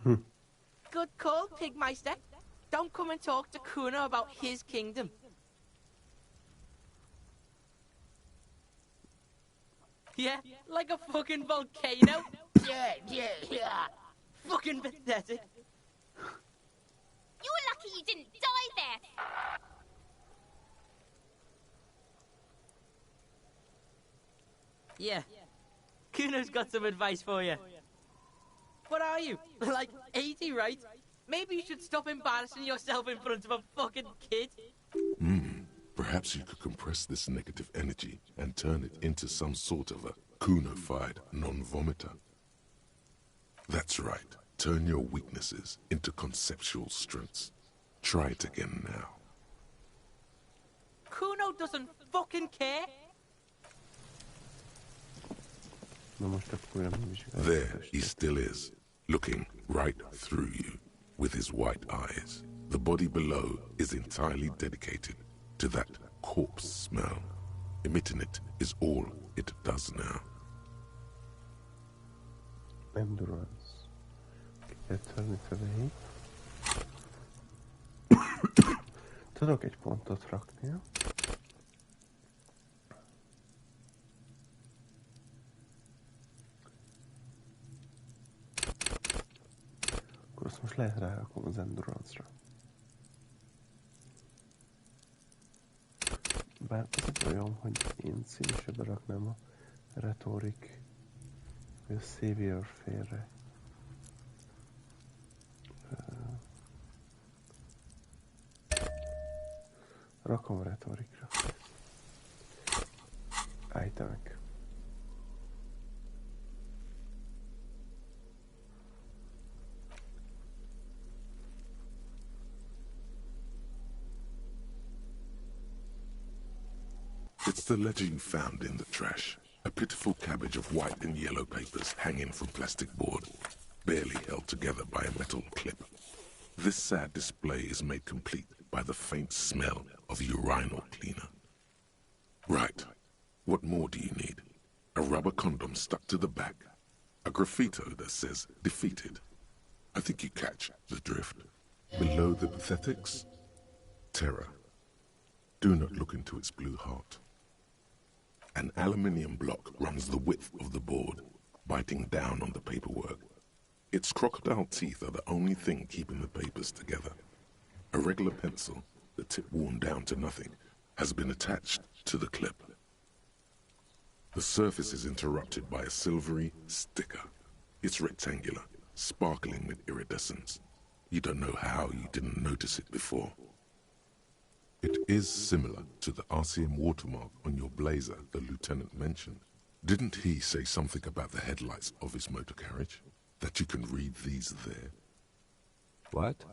S6: Good call, Pigmeister. Don't come and talk to Kuno about his kingdom. Yeah, like a fucking volcano. Yeah. Fucking pathetic.
S12: You're lucky you didn't die there.
S6: Yeah. Kuno's got some advice for you. What are you? Like 80, right? Maybe you should stop embarrassing yourself in front of a fucking kid.
S5: Perhaps you could compress this negative energy and turn it into some sort of a Kuno-fied non-vomiter. That's right. Turn your weaknesses into conceptual strengths. Try it again now.
S6: Kuno doesn't fucking care.
S5: There he still is, looking right through you with his white eyes. The body below is entirely dedicated to that corpse smell. Emitting it is all it does now.
S1: Endurance. Törni fölé. Tudok egy pontot rakni. Akkor azt most lehet rárakom az endurance-ra. Bár az a bajom, hogy én szívesebben raknám a rhetoric vagy a savior félre. Rakom a retorikra. Állítanak.
S5: It's the ledger you found in the trash. A pitiful cabbage of white and yellow papers hanging from plastic board, barely held together by a metal clip. This sad display is made complete by the faint smell of urinal cleaner. Right. What more do you need? A rubber condom stuck to the back. A graffito that says defeated. I think you catch the drift. Below the pathetics? Terror. Do not look into its blue heart. An aluminium block runs the width of the board, biting down on the paperwork. Its crocodile teeth are the only thing keeping the papers together. A regular pencil, the tip worn down to nothing, has been attached to the clip. The surface is interrupted by a silvery sticker. It's rectangular, sparkling with iridescence. You don't know how you didn't notice it before. It is similar to the RCM watermark on your blazer the lieutenant mentioned. Didn't he say something about the headlights of his motor carriage? That you can read these there?
S7: What?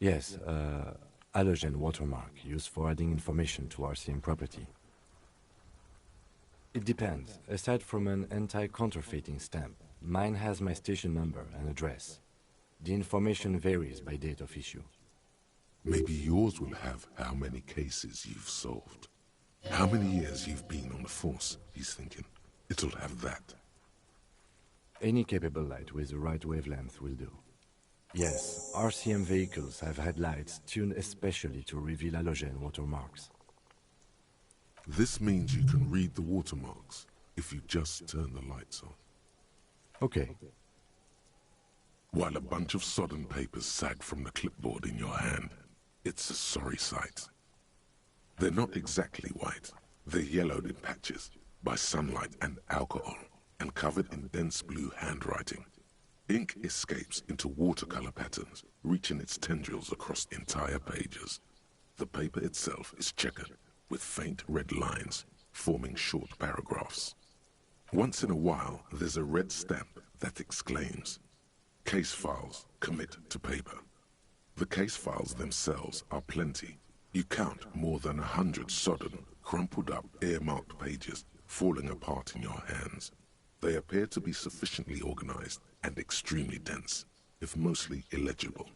S7: Yes, halogen watermark used for adding information to RCM property. It depends. Aside from an anti-counterfeiting stamp, mine has my station number and address. The information varies by date of issue.
S5: Maybe yours will have how many cases you've solved. How many years you've been on the force, he's thinking. It'll have that.
S7: Any capable light with the right wavelength will do. Yes, RCM vehicles have headlights tuned especially to reveal halogen watermarks.
S5: This means you can read the watermarks if you just turn the lights on.
S7: Okay.
S5: While a bunch of sodden papers sag from the clipboard in your hand, it's a sorry sight. They're not exactly white. They're yellowed in patches by sunlight and alcohol, and covered in dense blue handwriting. Ink escapes into watercolor patterns, reaching its tendrils across entire pages. The paper itself is checkered, with faint red lines, forming short paragraphs. Once in a while, there's a red stamp that exclaims, "Case files, commit to paper." The case files themselves are plenty. You count more than 100 sodden, crumpled up, earmarked pages falling apart in your hands. They appear to be sufficiently organized and extremely dense, if mostly illegible.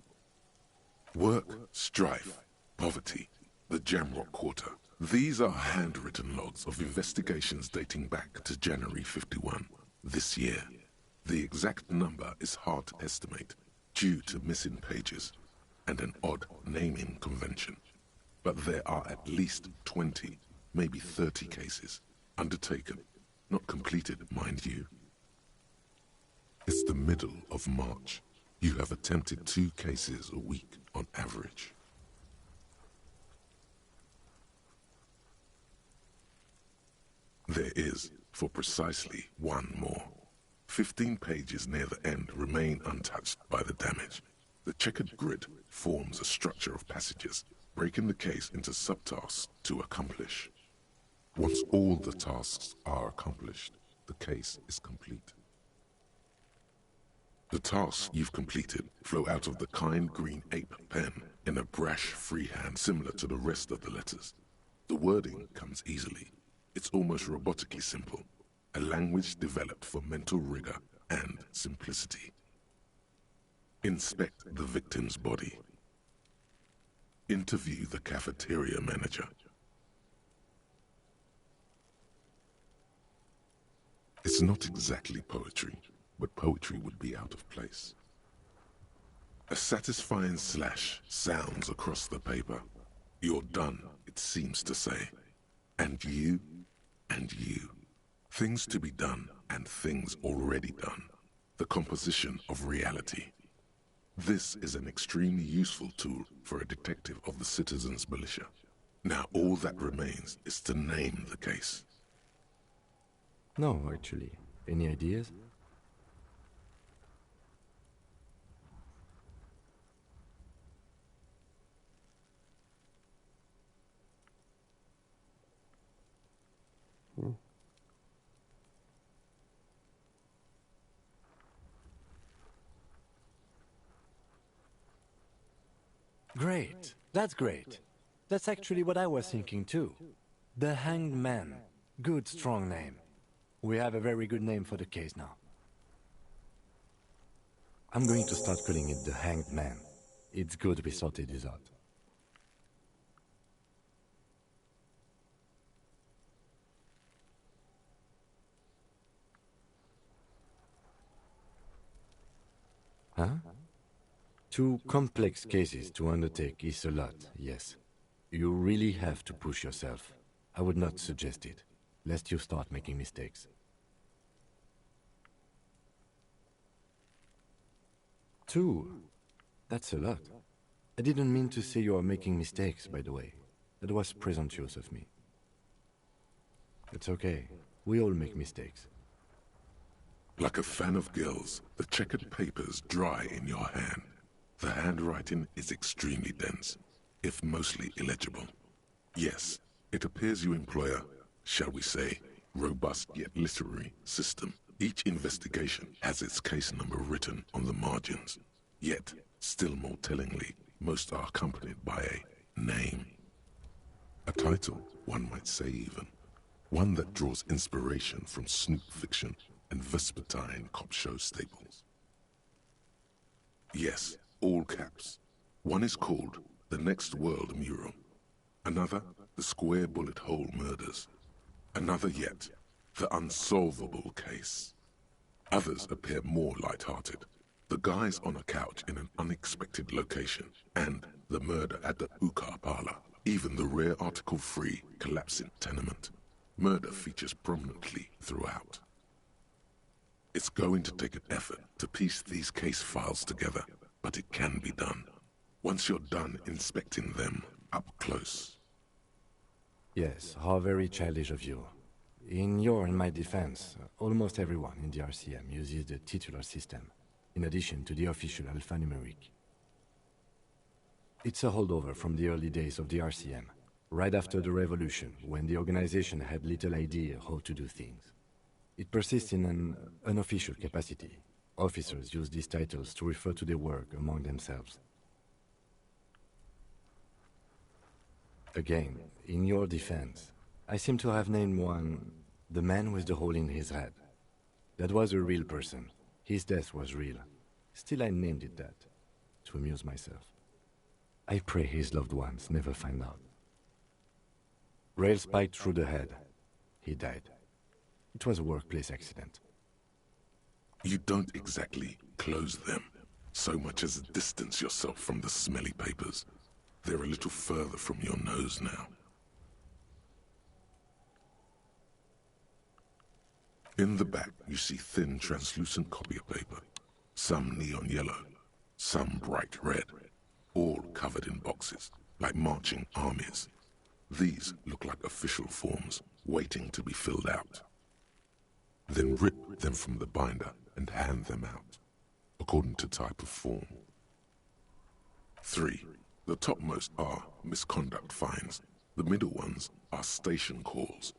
S5: Work, strife, poverty, the Jamrock Quarter. These are handwritten logs of investigations dating back to January 51, this year. The exact number is hard to estimate, due to missing pages and an odd naming convention. But there are at least 20, maybe 30 cases, undertaken, not completed, mind you. It's the middle of March. You have attempted 2 cases a week on average. There is, for precisely 1 more. 15 pages near the end remain untouched by the damage. The checkered grid forms a structure of passages, breaking the case into subtasks to accomplish. Once all the tasks are accomplished, the case is complete. The tasks you've completed flow out of the kind green ape pen in a brash freehand similar to the rest of the letters. The wording comes easily. It's almost robotically simple, a language developed for mental rigor and simplicity. Inspect the victim's body. Interview the cafeteria manager. It's not exactly poetry, but poetry would be out of place. A satisfying slash sounds across the paper. You're done, it seems to say. And you, and you. Things to be done and things already done. The composition of reality. This is an extremely useful tool for a detective of the citizens' militia. Now all that remains is to name the case.
S7: No, actually. Any ideas? Great. That's great. That's actually what I was thinking too. The Hanged Man. Good, strong name. We have a very good name for the case now. I'm going to start calling it the Hanged Man. It's good we sorted this out. Huh? 2 complex cases to undertake is a lot, yes. You really have to push yourself. I would not suggest it, lest you start making mistakes. 2? That's a lot. I didn't mean to say you are making mistakes, by the way. That was presumptuous of me. It's okay. We all make mistakes.
S5: Like a fan of gills, the checkered papers dry in your hand. The handwriting is extremely dense, if mostly illegible. Yes, it appears you employ a, shall we say, robust yet literary system. Each investigation has its case number written on the margins. Yet, still more tellingly, most are accompanied by a name. A title, one might say even. One that draws inspiration from snoop fiction and vespertine cop show staples. Yes, all caps. One is called The Next World Mural. Another, The Square Bullet Hole Murders. Another yet, The Unsolvable Case. Others appear more light-hearted. The guys on a couch in an unexpected location, and the murder at the hookah parlor. Even the rare article-free collapsing tenement. Murder features prominently throughout. It's going to take an effort to piece these case files together, but it can be done. Once you're done inspecting them up close.
S7: Yes, how very childish of you. In your and my defense, almost everyone in the RCM uses the titular system. in addition to the official alphanumeric. It's a holdover from the early days of the RCM, right after the revolution, when the organization had little idea how to do things. It persists in an unofficial capacity. Officers use these titles to refer to their work among themselves. Again, in your defense, I seem to have named one the man with the hole in his head. That was a real person. His death was real. Still, I named it that, to amuse myself. I pray his loved ones never find out. Rail spiked through the head. He died. It was a workplace accident.
S5: You don't exactly close them, so much as distance yourself from the smelly papers. They're a little further from your nose now. In the back, you see thin, translucent copy of paper. Some neon yellow, some bright red, all covered in boxes, like marching armies. These look like official forms, waiting to be filled out. Then rip them from the binder and hand them out, according to type of form. 3. The topmost are misconduct fines, the middle ones are station calls,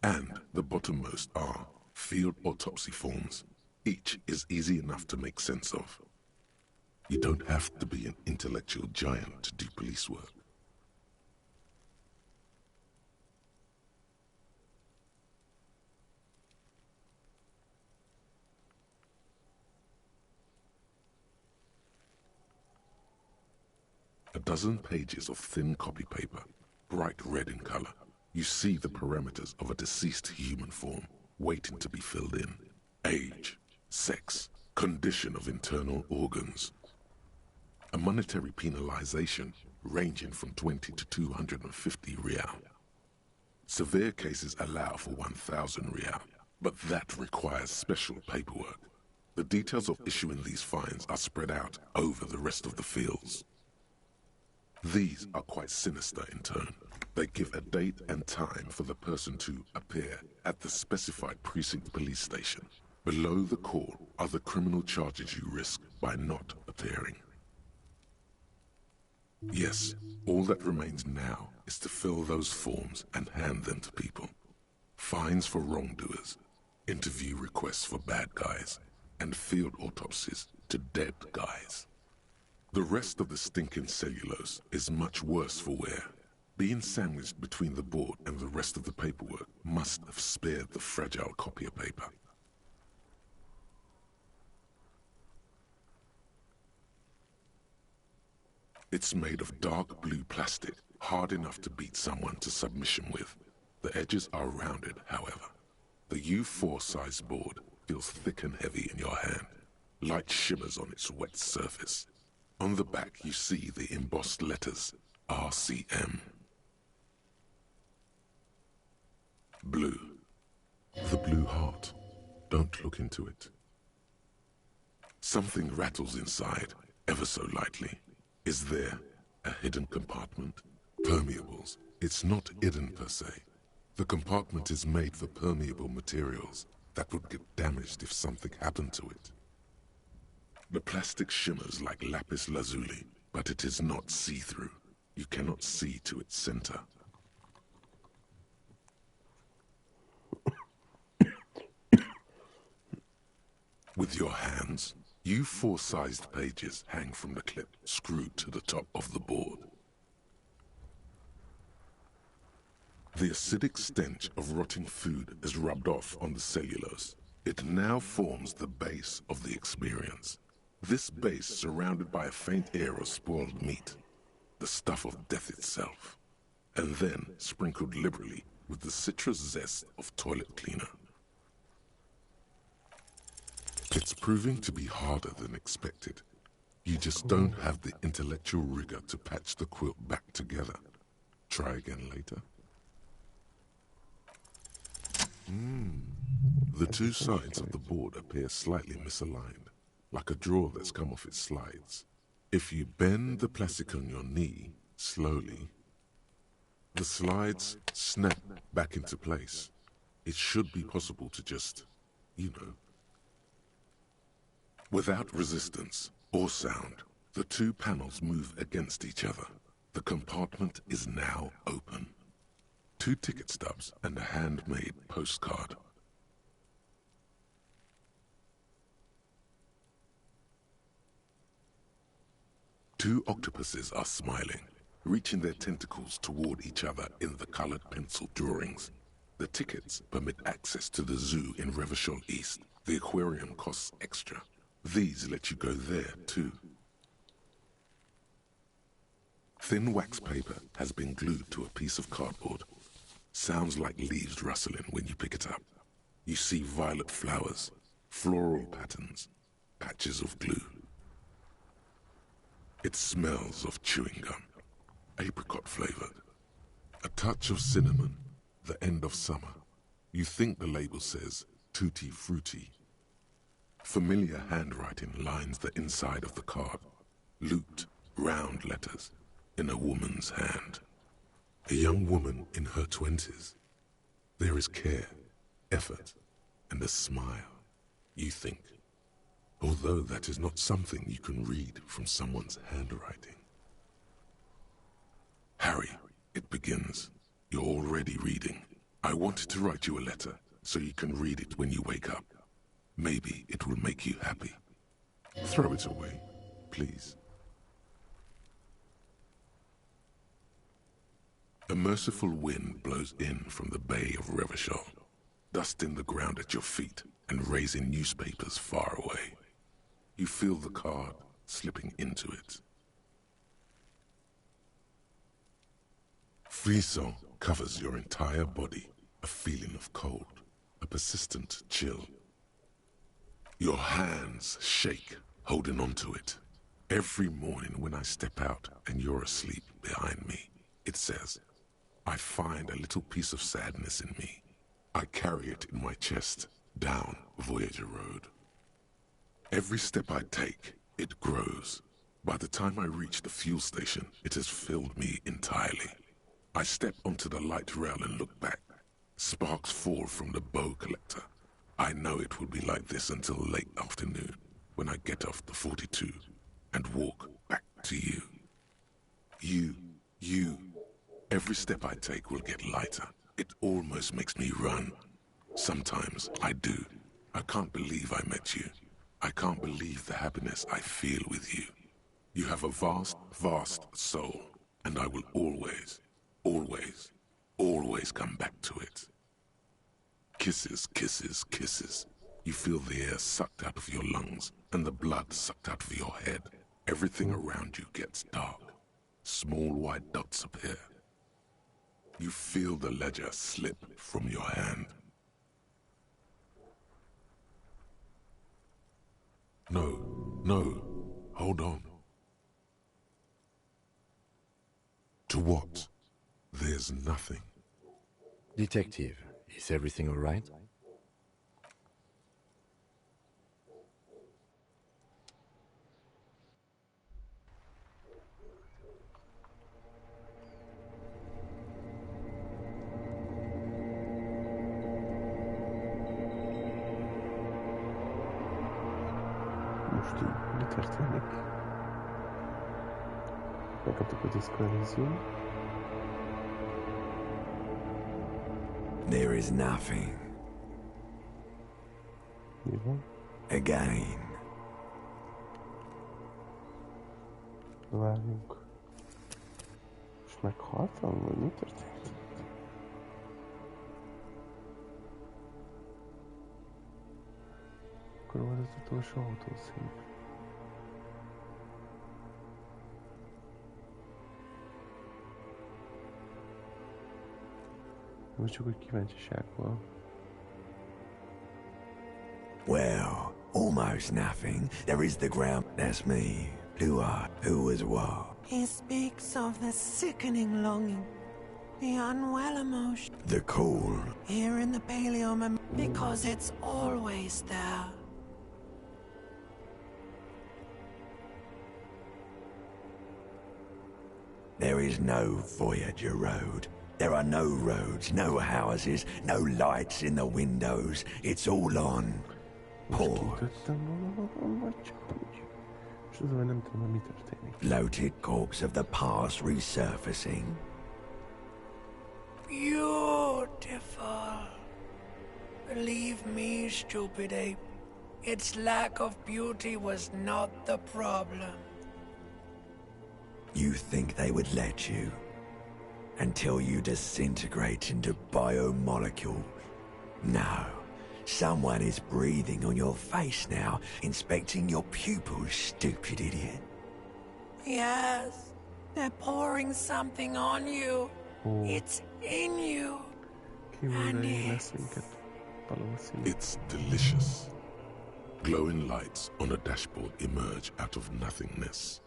S5: and the bottommost are field autopsy forms. Each is easy enough to make sense of. You don't have to be an intellectual giant to do police work. A dozen pages of thin copy paper, bright red in color. You see the parameters of a deceased human form, waiting to be filled in. Age, sex, condition of internal organs. A monetary penalization ranging from 20 to 250 real. Severe cases allow for 1,000 real, but that requires special paperwork. The details of issuing these fines are spread out over the rest of the fields. These are quite sinister in turn. They give a date and time for the person to appear at the specified precinct police station. Below the call are the criminal charges you risk by not appearing. Yes, all that remains now is to fill those forms and hand them to people. Fines for wrongdoers, interview requests for bad guys, and field autopsies to dead guys. The rest of the stinking cellulose is much worse for wear. Being sandwiched between the board and the rest of the paperwork must have spared the fragile copier paper. It's made of dark blue plastic, hard enough to beat someone to submission with. The edges are rounded, however. The U4 size board feels thick and heavy in your hand. Light shimmers on its wet surface. On the back you see the embossed letters, RCM. Blue. The blue heart. Don't look into it. Something rattles inside, ever so lightly. Is there a hidden compartment? Permeables. It's not hidden per se. The compartment is made for permeable materials that would get damaged if something happened to it. The plastic shimmers like lapis lazuli, but it is not see-through. You cannot see to its center. With your hands, U4-sized pages hang from the clip screwed to the top of the board. The acidic stench of rotting food is rubbed off on the cellulose. It now forms the base of the experience. This base surrounded by a faint air of spoiled meat, the stuff of death itself, and then sprinkled liberally with the citrus zest of toilet cleaner. It's proving to be harder than expected. You just don't have the intellectual rigor to patch the quilt back together. Try again later. The two sides of the board appear slightly misaligned, like a drawer that's come off its slides. If you bend the plastic on your knee slowly, the slides snap back into place. It should be possible to just, you know. Without resistance or sound, the two panels move against each other. The compartment is now open. 2 ticket stubs and a handmade postcard. Two octopuses are smiling, reaching their tentacles toward each other in the colored pencil drawings. The tickets permit access to the zoo in Revachol East. The aquarium costs extra. These let you go there, too. Thin wax paper has been glued to a piece of cardboard. Sounds like leaves rustling when you pick it up. You see violet flowers, floral patterns, patches of glue. It smells of chewing gum, apricot flavored. A touch of cinnamon, the end of summer. You think the label says tutti frutti. Familiar handwriting lines the inside of the card. Looped, round letters in a woman's hand. A young woman in her 20s. There is care, effort, and a smile, you think. Although that is not something you can read from someone's handwriting. Harry, it begins. You're already reading. I wanted to write you a letter so you can read it when you wake up. Maybe it will make you happy. Throw it away, please. A merciful wind blows in from the bay of Revachol, dusting the ground at your feet and raising newspapers far away. You feel the card slipping into it. Frisson covers your entire body, a feeling of cold, a persistent chill. Your hands shake, holding onto it. Every morning when I step out and you're asleep behind me, it says, I find a little piece of sadness in me. I carry it in my chest, down Voyager Road. Every step I take, it grows. By the time I reach the fuel station, it has filled me entirely. I step onto the light rail and look back. Sparks fall from the bow collector. I know it will be like this until late afternoon, when I get off the 42 and walk back to you. You. Every step I take will get lighter. It almost makes me run. Sometimes I do. I can't believe I met you. I can't believe the happiness I feel with you. You have a vast, vast soul, and I will always, always, always come back to it. Kisses, kisses, kisses. You feel the air sucked out of your lungs and the blood sucked out of your head. Everything around you gets dark. Small white dots appear. You feel the ledger slip from your hand. No, hold on. To what? There's nothing.
S7: Detective, is everything all right?
S1: Most így, mi történik? Megkaptuk a Disco Elysium.
S9: There is nothing.
S1: Mi van?
S9: Again.
S1: Várjunk. Most meghaltam, vagy mi történt? Akkor volt az utolsó autószín. Most csak úgy kíváncsiságból.
S9: Well, almost nothing. There is the ground. That's me. Who was what?
S22: He speaks of the sickening longing, the unwell emotion.
S9: The call.
S22: Here in the Paleom, because it's always there.
S9: There is no Voyager Road. There are no roads, no houses, no lights in the windows. It's all on. Pause. Bloated corpse of the past resurfacing.
S22: Beautiful. Believe me, stupid ape, its lack of beauty was not the problem.
S9: You think they would let you? Until you disintegrate into biomolecules? No. Someone is breathing on your face now, inspecting your pupils, stupid idiot.
S22: Yes, they're pouring something on you.
S1: Oh.
S22: It's in you. And
S5: it's delicious. Glowing lights on a dashboard emerge out of nothingness.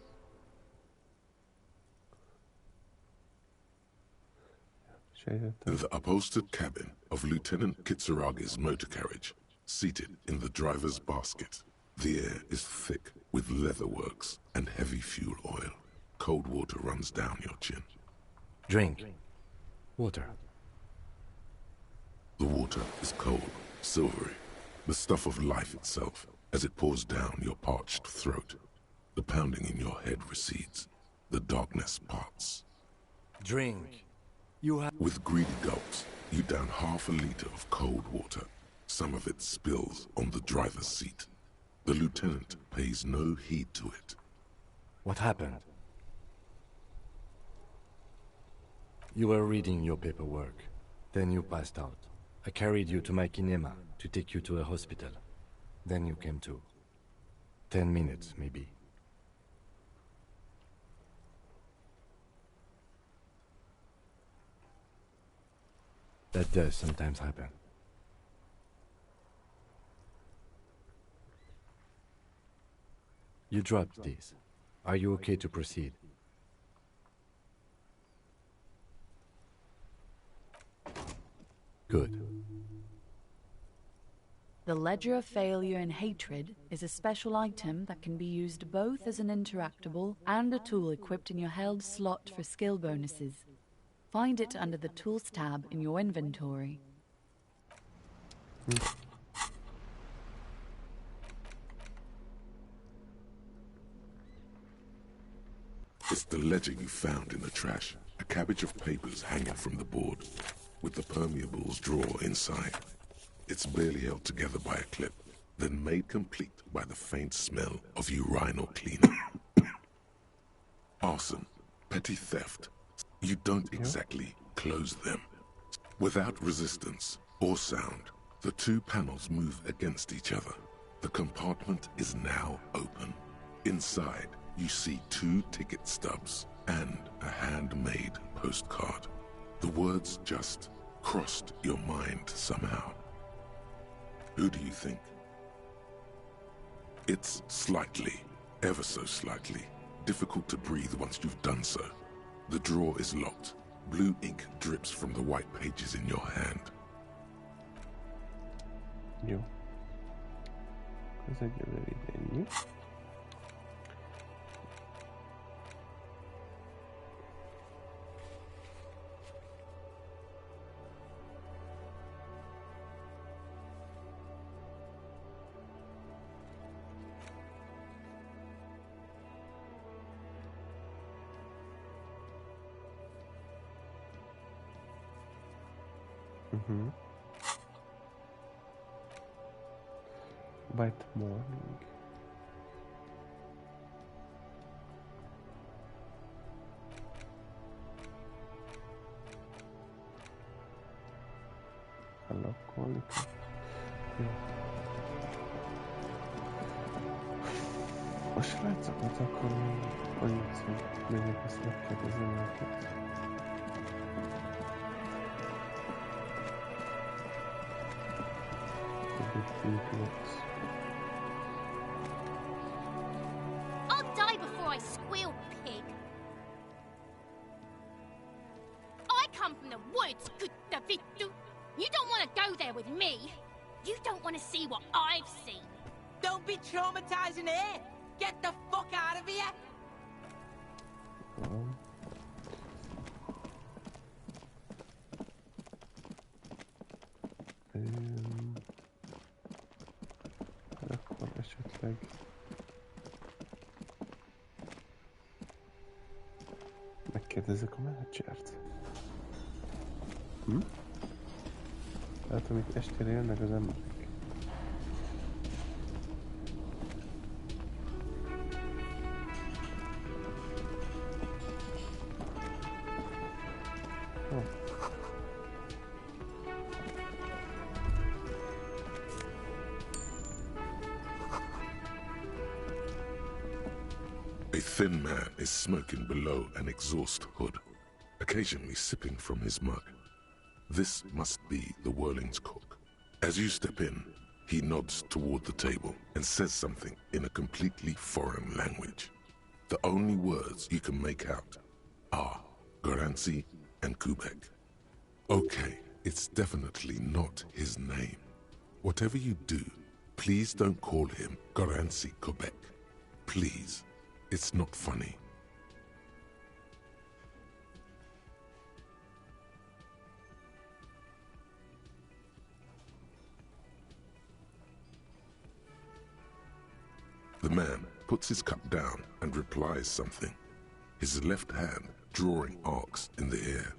S5: In the upholstered cabin of Lieutenant Kitsuragi's motor carriage, seated in the driver's basket, the air is thick with leatherworks and heavy fuel oil. Cold water runs down your chin.
S7: Drink. Water.
S5: The water is cold, silvery, the stuff of life itself, as it pours down your parched throat. The pounding in your head recedes. The darkness parts.
S7: Drink.
S5: With greedy gulps, you down half a liter of cold water. Some of it spills on the driver's seat. The lieutenant pays no heed to it.
S7: What happened? You were reading your paperwork. Then you passed out. I carried you to my kinema to take you to a hospital. Then you came to. 10 minutes, maybe. That does sometimes happen. You dropped these. Are you okay to proceed? Good.
S17: The Ledger of Failure and Hatred is a special item that can be used both as an interactable and a tool equipped in your held slot for skill bonuses. Find it under the Tools tab in your inventory.
S5: It's the ledger you found in the trash. A cabbage of papers hanging from the board, with the permeables drawer inside. It's barely held together by a clip, then made complete by the faint smell of urinal cleaner. Arson, petty theft. You don't exactly close them. Without resistance or sound, the two panels move against each other. The compartment is now open. Inside, you see 2 ticket stubs and a handmade postcard. The words just crossed your mind somehow. Who do you think? It's slightly, ever so slightly, difficult to breathe once you've done so. The drawer is locked. Blue ink drips from the white pages in your hand.
S1: Jó. Ez egyelőre így ennyi. By morning. Hallokkolni kell. Jó. A srácokat akkor annyit, hogy menjek ezt megkérdezni őket.
S12: I'll die before I squeal, pig. I come from the woods, good Davidu. You don't want to go there with me. You don't want to see what I've seen.
S6: Don't be traumatizing here. Get the fuck out of here.
S1: rengeteg. Megkérdezzek a menedzsert. Látom, itt estére jönnek az emberek.
S5: A thin man is smoking below an exhaust hood, occasionally sipping from his mug. This must be the Whirling's cook. As you step in, he nods toward the table and says something in a completely foreign language. The only words you can make out are Garancy and Kubek. Okay, it's definitely not his name. Whatever you do, please don't call him Garancy Kubek. Please. It's not funny. The man puts his cup down and replies something, his left hand drawing arcs in the air.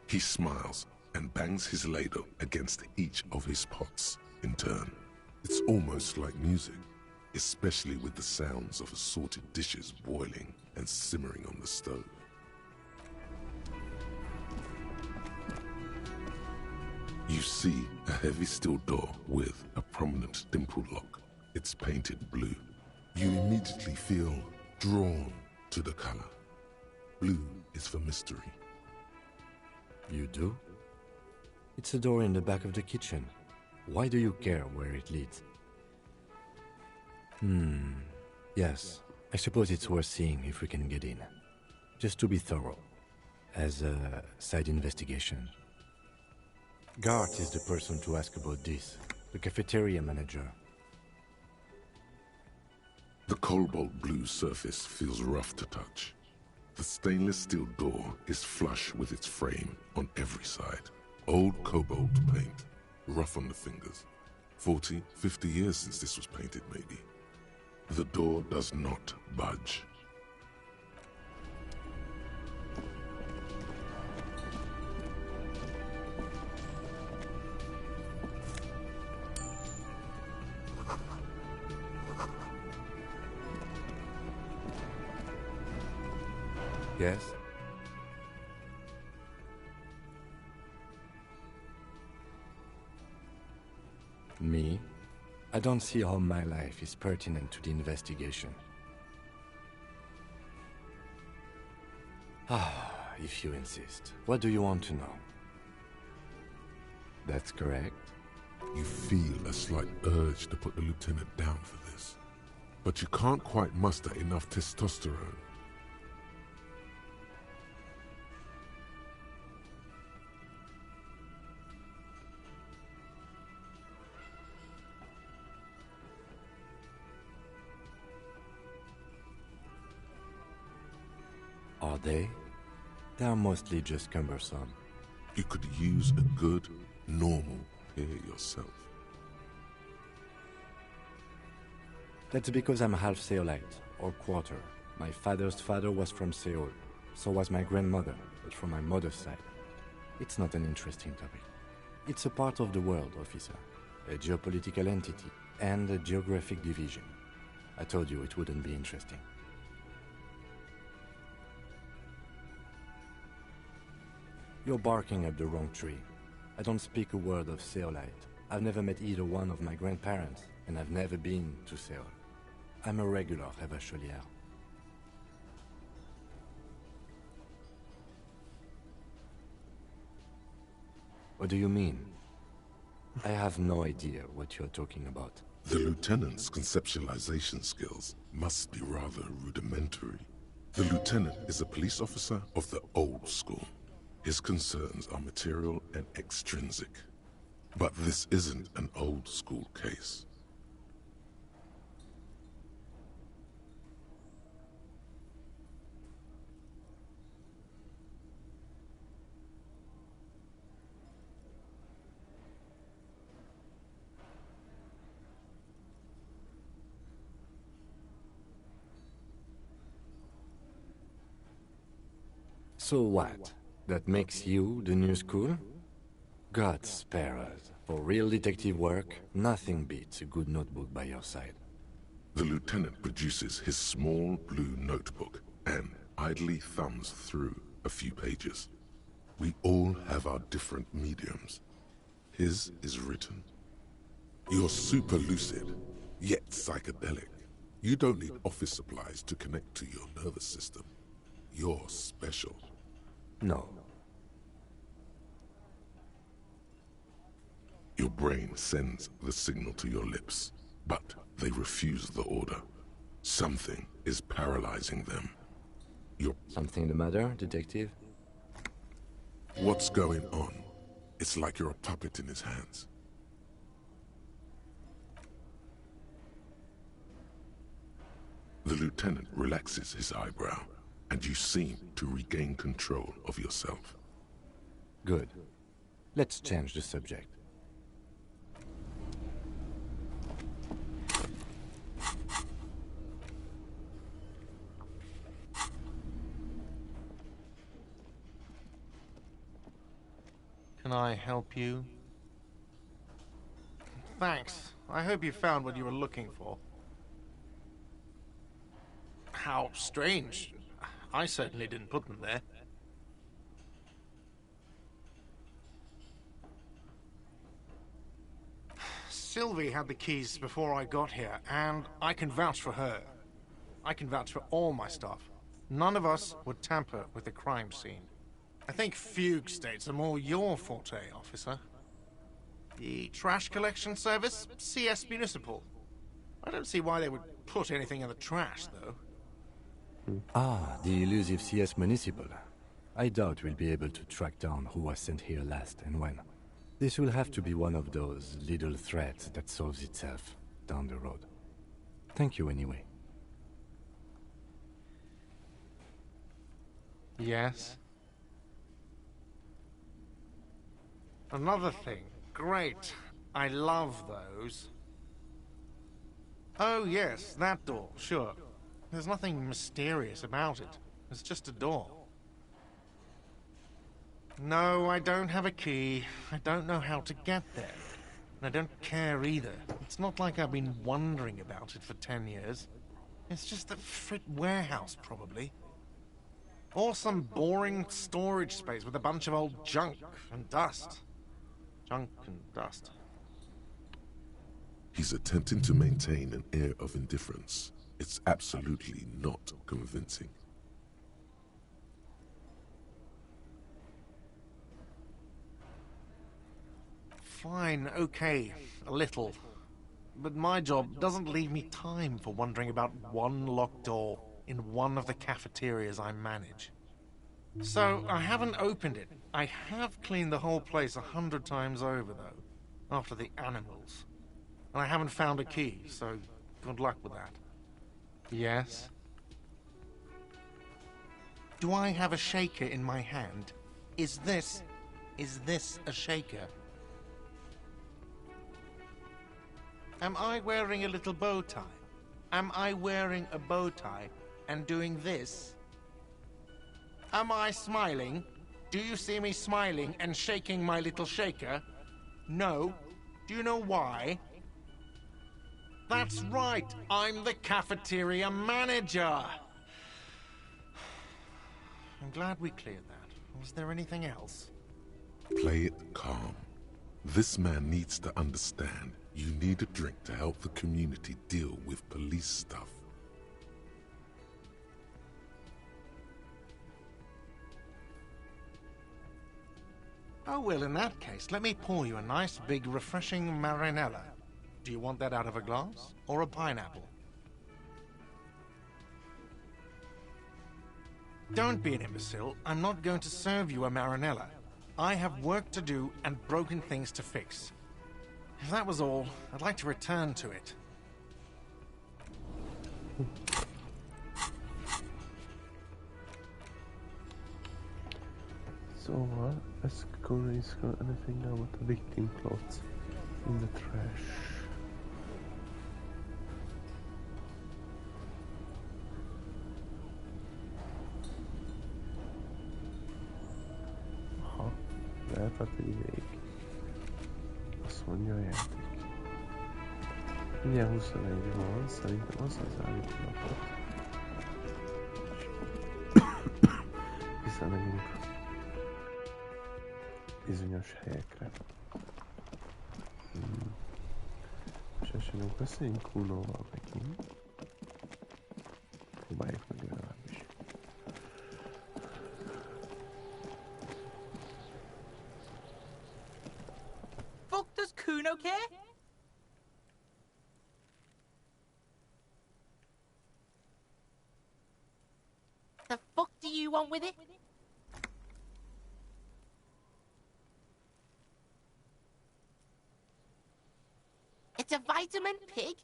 S5: He smiles and bangs his ladle against each of his pots in turn. It's almost like music, especially with the sounds of assorted dishes boiling and simmering on the stove. You see a heavy steel door with a prominent dimple lock. It's painted blue. You immediately feel drawn to the color. Blue is for mystery.
S7: You do? It's a door in the back of the kitchen. Why do you care where it leads? Yes. I suppose it's worth seeing if we can get in. Just to be thorough. As a side investigation. Gart is the person to ask about this. The cafeteria manager.
S5: The cobalt blue surface feels rough to touch. The stainless steel door is flush with its frame on every side. Old cobalt paint. Rough on the fingers. 40, 50 years since this was painted, maybe. The door does not budge.
S7: Yes? Me? I don't see how my life is pertinent to the investigation. If you insist. What do you want to know? That's correct.
S5: You feel a slight urge to put the lieutenant down for this. But you can't quite muster enough testosterone.
S7: Are they? They are mostly just cumbersome.
S5: You could use a good, normal pair yourself.
S7: That's because I'm half Seolite, or quarter. My father's father was from Seoul. So was my grandmother, but from my mother's side. It's not an interesting topic. It's a part of the world, officer. A geopolitical entity, and a geographic division. I told you it wouldn't be interesting. You're barking up the wrong tree. I don't speak a word of Seolite. I've never met either one of my grandparents, and I've never been to Seoul. I'm a regular Revacholière. What do you mean? I have no idea what you're talking about.
S5: The lieutenant's conceptualization skills must be rather rudimentary. The lieutenant is a police officer of the old school. His concerns are material and extrinsic. But this isn't an old school case.
S7: So what? That makes you the new school? God spare us. For real detective work, nothing beats a good notebook by your side.
S5: The lieutenant produces his small blue notebook and idly thumbs through a few pages. We all have our different mediums. His is written. You're super lucid, yet psychedelic. You don't need office supplies to connect to your nervous system. You're special.
S7: No.
S5: Your brain sends the signal to your lips, but they refuse the order. Something is paralyzing them.
S7: Something the matter, detective?
S5: What's going on? It's like you're a puppet in his hands. The lieutenant relaxes his eyebrow, and you seem to regain control of yourself.
S7: Good. Let's change the subject.
S10: Can I help you? Thanks. I hope you found what you were looking for. How strange. I certainly didn't put them there. Sylvie had the keys before I got here, and I can vouch for her. I can vouch for all my staff. None of us would tamper with the crime scene. I think fugue states are more your forte, officer. The trash collection service, CS Municipal. I don't see why they would put anything in the trash, though.
S7: Ah, the elusive CS Municipal. I doubt we'll be able to track down who was sent here last and when. This will have to be one of those little threats that solves itself down the road. Thank you anyway.
S10: Yes? Another thing. Great. I love those. Oh, yes, that door, sure. There's nothing mysterious about it. It's just a door. No, I don't have a key. I don't know how to get there. And I don't care either. It's not like I've been wondering about it for 10 years. It's just a frit warehouse, probably. Or some boring storage space with a bunch of old junk and dust. Junk and dust.
S5: He's attempting to maintain an air of indifference. It's absolutely not convincing.
S10: Fine, okay, a little. But my job doesn't leave me time for wondering about one locked door in one of the cafeterias I manage. So, I haven't opened it. I have cleaned the whole place 100 times over, though, after the animals. And I haven't found a key, so good luck with that. Yes? Do I have a shaker in my hand? Is this a shaker? Am I wearing a little bow tie? Am I wearing a bow tie and doing this? Am I smiling? Do you see me smiling and shaking my little shaker? No. Do you know why? That's right, I'm the cafeteria manager. I'm glad we cleared that. Was there anything else?
S5: Play it calm. This man needs to understand you need a drink to help the community deal with police stuff.
S10: Oh, well, in that case, let me pour you a nice, big, refreshing marinella. Do you want that out of a glass or a pineapple? Don't be an imbecile. I'm not going to serve you a marinella. I have work to do and broken things to fix. If that was all, I'd like to return to it.
S1: So, let's go and scroll anything now with the victim clothes in the trash. Start egy ideig. Azt mondja a játék. Mindjárt 21 van, szerintem az az állít napot. Visszamegyünk bizonyos helyekre. És esetleg beszéljünk Kunoval megint. Próbáljuk meg legalábbis.
S6: Fuck does Kuno care? The fuck do you want with it? It's a vitamin pig.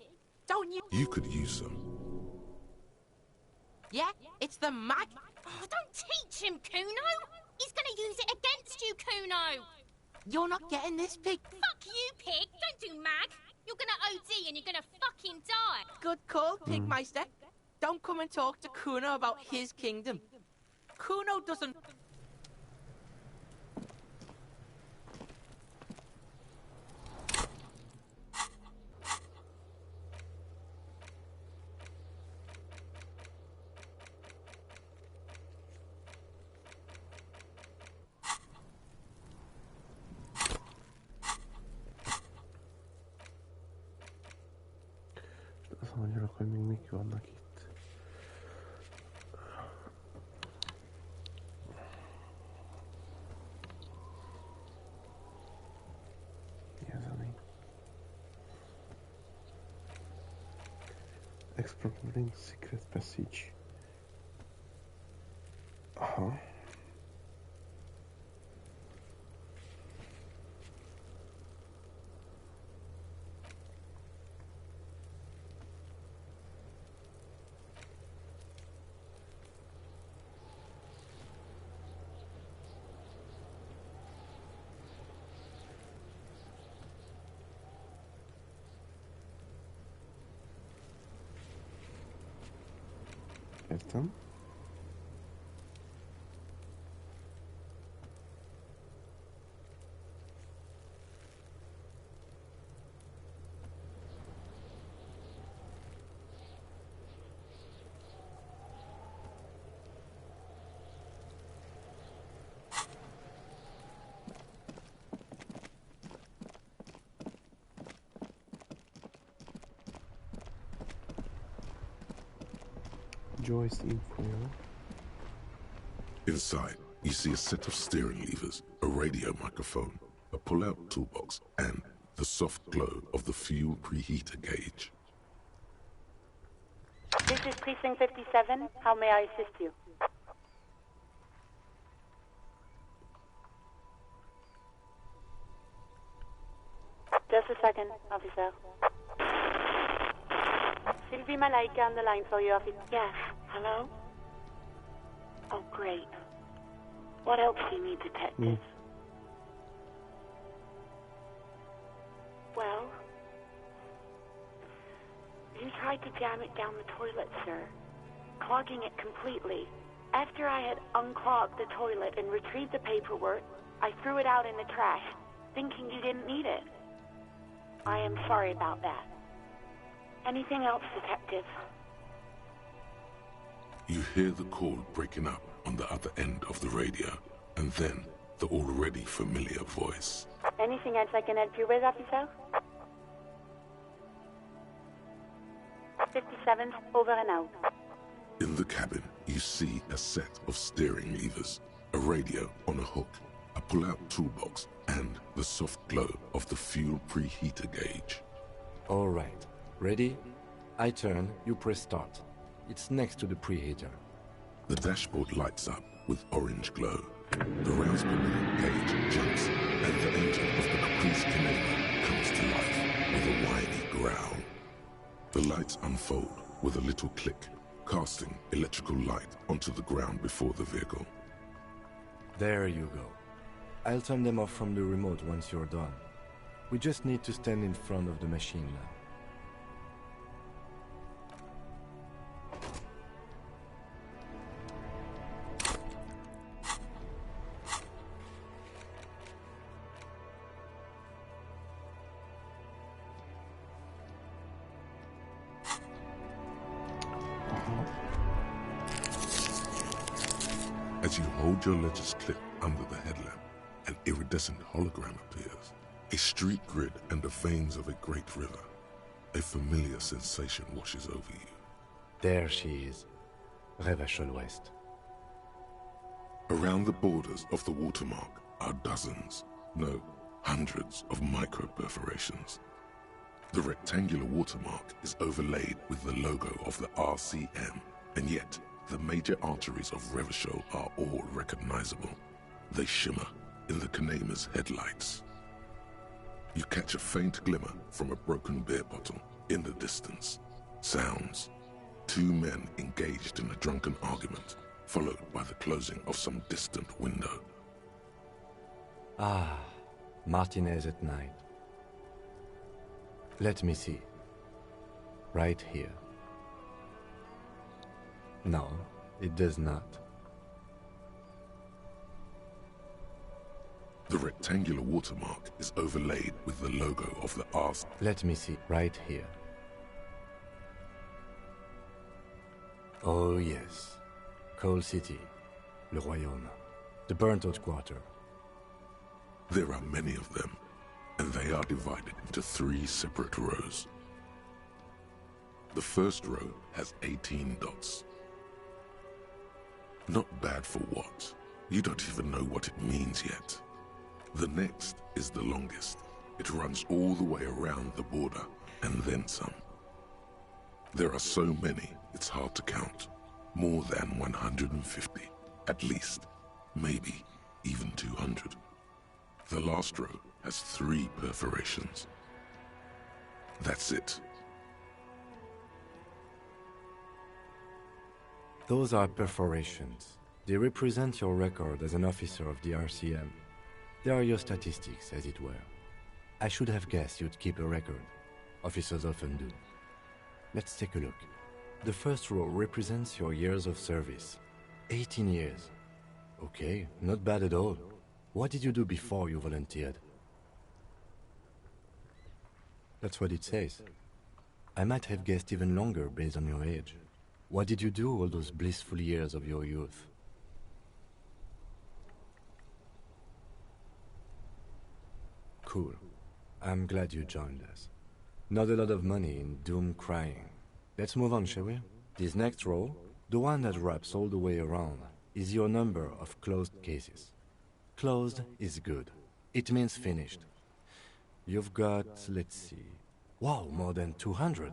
S6: Don't you?
S5: You could use some.
S6: Yeah, it's the mag.
S12: Oh, don't teach him, Kuno! He's gonna use it against you, Kuno!
S6: You're not getting this pig.
S12: Fuck you, pig! Don't do mag! You're gonna OD and you're gonna fucking die!
S6: Good call, Pigmeister. Don't come and talk to Kuno about his kingdom. Kuno doesn't...
S1: Azt mondjuk, hogy még mik vannak itt. Mi ez, ami? Exploring Secret Passage. Aha. Értem. Joyce info.
S5: Inside, you see a set of steering levers, a radio microphone, a pull-out toolbox, and the soft glow of the fuel preheater gauge.
S4: This is Precinct 57. How may I assist you? Just a second, officer. Sylvie Malaika on the line for you, officer. Yes. Hello? Oh, great. What else do you need, detective? Well, you tried to jam it down the toilet, sir, clogging it completely. After I had unclogged the toilet and retrieved the paperwork, I threw it out in the trash, thinking you didn't need it. I am sorry about that. Anything else, detective?
S5: You hear the call breaking up on the other end of the radio, and then the already familiar voice.
S4: Anything else I can help you with, officer? 57, over and out.
S5: In the cabin, you see a set of steering levers, a radio on a hook, a pull-out toolbox, and the soft glow of the fuel preheater gauge.
S7: All right. Ready? I turn, you press start. It's next to the preheater.
S5: The dashboard lights up with orange glow. The rounds per minute gauge jumps, and the engine of the Caprice Canadian comes to life with a whiny growl. The lights unfold with a little click, casting electrical light onto the ground before the vehicle.
S7: There you go. I'll turn them off from the remote once you're done. We just need to stand in front of the machine now.
S5: As you hold your ledger's clip under the headlamp, an iridescent hologram appears. A street grid and the veins of a great river. A familiar sensation washes over you.
S7: There she is. Revachol West.
S5: Around the borders of the watermark are dozens, no, hundreds of micro-perforations. The rectangular watermark is overlaid with the logo of the RCM, and yet the major arteries of Revachol are all recognizable. They shimmer in the Kanema's headlights. You catch a faint glimmer from a broken beer bottle in the distance. Sounds. Two men engaged in a drunken argument, followed by the closing of some distant window.
S7: Ah, Martinez at night. Let me see. Right here. No, it does not.
S5: The rectangular watermark is overlaid with the logo of the RC.
S7: Let me see. Right here. Oh yes. Coal City. Le Royaume. The burnt-out quarter.
S5: There are many of them, and they are divided into 3 separate rows. The first row has 18 dots. Not bad for what? You don't even know what it means yet. The next is the longest. It runs all the way around the border, and then some. There are so many, it's hard to count. More than 150, at least. Maybe even 200. The last row has 3 perforations. That's it.
S7: Those are perforations. They represent your record as an officer of the RCM. They are your statistics, as it were. I should have guessed you'd keep a record. Officers often do. Let's take a look. The first row represents your years of service. 18 years. Okay, not bad at all. What did you do before you volunteered? That's what it says. I might have guessed even longer based on your age. What did you do all those blissful years of your youth? Cool. I'm glad you joined us. Not a lot of money in doom crying. Let's move on, shall we? This next row, the one that wraps all the way around, is your number of closed cases. Closed is good. It means finished. You've got, let's see... Wow, more than 200.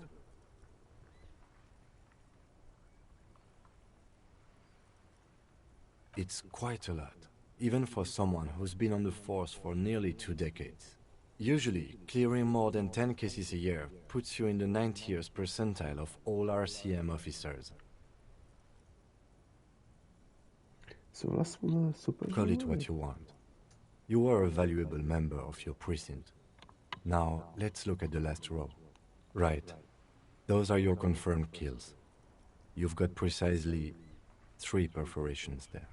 S7: It's quite a lot, even for someone who's been on the force for nearly 2 decades. Usually, clearing more than 10 cases a year puts you in the 90th percentile of all RCM officers. Call it what you want. You are a valuable member of your precinct. Now, let's look at the last row. Right. Those are your confirmed kills. You've got precisely 3 perforations there.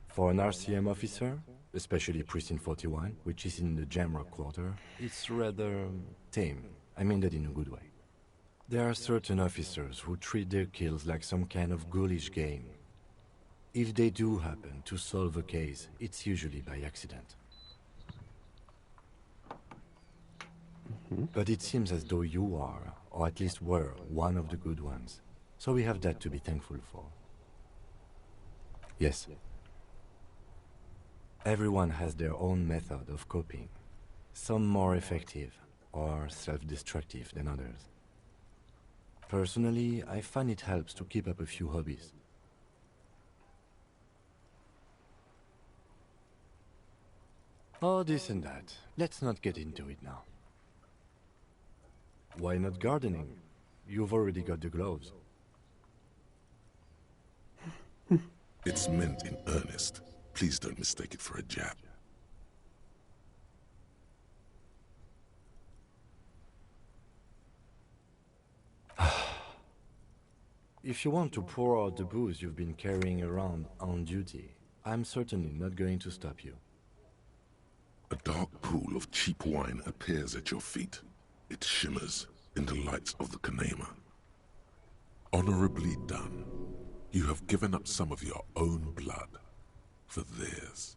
S7: For an RCM officer, especially Precinct 41, which is in the Jamrock quarter, it's rather tame. I mean that in a good way. There are certain officers who treat their kills like some kind of ghoulish game. If they do happen to solve a case, it's usually by accident. But it seems as though you are, or at least were, one of the good ones. So we have that to be thankful for. Yes. Everyone has their own method of coping. Some more effective, or self-destructive than others. Personally, I find it helps to keep up a few hobbies. Oh, this and that. Let's not get into it now. Why not gardening? You've already got the gloves.
S5: It's meant in earnest. Please don't mistake it for a jab.
S7: If you want to pour out the booze you've been carrying around on duty, I'm certainly not going to stop you.
S5: A dark pool of cheap wine appears at your feet. It shimmers in the lights of the Kanema. Honorably done. You have given up some of your own blood for theirs.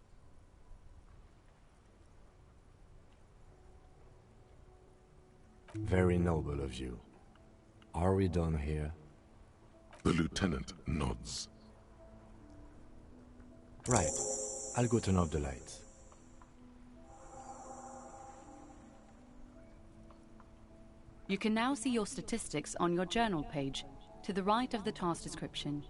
S7: Very noble of you. Are we done here?
S5: The lieutenant nods.
S7: Right. I'll go turn off the lights.
S17: You can now see your statistics on your journal page, to the right of the task description.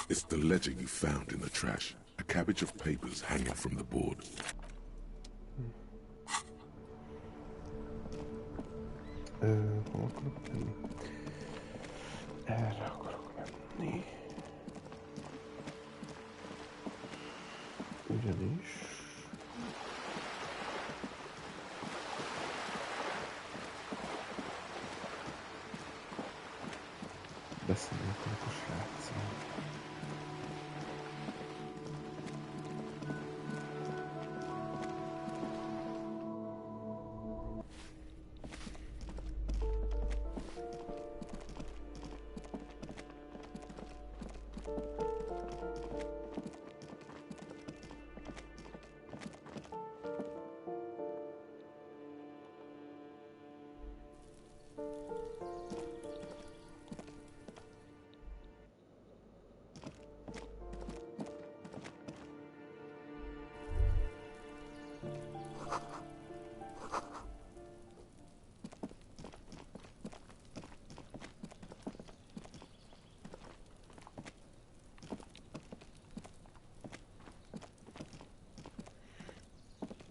S5: It's the ledger you found in the trash. A cabbage of papers hanging from the board.
S1: Hol akarok menni? Erre akarok menni. Ugyanis... beszélni akarok a sráccal.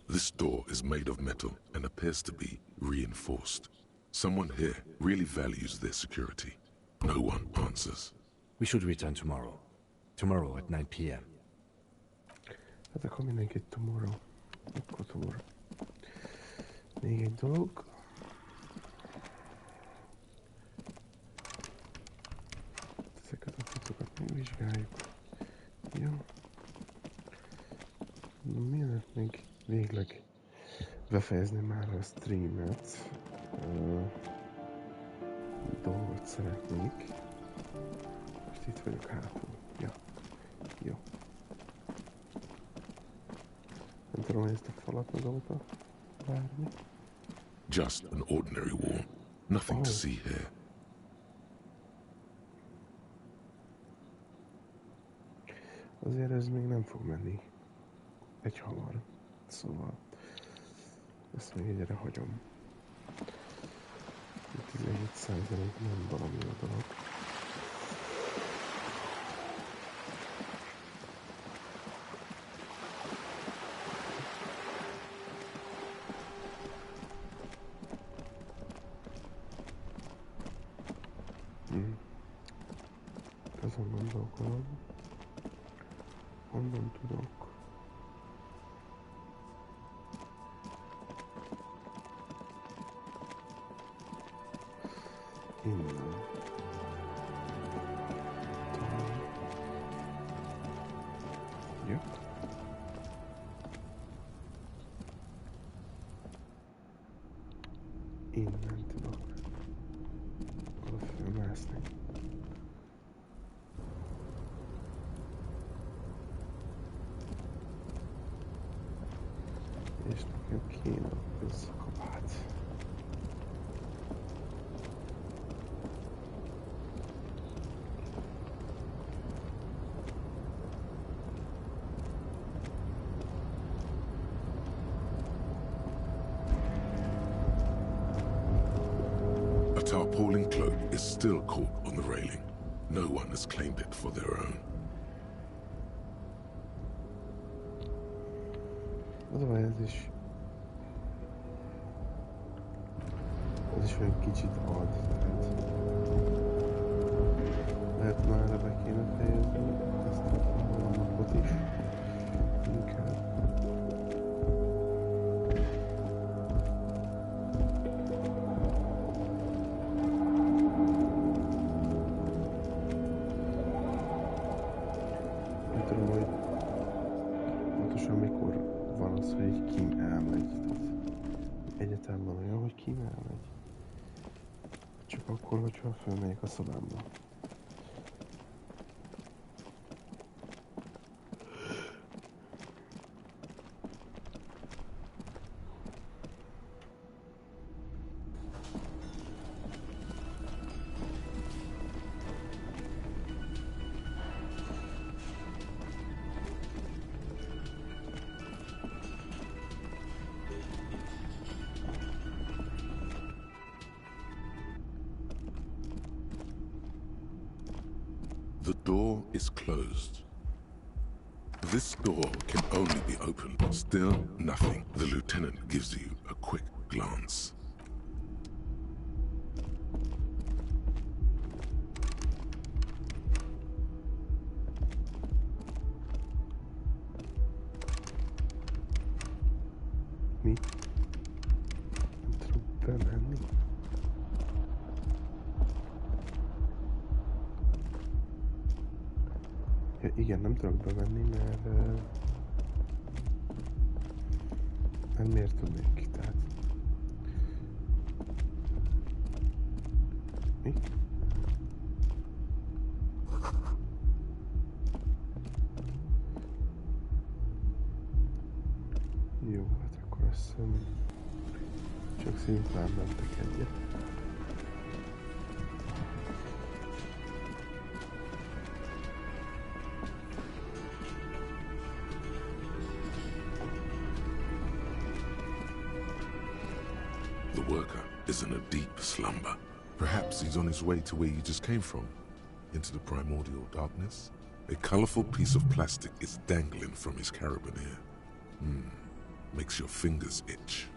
S5: This door is made of metal and appears to be reinforced. Someone here really values their security. No one answers.
S7: We should return tomorrow. Tomorrow at 9 p.m.
S1: Hát akkor mindenki tomorrow. Akkor tomorrow. Még egy dolog. Ezeket a fotókat megvizsgáljuk. Jó. Mielőtt még végleg befejezni már a streamet, dolgot szeretnék. Most itt vagyok hátul. Ja. Jó. Nem tudom, hogy ezt a falat meg azóta várni.
S5: Just an ordinary wall. Nothing to see here.
S1: Azért ez még nem fog menni egy hamar. Szóval ezt még egyre hagyom. 17% nem valami a dolog. Azon gondolkodom. Honnan tudok? Innen. Jó. Innen tudok oda fölmászni. És nekem kéne ez a kabát.
S5: A tarpaulin cloak is still caught on the railing. No one has claimed it for their own.
S1: Az a baj, ez is olyan kicsit ad, lehet már be kéne fejezni ezt a napot is. Inkább. Nem tudom, hogy értelme van olyan, hogy ki elmegy. Csak akkor, hogyha fölmegyek a szobámba.
S5: The door is closed. This door can only be opened. Still nothing. The lieutenant gives you a quick glance.
S1: Mi? Nem tudok bemenni. Ja, igen, nem tudok bemenni, mert miért tudnék? Tehát... Mi? Jó, hát akkor azt hiszem, csak szimplán mentek egyet.
S5: The worker is in a deep slumber. Perhaps he's on his way to where you just came from, into the primordial darkness. A colorful piece of plastic is dangling from his carabiner. Makes your fingers itch.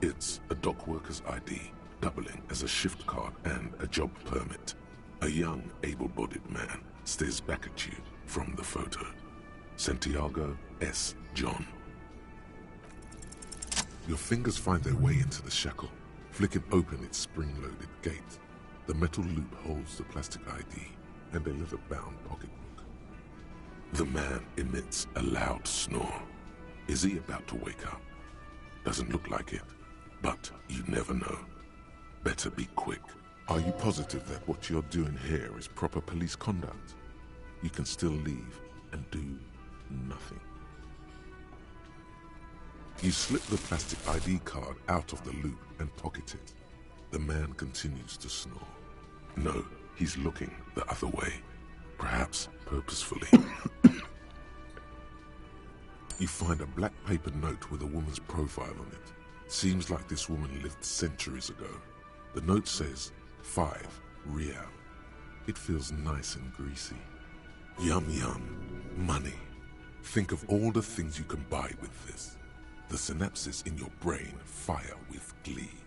S5: It's a dock worker's ID, doubling as a shift card and a job permit. A young, able-bodied man stares back at you from the photo. Santiago S. John. Your fingers find their way into the shackle, flicking open its spring-loaded gate. The metal loop holds the plastic ID and a leather-bound pocketbook. The man emits a loud snore. Is he about to wake up? Doesn't look like it, but you never know. Better be quick. Are you positive that what you're doing here is proper police conduct? You can still leave and do nothing. You slip the plastic ID card out of the loop and pocket it. The man continues to snore. No, he's looking the other way, perhaps purposefully. You find a black paper note with a woman's profile on it. Seems like this woman lived centuries ago. The note says, 5 real. It feels nice and greasy. Yum yum. Money. Think of all the things you can buy with this. The synapses in your brain fire with glee.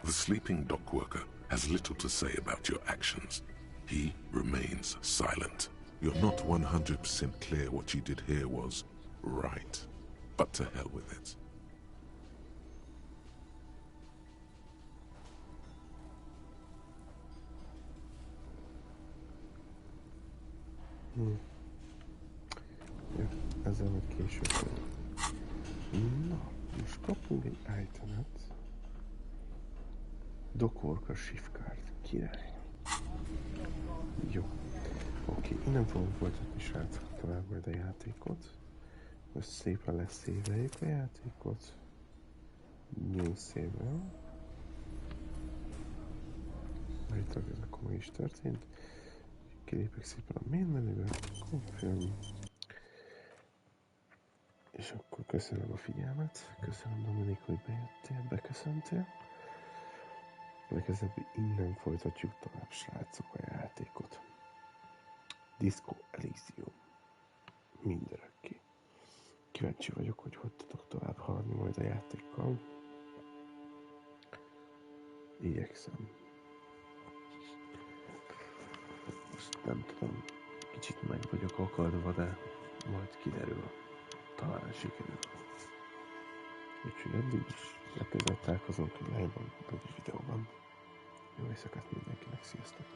S5: The sleeping dock worker has little to say about your actions. He remains silent. You're not 100% clear what you did here was right, but to hell with it.
S1: Ja, ezzel majd később. Na, most kapunk egy itemet. Dockworker shift card. Király. Jó. Oké, innen fogom folytatni, srácok, tovább majd a játékot. Most szépen leszéveljük a játékot. New save-el. Állítólag ez akkor is történt. Kilépek szépen a main menübe. Confirm. És akkor köszönöm a figyelmet. Köszönöm, Dominik, hogy bejöttél, beköszöntél. Legközelebb innen folytatjuk tovább, srácok, a játékot. Disco Elysium. Mindörökké. Kíváncsi vagyok, hogy tudok tovább haladni majd a játékkal. Igyekszem. Most nem tudom, kicsit meg vagyok akadva, de majd kiderül. Talán sikerül. Úgyhogy eddig is legközelebb találkozunk egy live-ban, vagy videóban. Jó éjszakát mindenkinek, sziasztok!